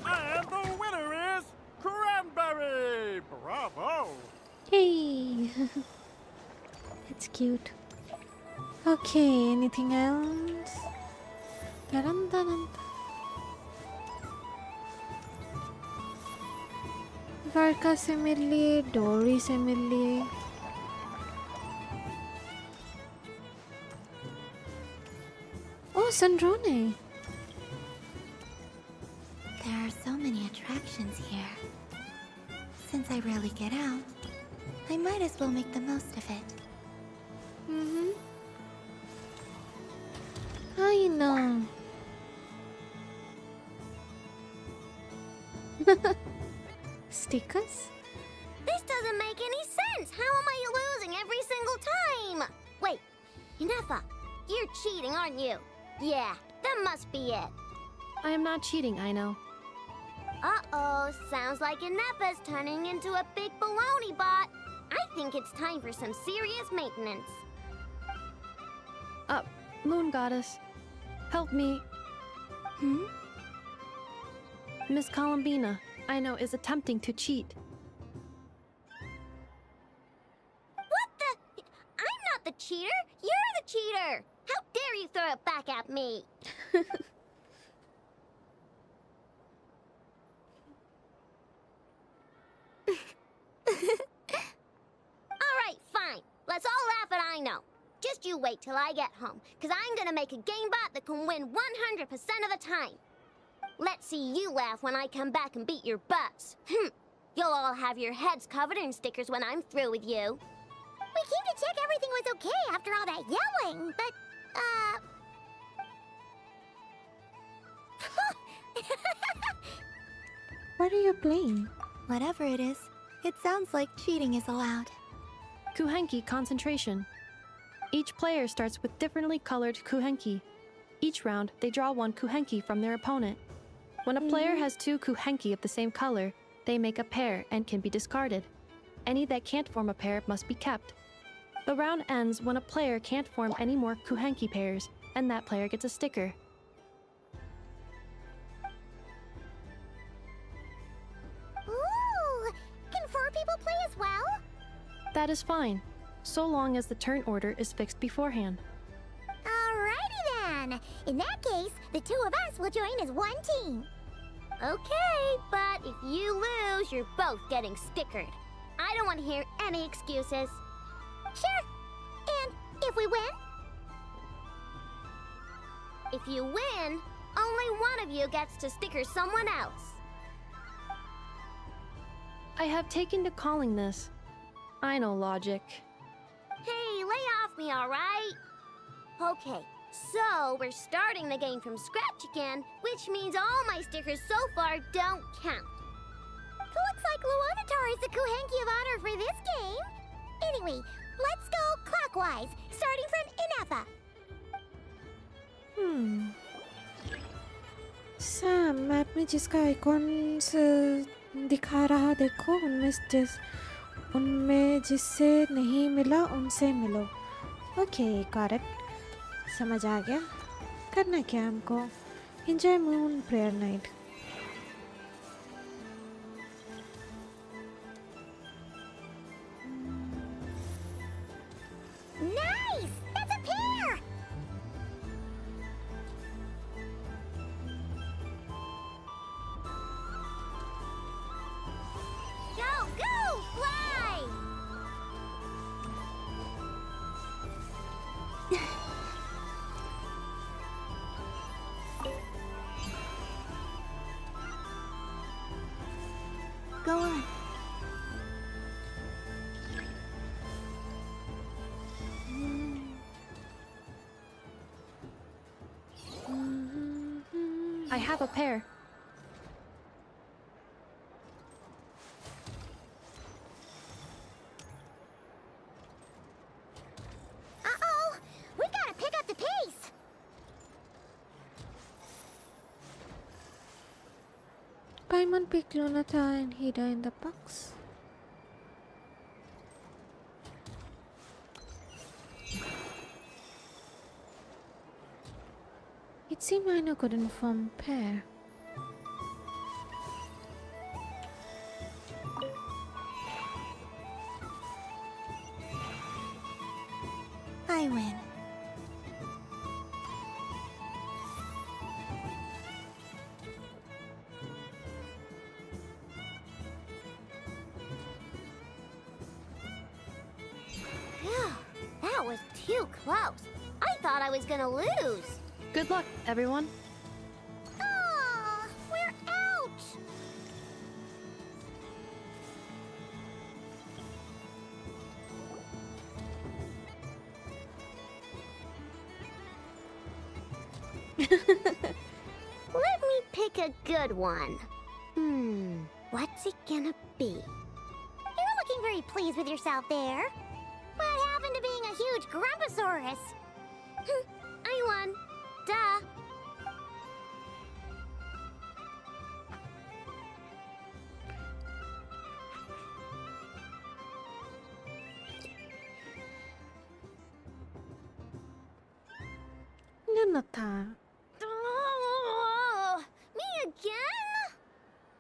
And the winner is Cranberry! Bravo! Hey. It's cute. Okay, anything else? Dun, dun, dun. वर्का से मिल लिए, डोरी से मिल लिए. Oh, Sandrone. There are so many attractions here. Since I rarely get out, I might as well make the most of it. I know. Stickers? This doesn't make any sense. How am I losing every single time? Wait, Inefa, You're cheating, aren't you? Yeah, that must be it. I am not cheating, I know. Uh-oh, sounds like Inepa's turning into a big baloney bot. I think it's time for some serious maintenance. Moon Goddess, help me. Miss Columbina, I know, is attempting to cheat. What the? I'm not the cheater. You're the cheater. How dare you throw it back at me? Alright, fine. Let's all laugh at I know. Just you wait till I get home, because I'm gonna make a game bot that can win 100% of the time. Let's see you laugh when I come back and beat your butts. You'll all have your heads covered in stickers when I'm through with you. We came to check everything was okay after all that yelling, but, What are you playing? Whatever it is, it sounds like cheating is allowed. Kuhenki concentration. Each player starts with differently colored kuhenki. Each round, they draw one kuhenki from their opponent. When a player has two kuhenki of the same color, they make a pair and can be discarded. Any that can't form a pair must be kept. The round ends when a player can't form any more kuhenki pairs, and that player gets a sticker. ooh, can 4 people play as well? That is fine, so long as the turn order is fixed beforehand. Alrighty then. In that case, the 2 of us will join as one team. Okay, but if you lose, you're both getting stickered. I don't want to hear any excuses. Sure. And if we win? If you win, only one of you gets to sticker someone else. I have taken to calling this. I know logic. Hey, lay off me, alright? Okay, so we're starting the game from scratch again, which means all my stickers so far don't count. Looks like Luonatar is the Kuhenki of honor for this game. Anyway, let's go clockwise, starting from Inepa. Sam map में जिसका icons दिखा रहा देखो उनमें जिससे नहीं मिला उनसे मिलो. ओके करेक्ट समझ आ गया. करना क्या हमको? Enjoy moon prayer night. Nice! That's a pair! Go, go, fly! Go on. I have a pair. Uh-oh! We gotta pick up the pace! Paimon picked Lunata and Hida in the box. It seemed Aino couldn't form a pair. I win. Phew, that was too close. I thought I was gonna lose. Good luck, everyone. Aw, we're out! Let me pick a good one. What's it gonna be? You're looking very pleased with yourself there. What happened to being a huge Grumposaurus? I won. Duh. Nyanata. Oh, me again?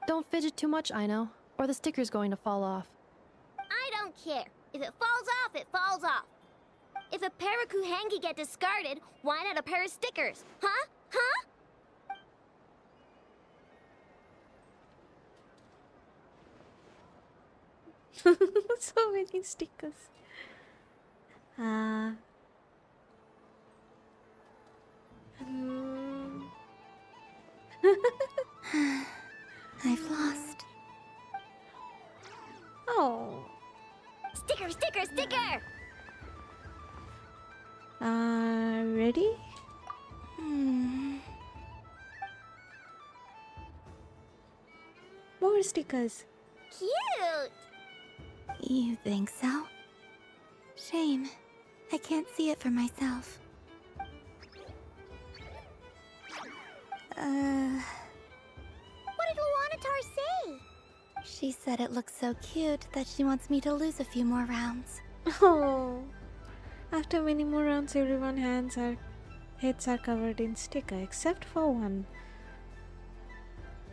Don't fidget too much, Aino, or the sticker's going to fall off. I don't care. If it falls off, it falls off. If a pair of Kuhengi get discarded, why not a pair of stickers? Huh? Huh? So many stickers. Hmm. I've lost. Oh. Sticker, sticker, sticker! Ready? More stickers. Cute! You think so? Shame. I can't see it for myself. What did Luanatar say? She said it looks so cute that she wants me to lose a few more rounds. Oh. After many more rounds, everyone's heads are covered in sticker except for one.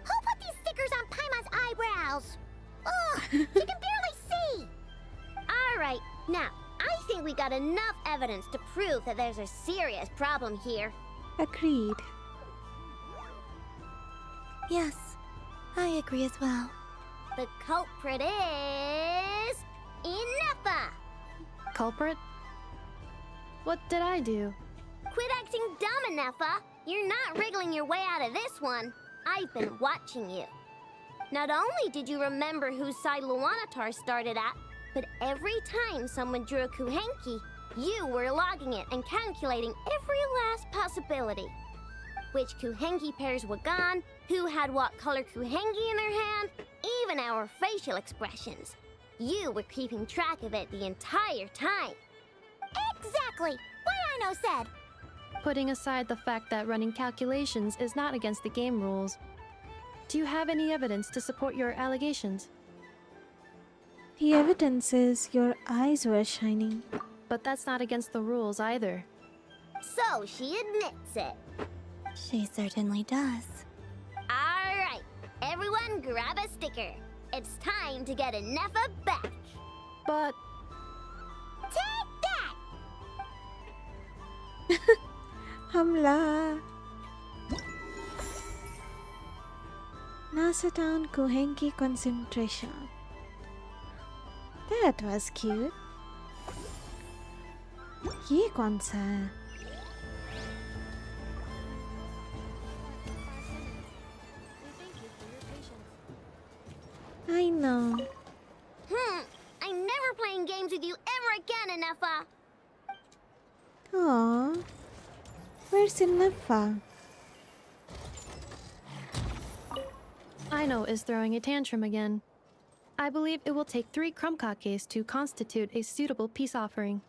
Who put these stickers on Paimon's eyebrows? Ugh, you can barely see. Alright, now, I think we got enough evidence to prove that there's a serious problem here. Agreed. Yes, I agree as well. The culprit is... Ineffa! Culprit? What did I do? Quit acting dumb, Ineffa! You're not wriggling your way out of this one. I've been watching you. Not only did you remember whose side Luanatar started at, but every time someone drew a Kuhenki, you were logging it and calculating every last possibility. Which Kuhenki pairs were gone, who had what color Kuhenki in their hand, even our facial expressions. You were keeping track of it the entire time. Exactly! What Aino said! Putting aside the fact that running calculations is not against the game rules, do you have any evidence to support your allegations? The evidence is your eyes were shining. But that's not against the rules either. So she admits it. She certainly does. Alright, everyone grab a sticker. It's time to get Ineffa back. But... Take that! Hamla! NASA Town Kuhenki concentration. That was cute. ये कौन सा है? I know. I'm never playing games with you ever again, Ineffa. Aww. Where's Ineffa? Aino is throwing a tantrum again. I believe it will take 3 crumb-kakes to constitute a suitable peace offering.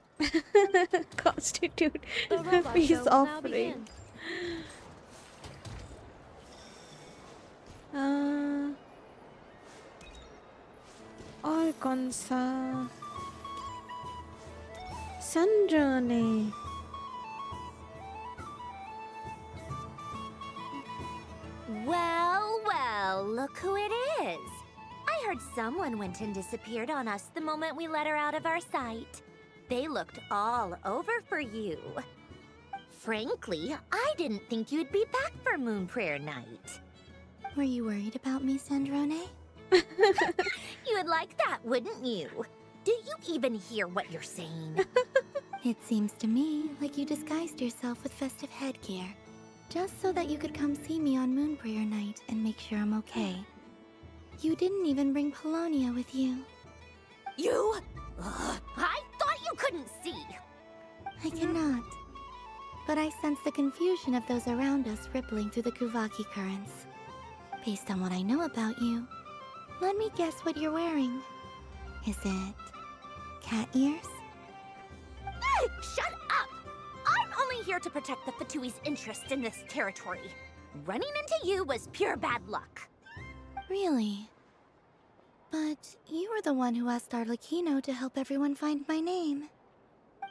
Constitute The a robot peace show will now offering. और कौन सा? संड्रोने. Well, well, look who it is. I heard someone went and disappeared on us the moment we let her out of our sight. They looked all over for you. Frankly, I didn't think you'd be back for Moon Prayer Night. Were you worried about me, Sandrone? You would like that, wouldn't you? Do you even hear what you're saying? It seems to me like you disguised yourself with festive headgear, just so that you could come see me on Moon Prayer Night and make sure I'm okay. You didn't even bring Polonia with you. You? Ugh, I thought you couldn't see. I cannot. But I sense the confusion of those around us rippling through the Kuvaki currents. Based on what I know about you, let me guess what you're wearing. Is it cat ears? Shut up! I'm only here to protect the Fatui's interest in this territory. Running into you was pure bad luck. Really? But you were the one who asked Arlecchino to help everyone find my name.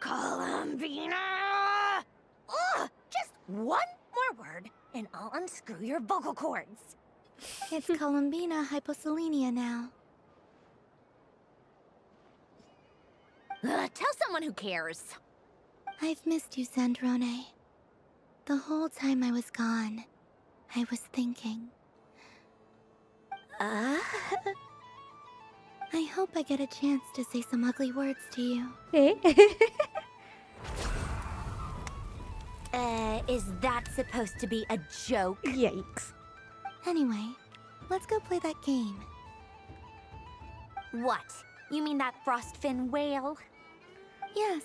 Columbina! Ugh! Just one more word, and I'll unscrew your vocal cords. It's Columbina Hyposelenia now. Tell someone who cares. I've missed you, Sandrone. The whole time I was gone, I was thinking. I hope I get a chance to say some ugly words to you. Is that supposed to be a joke? Yikes. Anyway, let's go play that game. What? You mean that frostfin whale? Yes.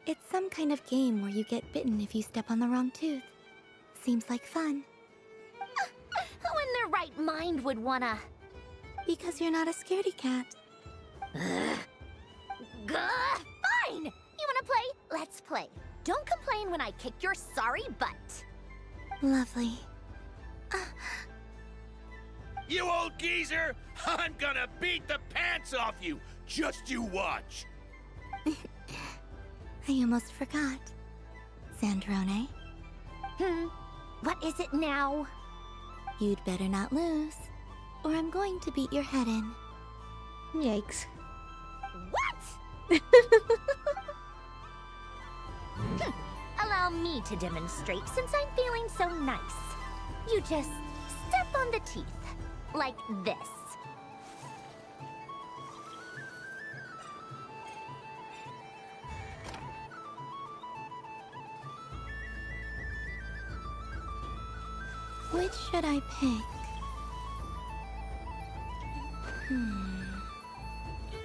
It's some kind of game where you get bitten if you step on the wrong tooth. Seems like fun. Who in their right mind would wanna? Because you're not a scaredy cat. Fine! You wanna play? Let's play. Don't complain when I kick your sorry butt. Lovely. You old geezer! I'm gonna beat the pants off you! Just you watch! I almost forgot. Sandrone? What is it now? You'd better not lose, or I'm going to beat your head in. Yikes. What? Allow me to demonstrate since I'm feeling so nice. You just step on the teeth, like this. Which should I pick?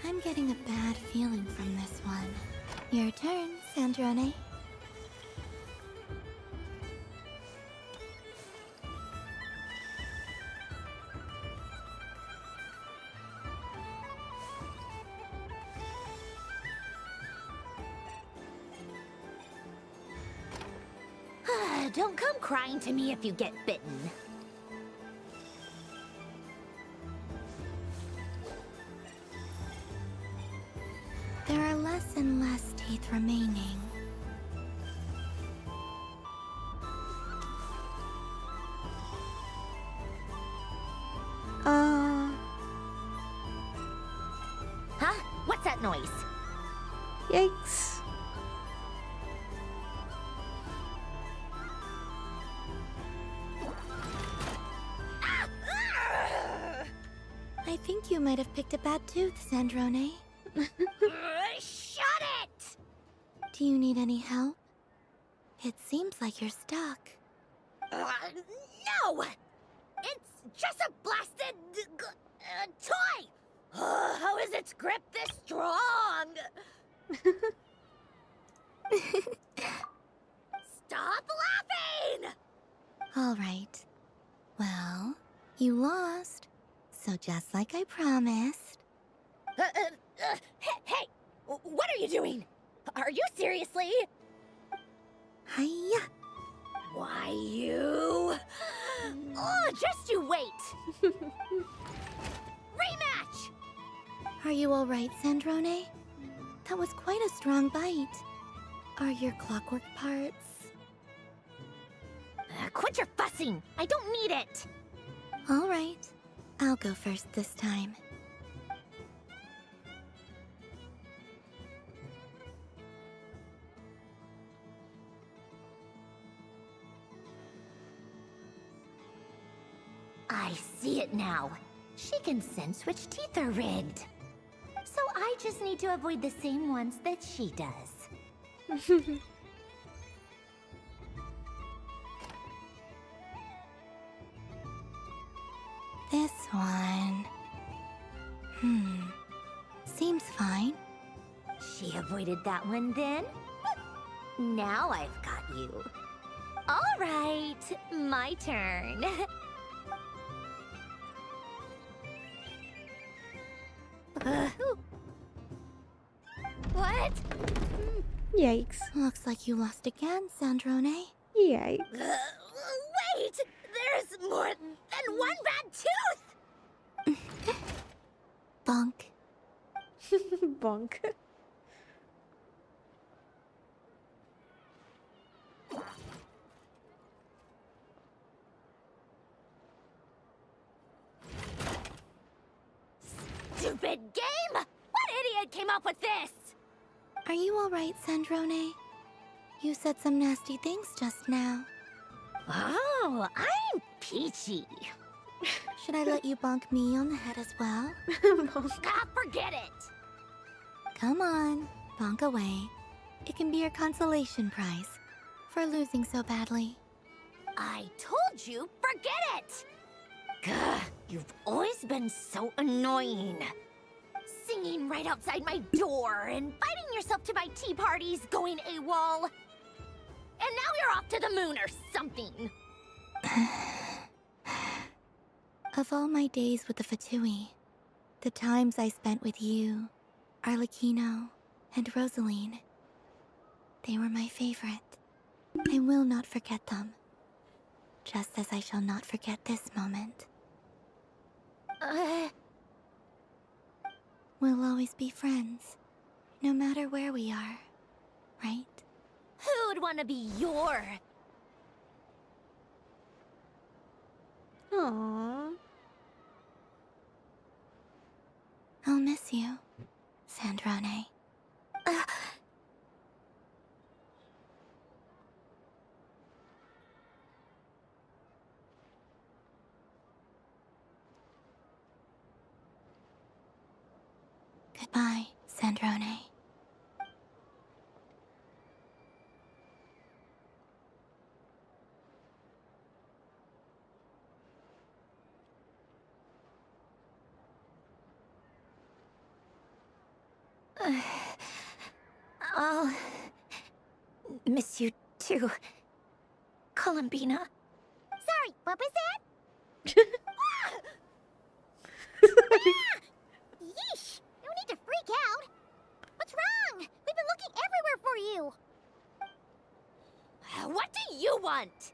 I'm getting a bad feeling from this one. Your turn, Sandrone. Don't come crying to me if you get bitten. There are less and less teeth remaining. Huh? What's that noise? Yikes. I think you might have picked a bad tooth, Sandrone. Shut it! Do you need any help? It seems like you're stuck. No! It's just a blasted toy! How is its grip this strong? Stop laughing! All right. Well, you lost. So just like I promised. Hey! What are you doing? Are you seriously? Hiya! Why, you... Oh, just you wait! Rematch! Are you all right, Sandrone? That was quite a strong bite. Are your clockwork parts? Quit your fussing! I don't need it! All right. I'll go first this time. I see it now. She can sense which teeth are rigged. So I just need to avoid the same ones that she does. This one... Seems fine. She avoided that one then? Now I've got you. All right, my turn. What? Yikes. Looks like you lost again, Sandrone. Yikes. Wait! There's more than one bad tooth! Bonk. Bonk. Stupid game! What idiot came up with this? Are you alright, Sandrone? You said some nasty things just now. Oh, I'm peachy. Should I let you bonk me on the head as well? Ah, forget it! Come on, bonk away. It can be your consolation prize for losing so badly. I told you, forget it! Gah, you've always been so annoying. Singing right outside my door, inviting yourself to my tea parties, going AWOL. And now you're off to the moon or something. Of all my days with the Fatui, the times I spent with you, Arlecchino, and Rosaline, they were my favorite. I will not forget them. Just as I shall not forget this moment. We'll always be friends, no matter where we are, right? Who'd want to be your... Aww. I'll miss you, Sandrone. Goodbye, Sandrone. I'll miss you too, Columbina. Sorry, what was that? Yeesh! No need to freak out. What's wrong? We've been looking everywhere for you. What do you want?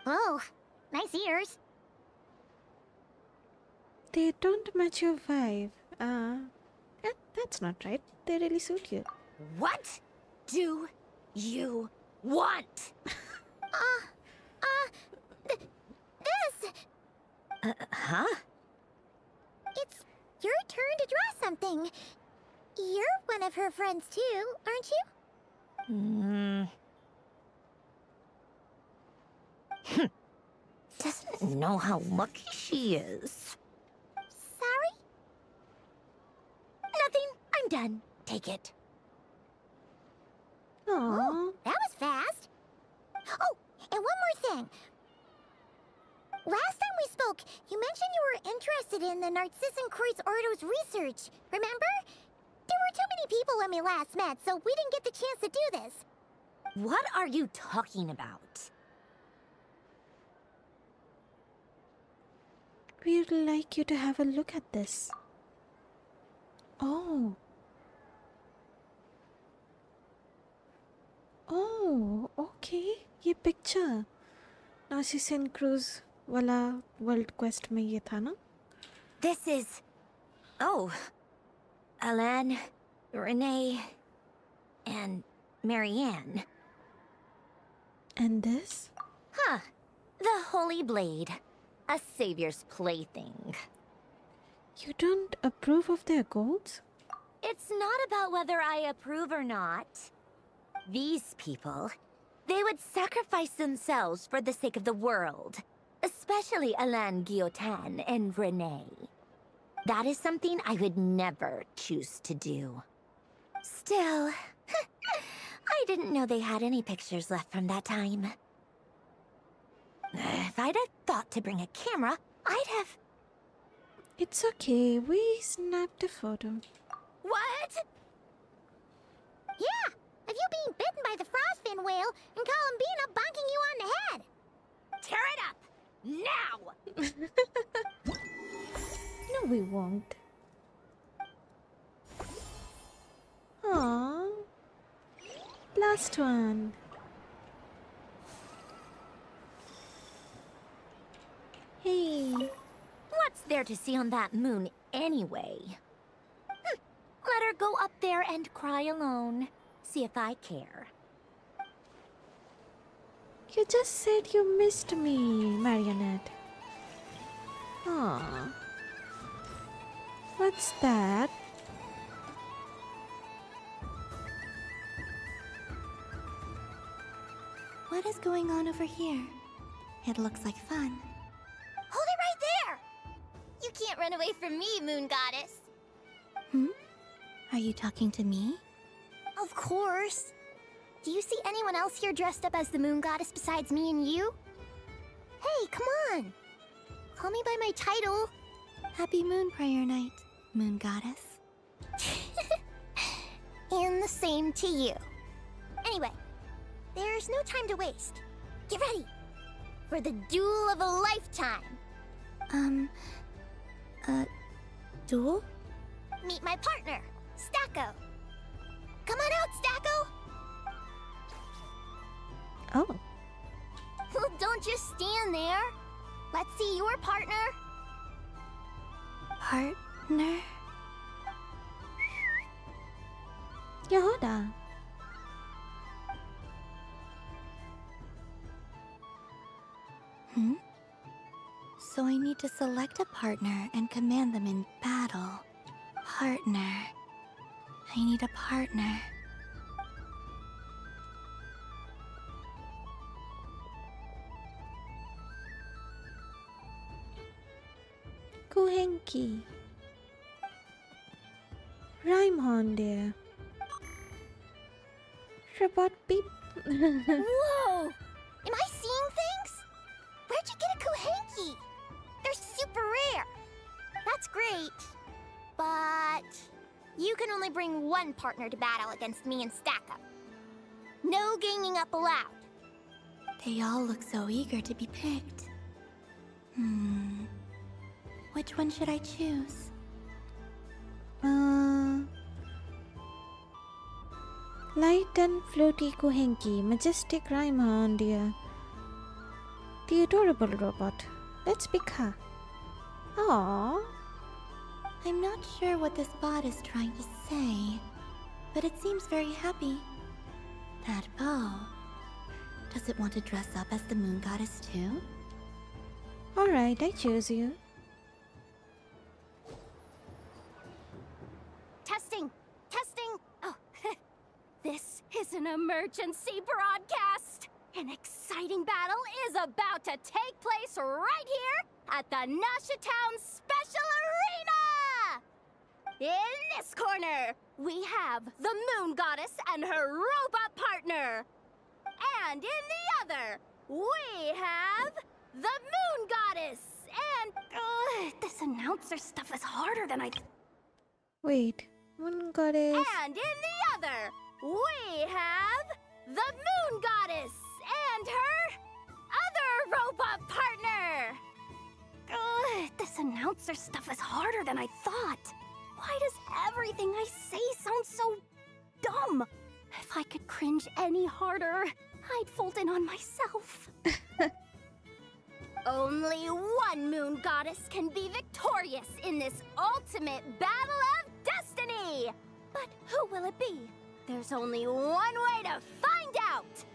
Oh, nice ears. They don't match your vibe. That's not right. They really suit you. What do you want? This. Huh? It's your turn to draw something. You're one of her friends too, aren't you? Doesn't know how lucky she is. Sorry? Nothing. I'm done. Take it. Oh, that was fast. Oh, and one more thing. Last time we spoke, you mentioned you were interested in the Narcissan Kreuz Ordo's research, remember? There were too many people when we last met, so we didn't get the chance to do this. What are you talking about? We'd like you to have a look at this. Oh. Oh, okay. ये picture Narcissan Kreuz वाला World Quest में ये था ना? This is... Oh. Alain, Renee, and Marianne. And this? Huh. The Holy Blade. A savior's plaything. You don't approve of their goals? It's not about whether I approve or not. These people, they would sacrifice themselves for the sake of the world. Especially Alain Guillotin and Renee. That is something I would never choose to do. Still, I didn't know they had any pictures left from that time. If I'd have thought to bring a camera, I'd have... It's okay. We snapped a photo. What? Yeah, of you being bitten by the frostfin whale and Columbina bonking you on the head. Tear it up! Now! No, we won't. Aww. Last one. Hey. What's there to see on that moon anyway? Let her go up there and cry alone. See if I care. You just said you missed me, Marionette. Aww. What's that? What is going on over here? It looks like fun. Hold it right there! You can't run away from me, Moon Goddess. Are you talking to me? Of course. Do you see anyone else here dressed up as the Moon Goddess besides me and you? Hey, come on! Call me by my title. Happy Moon Prayer Night, Moon Goddess. And the same to you. Anyway, there's no time to waste. Get ready for the duel of a lifetime. Duel? Meet my partner, Stacko. Come on out, Stacko! Oh. Well, don't just stand there. Let's see your partner. Partner? Yehuda. So I need to select a partner and command them in battle. Partner. I need a partner. Kuhenki. Rhyme dear. Robot beep. Whoa! Am I seeing things? Where'd you get a Kuhenki? They're super rare. That's great. But you can only bring one partner to battle against me and Stacko. No ganging up allowed. They all look so eager to be picked. Which one should I choose? Light and floaty Kuhenki, majestic Rhyme dear. The adorable robot. Let's pick her. Aww. I'm not sure what this bot is trying to say, but it seems very happy. That bow. Does it want to dress up as the Moon Goddess too? Alright, I choose you. Testing! Testing! Oh, this is an emergency broadcast! An exciting battle is about to take place right here at the Nashatown Special Arena! In this corner, we have the Moon Goddess and her robot partner. And in the other, we have the Moon Goddess and... this announcer stuff is harder than I... Wait, Moon Goddess. And in the other, we have the Moon Goddess and her other robot partner. This announcer stuff is harder than I thought. Why does everything I say sound so dumb? If I could cringe any harder, I'd fold in on myself. Only one Moon Goddess can be victorious in this ultimate battle of destiny! But who will it be? There's only one way to find out!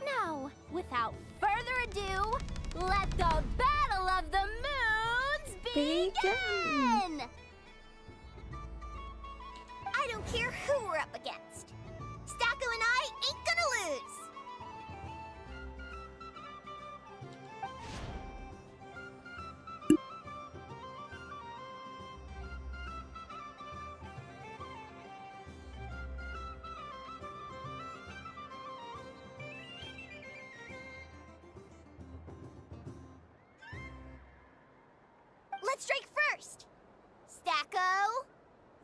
Now, without further ado, let the Battle of the Moons begin! I don't care who we're up against. Stacko and I ain't gonna lose. Let's strike first. Stacko,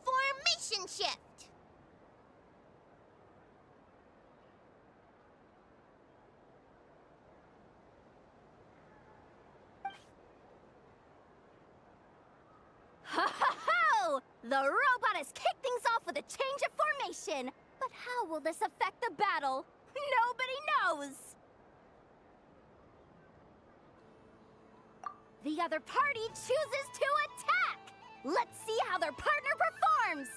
formation shift. Ho ho ho! The robot has kicked things off with with a change of formation. But how will this affect the battle? Nobody knows. The other party chooses to attack. Let's see how their partner performs.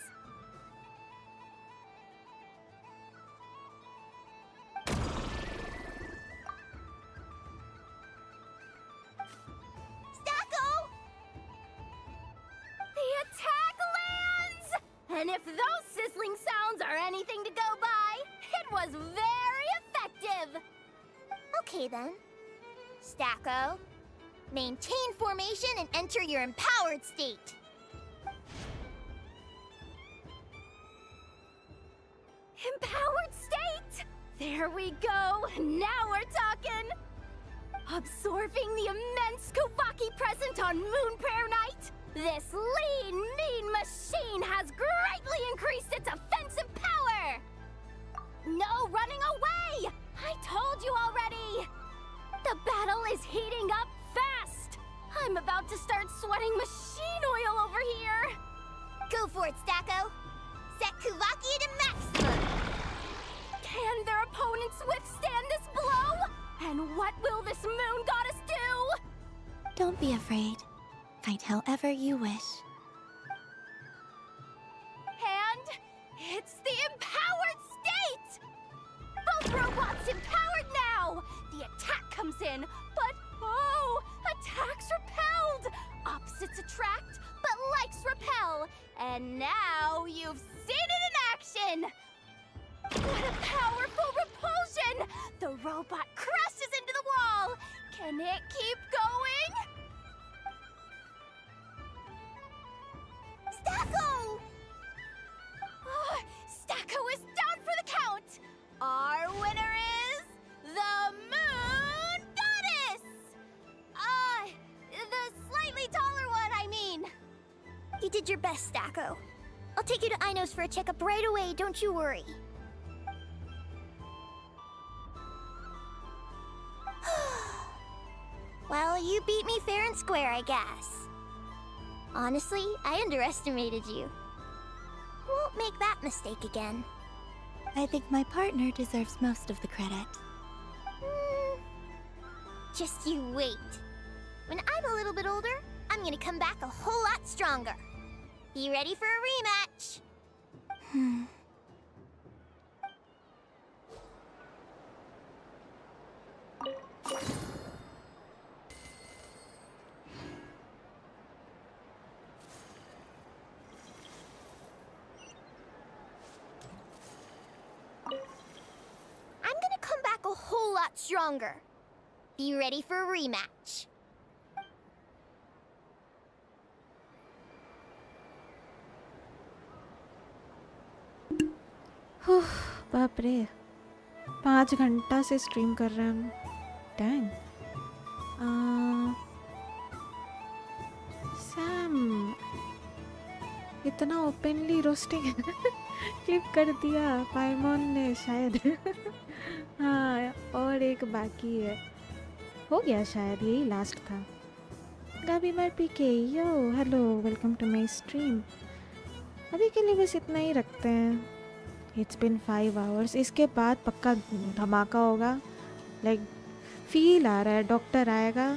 Stacko! The attack lands! And if those sizzling sounds are anything to go by, it was very effective! Okay then. Stacko, maintain formation and enter your empowered state. Empowered state! There we go! Now we're talking! Absorbing the immense Kuvaki present on Moon Prayer Night, this lean, mean machine has greatly increased its offensive power! No running away! I told you already! The battle is heating up fast! I'm about to start sweating machine oil over here! Go for it, Stacko! Set Kuvaki to maximum! Can their opponents withstand this blow? And what will this moon goddess do? Don't be afraid. Fight however you wish. And it's the empowered state! Both robots empowered now! The attack comes in, but oh, attacks repelled! Opposites attract, but likes repel. And now you've seen it in action! What a powerful repulsion! The robot crashes into the wall! Can it keep going? Stacko! Oh, Stacko is down for the count! Our winner is the Moon Goddess! The slightly taller one, I mean. You did your best, Stacko. I'll take you to Ainos for a checkup right away, don't you worry. Well, you beat me fair and square, I guess. Honestly, I underestimated you. Won't make that mistake again. I think my partner deserves most of the credit. Just you wait. When I'm a little bit older, I'm gonna come back a whole lot stronger. Be ready for a rematch. I'm gonna come back a whole lot stronger. Be ready for a rematch. बाप रे 5 घंटा से stream कर रहे हैं हम dang Sam इतना openly roasting clip कर दिया पाइमोन ने शायद हाँ और एक बाकी है हो गया शायद यही लास्ट था गाबी मार पीके yo hello welcome to my stream अभी के लिए बस इतना ही रखते हैं It's been 5 hours. इसके बाद पक्का धमाका होगा लाइक फील आ रहा है डॉक्टर आएगा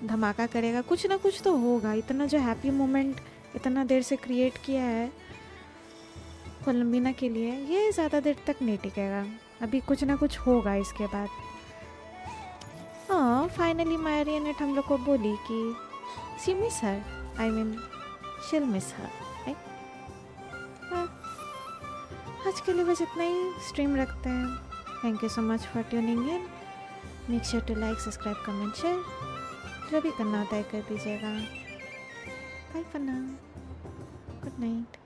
धमाका करेगा कुछ ना कुछ तो होगा इतना जो हैप्पी मोमेंट इतना देर से क्रिएट किया है कोलम्बिना के लिए ये ज़्यादा देर तक नहीं टिकेगा अभी कुछ ना कुछ होगा इसके बाद हाँ फाइनली मैरियनेट हम लोग को बोली कि she miss her I mean she'll miss her आज के लिए बस इतना ही स्ट्रीम रखते हैं thank you so much for tuning in make sure to like subscribe comment share जो भी करना होता है कर दीजिएगा bye for now good night